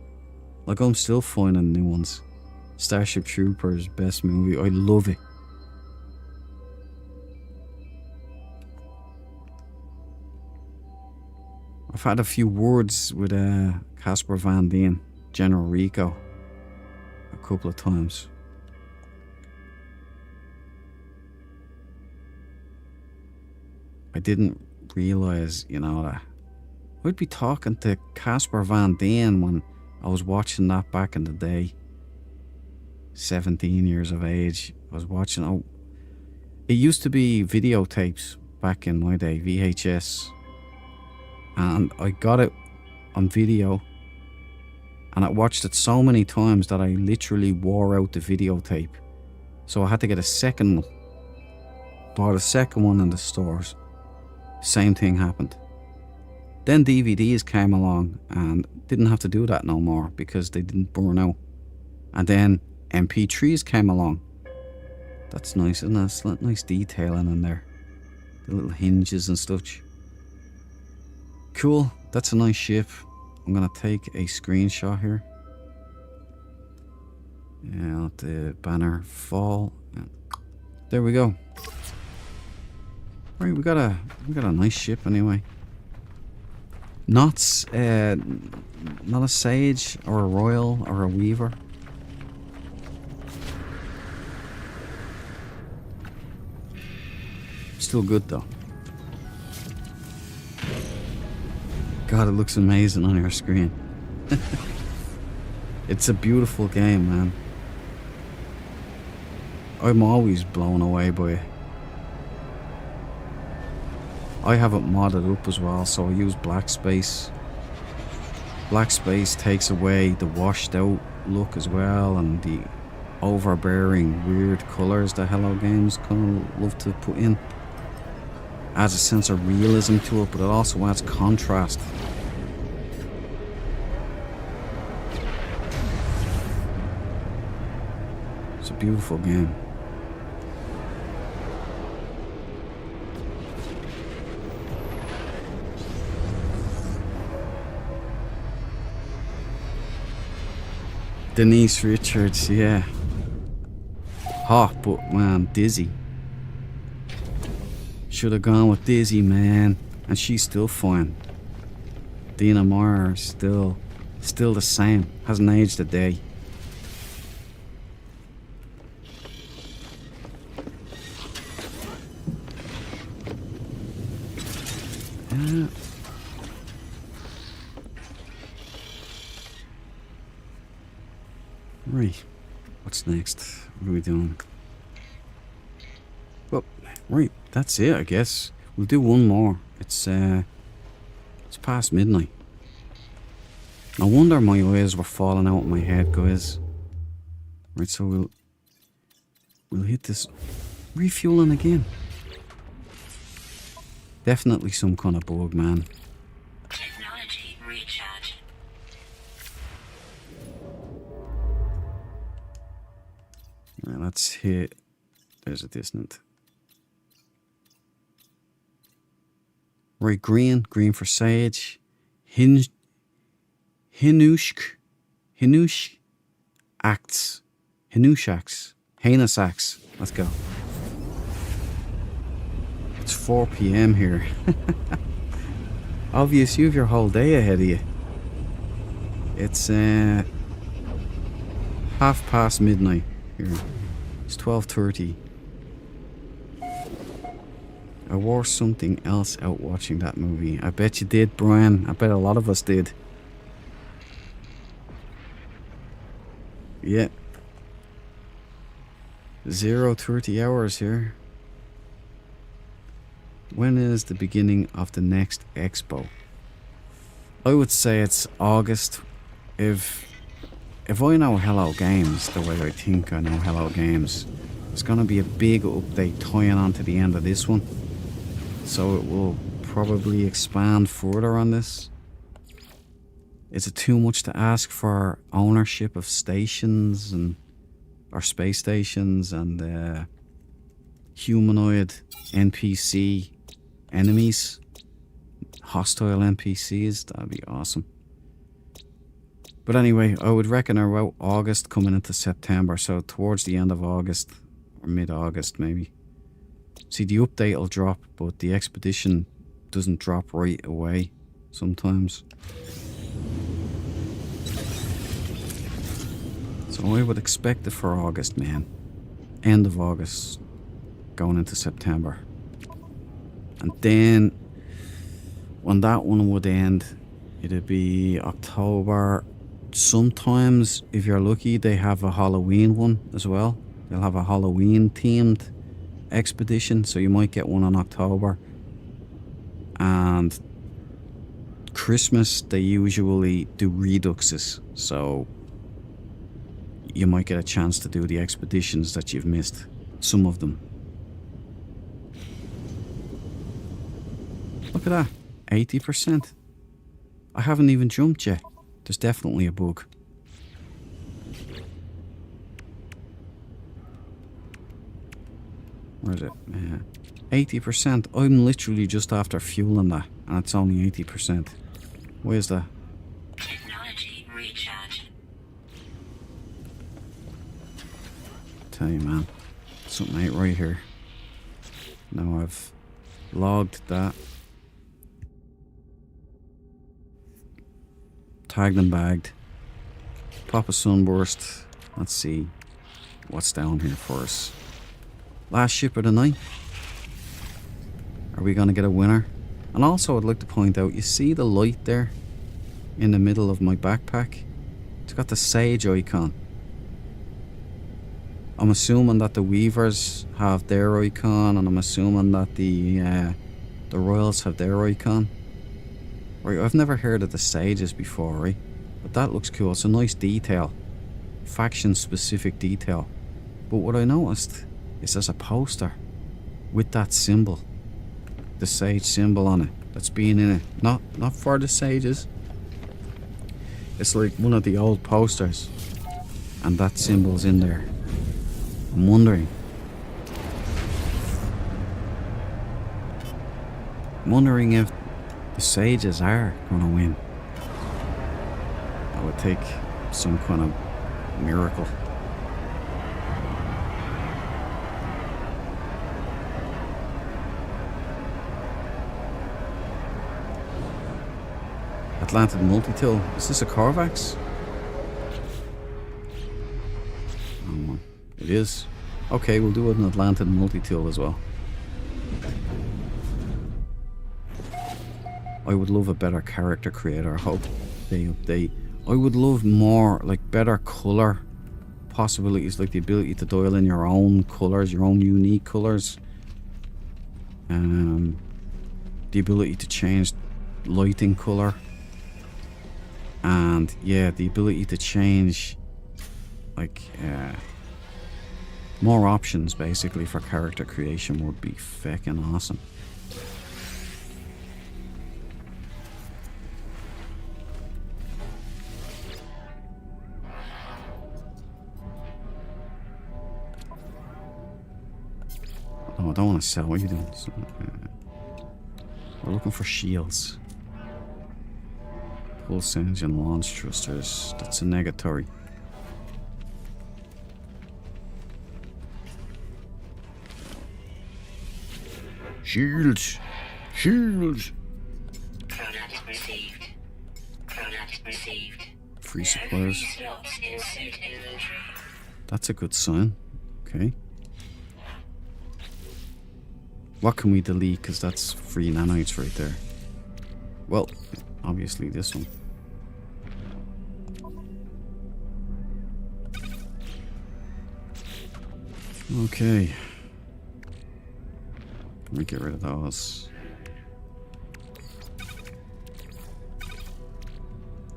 Like, I'm still finding new ones. Starship Troopers, best movie. I love it. I've had a few words with Casper Van Dien, General Rico, a couple of times. I didn't realise, you know, that I'd be talking to Casper Van Dien when I was watching that back in the day. 17 years of age. I was watching, it used to be videotapes back in my day, VHS. And I got it on video. And I watched it so many times that I literally wore out the videotape. So I had to get a second one. Bought a second one in the stores. Same thing happened. Then DVDs came along and didn't have to do that no more because they didn't burn out. And then MP3s came along. That's nice, isn't it? It's nice detailing in there. The little hinges and stuff. Cool, that's a nice ship. I'm gonna take a screenshot here. Yeah, let the banner fall. There we go. Right, we got a nice ship anyway. Not a sage or a royal or a weaver. Still good though. God, it looks amazing on your screen. It's a beautiful game, man. I'm always blown away by it. I have it modded up as well, so I use black space. Black space takes away the washed out look as well, and the overbearing weird colours that Hello Games kind of love to put in. Adds a sense of realism to it, but it also adds contrast. It's a beautiful game. Denise Richards, yeah. Hot, but man, dizzy. Should have gone with Dizzy, man. And she's still fine. Dina Meyer, still the same. Hasn't aged a day. Yeah. Right. What's next? What are we doing? Well, right. That's it, I guess. We'll do one more. It's past midnight. No wonder my eyes were falling out of my head, guys. Right, so we'll hit this refueling again. Definitely some kind of bug, man. Technology recharge. Right, let's hit. There's a distant. Right, green for sage. Hinushk acts. Hinushax. Heinous acts. Let's go. It's 4 p.m. here. Obvious, you have your whole day ahead of you. It's midnight here. It's 12:30. I wore something else out watching that movie. I bet you did, Brian. I bet a lot of us did. Yeah. 0:30 hours here. When is the beginning of the next expo? I would say it's August. If I know Hello Games the way I think I know Hello Games, it's going to be a big update tying on to the end of this one. So it will probably expand further on this. Is it too much to ask for ownership of stations and or space stations and humanoid NPC enemies? Hostile NPCs? That'd be awesome. But anyway, I would reckon about August coming into September, so towards the end of August or mid-August maybe. See, the update will drop, but the expedition doesn't drop right away sometimes. So I would expect it for August, man. End of August, going into September. And then, when that one would end, it'd be October. Sometimes, if you're lucky, they have a Halloween one as well. They'll have a Halloween themed expedition, so you might get one in October. And Christmas, they usually do reduxes, so you might get a chance to do the expeditions that you've missed. Some of them. Look at that. 80%. I haven't even jumped yet. There's definitely a bug. Where is it? 80%. I'm literally just after fueling that, and it's only 80%. Why is that? Technology recharge. Tell you, man, something ain't right here. Now I've logged that. Tagged and bagged. Pop a sunburst. Let's see what's down here for us. Last ship of the night. Are we going to get a winner? And also I'd like to point out, you see the light there in the middle of my backpack? It's got the sage icon. I'm assuming that the Weavers have their icon, and I'm assuming that the Royals have their icon. Right, I've never heard of the Sages before, right? But that looks cool. It's a nice detail. Faction-specific detail. But what I noticed is there's a poster with that symbol. The Sage symbol on it. That's being in it. Not for the Sages. It's like one of the old posters. And that symbol's in there. I'm wondering if the Sages are gonna win. That would take some kind of miracle. Atlantid multi-tool. Is this a Corvax? Oh, it is. Okay, we'll do an Atlantid multi-tool as well. I would love a better character creator. I hope they update. I would love more, like, better colour possibilities, like the ability to dial in your own colours, your own unique colours. The ability to change lighting colour. And, yeah, the ability to change, like, more options, basically, for character creation would be feckin' awesome. Oh, I don't want to sell. What are you doing? We're looking for shields. Pulse engine launch thrusters. That's a negatory. Shields! Shields! Product received. Product received. Free There are supplies. 3 slots in suit inventory. That's a good sign. Okay. What can we delete? Because that's free nanites right there. Well, obviously this one. Okay. Let me get rid of those.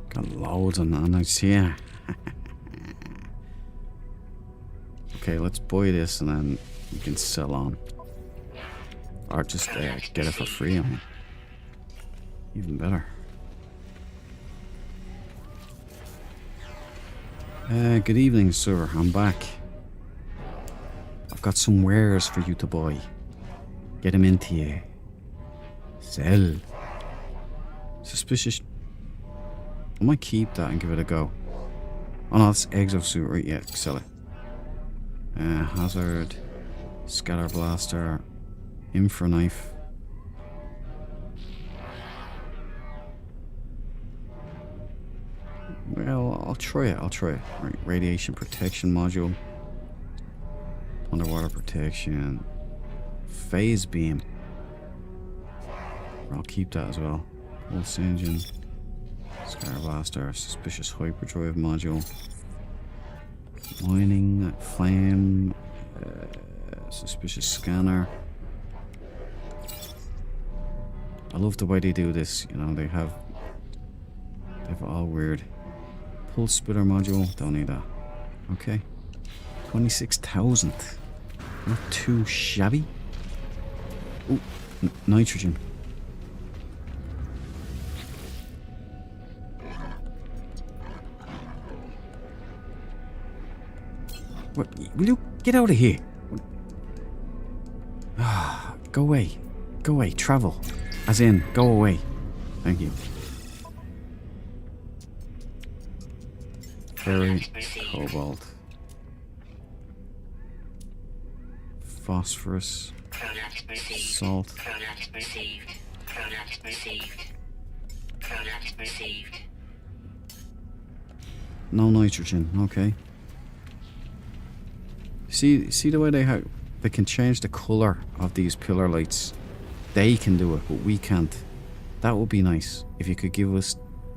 Got loads of nanites here. Okay, let's buy this and then we can sell on. Or just get it for free on. Even better. Good evening, sir. I'm back. I've got some wares for you to buy. Get them into you. Sell. Suspicious. I might keep that and give it a go. Oh no, that's exosuit, right? Yeah, sell it. Hazard. Scatter blaster. Infra knife. Well, I'll try it. Right, radiation protection module. Underwater protection. Phase beam. I'll keep that as well. Pulse engine. Scar blaster. Suspicious hyperdrive module. Mining flame. Suspicious scanner. I love the way they do this. You know, they have all weird. Pulse splitter module. Don't need that. Okay. 26,000. Not too shabby. Ooh, nitrogen. What? Will you get out of here? Ah, go away. Go away. Travel. As in, go away. Thank you. Ferry, cobalt, phosphorus, Product received. salt. Product received. Product received. Product received. No nitrogen. Okay. See the way they can change the color of these pillar lights. They can do it, but we can't. That would be nice if you could give us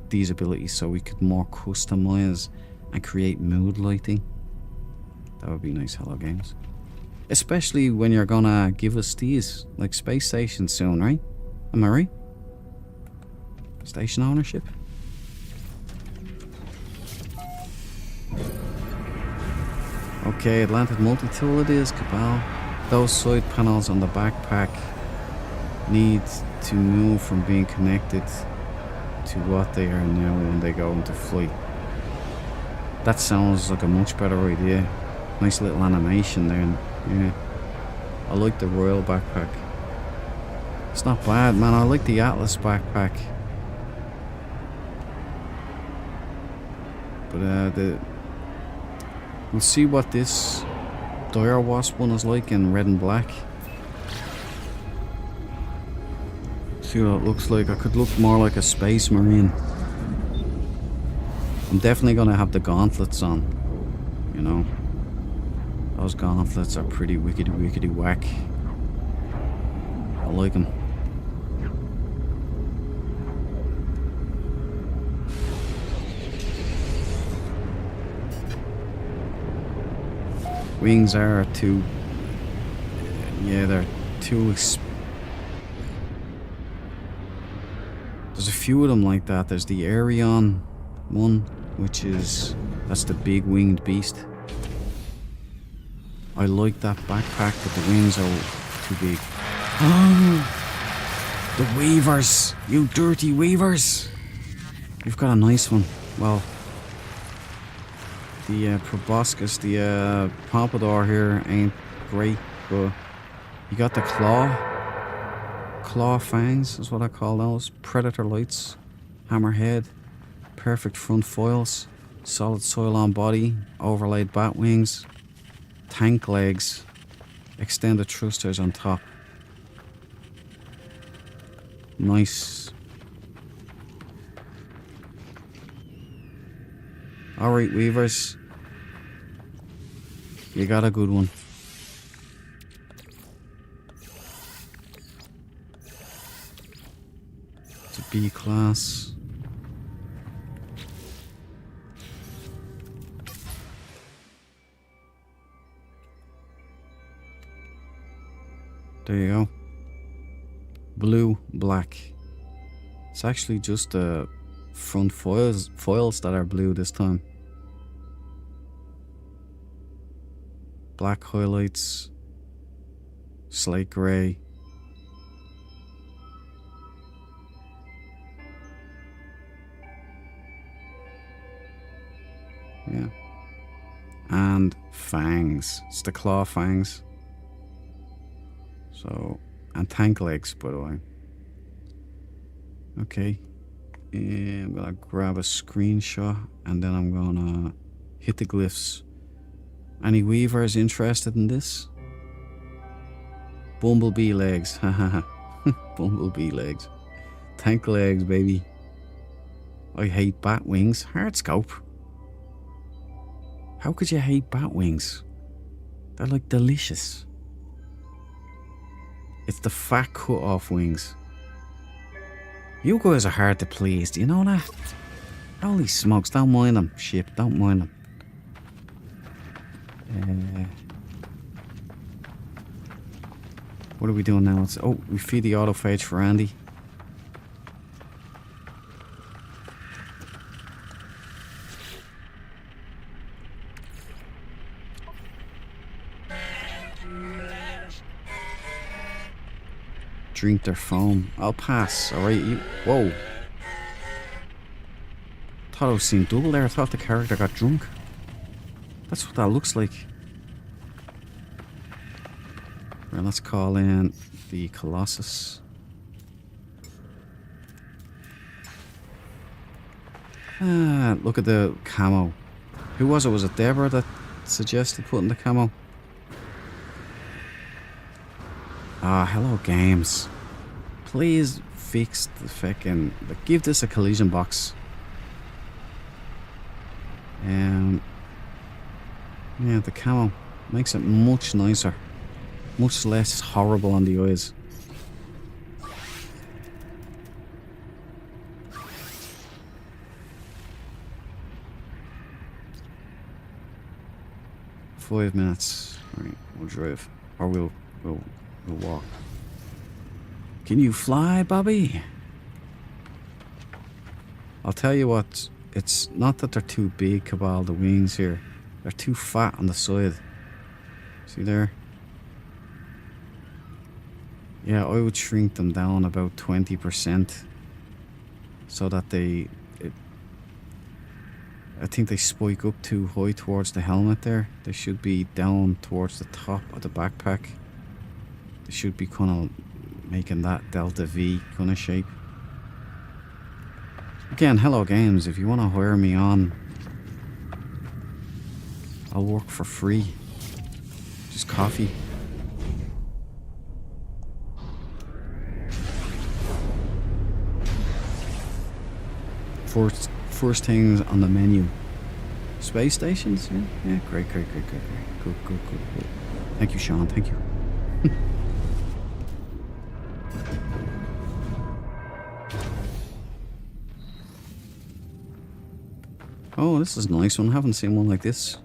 these abilities so we could more customize and create mood lighting. That would be nice, Hello Games. Especially when you're gonna give us these, like space stations soon, right? Am I right? Station ownership? Okay, Atlantic multi-tool it is, Cabal. Those side panels on the backpack need to move from being connected to what they are now when they go into flight. That sounds like a much better idea. Nice little animation there. Yeah. I like the Royal backpack. It's not bad, man. I like the Atlas backpack. But we'll see what this Dire Wasp one is like in red and black. See what it looks like. I could look more like a Space Marine. I'm definitely gonna have the gauntlets on. You know, those gauntlets are pretty wickedy whack. I like them. Wings are too. Yeah, they're too. There's a few of them like that. There's the Aerion one, that's the big winged beast. I like that backpack, but the wings are too big. The weavers! You dirty weavers! You've got a nice one. Well, the proboscis, the pompadour here ain't great, but you got the claw fangs is what I call those. Predator lights, hammerhead, perfect front foils, solid soil on body, overlaid bat wings, tank legs, extended thrusters on top. Nice. Alright, Weavers. You got a good one. It's a B class. There you go. Blue, black. It's actually just the front foils that are blue this time. Black highlights. Slate grey. Yeah. And fangs. It's the claw fangs. So, and tank legs, by the way. Okay. I'm gonna grab a screenshot and then I'm gonna hit the glyphs. Any Weavers interested in this? Bumblebee legs. Haha. Bumblebee legs. Tank legs, baby. I hate bat wings. Hardscope. How could you hate bat wings? They're like delicious. It's the fat cut off wings. You guys are hard to please, do you know that? Holy smokes, don't mind them. Shit, don't mind them. What are we doing now? We feed the autophage for Andy. Drink their foam. I'll pass. Alright, you. Whoa. Thought I was seeing double there. I thought the character got drunk. That's what that looks like. Right, let's call in the Colossus. Ah, look at the camo. Who was it? Was it Deborah that suggested putting the camo? Ah, hello games. Please fix the fucking... give this a collision box. Yeah, the camo makes it much nicer. Much less horrible on the eyes. Five minutes. Alright, we'll drive. Or we'll walk. Can you fly, Bobby? I'll tell you what, it's not that they're too big, Cabal, the wings here. They're too fat on the side. See there? Yeah, I would shrink them down about 20% so that I think they spike up too high towards the helmet there. They should be down towards the top of the backpack. They should be kind of making that Delta V kind of shape. Again, hello games, if you want to hire me on, I'll work for free. Just coffee. First things on the menu. Space stations? Yeah, great. Good. Thank you, Sean, thank you. Oh, this is a nice one. I haven't seen one like this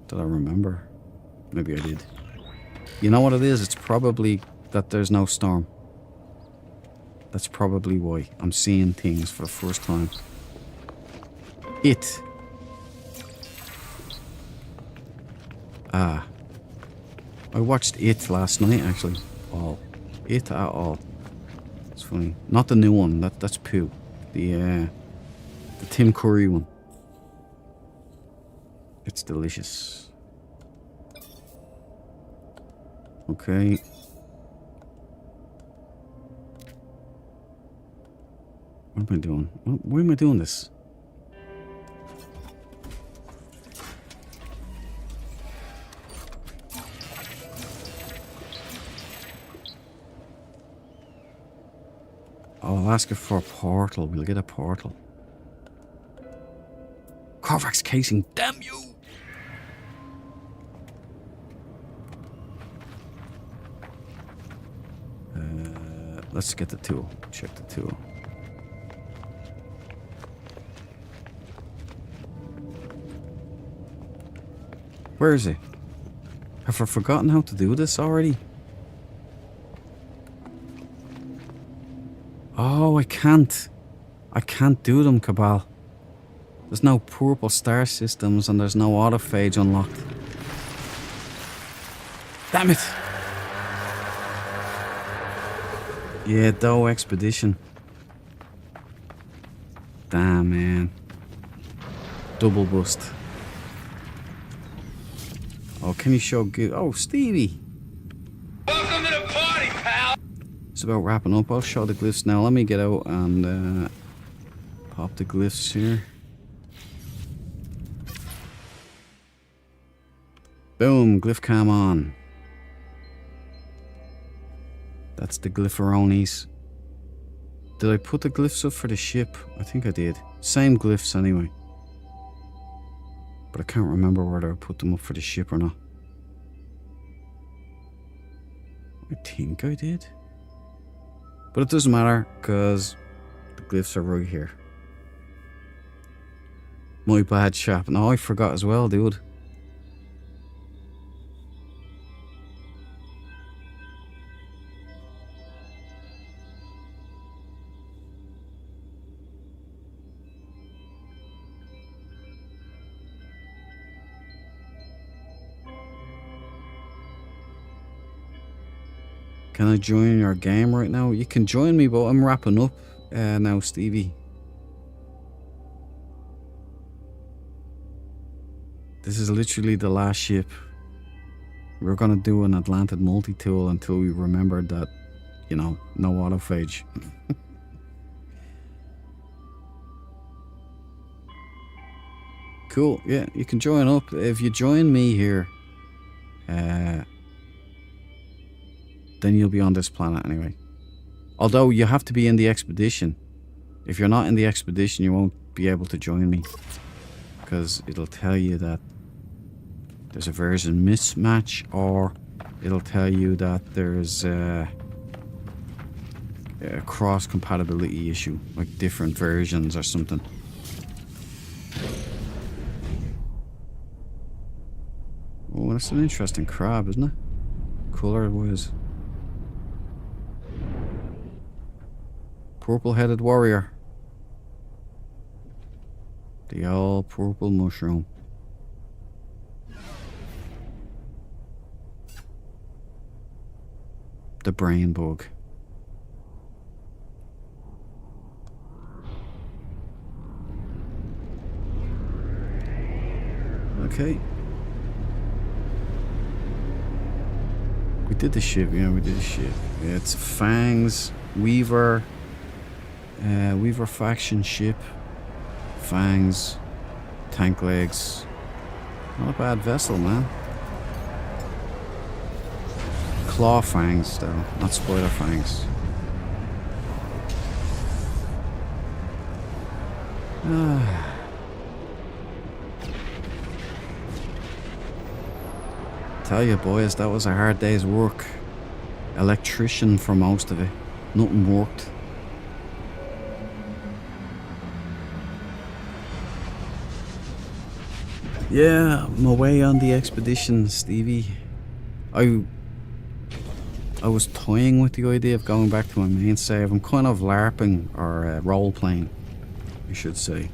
that I remember. Maybe I did. You know what it is? It's probably that there's no storm. That's probably why I'm seeing things for the first time. It. Ah. I watched It last night, actually. It at all. It's funny. Not the new one. That's Pooh. The Tim Curry one. It's delicious. Okay. What am I doing? Why am I doing this? I'll ask her for a portal. We'll get a portal. Korvax casing, damn you! Let's get the tool. Check the tool. Where is it? Have I forgotten how to do this already? Oh, I can't. I can't do them, Cabal. There's no purple star systems and there's no autophage unlocked. Damn it! Yeah, Doe Expedition. Damn, man. Double bust. Oh, can you show good? Oh, Stevie! Welcome to the party, pal! It's about wrapping up. I'll show the glyphs now. Let me get out and pop the glyphs here. Boom, glyph cam on. That's the glypheronis. Did I put the glyphs up for the ship? I think I did. Same glyphs anyway. But I can't remember whether I put them up for the ship or not. I think I did. But it doesn't matter, because the glyphs are right here. My bad, chap. No, I forgot as well, dude. Can I join your game right now? You can join me, but I'm wrapping up now, Stevie. This is literally the last ship. We're gonna do an Atlantid multi-tool until we remember that, you know, no autophage. Cool, yeah, you can join up. If you join me here, then you'll be on this planet anyway. Although you have to be in the expedition. If you're not in the expedition, you won't be able to join me. Because it'll tell you that there's a version mismatch, or it'll tell you that there's a cross-compatibility issue, like different versions or something. Oh, that's an interesting crab, isn't it? Colour-wise. Purple-headed warrior. The old purple mushroom. The brain bug. Okay. We did the ship, yeah, we did the ship. Yeah, it's Fangs, Weaver, Weaver faction ship, Fangs, tank legs. Not a bad vessel, man. Claw Fangs, though, not spoiler Fangs. Tell you, boys, that was a hard day's work. Electrician for most of it. Nothing worked. Yeah, I'm away on the expedition, Stevie. I was toying with the idea of going back to my main save. I'm kind of LARPing, or role-playing, I should say.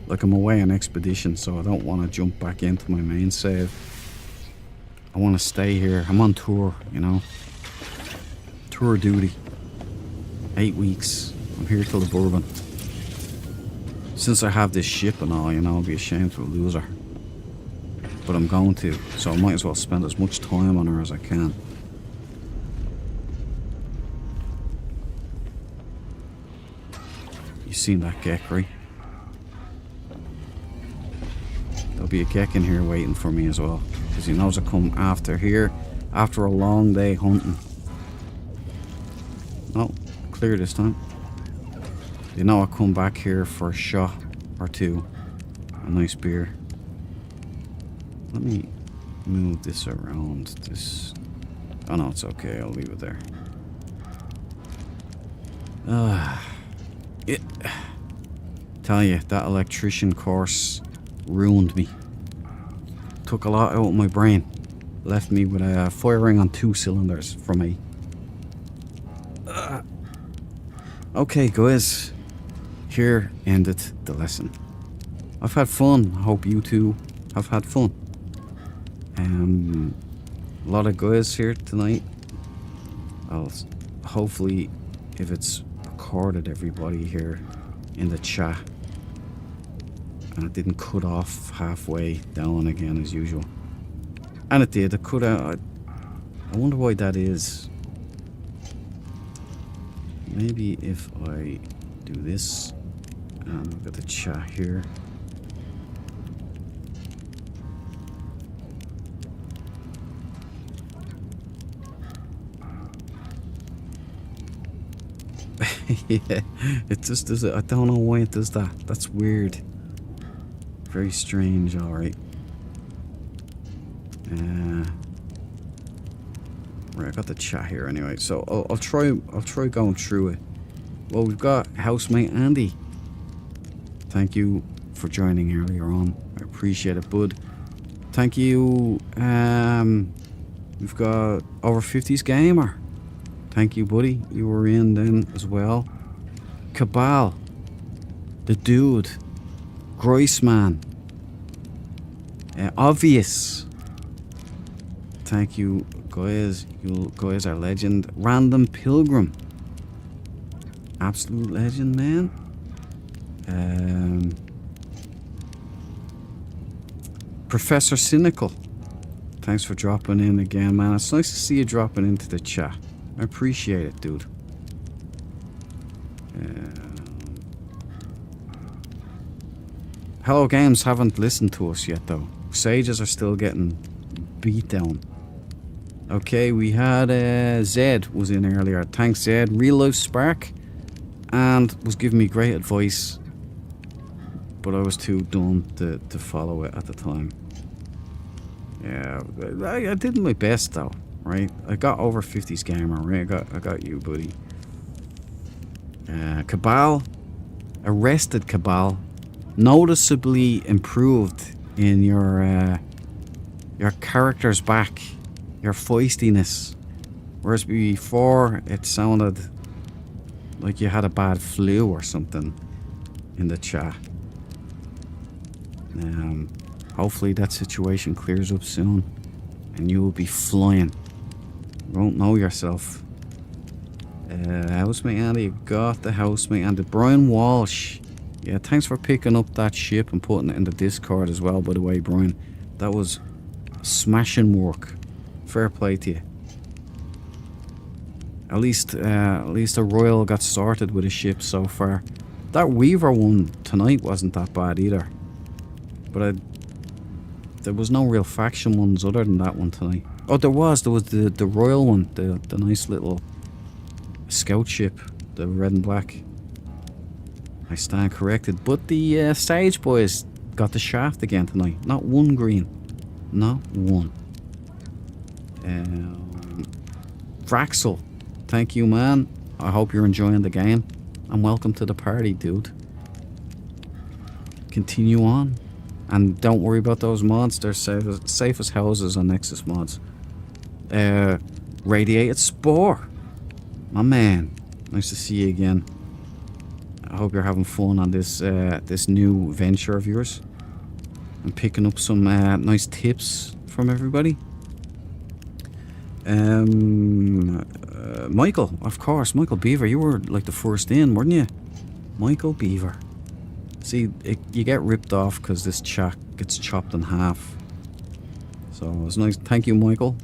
Like, I'm away on expedition, so I don't want to jump back into my main save. I want to stay here. I'm on tour, you know. Tour duty. 8 weeks. I'm here till the bourbon. Since I have this ship and all, you know, I'll be ashamed to lose her. But I'm going to, so I might as well spend as much time on her as I can. You seen that Gek, right? There'll be a Gek in here waiting for me as well, because he knows I come after here, after a long day hunting. Oh, clear this time. You know I come back here for a shot or two. A nice beer. Let me move this around. This. Oh no, it's okay. I'll leave it there. Tell you, that electrician course ruined me. Took a lot out of my brain. Left me with a firing on 2 cylinders for me. Okay, guys. Here ended the lesson. I've had fun. I hope you two have had fun. A lot of guys here tonight. I'll hopefully, if it's recorded, everybody here in the chat, and it didn't cut off halfway down again as usual. And it did. It cut out. I wonder why that is. Maybe if I do this and look at the chat here. Yeah, it just does it. I don't know why it does that. That's weird. Very strange. All right. Right, I got the chat here anyway. So I'll try going through it. Well, we've got housemate Andy. Thank you for joining earlier on. I appreciate it, bud. Thank you. We've got Over 50s Gamer. Thank you, buddy. You were in then as well. Cabal. The Dude. Groisman. Obvious. Thank you, guys. You guys are legend. Random Pilgrim. Absolute legend, man. Professor Cynical. Thanks for dropping in again, man. It's nice to see you dropping into the chat. I appreciate it, dude. Hello Games haven't listened to us yet, though. Sages are still getting beat down. Okay, we had Zed was in earlier. Thanks, Zed. Real Life Spark. And was giving me great advice. But I was too dumb to follow it at the time. Yeah, I did my best, though. Right? I got Over 50s Gamer, right? I got you, buddy. Cabal. Arrested Cabal. Noticeably improved in your character's back. Your feistiness. Whereas before, it sounded like you had a bad flu or something in the chat. Hopefully that situation clears up soon. And you will be flying. You won't know yourself. Housemate Andy, you got the housemate Andy. Brian Walsh. Yeah, thanks for picking up that ship and putting it in the Discord as well, by the way, Brian. That was smashing work. Fair play to you. At least the Royal got sorted with a ship so far. That Weaver one tonight wasn't that bad either. But there was no real faction ones other than that one tonight. Oh, there was the Royal one, the nice little scout ship, the red and black. I stand corrected. But the Sage boys got the shaft again tonight. Not one green. Not one. Fraxel. Thank you, man. I hope you're enjoying the game. And welcome to the party, dude. Continue on. And don't worry about those mods. They're safe as houses on Nexus mods. Radiated Spore. My man. Nice to see you again. I hope you're having fun on this this new venture of yours. And picking up some nice tips from everybody. Michael, of course. Michael Beaver. You were like the first in, weren't you? Michael Beaver. See, you get ripped off because this chat gets chopped in half. So it was nice. Thank you, Michael.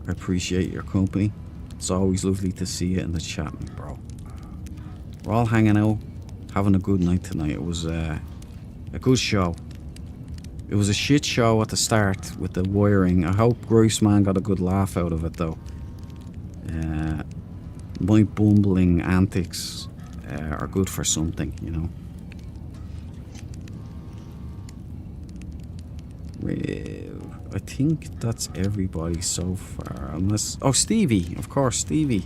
I appreciate your company. It's always lovely to see you in the chat, bro. We're all hanging out, having a good night tonight. It was a good show. It was a shit show at the start with the wiring. I hope Groisman got a good laugh out of it, though. My bumbling antics are good for something, you know. I think that's everybody so far. Unless... Oh, Stevie. Of course, Stevie.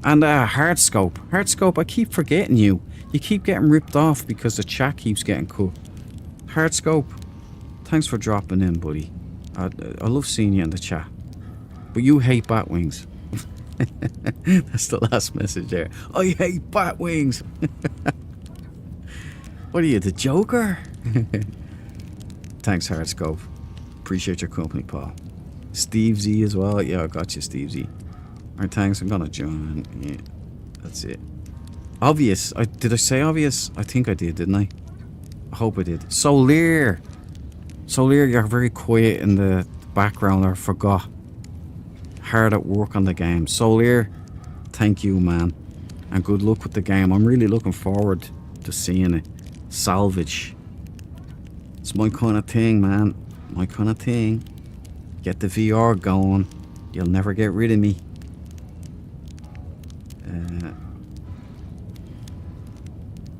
And Hardscope. Hardscope, I keep forgetting you. You keep getting ripped off because the chat keeps getting cut. Hardscope, thanks for dropping in, buddy. I love seeing you in the chat. But you hate bat wings. That's the last message there. I hate bat wings. What are you, the Joker? Thanks, Hardscope. Appreciate your company, Paul. Steve Z as well. Yeah, I got you, Steve Z. Alright, thanks. I'm gonna join. Yeah, that's it. Obvious. Did I say obvious? I think I did, didn't I? I hope I did. Solir! Solir, you're very quiet in the background. I forgot. Hard at work on the game. Solir, thank you, man. And good luck with the game. I'm really looking forward to seeing it. Salvage. It's my kind of thing, man. My kind of thing. Get the VR going. You'll never get rid of me.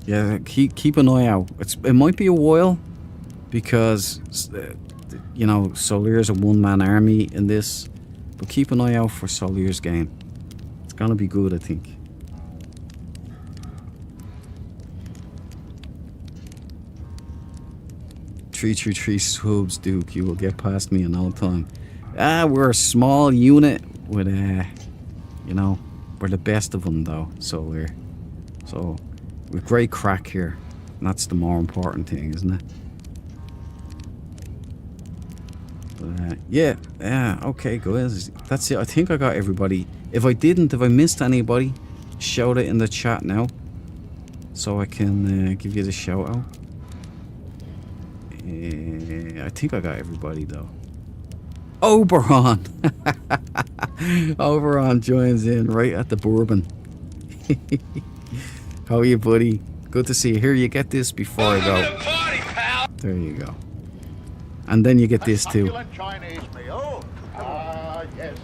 Yeah, keep an eye out. It might be a while because you know, Solir's a one-man army in this, but keep an eye out for Solir's game. It's gonna be good, I think. Three subs, Duke. You will get past me in no time. We're a small unit with you know, we're the best of them though. So we've great crack here, and that's the more important thing, isn't it? But yeah, okay, guys, that's it. I think I got everybody. If I missed anybody, shout it in the chat now, so I can give you the shout out. I think I got everybody though. Oberon! Oberon joins in right at the bourbon. How are you, buddy? Good to see you. Here, you get this before I go. Welcome to the party, pal. There you go. And then you get this too. Succulent Chinese meal. Yes.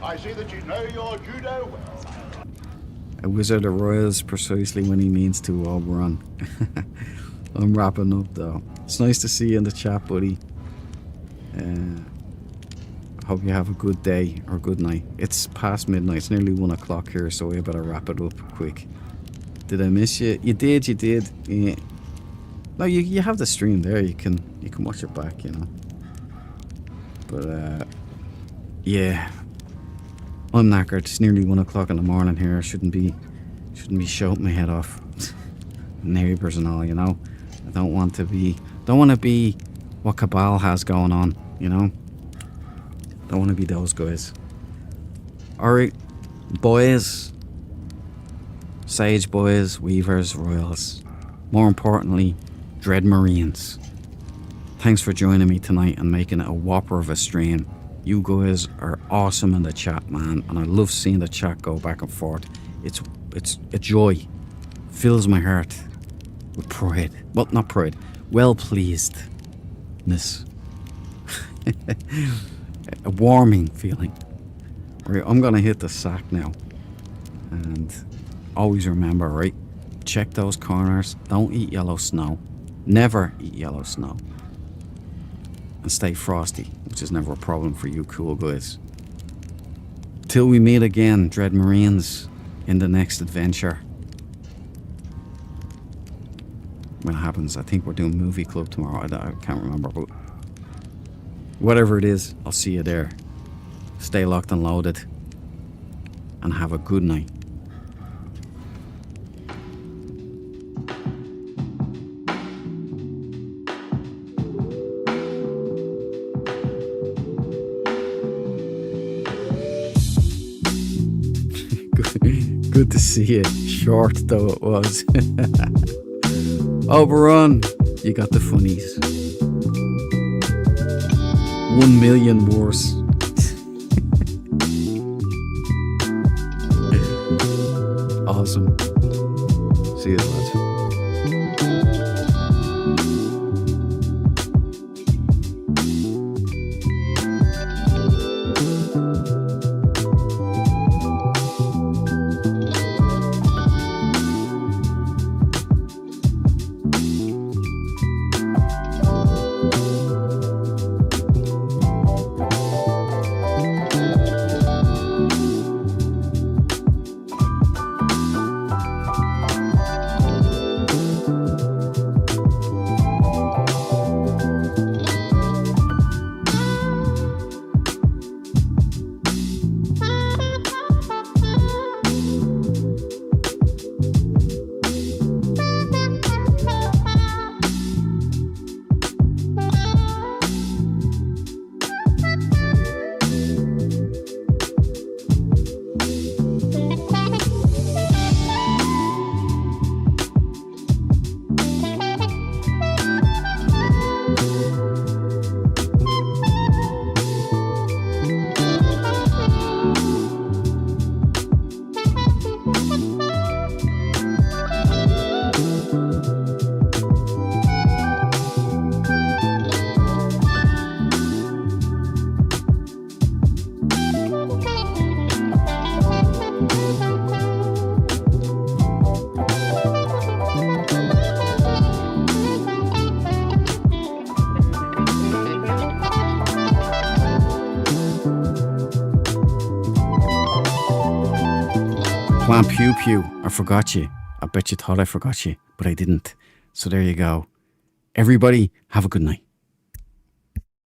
I see that you know your judo well. A wizard arroys precisely when he means to, Oberon. I'm wrapping up though. It's nice to see you in the chat, buddy. Hope you have a good day or good night. It's past midnight. It's nearly 1 o'clock here, so we better wrap it up quick. Did I miss you? You did. Yeah. No, you have the stream there. You can watch it back, you know. But yeah, I'm knackered. It's nearly 1 o'clock in the morning here. I shouldn't be shouting my head off. Neighbours and all, you know. I don't want to be what Cabal has going on, you know. Don't want to be those guys. Alright, boys. Sage boys, Weavers, Royals. More importantly, Dread Marines. Thanks for joining me tonight and making it a whopper of a stream. You guys are awesome in the chat, man, and I love seeing the chat go back and forth. It's a joy. Fills my heart with pride. Well, not pride. Well pleasedness. A warming feeling. Right, I'm gonna hit the sack now. And always remember, right? Check those corners. Don't eat yellow snow. Never eat yellow snow. And stay frosty, which is never a problem for you cool guys. Till we meet again, Dread Marines, in the next adventure. When it happens, I think we're doing movie club tomorrow. I can't remember, but whatever it is, I'll see you there. Stay locked and loaded, and have a good night. Good to see you. Short though it was. Oberon, you got the funnies. 1 million worse. Awesome. See you, lads. Plan Pew Pew. I forgot you. I bet you thought I forgot you, but I didn't. So there you go. Everybody, have a good night.